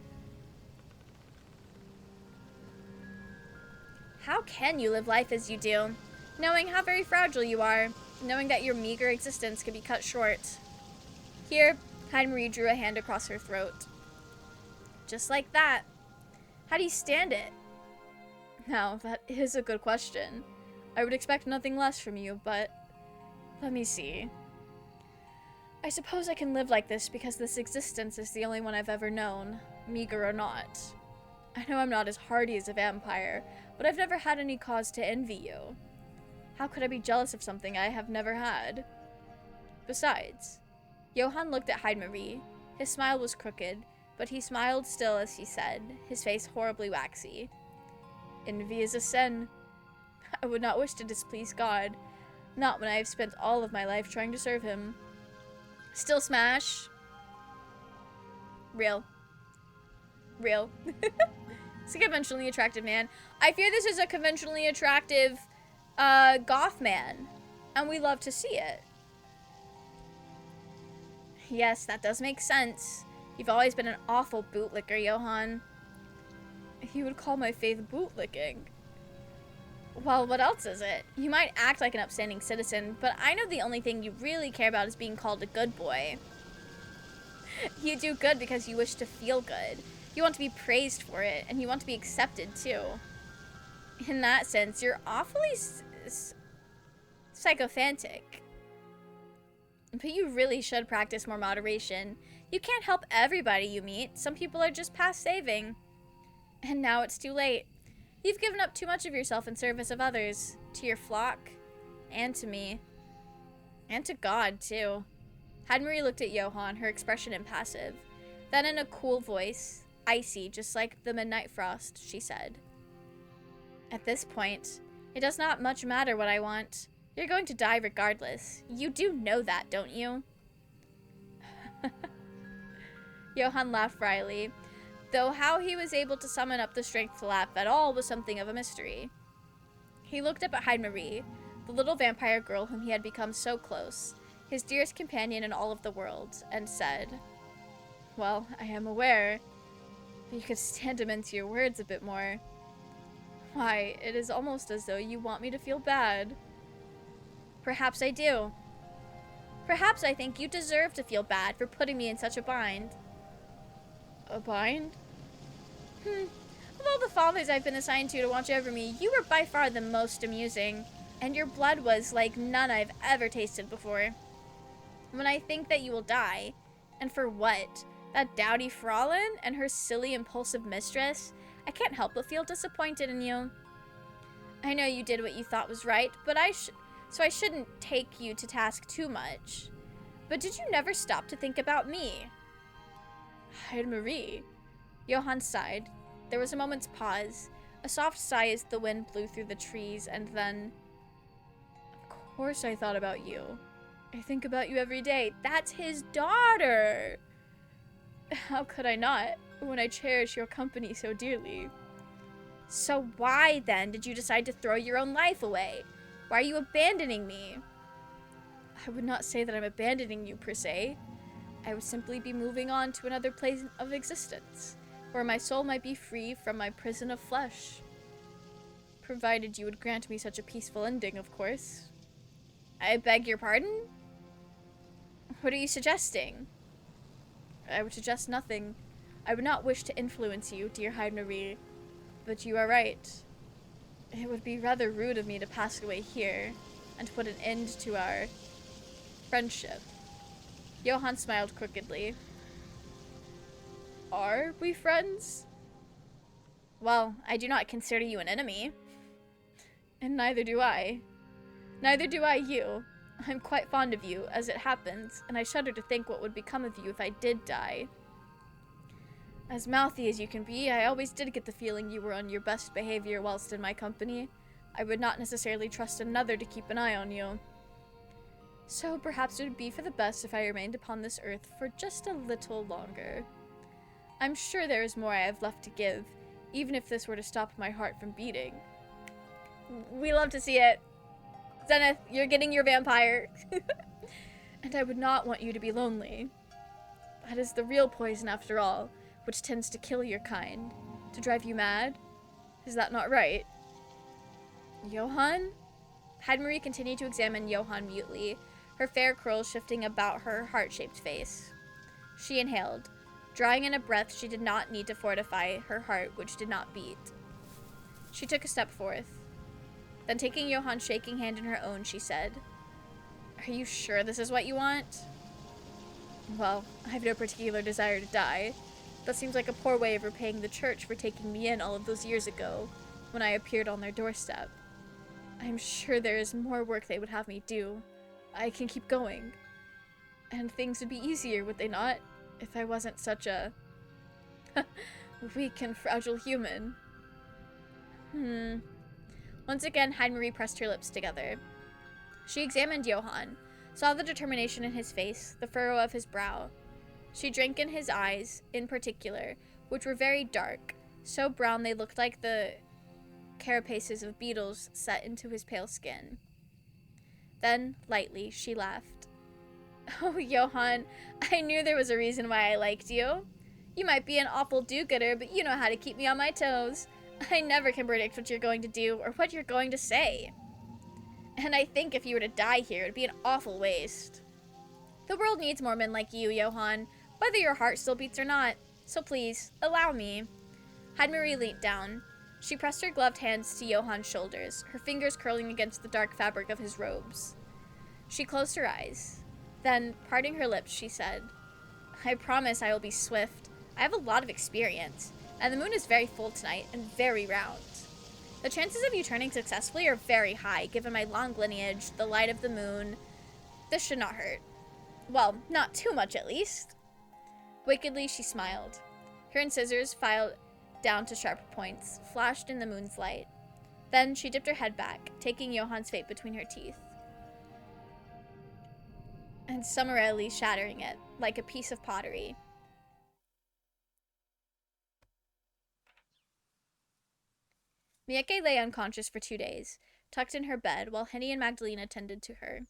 How can you live life as you do, knowing how very fragile you are, knowing that your meager existence can be cut short? Here, Hyde Marie drew a hand across her throat. Just like that. How do you stand it? Now, that is a good question. I would expect nothing less from you, but let me see. I suppose I can live like this because this existence is the only one I've ever known, meager or not. I know I'm not as hardy as a vampire, but I've never had any cause to envy you. How could I be jealous of something I have never had? Besides, Johan looked at Hyde Marie. His smile was crooked, but he smiled still as he said, his face horribly waxy. Envy is a sin. I would not wish to displease God, not when I have spent all of my life trying to serve him. Still smash. Real. It's a conventionally attractive man. I fear this is a conventionally attractive goth man, and we love to see it. Yes, that does make sense. You've always been an awful bootlicker, Johan. You would call my faith bootlicking. Well, what else is it? You might act like an upstanding citizen, but I know the only thing you really care about is being called a good boy. You do good because you wish to feel good. You want to be praised for it, and you want to be accepted, too. In that sense, you're awfully psychophantic. But you really should practice more moderation. You can't help everybody you meet. Some people are just past saving. And now it's too late. You've given up too much of yourself in service of others. To your flock. And to me. And to God, too. Hyde Marie looked at Johan, her expression impassive. Then in a cool voice, icy, just like the midnight frost, she said. At this point, it does not much matter what I want. You're going to die regardless. You do know that, don't you? Johann laughed wryly, though how he was able to summon up the strength to laugh at all was something of a mystery. He looked up at Heidemarie, the little vampire girl whom he had become so close, his dearest companion in all of the world, and said, Well, I am aware, but you could stand to mince your words a bit more. Why, it is almost as though you want me to feel bad. Perhaps I do. Perhaps I think you deserve to feel bad for putting me in such a bind. A bind? Of all the fathers I've been assigned to watch over me, you were by far the most amusing, and your blood was like none I've ever tasted before. When I think that you will die, and for what? That dowdy Fraulein and her silly, impulsive mistress? I can't help but feel disappointed in you. I know you did what you thought was right, but so I shouldn't take you to task too much. But did you never stop to think about me? Heidemarie. Johann sighed. There was a moment's pause, a soft sigh as the wind blew through the trees, and then... Of course I thought about you. I think about you every day. That's his daughter! How could I not, when I cherish your company so dearly? So why, then, did you decide to throw your own life away? Why are you abandoning me? I would not say that I'm abandoning you, per se. I would simply be moving on to another plane of existence, where my soul might be free from my prison of flesh. Provided you would grant me such a peaceful ending, of course. I beg your pardon? What are you suggesting? I would suggest nothing. I would not wish to influence you, dear Heidemarie, but you are right. It would be rather rude of me to pass away here, and put an end to our friendship. Johann smiled crookedly. Are we friends? Well, I do not consider you an enemy. And neither do I. Neither do I you. I'm quite fond of you, as it happens, and I shudder to think what would become of you if I did die. As mouthy as you can be, I always did get the feeling you were on your best behavior whilst in my company. I would not necessarily trust another to keep an eye on you. So perhaps it would be for the best if I remained upon this earth for just a little longer. I'm sure there is more I have left to give, even if this were to stop my heart from beating. We love to see it. Zenith, you're getting your vampire. And I would not want you to be lonely. That is the real poison after all, which tends to kill your kind, to drive you mad. Is that not right? Johann? Heidemarie continued to examine Johann mutely, her fair curls shifting about her heart-shaped face. She inhaled, drawing in a breath she did not need to fortify her heart, which did not beat. She took a step forth. Then taking Johann's shaking hand in her own, she said, Are you sure this is what you want? Well, I have no particular desire to die. That seems like a poor way of repaying the church for taking me in all of those years ago, when I appeared on their doorstep. I'm sure there is more work they would have me do. I can keep going. And things would be easier, would they not, if I wasn't such a weak and fragile human. Once again, Heidemarie pressed her lips together. She examined Johann, saw the determination in his face, the furrow of his brow. She drank in his eyes, in particular, which were very dark, so brown they looked like the carapaces of beetles set into his pale skin. Then, lightly, she laughed. Oh, Johann, I knew there was a reason why I liked you. You might be an awful do-gooder, but you know how to keep me on my toes. I never can predict what you're going to do or what you're going to say. And I think if you were to die here, it'd be an awful waste. The world needs more men like you, Johann, whether your heart still beats or not. So please, allow me. Heidemarie leaned down. She pressed her gloved hands to Johann's shoulders, her fingers curling against the dark fabric of his robes. She closed her eyes. Then, parting her lips, she said, I promise I will be swift. I have a lot of experience, and the moon is very full tonight and very round. The chances of you turning successfully are very high, given my long lineage, the light of the moon. This should not hurt. Well, not too much at least. Wickedly, she smiled. Her incisors filed down to sharp points, flashed in the moon's light. Then she dipped her head back, taking Johan's fate between her teeth, and summarily shattering it, like a piece of pottery. Mieke lay unconscious for 2 days, tucked in her bed, while Henny and Magdalena tended to her.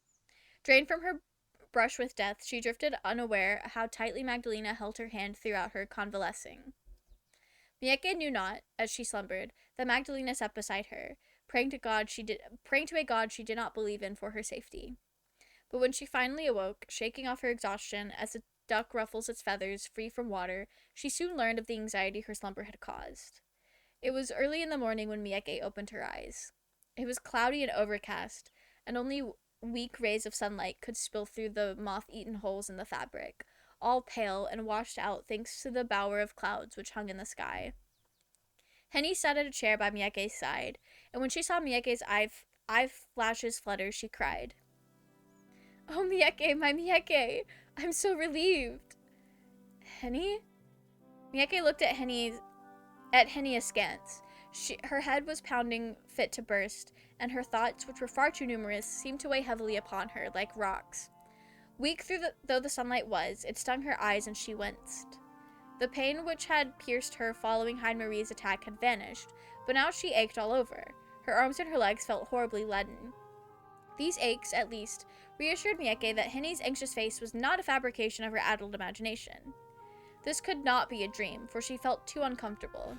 Drained from her brush with death, she drifted unaware how tightly Magdalena held her hand throughout her convalescing. Mieke knew not, as she slumbered, that Magdalena sat beside her, praying to a god she did not believe in for her safety. But when she finally awoke, shaking off her exhaustion as a duck ruffles its feathers free from water, she soon learned of the anxiety her slumber had caused. It was early in the morning when Mieke opened her eyes. It was cloudy and overcast, and only weak rays of sunlight could spill through the moth-eaten holes in the fabric, all pale and washed out thanks to the bower of clouds which hung in the sky. Henny sat at a chair by Mieke's side, and when she saw Mieke's eye flashes flutter, she cried, "Oh, Mieke, my Mieke! I'm so relieved!" "Henny?" Mieke looked at Henny askance. Her head was pounding fit to burst, and her thoughts, which were far too numerous, seemed to weigh heavily upon her, like rocks. Weak though the sunlight was, it stung her eyes and she winced. The pain which had pierced her following Heidmarie's attack had vanished, but now she ached all over. Her arms and her legs felt horribly leaden. These aches, at least, reassured Mieke that Henny's anxious face was not a fabrication of her addled imagination. This could not be a dream, for she felt too uncomfortable.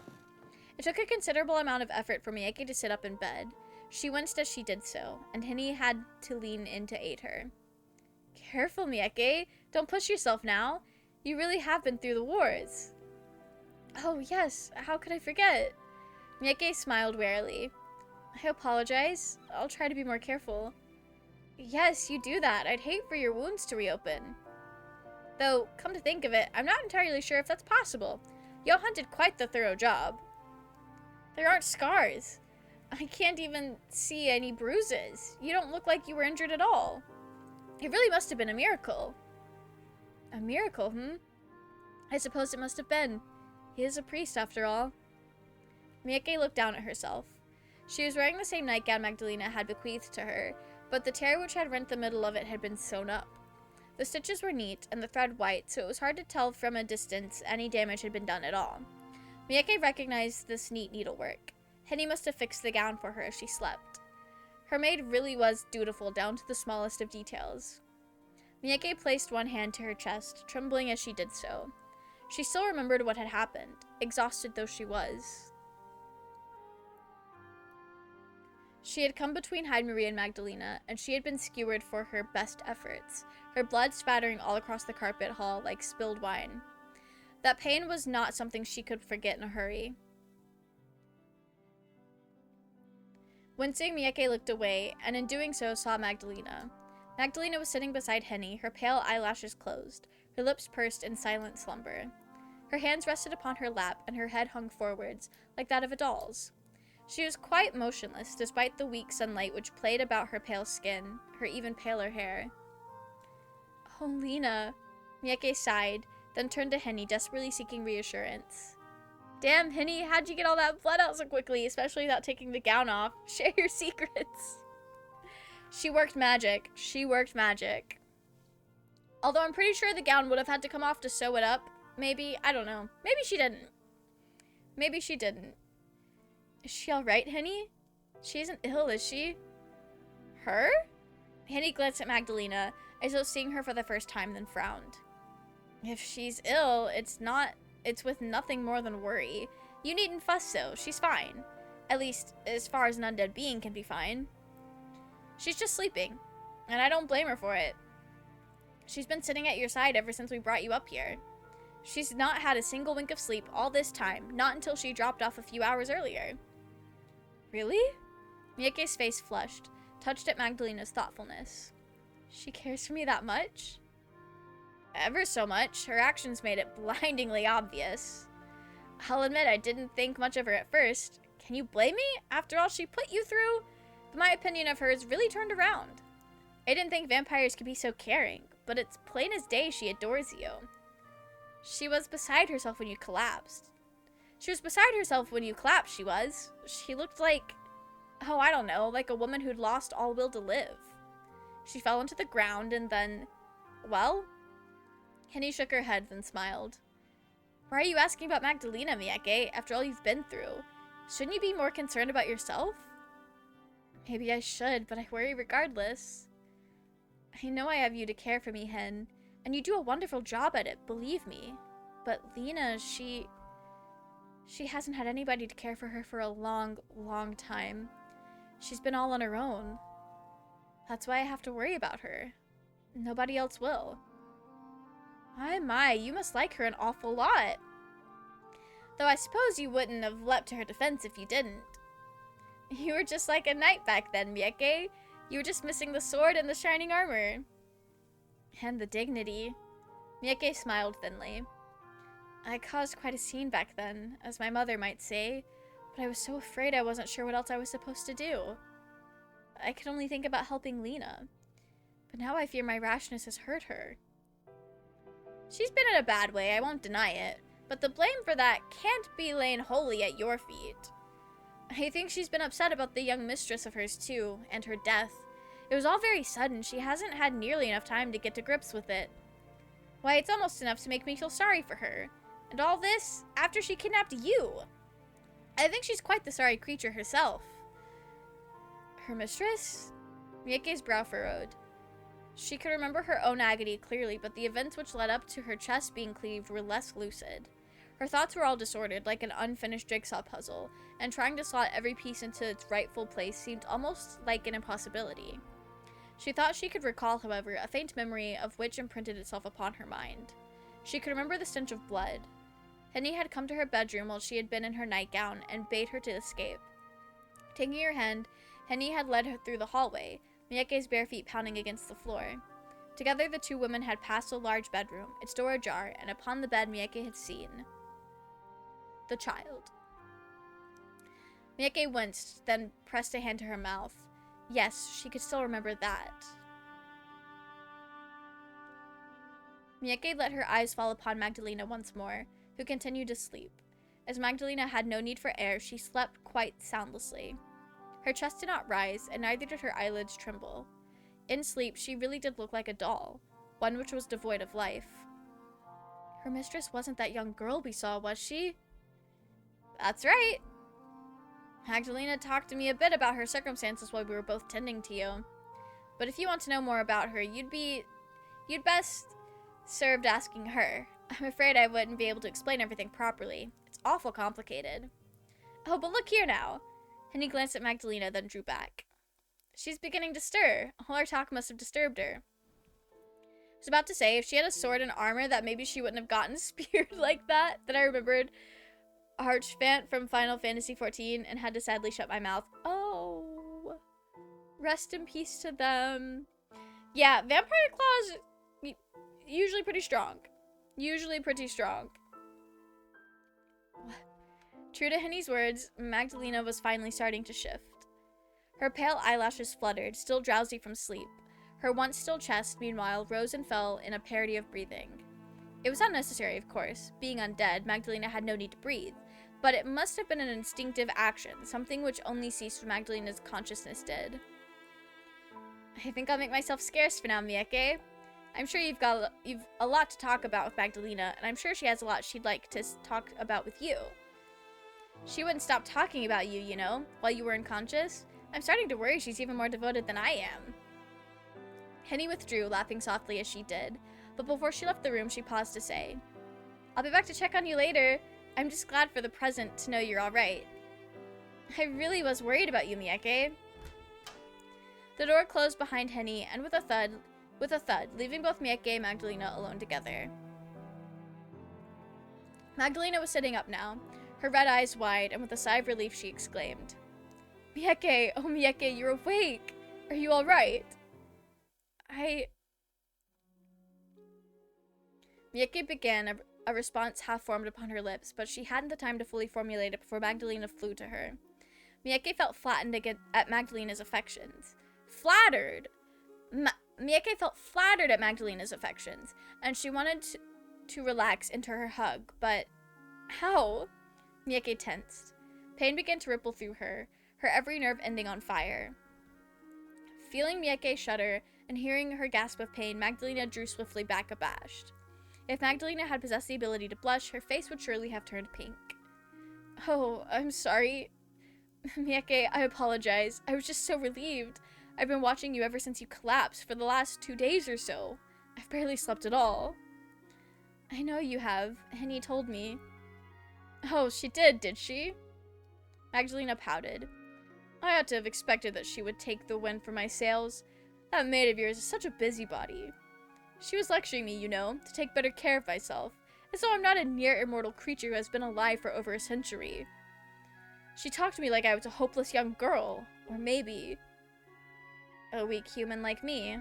It took a considerable amount of effort for Mieke to sit up in bed. She winced as she did so, and Henny had to lean in to aid her. "Careful, Mieke. Don't push yourself now. You really have been through the wars." "Oh, yes. How could I forget?" Mieke smiled wearily. "I apologize. I'll try to be more careful." "Yes, you do that. I'd hate for your wounds to reopen. Though, come to think of it, I'm not entirely sure if that's possible. Johan did quite the thorough job. There aren't scars. I can't even see any bruises. You don't look like you were injured at all. It really must have been a miracle." "A miracle, I suppose it must have been. He is a priest, after all." Mieke looked down at herself. She was wearing the same nightgown Magdalena had bequeathed to her, but the tear which had rent the middle of it had been sewn up. The stitches were neat, and the thread white, so it was hard to tell from a distance any damage had been done at all. Mieke recognized this neat needlework. Henny must have fixed the gown for her as she slept. Her maid really was dutiful down to the smallest of details. Mieke placed one hand to her chest, trembling as she did so. She still remembered what had happened, exhausted though she was. She had come between Heidmarie and Magdalena, and she had been skewered for her best efforts, her blood spattering all across the carpet hall like spilled wine. That pain was not something she could forget in a hurry. Wincing, Mieke looked away, and in doing so saw Magdalena. Magdalena was sitting beside Henny, her pale eyelashes closed, her lips pursed in silent slumber. Her hands rested upon her lap, and her head hung forwards, like that of a doll's. She was quite motionless, despite the weak sunlight which played about her pale skin, her even paler hair. "Oh, Lena," Mieke sighed, then turned to Henny, desperately seeking reassurance. "Damn, Henny, how'd you get all that blood out so quickly, especially without taking the gown off? Share your secrets." She worked magic. She worked magic. Although I'm pretty sure the gown would have had to come off to sew it up. Maybe, I don't know. Maybe she didn't. Maybe she didn't. "Is she alright, Henny? She isn't ill, is she?" "Her?" Henny glanced at Magdalena, as though seeing her for the first time, then frowned. "If she's ill, it's with nothing more than worry. You needn't fuss so. She's fine. At least, as far as an undead being can be fine. She's just sleeping, and I don't blame her for it. She's been sitting at your side ever since we brought you up here. She's not had a single wink of sleep all this time, not until she dropped off a few hours earlier." "Really?" Mieke's face flushed, touched at Magdalena's thoughtfulness. "She cares for me that much?" "Ever so much. Her actions made it blindingly obvious. I'll admit I didn't think much of her at first. Can you blame me? After all she put you through? But my opinion of her has really turned around. I didn't think vampires could be so caring, but it's plain as day she adores you." She was beside herself when you collapsed. She was beside herself when you collapsed, she was. She looked like, oh, I don't know, like a woman who'd lost all will to live. She fell into the ground and then, well? Henny shook her head, then smiled. Why are you asking about Magdalena, Mieke, after all you've been through? Shouldn't you be more concerned about yourself? Maybe I should, but I worry regardless. I know I have you to care for me, Hen, and you do a wonderful job at it, believe me. But Lena, she hasn't had anybody to care for her for a long, long time. She's been all on her own. That's why I have to worry about her. Nobody else will. My, you must like her an awful lot. Though I suppose you wouldn't have leapt to her defense if you didn't. You were just like a knight back then, Mieke. You were just missing the sword and the shining armor. And the dignity. Mieke smiled thinly. I caused quite a scene back then, as my mother might say, but I was so afraid I wasn't sure what else I was supposed to do. I could only think about helping Lena. But now I fear my rashness has hurt her. She's been in a bad way, I won't deny it, but the blame for that can't be laid wholly at your feet. I think she's been upset about the young mistress of hers too, and her death. It was all very sudden. She hasn't had nearly enough time to get to grips with it. Why, it's almost enough to make me feel sorry for her. And all this after she kidnapped you. I think she's quite the sorry creature herself. Her mistress? Mieke's brow furrowed. She could remember her own agony clearly, but the events which led up to her chest being cleaved were less lucid. Her thoughts were all disordered, like an unfinished jigsaw puzzle, and trying to slot every piece into its rightful place seemed almost like an impossibility. She thought she could recall, however, a faint memory of which imprinted itself upon her mind. She could remember the stench of blood. Henny had come to her bedroom while she had been in her nightgown and bade her to escape. Taking her hand, Henny had led her through the hallway, Mieke's bare feet pounding against the floor. Together the two women had passed a large bedroom, its door ajar, and upon the bed Mieke had seen the child. Mieke winced, then pressed a hand to her mouth. Yes, she could still remember that. Mieke let her eyes fall upon Magdalena once more, who continued to sleep. As Magdalena had no need for air, she slept quite soundlessly. Her chest did not rise, and neither did her eyelids tremble. In sleep, she really did look like a doll, one which was devoid of life. Her mistress wasn't that young girl we saw, was she? That's right. Magdalena talked to me a bit about her circumstances while we were both tending to you. But if you want to know more about her, you'd best served asking her. I'm afraid I wouldn't be able to explain everything properly. It's awful complicated. Oh, but look here now. Henny glanced at Magdalena, then drew back. She's beginning to stir. All our talk must have disturbed her. I was about to say, if she had a sword and armor, that maybe she wouldn't have gotten speared like that. Then I remembered Archfant from Final Fantasy XIV and had to sadly shut my mouth. Oh. Rest in peace to them. Yeah, vampire claws, usually pretty strong. Usually pretty strong. True to Henny's words, Magdalena was finally starting to shift. Her pale eyelashes fluttered, still drowsy from sleep. Her once still chest, meanwhile, rose and fell in a parody of breathing. It was unnecessary, of course. Being undead, Magdalena had no need to breathe, but it must have been an instinctive action, something which only ceased when Magdalena's consciousness did. I think I'll make myself scarce for now, Mieke. I'm sure you've a lot to talk about with Magdalena, and I'm sure she has a lot she'd like to talk about with you. She wouldn't stop talking about you, you know, while you were unconscious. I'm starting to worry she's even more devoted than I am. Henny withdrew, laughing softly as she did, but before she left the room, she paused to say, I'll be back to check on you later. I'm just glad for the present to know you're all right. I really was worried about you, Mieke. The door closed behind Henny, and with a thud, leaving both Mieke and Magdalena alone together. Magdalena was sitting up now, her red eyes wide, and with a sigh of relief she exclaimed, Mieke, oh Mieke, you're awake! Are you all right? Mieke began, a response half formed upon her lips, but she hadn't the time to fully formulate it before Magdalena flew to her. Mieke felt flattened at Magdalena's affections. Flattered! Mieke felt flattered at Magdalena's affections, and she wanted to relax into her hug, but how? Miyake tensed. Pain began to ripple through her, her every nerve ending on fire. Feeling Miyake shudder and hearing her gasp of pain, Magdalena drew swiftly back abashed. If Magdalena had possessed the ability to blush, her face would surely have turned pink. Oh, I'm sorry. Miyake, I apologize. I was just so relieved. I've been watching you ever since you collapsed for the last 2 days or so. I've barely slept at all. I know you have. Henny told me. Oh, she did she? Magdalena pouted. I ought to have expected that she would take the wind from my sails. That maid of yours is such a busybody. She was lecturing me, you know, to take better care of myself, as though I'm not a near-immortal creature who has been alive for over a century. She talked to me like I was a hopeless young girl, or maybe a weak human like me.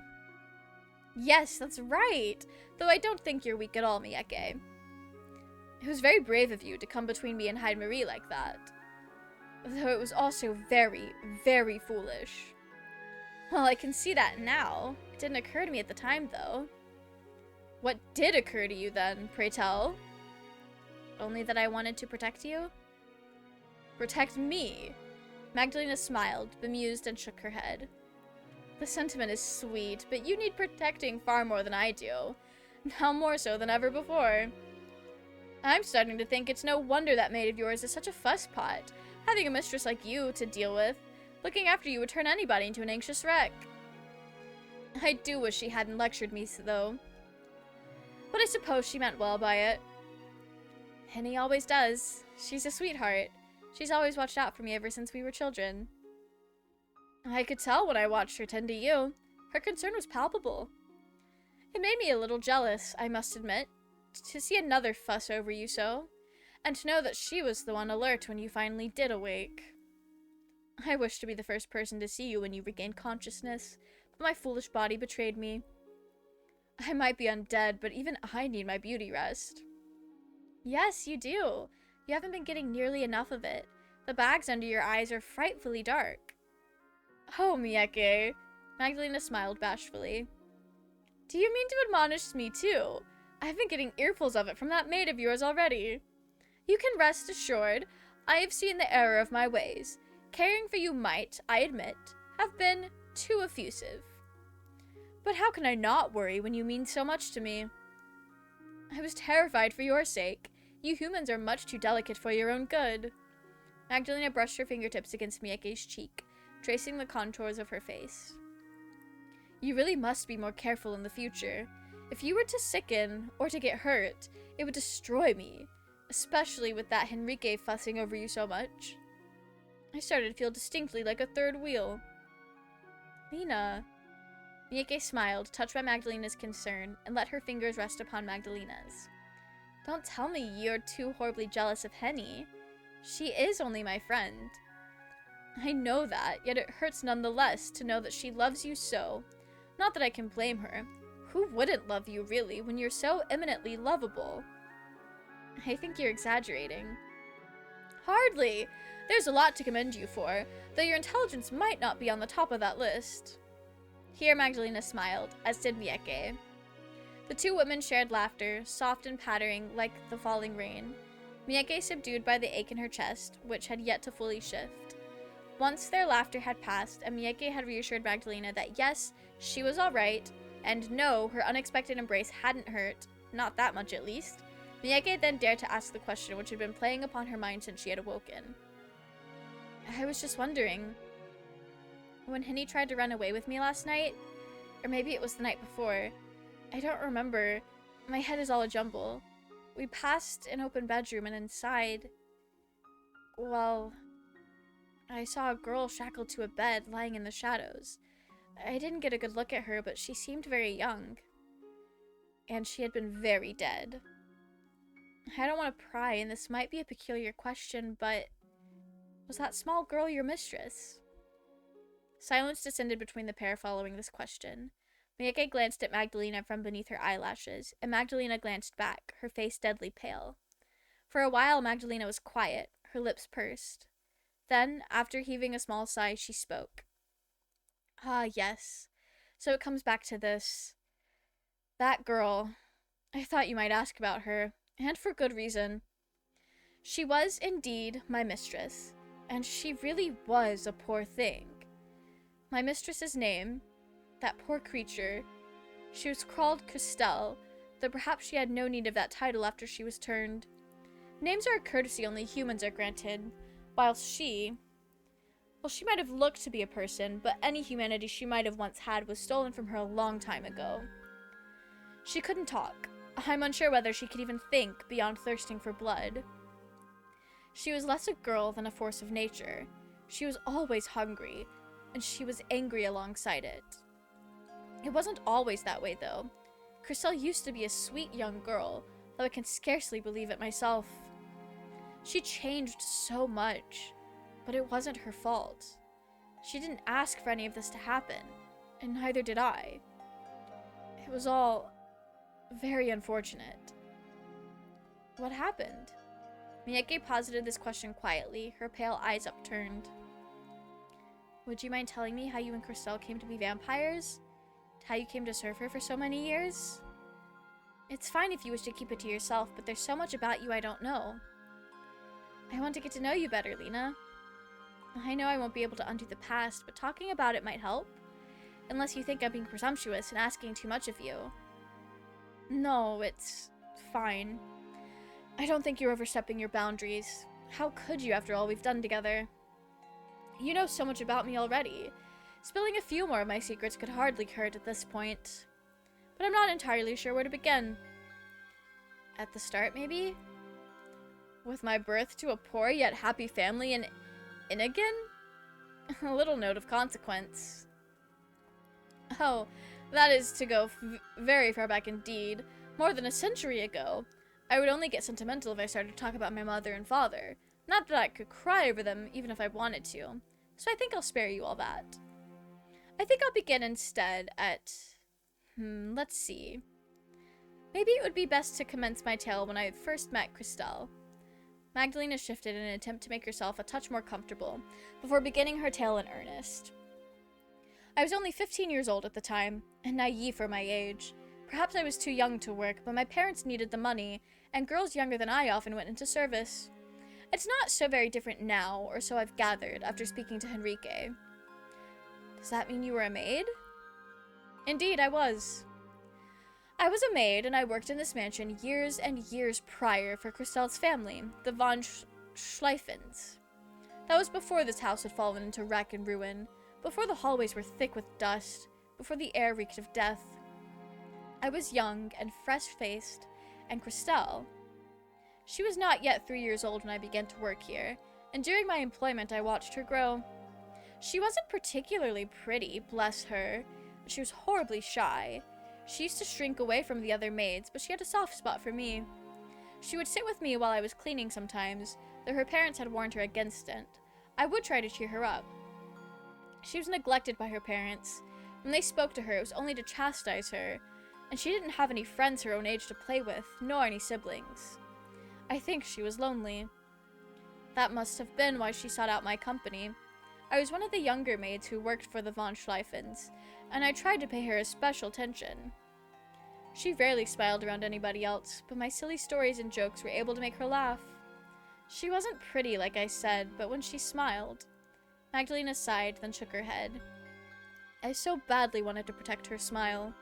Yes, that's right, though I don't think you're weak at all, Miyake. It was very brave of you to come between me and Hyde Marie like that. Though it was also very, very foolish. Well, I can see that now. It didn't occur to me at the time, though. What did occur to you, then, pray tell? Only that I wanted to protect you? Protect me? Magdalena smiled, bemused, and shook her head. The sentiment is sweet, but you need protecting far more than I do. Now more so than ever before. I'm starting to think it's no wonder that maid of yours is such a fusspot, having a mistress like you to deal with. Looking after you would turn anybody into an anxious wreck. I do wish she hadn't lectured me, though. But I suppose she meant well by it. Henny always does. She's a sweetheart. She's always watched out for me ever since we were children. I could tell when I watched her tend to you. Her concern was palpable. It made me a little jealous, I must admit, to see another fuss over you so, and to know that she was the one alert when you finally did awake. I wished to be the first person to see you when you regained consciousness, but my foolish body betrayed me. I might be undead, but even I need my beauty rest. Yes, you do. You haven't been getting nearly enough of it. The bags under your eyes are frightfully dark. Oh, Miyake. Magdalena smiled bashfully. Do you mean to admonish me, too? I've been getting earfuls of it from that maid of yours already. You can rest assured, I have seen the error of my ways. Caring for you might, I admit, have been too effusive. But how can I not worry when you mean so much to me? I was terrified for your sake. You humans are much too delicate for your own good. Magdalena brushed her fingertips against Miyake's cheek, tracing the contours of her face. You really must be more careful in the future. If you were to sicken, or to get hurt, it would destroy me, especially with that Henrique fussing over you so much. I started to feel distinctly like a third wheel. Lena. Miyake smiled, touched by Magdalena's concern, and let her fingers rest upon Magdalena's. Don't tell me you're too horribly jealous of Henny. She is only my friend. I know that, yet it hurts nonetheless to know that she loves you so. Not that I can blame her. Who wouldn't love you, really, when you're so eminently lovable? I think you're exaggerating. Hardly! There's a lot to commend you for, though your intelligence might not be on the top of that list. Here Magdalena smiled, as did Miyake. The two women shared laughter, soft and pattering like the falling rain. Miyake subdued by the ache in her chest, which had yet to fully shift. Once their laughter had passed, and Miyake had reassured Magdalena that yes, she was alright, and no, her unexpected embrace hadn't hurt, not that much at least, Miyake then dared to ask the question which had been playing upon her mind since she had awoken. I was just wondering, when Henny tried to run away with me last night, or maybe it was the night before, I don't remember, my head is all a jumble. We passed an open bedroom and inside, well, I saw a girl shackled to a bed lying in the shadows. I didn't get a good look at her, but she seemed very young. And she had been very dead. I don't want to pry, and this might be a peculiar question, but was that small girl your mistress? Silence descended between the pair following this question. Miyake glanced at Magdalena from beneath her eyelashes, and Magdalena glanced back, her face deadly pale. For a while, Magdalena was quiet, her lips pursed. Then, after heaving a small sigh, she spoke. Ah, yes. So it comes back to this. That girl. I thought you might ask about her, and for good reason. She was indeed my mistress, and she really was a poor thing. My mistress's name, that poor creature, she was called Christelle, though perhaps she had no need of that title after she was turned. Names are a courtesy only humans are granted, whilst she might have looked to be a person, but any humanity she might have once had was stolen from her a long time ago. She couldn't talk. I'm unsure whether she could even think beyond thirsting for blood. She was less a girl than a force of nature. She was always hungry, and she was angry alongside it. It wasn't always that way, though. Christelle used to be a sweet young girl, though I can scarcely believe it myself. She changed so much, but it wasn't her fault. She didn't ask for any of this to happen, and neither did I. It was all very unfortunate. What happened? Miyake posited this question quietly, her pale eyes upturned. Would you mind telling me how you and Christelle came to be vampires? How you came to serve her for so many years? It's fine if you wish to keep it to yourself, but there's so much about you I don't know. I want to get to know you better, Lena. I know I won't be able to undo the past, but talking about it might help. Unless you think I'm being presumptuous and asking too much of you. No, it's fine. I don't think you're overstepping your boundaries. How could you after all we've done together? You know so much about me already. Spilling a few more of my secrets could hardly hurt at this point. But I'm not entirely sure where to begin. At the start, maybe? With my birth to a poor yet happy family in Innigan? A little note of consequence. Oh, that is to go very far back indeed. More than a century ago. I would only get sentimental if I started to talk about my mother and father. Not that I could cry over them, even if I wanted to. So I think I'll spare you all that. I think I'll begin instead at... let's see. Maybe it would be best to commence my tale when I first met Christelle. Magdalena shifted in an attempt to make herself a touch more comfortable, before beginning her tale in earnest. I was only 15 years old at the time, and naive for my age. Perhaps I was too young to work, but my parents needed the money, and girls younger than I often went into service. It's not so very different now, or so I've gathered after speaking to Henrique. Does that mean you were a maid? Indeed, I was. I was a maid, and I worked in this mansion years and years prior for Christelle's family, the von Schleifens. That was before this house had fallen into wreck and ruin, before the hallways were thick with dust, before the air reeked of death. I was young and fresh-faced, and Christelle... She was not yet 3 years old when I began to work here, and during my employment I watched her grow. She wasn't particularly pretty, bless her, but she was horribly shy. She used to shrink away from the other maids, but she had a soft spot for me. She would sit with me while I was cleaning sometimes, though her parents had warned her against it. I would try to cheer her up. She was neglected by her parents. When they spoke to her, it was only to chastise her, and she didn't have any friends her own age to play with, nor any siblings. I think she was lonely. That must have been why she sought out my company. I was one of the younger maids who worked for the von Schleifens, and I tried to pay her especial attention. She rarely smiled around anybody else, but my silly stories and jokes were able to make her laugh. She wasn't pretty, like I said, but when she smiled... Magdalena sighed, then shook her head. I so badly wanted to protect her smile.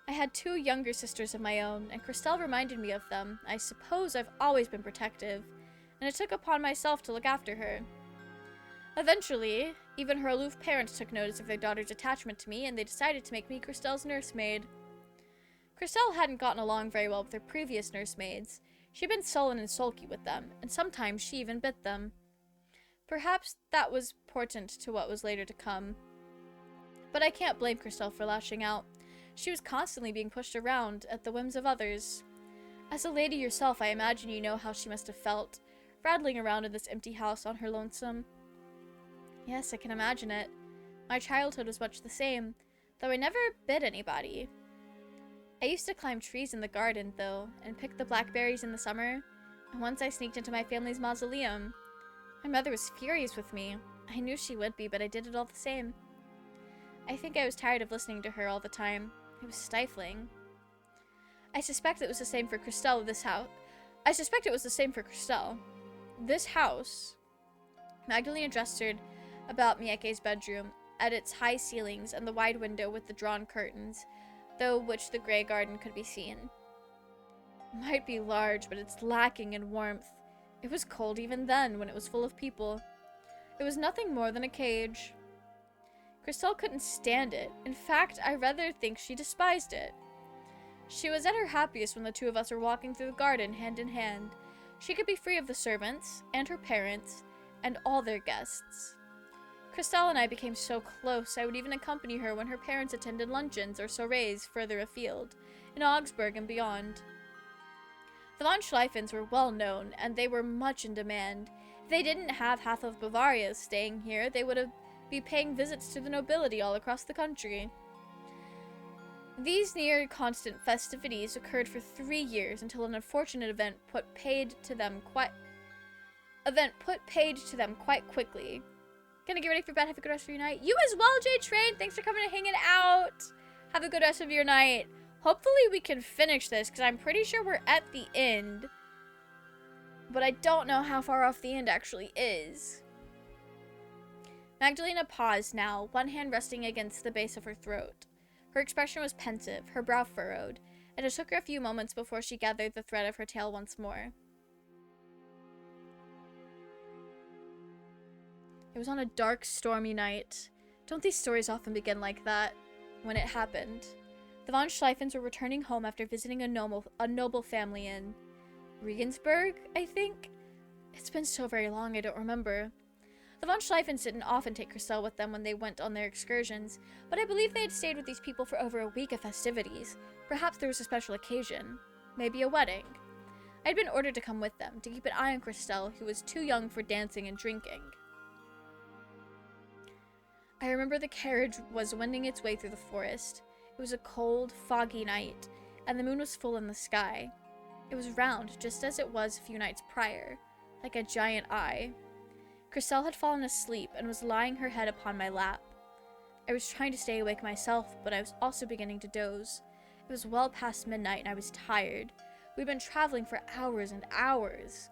I had 2 younger sisters of my own, and Christelle reminded me of them. I suppose I've always been protective, and I took upon myself to look after her. Eventually, even her aloof parents took notice of their daughter's attachment to me, and they decided to make me Christelle's nursemaid. Christelle hadn't gotten along very well with her previous nursemaids. She'd been sullen and sulky with them, and sometimes she even bit them. Perhaps that was portent to what was later to come. But I can't blame Christelle for lashing out. She was constantly being pushed around at the whims of others. As a lady yourself, I imagine you know how she must have felt, rattling around in this empty house on her lonesome. Yes, I can imagine it. My childhood was much the same, though I never bit anybody. I used to climb trees in the garden, though, and pick the blackberries in the summer, and once I sneaked into my family's mausoleum. My mother was furious with me. I knew she would be, but I did it all the same. I think I was tired of listening to her all the time. It was stifling. I suspect it was the same for Christelle this house. I suspect it was the same for Christelle. This house. Magdalena gestured about Mieke's bedroom, at its high ceilings and the wide window with the drawn curtains, through which the gray garden could be seen. It might be large, but it's lacking in warmth. It was cold even then, when it was full of people. It was nothing more than a cage. Christelle couldn't stand it. In fact, I rather think she despised it. She was at her happiest when the two of us were walking through the garden hand in hand. She could be free of the servants, and her parents, and all their guests. Christelle and I became so close, I would even accompany her when her parents attended luncheons or soirees further afield, in Augsburg and beyond. The von Schleifens were well known, and they were much in demand. If they didn't have half of Bavaria staying here, they would be paying visits to the nobility all across the country. These near constant festivities occurred for 3 years until an unfortunate event put paid to them quite quickly. Gonna get ready for bed. Have a good rest of your night. You as well, J Train. Thanks for coming and hanging out. Have a good rest of your night. Hopefully we can finish this because I'm pretty sure we're at the end. But I don't know how far off the end actually is. Magdalena paused now, one hand resting against the base of her throat. Her expression was pensive, her brow furrowed, and it took her a few moments before she gathered the thread of her tale once more. It was on a dark, stormy night. Don't these stories often begin like that? When it happened. The von Schleifens were returning home after visiting a noble family in Regensburg, I think? It's been so very long, I don't remember. The von Schleifens didn't often take Christelle with them when they went on their excursions, but I believe they had stayed with these people for over a week of festivities. Perhaps there was a special occasion. Maybe a wedding. I had been ordered to come with them, to keep an eye on Christelle, who was too young for dancing and drinking. I remember the carriage was wending its way through the forest. It was a cold, foggy night, and the moon was full in the sky. It was round, just as it was a few nights prior, like a giant eye. Christelle had fallen asleep and was lying her head upon my lap. I was trying to stay awake myself, but I was also beginning to doze. It was well past midnight and I was tired. We'd been traveling for hours and hours.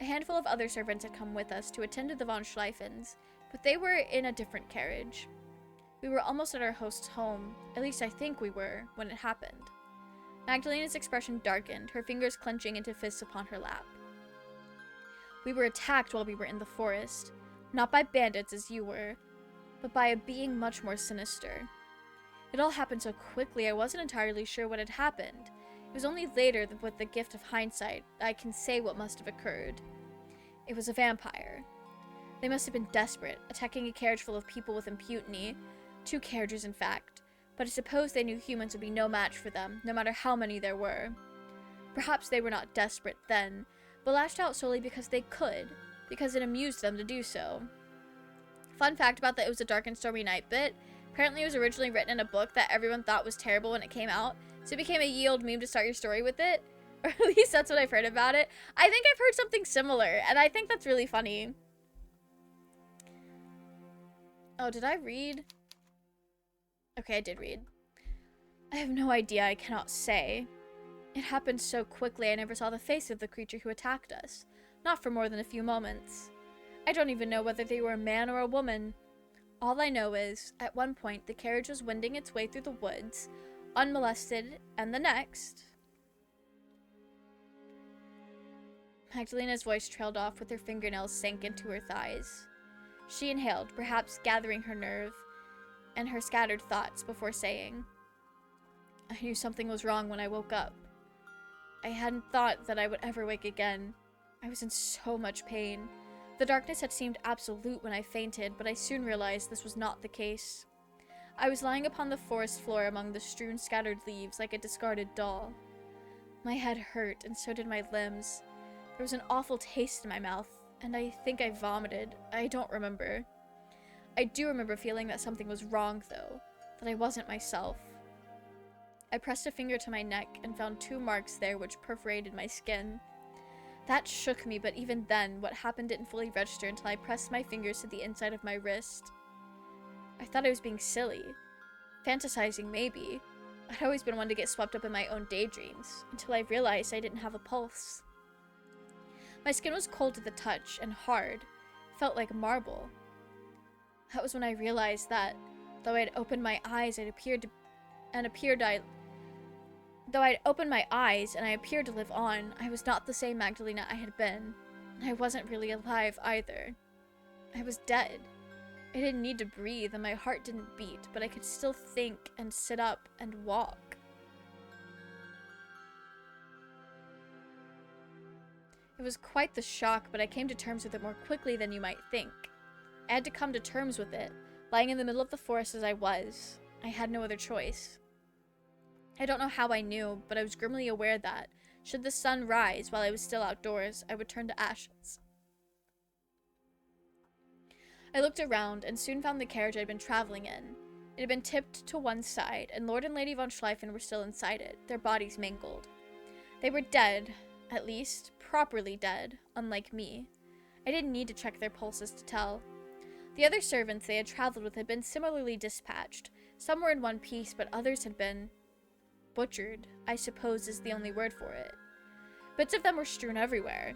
A handful of other servants had come with us to attend to the von Schleifens, but they were in a different carriage. We were almost at our host's home, at least I think we were, when it happened. Magdalena's expression darkened, her fingers clenching into fists upon her lap. We were attacked while we were in the forest, not by bandits as you were, but by a being much more sinister. It all happened so quickly I wasn't entirely sure what had happened. It was only later, with the gift of hindsight, that I can say what must have occurred. It was a vampire. They must have been desperate, attacking a carriage full of people with impunity. 2 carriages, in fact. But I suppose they knew humans would be no match for them, no matter how many there were. Perhaps they were not desperate then, but lashed out solely because they could, because it amused them to do so. Fun fact about the It Was a Dark and Stormy Night bit, apparently it was originally written in a book that everyone thought was terrible when it came out, so it became a ye olde meme to start your story with it. Or at least that's what I've heard about it. I think I've heard something similar, and I think that's really funny. Oh, did I read? Okay, I did read. I have no idea, I cannot say. It happened so quickly I never saw the face of the creature who attacked us. Not for more than a few moments. I don't even know whether they were a man or a woman. All I know is, at one point, the carriage was wending its way through the woods, unmolested, and the next... Magdalena's voice trailed off with her fingernails sank into her thighs. She inhaled, perhaps gathering her nerve and her scattered thoughts before saying, I knew something was wrong when I woke up. I hadn't thought that I would ever wake again. I was in so much pain. The darkness had seemed absolute when I fainted, but I soon realized this was not the case. I was lying upon the forest floor among the strewn scattered leaves like a discarded doll. My head hurt, and so did my limbs. There was an awful taste in my mouth, and I think I vomited. I don't remember. I do remember feeling that something was wrong, though, that I wasn't myself. I pressed a finger to my neck and found 2 marks there which perforated my skin. That shook me, but even then, what happened didn't fully register until I pressed my fingers to the inside of my wrist. I thought I was being silly. Fantasizing, maybe. I'd always been one to get swept up in my own daydreams, until I realized I didn't have a pulse. My skin was cold to the touch and hard, felt like marble. That was when I realized that, though I'd opened my eyes and I appeared to live on, I was not the same Magdalena I had been, and I wasn't really alive either. I was dead. I didn't need to breathe, and my heart didn't beat, but I could still think and sit up and walk. It was quite the shock, but I came to terms with it more quickly than you might think. I had to come to terms with it, lying in the middle of the forest as I was. I had no other choice. I don't know how I knew, but I was grimly aware that, should the sun rise while I was still outdoors, I would turn to ashes. I looked around and soon found the carriage I'd been traveling in. It had been tipped to one side, and Lord and Lady von Schleifen were still inside it, their bodies mangled. They were dead, at least, properly dead, unlike me. I didn't need to check their pulses to tell. The other servants they had traveled with had been similarly dispatched. Some were in one piece, but others had been butchered, I suppose is the only word for it. Bits of them were strewn everywhere.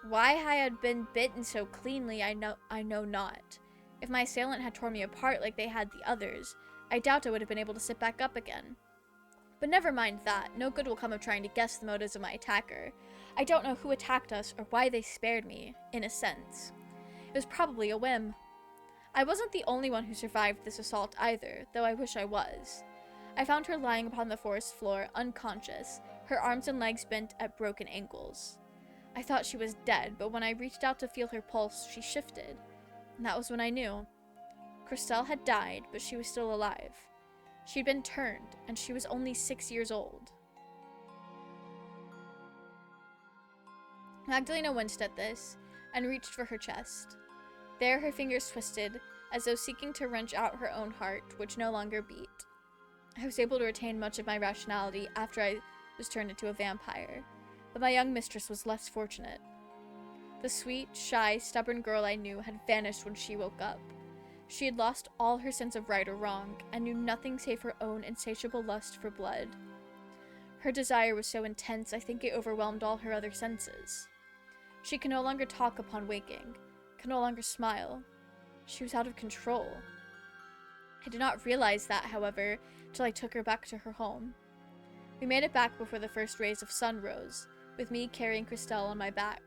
Why I had been bitten so cleanly, I know not. If my assailant had torn me apart like they had the others, I doubt I would have been able to sit back up again. But never mind that, no good will come of trying to guess the motives of my attacker. I don't know who attacked us or why they spared me, in a sense. It was probably a whim. I wasn't the only one who survived this assault either, though I wish I was. I found her lying upon the forest floor, unconscious, her arms and legs bent at broken angles. I thought she was dead, but when I reached out to feel her pulse, she shifted. And that was when I knew. Christelle had died, but she was still alive. She'd been turned, and she was only 6 years old. Magdalena winced at this, and reached for her chest. There her fingers twisted, as though seeking to wrench out her own heart, which no longer beat. I was able to retain much of my rationality after I was turned into a vampire, but my young mistress was less fortunate. The sweet, shy, stubborn girl I knew had vanished when she woke up. She had lost all her sense of right or wrong, and knew nothing save her own insatiable lust for blood. Her desire was so intense, I think it overwhelmed all her other senses. She could no longer talk upon waking, could no longer smile. She was out of control. I did not realize that, however, till I took her back to her home. We made it back before the first rays of sun rose, with me carrying Christelle on my back.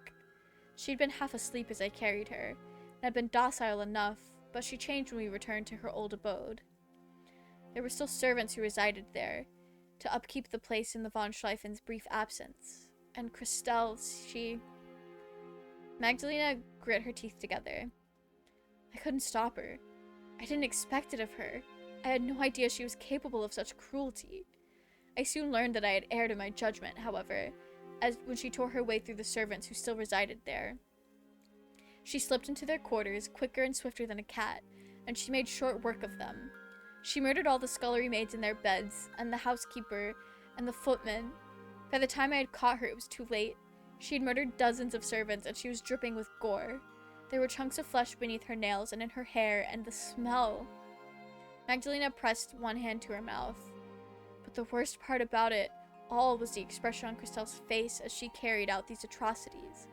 She'd been half asleep as I carried her, and had been docile enough, but she changed when we returned to her old abode. There were still servants who resided there, to upkeep the place in the von Schleifen's brief absence, and Christelle, Magdalena grit her teeth together. I couldn't stop her. I didn't expect it of her. I had no idea she was capable of such cruelty. I soon learned that I had erred in my judgment, however, as when she tore her way through the servants who still resided there. She slipped into their quarters, quicker and swifter than a cat, and she made short work of them. She murdered all the scullery maids in their beds, and the housekeeper, and the footman. By the time I had caught her, it was too late. She had murdered dozens of servants, and she was dripping with gore. There were chunks of flesh beneath her nails and in her hair, and the smell. Magdalena pressed one hand to her mouth. But the worst part about it all was the expression on Christelle's face as she carried out these atrocities.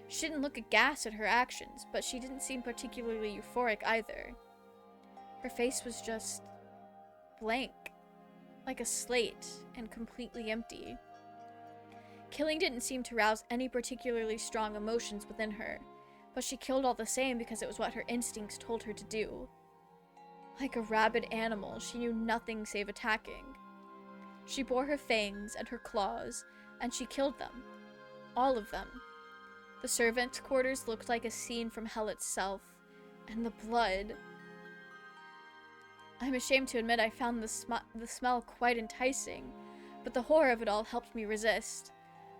She didn't look aghast at her actions, but she didn't seem particularly euphoric either. Her face was just blank, like a slate, and completely empty. Killing didn't seem to rouse any particularly strong emotions within her, but she killed all the same because it was what her instincts told her to do. Like a rabid animal, she knew nothing save attacking. She bore her fangs and her claws, and she killed them. All of them. The servants' quarters looked like a scene from hell itself, and the blood. I'm ashamed to admit I found the smell quite enticing, but the horror of it all helped me resist.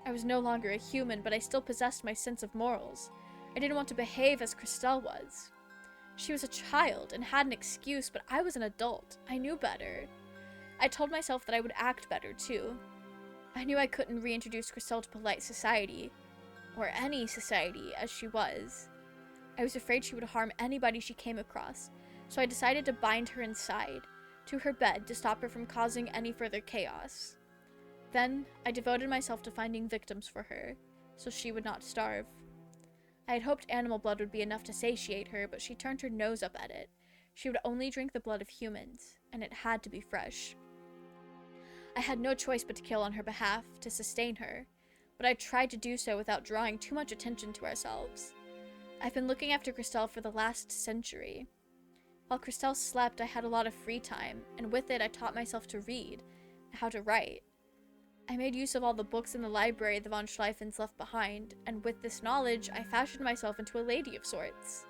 I was no longer a human, but I still possessed my sense of morals. I didn't want to behave as Christelle was. She was a child and had an excuse, but I was an adult. I knew better. I told myself that I would act better, too. I knew I couldn't reintroduce Christelle to polite society, or any society, as she was. I was afraid she would harm anybody she came across, so I decided to bind her inside, to her bed to stop her from causing any further chaos. Then, I devoted myself to finding victims for her, so she would not starve. I had hoped animal blood would be enough to satiate her, but she turned her nose up at it. She would only drink the blood of humans, and it had to be fresh. I had no choice but to kill on her behalf, to sustain her, but I tried to do so without drawing too much attention to ourselves. I've been looking after Christelle for the last century. While Christelle slept, I had a lot of free time, and with it I taught myself to read, and how to write. I made use of all the books in the library the von Schleifens left behind, and with this knowledge, I fashioned myself into a lady of sorts.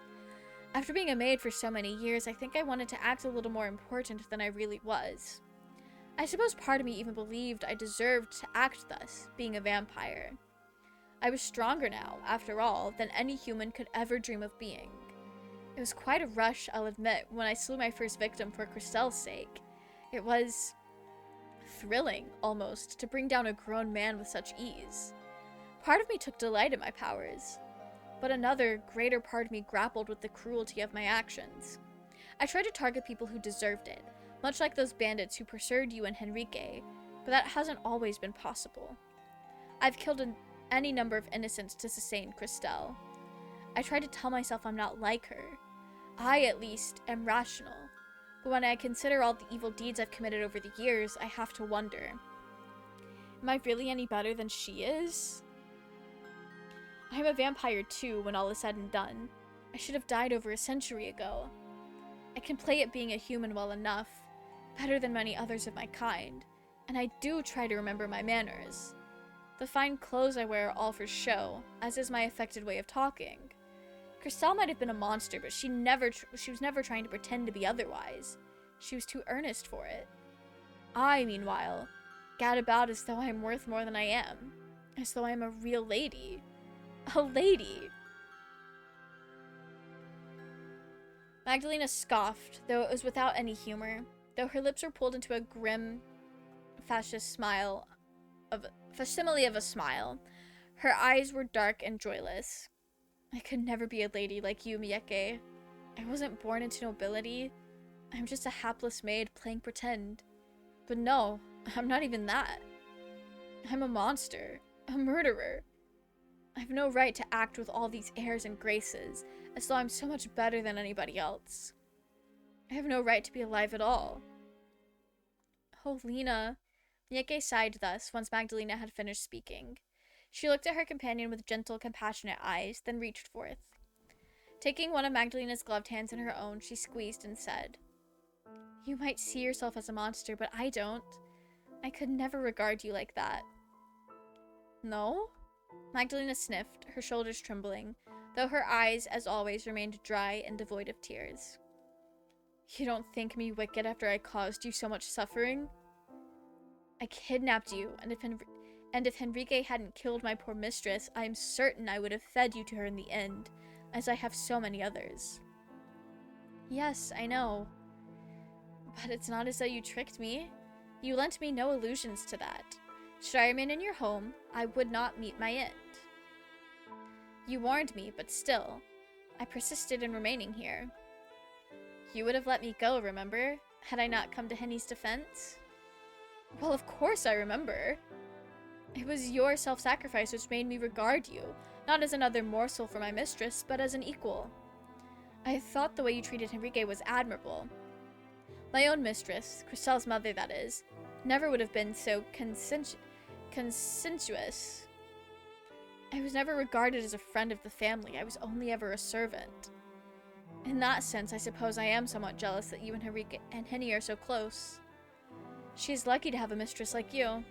After being a maid for so many years, I think I wanted to act a little more important than I really was. I suppose part of me even believed I deserved to act thus, being a vampire. I was stronger now, after all, than any human could ever dream of being. It was quite a rush, I'll admit, when I slew my first victim for Christelle's sake. It was thrilling, almost, to bring down a grown man with such ease. Part of me took delight in my powers, but another, greater part of me grappled with the cruelty of my actions. I tried to target people who deserved it, much like those bandits who pursued you and Henrique, but that hasn't always been possible. I've killed any number of innocents to sustain Christelle. I tried to tell myself I'm not like her. I, at least, am rational. But when I consider all the evil deeds I've committed over the years, I have to wonder. Am I really any better than she is? I'm a vampire too, when all is said and done. I should have died over a century ago. I can play at being a human well enough, better than many others of my kind, and I do try to remember my manners. The fine clothes I wear are all for show, as is my affected way of talking. Christelle might have been a monster, but she was never trying to pretend to be otherwise. She was too earnest for it. I, meanwhile, gad about as though I am worth more than I am, as though I am a real lady. A lady! Magdalena scoffed, though it was without any humor, though her lips were pulled into a grim, facsimile of a smile. Her eyes were dark and joyless. I could never be a lady like you, Mieke. I wasn't born into nobility. I'm just a hapless maid playing pretend. But no, I'm not even that. I'm a monster, a murderer. I have no right to act with all these airs and graces, as though I'm so much better than anybody else. I have no right to be alive at all. Oh, Lena. Mieke sighed thus, once Magdalena had finished speaking. She looked at her companion with gentle, compassionate eyes, then reached forth. Taking one of Magdalena's gloved hands in her own, she squeezed and said, "You might see yourself as a monster, but I don't. I could never regard you like that." No? Magdalena sniffed, her shoulders trembling, though her eyes, as always, remained dry and devoid of tears. You don't think me wicked after I caused you so much suffering? I kidnapped you, and if Henrique hadn't killed my poor mistress, I am certain I would have fed you to her in the end, as I have so many others. Yes, I know. But it's not as though you tricked me. You lent me no illusions to that. Should I remain in your home, I would not meet my end. You warned me, but still, I persisted in remaining here. You would have let me go, remember, had I not come to Henny's defense? Well, of course I remember. It was your self-sacrifice which made me regard you, not as another morsel for my mistress, but as an equal. I thought the way you treated Henrique was admirable. My own mistress, Christelle's mother that is, never would have been so consensuous. I was never regarded as a friend of the family, I was only ever a servant. In that sense, I suppose I am somewhat jealous that you and Henrique and Henny are so close. She is lucky to have a mistress like you.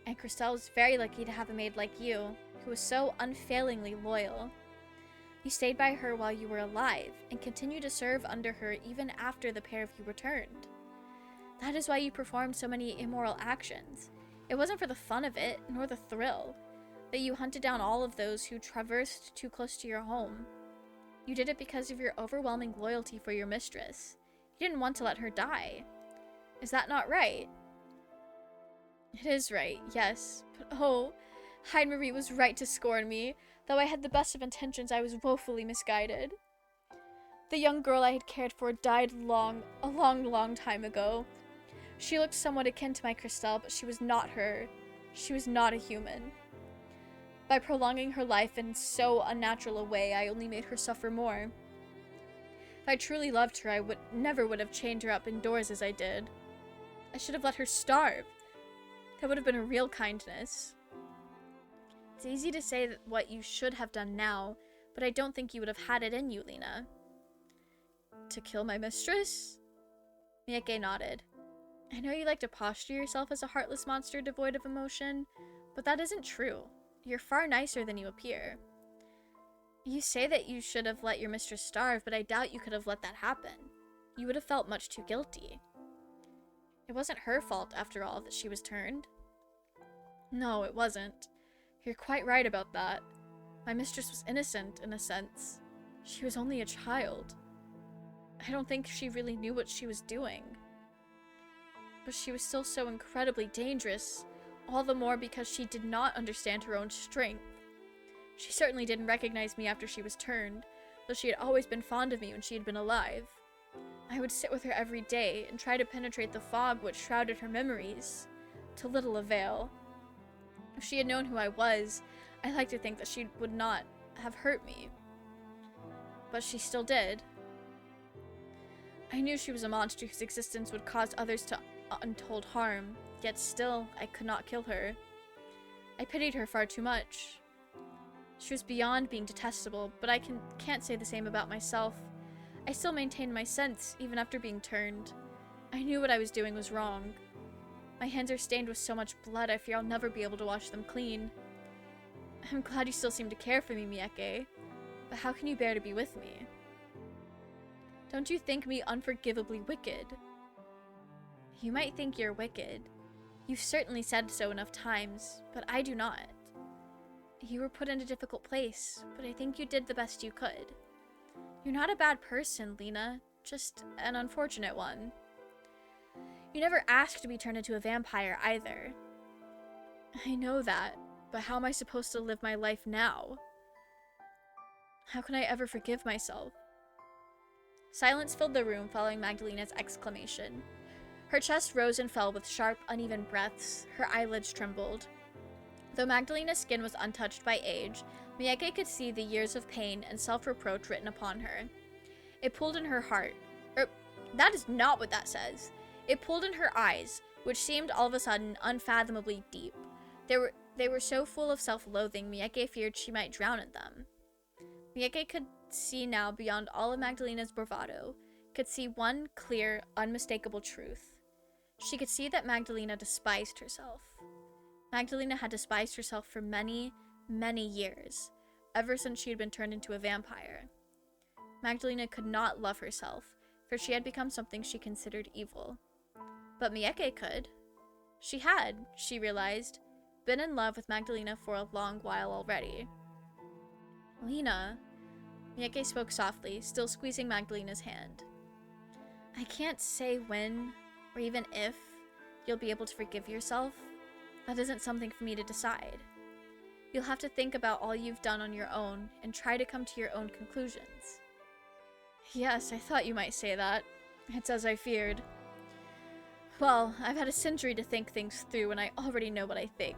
And Christelle is very lucky to have a maid like you, who is so unfailingly loyal. You stayed by her while you were alive, and continued to serve under her even after the pair of you returned. That is why you performed so many immoral actions. It wasn't for the fun of it, nor the thrill, that you hunted down all of those who traversed too close to your home. You did it because of your overwhelming loyalty for your mistress. You didn't want to let her die. Is that not right? It is right, yes. But oh, Heidemarie was right to scorn me. Though I had the best of intentions, I was woefully misguided. The young girl I had cared for died a long time ago. She looked somewhat akin to my Christelle, but she was not her. She was not a human. By prolonging her life in so unnatural a way, I only made her suffer more. If I truly loved her, I never would have chained her up indoors as I did. I should have let her starve. That would have been a real kindness. It's easy to say what you should have done now, but I don't think you would have had it in you, Lena. To kill my mistress? Miyake nodded. I know you like to posture yourself as a heartless monster devoid of emotion, but that isn't true. You're far nicer than you appear. You say that you should have let your mistress starve, but I doubt you could have let that happen. You would have felt much too guilty. It wasn't her fault, after all, that she was turned. No, it wasn't. You're quite right about that. My mistress was innocent, in a sense. She was only a child. I don't think she really knew what she was doing. But she was still so incredibly dangerous, all the more because she did not understand her own strength. She certainly didn't recognize me after she was turned, though she had always been fond of me when she had been alive. I would sit with her every day and try to penetrate the fog which shrouded her memories, to little avail. If she had known who I was, I like to think that she would not have hurt me. But she still did. I knew she was a monster whose existence would cause others to untold harm, yet still I could not kill her. I pitied her far too much. She was beyond being detestable, but I can't say the same about myself. I still maintained my sense, even after being turned. I knew what I was doing was wrong. My hands are stained with so much blood, I fear I'll never be able to wash them clean. I'm glad you still seem to care for me, Miyake, but how can you bear to be with me? Don't you think me unforgivably wicked? You might think you're wicked. You've certainly said so enough times, but I do not. You were put in a difficult place, but I think you did the best you could. You're not a bad person, Lena, just an unfortunate one. You never asked to be turned into a vampire either. I know that, but how am I supposed to live my life now? How can I ever forgive myself? Silence filled the room following Magdalena's exclamation. Her chest rose and fell with sharp, uneven breaths. Her eyelids trembled. Though Magdalena's skin was untouched by age, Miyake could see the years of pain and self-reproach written upon her. It pulled in her heart. That is not what that says. It pulled in her eyes, which seemed all of a sudden unfathomably deep. They were so full of self-loathing, Miyake feared she might drown in them. Miyake could see now beyond all of Magdalena's bravado, could see one clear, unmistakable truth. She could see that Magdalena despised herself. Magdalena had despised herself for many, many years, ever since she had been turned into a vampire. Magdalena could not love herself, for she had become something she considered evil. But Miyake could. She had, she realized, been in love with Magdalena for a long while already. Lena, Miyake spoke softly, still squeezing Magdalena's hand. I can't say when, or even if, you'll be able to forgive yourself. That isn't something for me to decide. You'll have to think about all you've done on your own, and try to come to your own conclusions. Yes, I thought you might say that. It's as I feared. Well, I've had a century to think things through, and I already know what I think.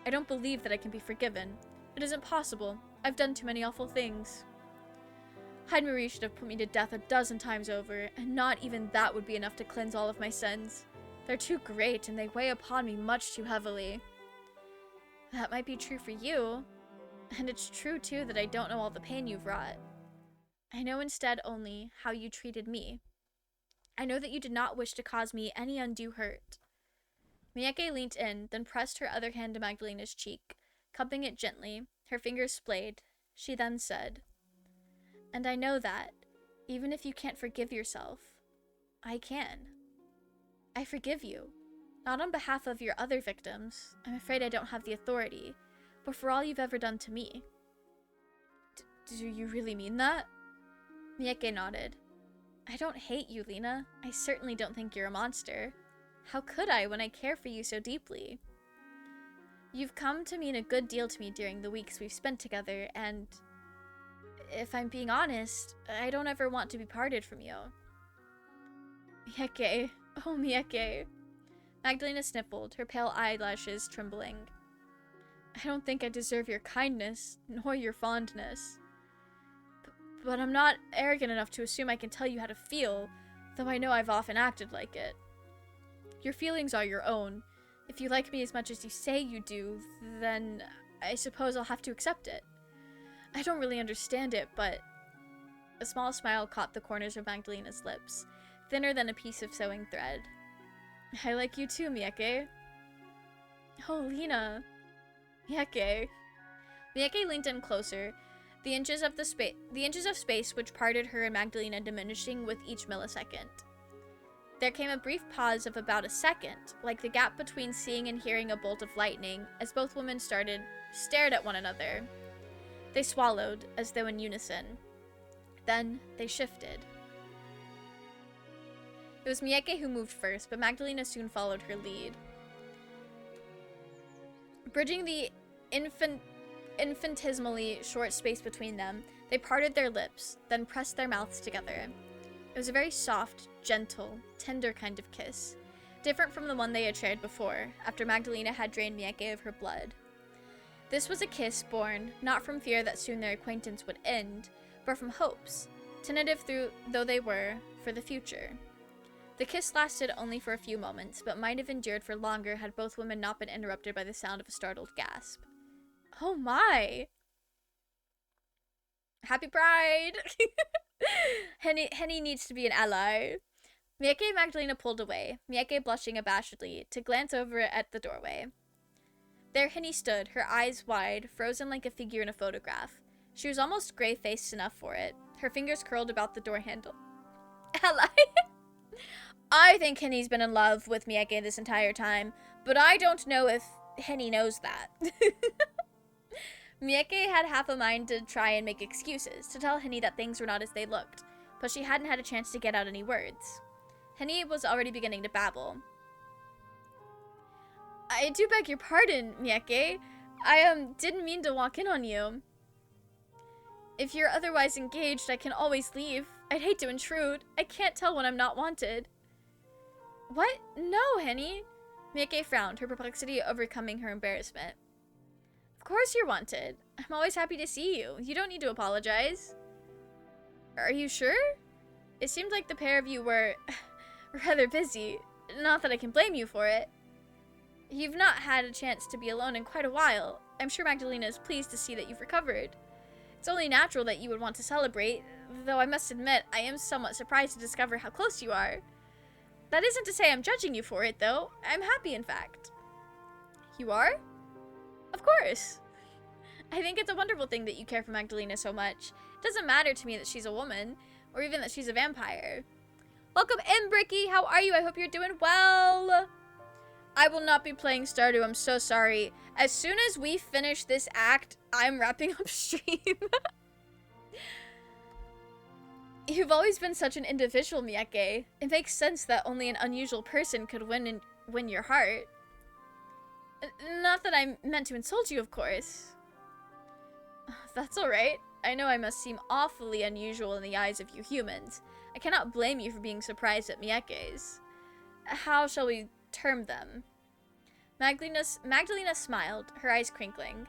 I don't believe that I can be forgiven. It isn't possible. I've done too many awful things. Hyde Marie should have put me to death 12 times over, and not even that would be enough to cleanse all of my sins. They're too great, and they weigh upon me much too heavily. That might be true for you, and it's true, too, that I don't know all the pain you've wrought. I know instead only how you treated me. I know that you did not wish to cause me any undue hurt. Miyake leant in, then pressed her other hand to Magdalena's cheek, cupping it gently, her fingers splayed. She then said, And I know that, even if you can't forgive yourself, I can. I forgive you. Not on behalf of your other victims. I'm afraid I don't have the authority, but for all you've ever done to me. Do you really mean that? Miyake nodded. I don't hate you, Lena. I certainly don't think you're a monster. How could I when I care for you so deeply? You've come to mean a good deal to me during the weeks we've spent together, and if I'm being honest, I don't ever want to be parted from you. Mieke. Oh, Mieke. Magdalena sniffled, her pale eyelashes trembling. I don't think I deserve your kindness, nor your fondness. But I'm not arrogant enough to assume I can tell you how to feel, though I know I've often acted like it. Your feelings are your own. If you like me as much as you say you do, then I suppose I'll have to accept it. I don't really understand it, but... A small smile caught the corners of Magdalena's lips, thinner than a piece of sewing thread. I like you too, Mieke. Oh, Lena. Mieke. Mieke leaned in closer, the inches of space which parted her and Magdalena diminishing with each millisecond. There came a brief pause of about a second, like the gap between seeing and hearing a bolt of lightning, as both women stared at one another. They swallowed, as though in unison. Then they shifted. It was Mieke who moved first, but Magdalena soon followed her lead. Bridging the infinitesimally short space between them, they parted their lips, then pressed their mouths together. It was a very soft, gentle, tender kind of kiss, different from the one they had shared before, after Magdalena had drained Mieke of her blood. This was a kiss born, not from fear that soon their acquaintance would end, but from hopes, tentative though they were, for the future. The kiss lasted only for a few moments, but might have endured for longer had both women not been interrupted by the sound of a startled gasp. Oh my! Happy Pride! Henny needs to be an ally. Mieke and Magdalena pulled away, Mieke blushing abashedly, to glance over at the doorway. There Henny stood, her eyes wide, frozen like a figure in a photograph. She was almost gray-faced enough for it, her fingers curled about the door handle. Ally? I think Henny's been in love with Mieke this entire time, but I don't know if Henny knows that. Mieke had half a mind to try and make excuses, to tell Henny that things were not as they looked, but she hadn't had a chance to get out any words. Henny was already beginning to babble. I do beg your pardon, Mieke. I didn't mean to walk in on you. If you're otherwise engaged, I can always leave. I'd hate to intrude. I can't tell when I'm not wanted. What? No, Henny. Mieke frowned, her perplexity overcoming her embarrassment. Of course you're wanted. I'm always happy to see you. You don't need to apologize. Are you sure? It seemed like the pair of you were rather busy. Not that I can blame you for it. You've not had a chance to be alone in quite a while. I'm sure Magdalena is pleased to see that you've recovered. It's only natural that you would want to celebrate, though I must admit I am somewhat surprised to discover how close you are. That isn't to say I'm judging you for it, though. I'm happy, in fact. You are? Of course. I think it's a wonderful thing that you care for Magdalena so much. It doesn't matter to me that she's a woman, or even that she's a vampire. Welcome in, Bricky! How are you? I hope you're doing well! I will not be playing Stardew, I'm so sorry. As soon as we finish this act, I'm wrapping up stream. You've always been such an individual, Mieke. It makes sense that only an unusual person could win your heart. Not that I meant to insult you, of course. That's alright. I know I must seem awfully unusual in the eyes of you humans. I cannot blame you for being surprised at Mieke's. How shall we term them? Magdalena smiled, her eyes crinkling.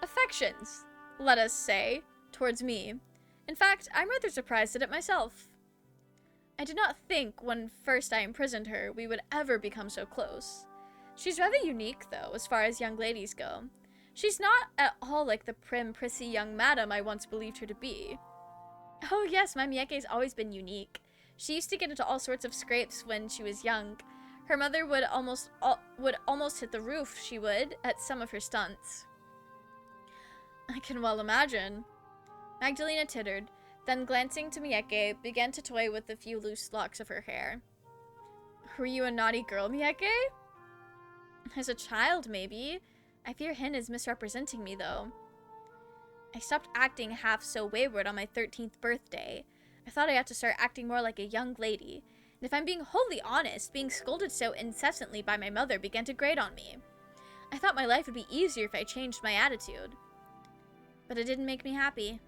Affections, let us say, towards me. In fact, I'm rather surprised at it myself. I did not think, when first I imprisoned her, we would ever become so close. She's rather unique, though, as far as young ladies go. She's not at all like the prim, prissy young madam I once believed her to be. Oh yes, my Mieke's always been unique. She used to get into all sorts of scrapes when she was young. Her mother would almost hit the roof, she would, at some of her stunts. I can well imagine. Magdalena tittered, then glancing to Mieke, began to toy with a few loose locks of her hair. Were you a naughty girl, Mieke? As a child, maybe. I fear Hin is misrepresenting me, though. I stopped acting half so wayward on my 13th birthday. I thought I ought to start acting more like a young lady. And if I'm being wholly honest, being scolded so incessantly by my mother began to grate on me. I thought my life would be easier if I changed my attitude. But it didn't make me happy.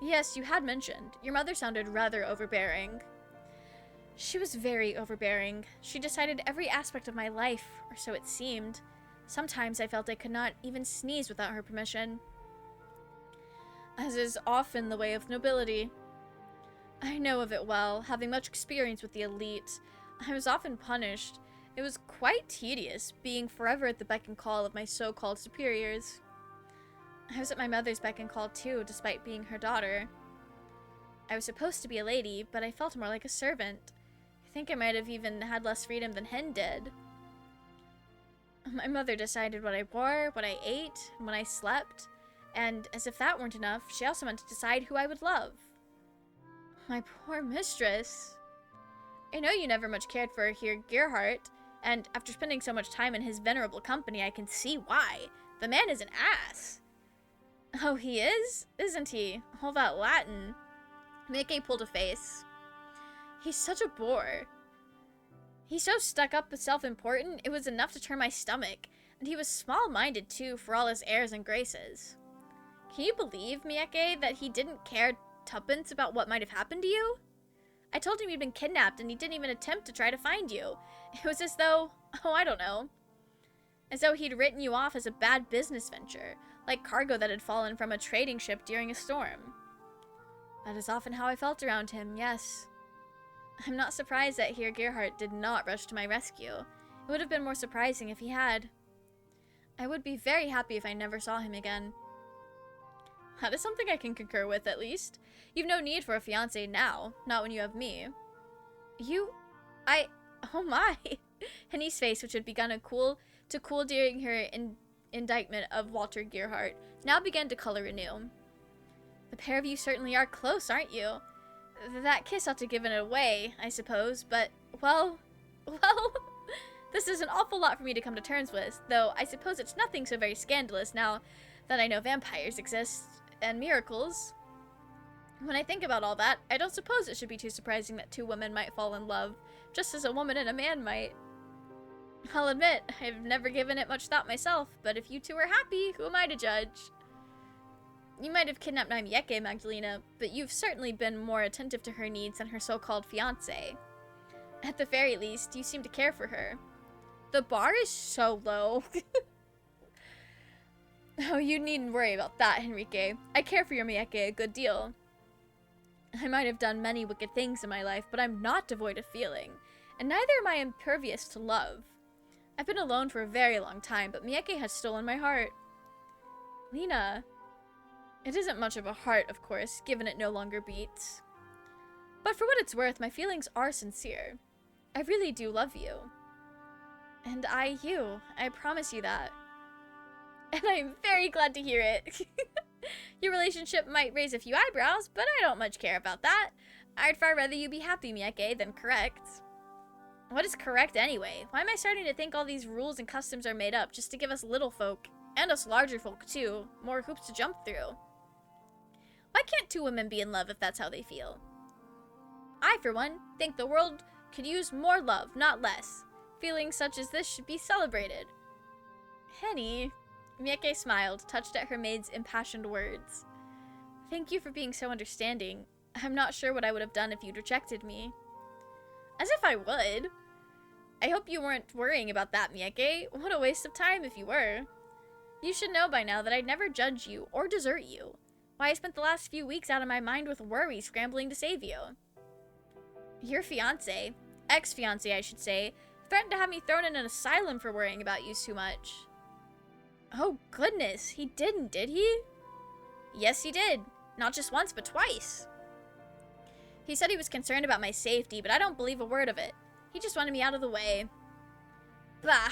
Yes, you had mentioned. Your mother sounded rather overbearing. She was very overbearing. She decided every aspect of my life, or so it seemed. Sometimes I felt I could not even sneeze without her permission. As is often the way of nobility. I know of it well, having much experience with the elite. I was often punished. It was quite tedious, being forever at the beck and call of my so-called superiors. I was at my mother's beck and call too, despite being her daughter. I was supposed to be a lady, but I felt more like a servant. I think I might have even had less freedom than Hen did. My mother decided what I wore, what I ate, and when I slept, and as if that weren't enough, she also meant to decide who I would love. My poor mistress. I know you never much cared for Herr Gerhardt, and after spending so much time in his venerable company, I can see why. The man is an ass. Oh, he is? Isn't he? All that Latin. Mieke pulled a face. He's such a bore. He's so stuck up and self-important, it was enough to turn my stomach. And he was small-minded, too, for all his airs and graces. Can you believe, Mieke, that he didn't care tuppence about what might have happened to you? I told him you'd been kidnapped, and he didn't even attempt to try to find you. It was as though, oh, I don't know. As though he'd written you off as a bad business venture, like cargo that had fallen from a trading ship during a storm. That is often how I felt around him, yes. I'm not surprised that Herr Gerhardt did not rush to my rescue. It would have been more surprising if he had. I would be very happy if I never saw him again. That is something I can concur with, at least. You've no need for a fiancé now, not when you have me. Oh my! Henny's face, which had begun to cool during her indictment of Walter Gerhardt, now began to color anew. The pair of you certainly are close, aren't you? That kiss ought to give it away, I suppose, but, well, this is an awful lot for me to come to terms with, though I suppose it's nothing so very scandalous now that I know vampires exist, and miracles. When I think about all that, I don't suppose it should be too surprising that two women might fall in love, just as a woman and a man might. I'll admit, I've never given it much thought myself, but if you two are happy, who am I to judge? You might have kidnapped Mieke, Magdalena, but you've certainly been more attentive to her needs than her so-called fiancé. At the very least, you seem to care for her. The bar is so low. Oh, you needn't worry about that, Henrique. I care for your Mieke a good deal. I might have done many wicked things in my life, but I'm not devoid of feeling, and neither am I impervious to love. I've been alone for a very long time, but Mieke has stolen my heart. Lena, it isn't much of a heart, of course, given it no longer beats. But for what it's worth, my feelings are sincere. I really do love you. And I you. I promise you that. And I'm very glad to hear it. Your relationship might raise a few eyebrows, but I don't much care about that. I'd far rather you be happy, Mieke, than correct. What is correct anyway? Why am I starting to think all these rules and customs are made up just to give us little folk, and us larger folk too, more hoops to jump through? Why can't two women be in love if that's how they feel? I, for one, think the world could use more love, not less. Feelings such as this should be celebrated. Henny. Mieke smiled, touched at her maid's impassioned words. Thank you for being so understanding. I'm not sure what I would have done if you'd rejected me. As if I would. I hope you weren't worrying about that, Mieke. What a waste of time if you were. You should know by now that I'd never judge you or desert you. Why I spent the last few weeks out of my mind with worry scrambling to save you. Your fiancé, ex-fiancé I should say, threatened to have me thrown in an asylum for worrying about you too much. Oh goodness, he didn't, did he? Yes, he did. Not just once, but twice. He said he was concerned about my safety, but I don't believe a word of it. He just wanted me out of the way. Bah.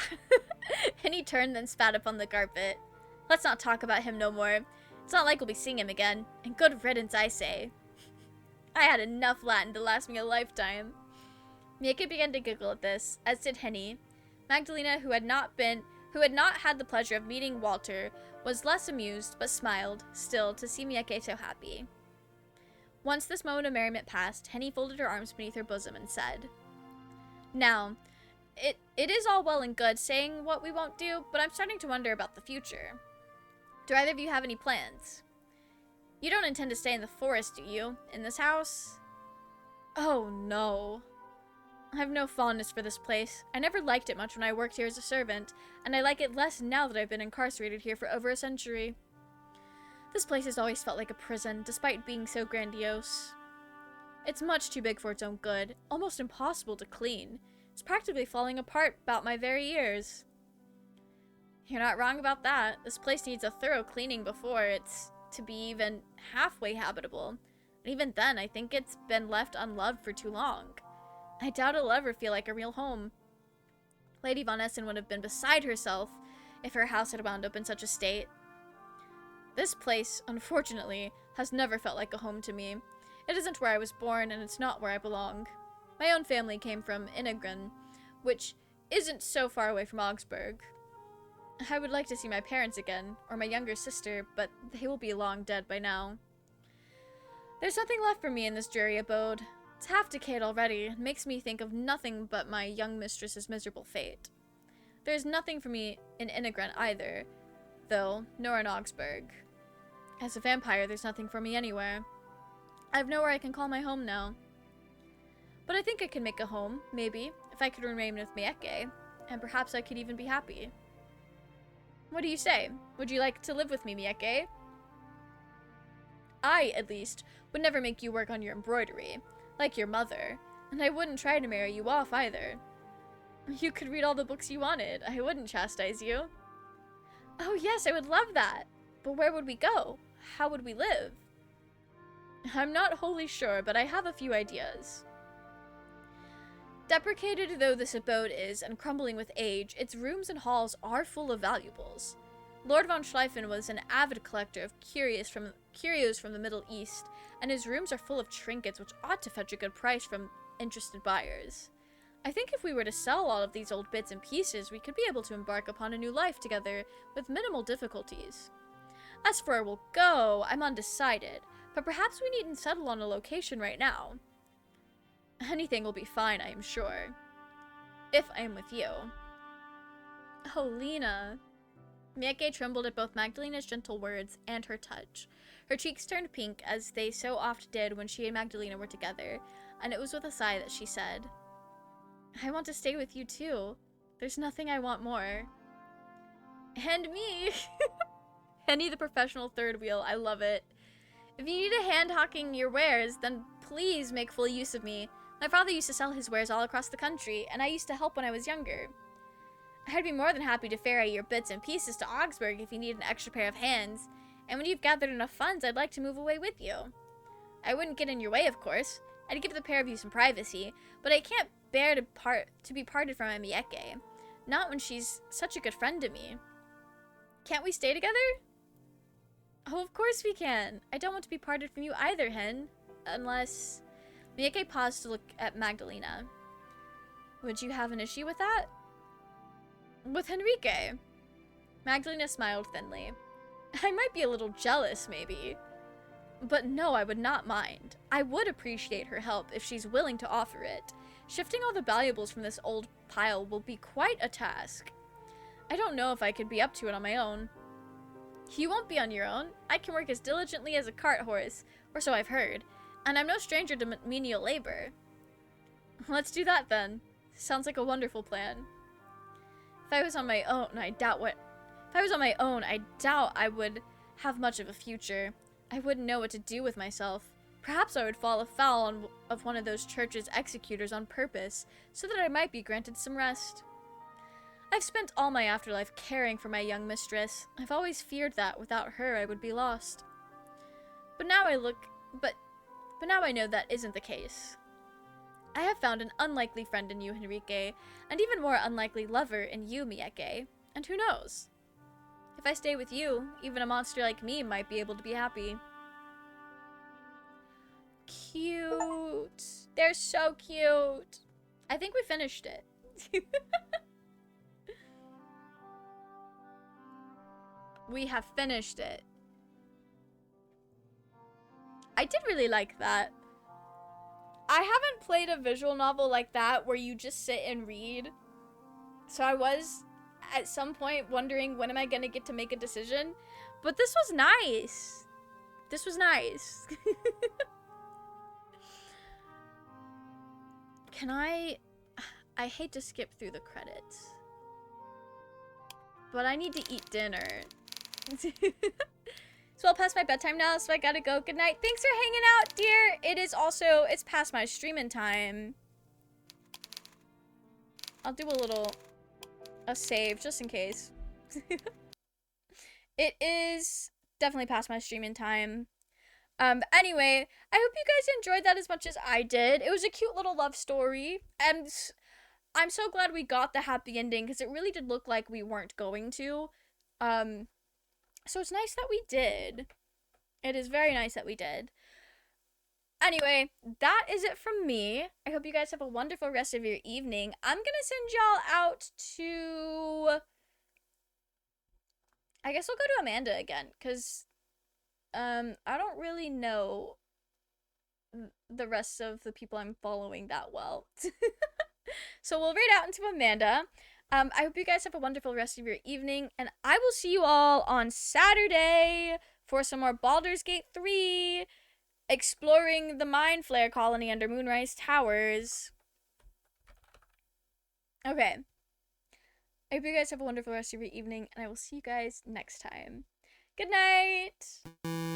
And he turned then spat upon the carpet. Let's not talk about him no more. It's not like we'll be seeing him again. And good riddance, I say. I had enough Latin to last me a lifetime. Mieke began to giggle at this, as did Henny. Magdalena, who had not had the pleasure of meeting Walter, was less amused, but smiled, still, to see Mieke so happy. Once this moment of merriment passed, Henny folded her arms beneath her bosom and said, Now, it is all well and good saying what we won't do, but I'm starting to wonder about the future. Do either of you have any plans? You don't intend to stay in the forest, do you? In this house? Oh, no. I have no fondness for this place. I never liked it much when I worked here as a servant, and I like it less now that I've been incarcerated here for over a century. This place has always felt like a prison, despite being so grandiose. It's much too big for its own good, almost impossible to clean. It's practically falling apart about my very ears. You're not wrong about that. This place needs a thorough cleaning before it's to be even halfway habitable. And even then, I think it's been left unloved for too long. I doubt it'll ever feel like a real home. Lady Von Essen would have been beside herself if her house had wound up in such a state. This place, unfortunately, has never felt like a home to me. It isn't where I was born, and it's not where I belong. My own family came from Innegren, which isn't so far away from Augsburg. I would like to see my parents again, or my younger sister, but they will be long dead by now. There's nothing left for me in this dreary abode. It's half decayed already, and makes me think of nothing but my young mistress's miserable fate. There's nothing for me in Innegren either, though, nor in Augsburg. As a vampire, there's nothing for me anywhere. I have nowhere I can call my home now. But I think I could make a home, maybe, if I could remain with Mieke, and perhaps I could even be happy. What do you say? Would you like to live with me, Mieke? I, at least, would never make you work on your embroidery, like your mother, and I wouldn't try to marry you off either. You could read all the books you wanted. I wouldn't chastise you. Oh yes, I would love that. But where would we go? How would we live? I'm not wholly sure, but I have a few ideas. Deprecated though this abode is, and crumbling with age, its rooms and halls are full of valuables. Lord von Schleifen was an avid collector of curios from the Middle East, and his rooms are full of trinkets which ought to fetch a good price from interested buyers. I think if we were to sell all of these old bits and pieces, we could be able to embark upon a new life together with minimal difficulties. As for where we'll go, I'm undecided, but perhaps we needn't settle on a location right now. Anything will be fine, I am sure. If I am with you. Oh, Lena. Mieke trembled at both Magdalena's gentle words and her touch. Her cheeks turned pink, as they so oft did when she and Magdalena were together, and it was with a sigh that she said, I want to stay with you too. There's nothing I want more. And me! Henny the professional third wheel, I love it. If you need a hand hawking your wares, then please make full use of me. My father used to sell his wares all across the country, and I used to help when I was younger. I'd be more than happy to ferry your bits and pieces to Augsburg if you need an extra pair of hands, and when you've gathered enough funds, I'd like to move away with you. I wouldn't get in your way, of course. I'd give the pair of you some privacy, but I can't bear to be parted from my Mieke. Not when she's such a good friend to me. Can't we stay together? Oh, of course we can. I don't want to be parted from you either, Hen. Unless... Mieke paused to look at Magdalena. Would you have an issue with that? With Henrique? Magdalena smiled thinly. I might be a little jealous, maybe. But no, I would not mind. I would appreciate her help if she's willing to offer it. Shifting all the valuables from this old pile will be quite a task. I don't know if I could be up to it on my own. You won't be on your own. I can work as diligently as a cart horse, or so I've heard, and I'm no stranger to menial labor. Let's do that then. Sounds like a wonderful plan. If I was on my own, I doubt I would have much of a future. I wouldn't know what to do with myself. Perhaps I would fall afoul of one of those church's executors on purpose, so that I might be granted some rest. I've spent all my afterlife caring for my young mistress. I've always feared that without her I would be lost. But now I know that isn't the case. I have found an unlikely friend in you, Henrique, and even more unlikely lover in you, Mieke. And who knows? If I stay with you, even a monster like me might be able to be happy. Cute. They're so cute. I think we finished it. We have finished it. I did really like that. I haven't played a visual novel like that where you just sit and read. So I was at some point wondering when am I gonna get to make a decision. But this was nice. This was nice. Can I hate to skip through the credits, but I need to eat dinner. It's well past my bedtime now, so I gotta go. Good night. Thanks for hanging out, dear. It's past my streaming time. I'll do a save just in case. It is definitely past my streaming time. Anyway, I hope you guys enjoyed that as much as I did. It was a cute little love story, and I'm so glad we got the happy ending, because it really did look like we weren't going to. So it's nice that we did. It is very nice that we did. Anyway, that is it from me. I hope you guys have a wonderful rest of your evening. I'm gonna send y'all out to... I guess we'll go to Amanda again, because I don't really know the rest of the people I'm following that well. So we'll raid out into Amanda. I hope you guys have a wonderful rest of your evening, and I will see you all on Saturday for some more Baldur's Gate 3, exploring the Mind Flare colony under Moonrise Towers. Okay. I hope you guys have a wonderful rest of your evening, and I will see you guys next time. Good night!